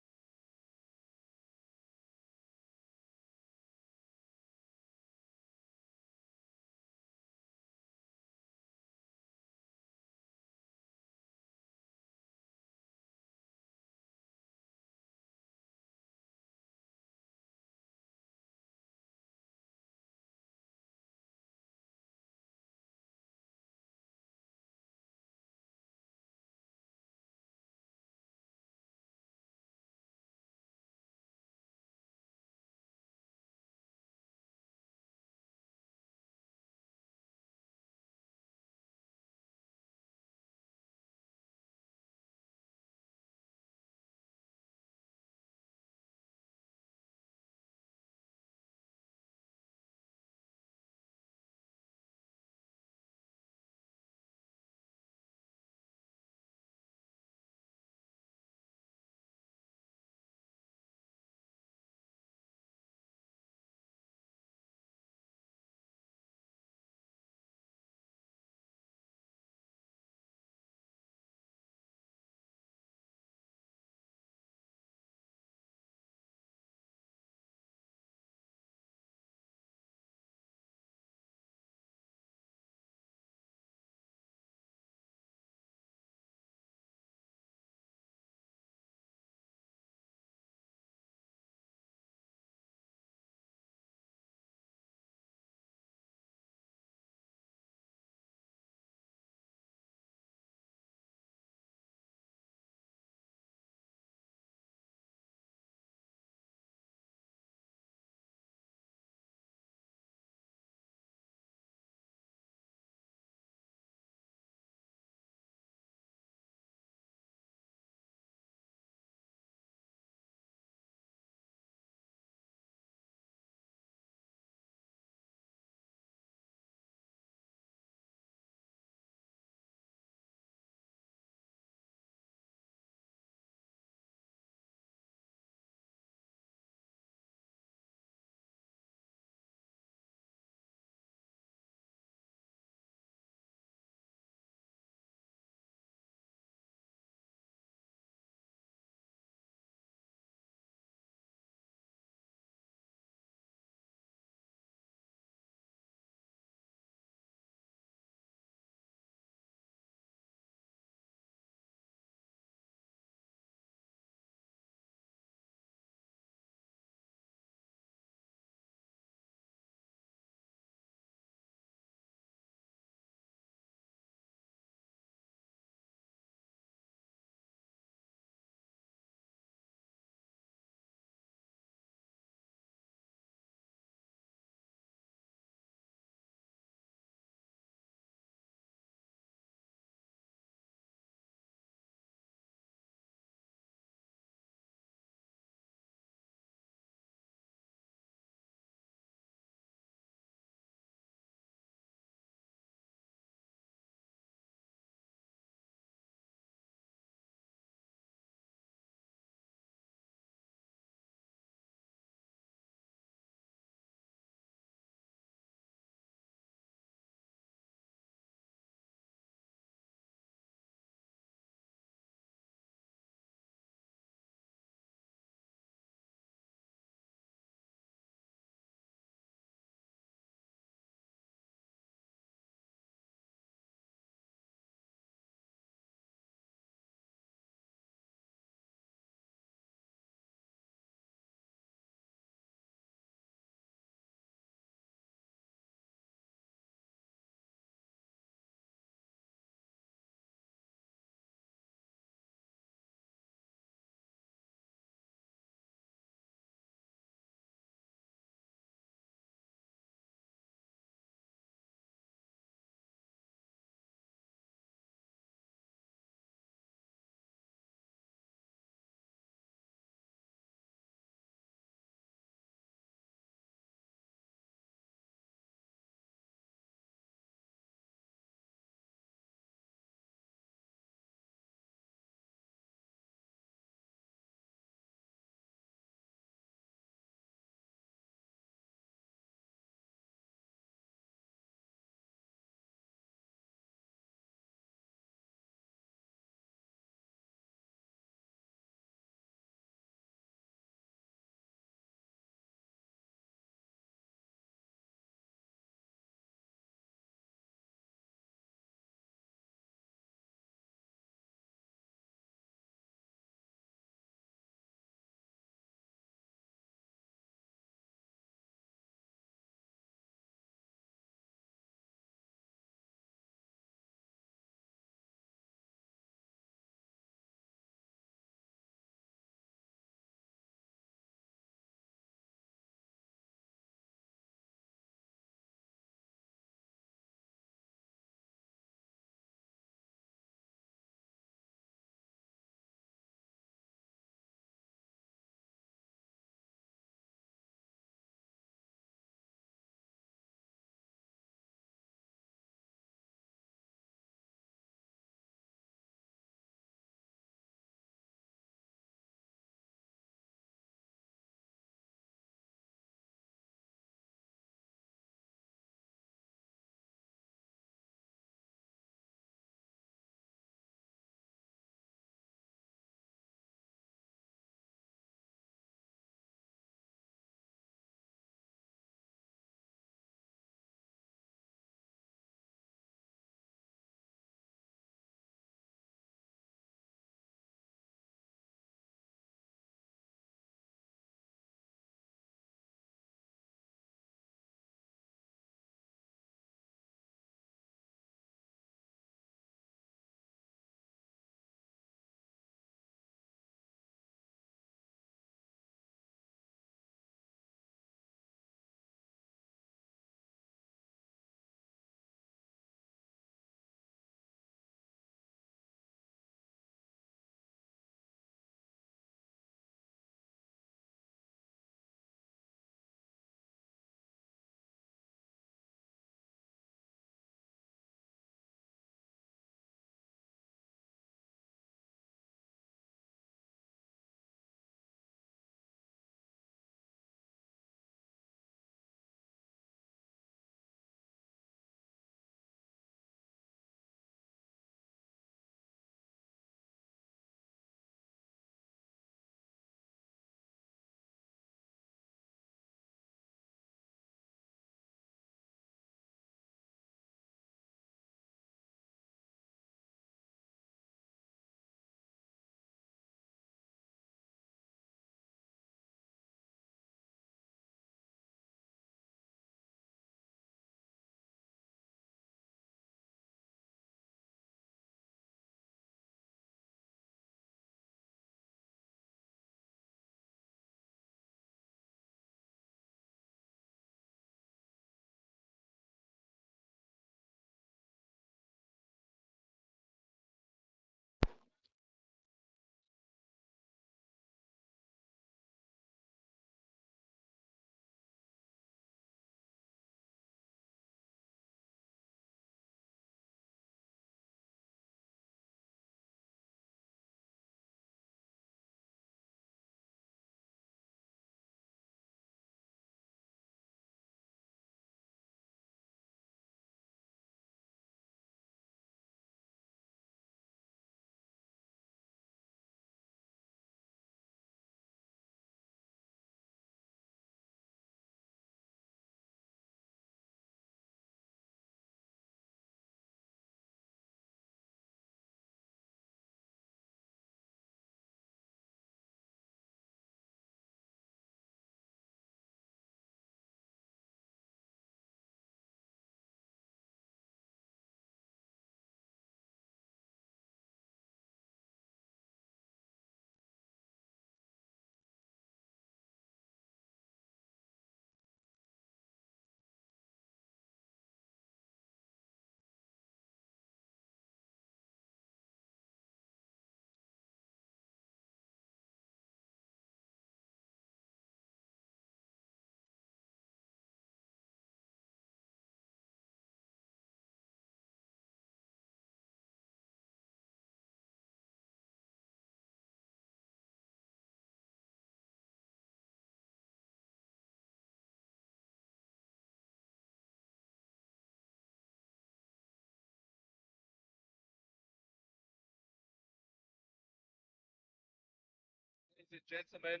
Ladies and gentlemen,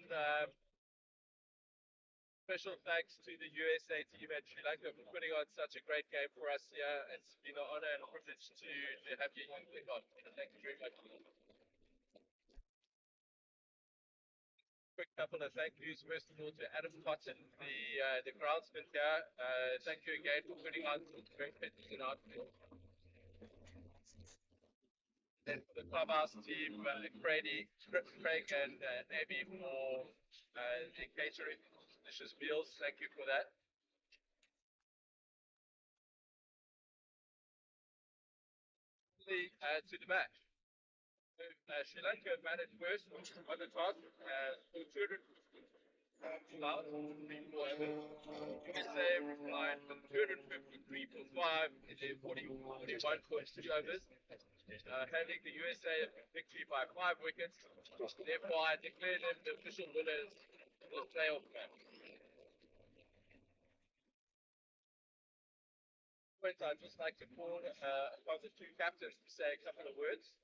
special thanks to the USA team at Sri Lanka for putting on such a great game for us here. It's been an honor and a privilege to have you here. Thank you very much. Quick couple of thank yous. First of all, to Adam Cotton, the groundsman here. Thank you again for putting on great fitness in outfield. And for the clubhouse team, Craig and Abby for the catering delicious meals. Thank you for that. To the match. Sri Lanka batted first on the toss, 200 USA replied with 253 for 5 in their 41.2 overs, handing the USA a victory by 5 wickets. Therefore, I declare them the official winners of the playoff match. I'd just like to call upon the two captains to say a couple of words.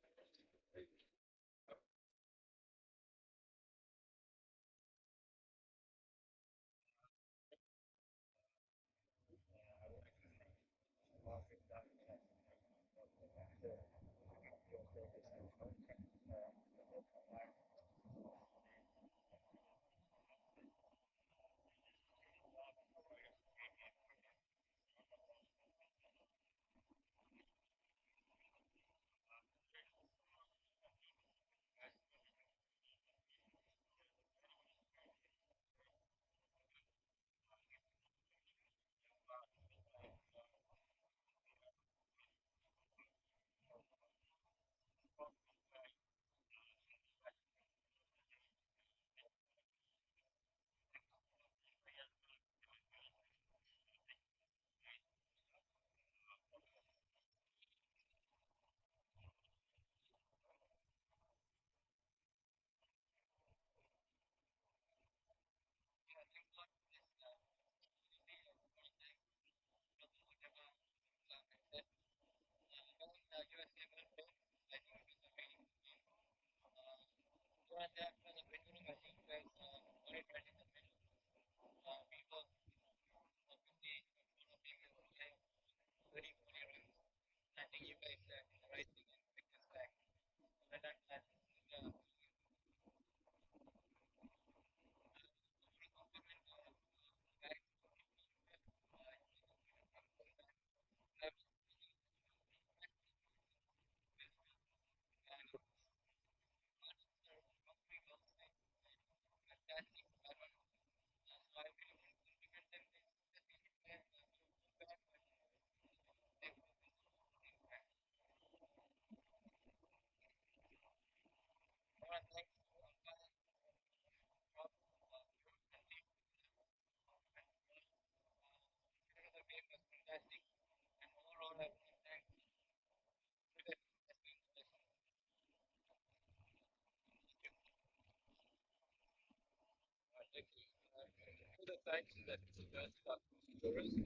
Thanks.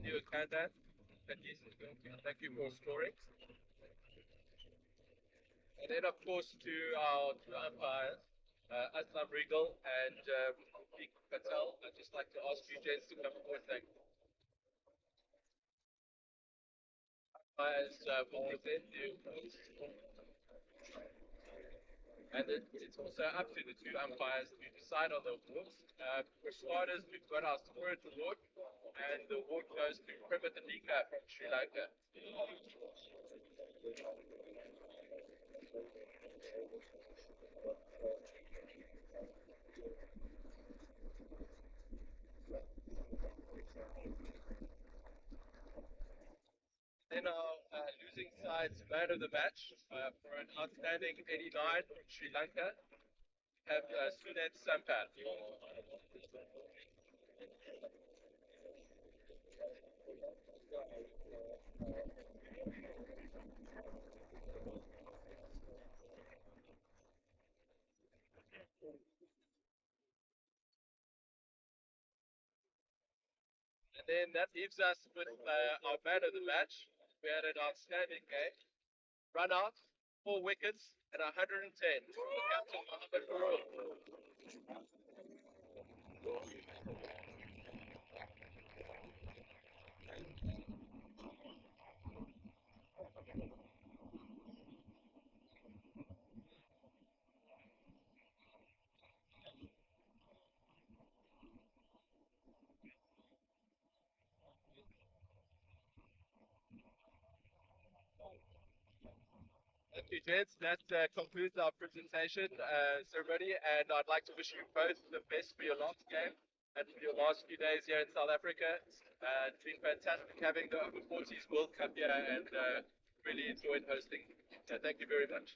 You can that. Thank you for scoring. And then, of course, to our umpires, Aslam Regal and Vic Patel, I'd just like to ask you, gents, to come forward. Thank you. Umpires will present the awards. And it's also up to the two umpires to decide on the awards. For starters, we've got our Spirit Award, and the award goes to Prematalika from Sri Lanka. Then our losing side's man of the match for an outstanding 89 from Sri Lanka, have Sunat Sampat. And then that leaves us with our man of the match. We had an outstanding game. Run out, 4 wickets and 110. Captain Mohammed Farooq. Thank you, gents. That concludes our presentation ceremony, and I'd like to wish you both the best for your last game and for your last few days here in South Africa. It's been fantastic having the Over-40s World Cup here, and really enjoyed hosting. Thank you very much.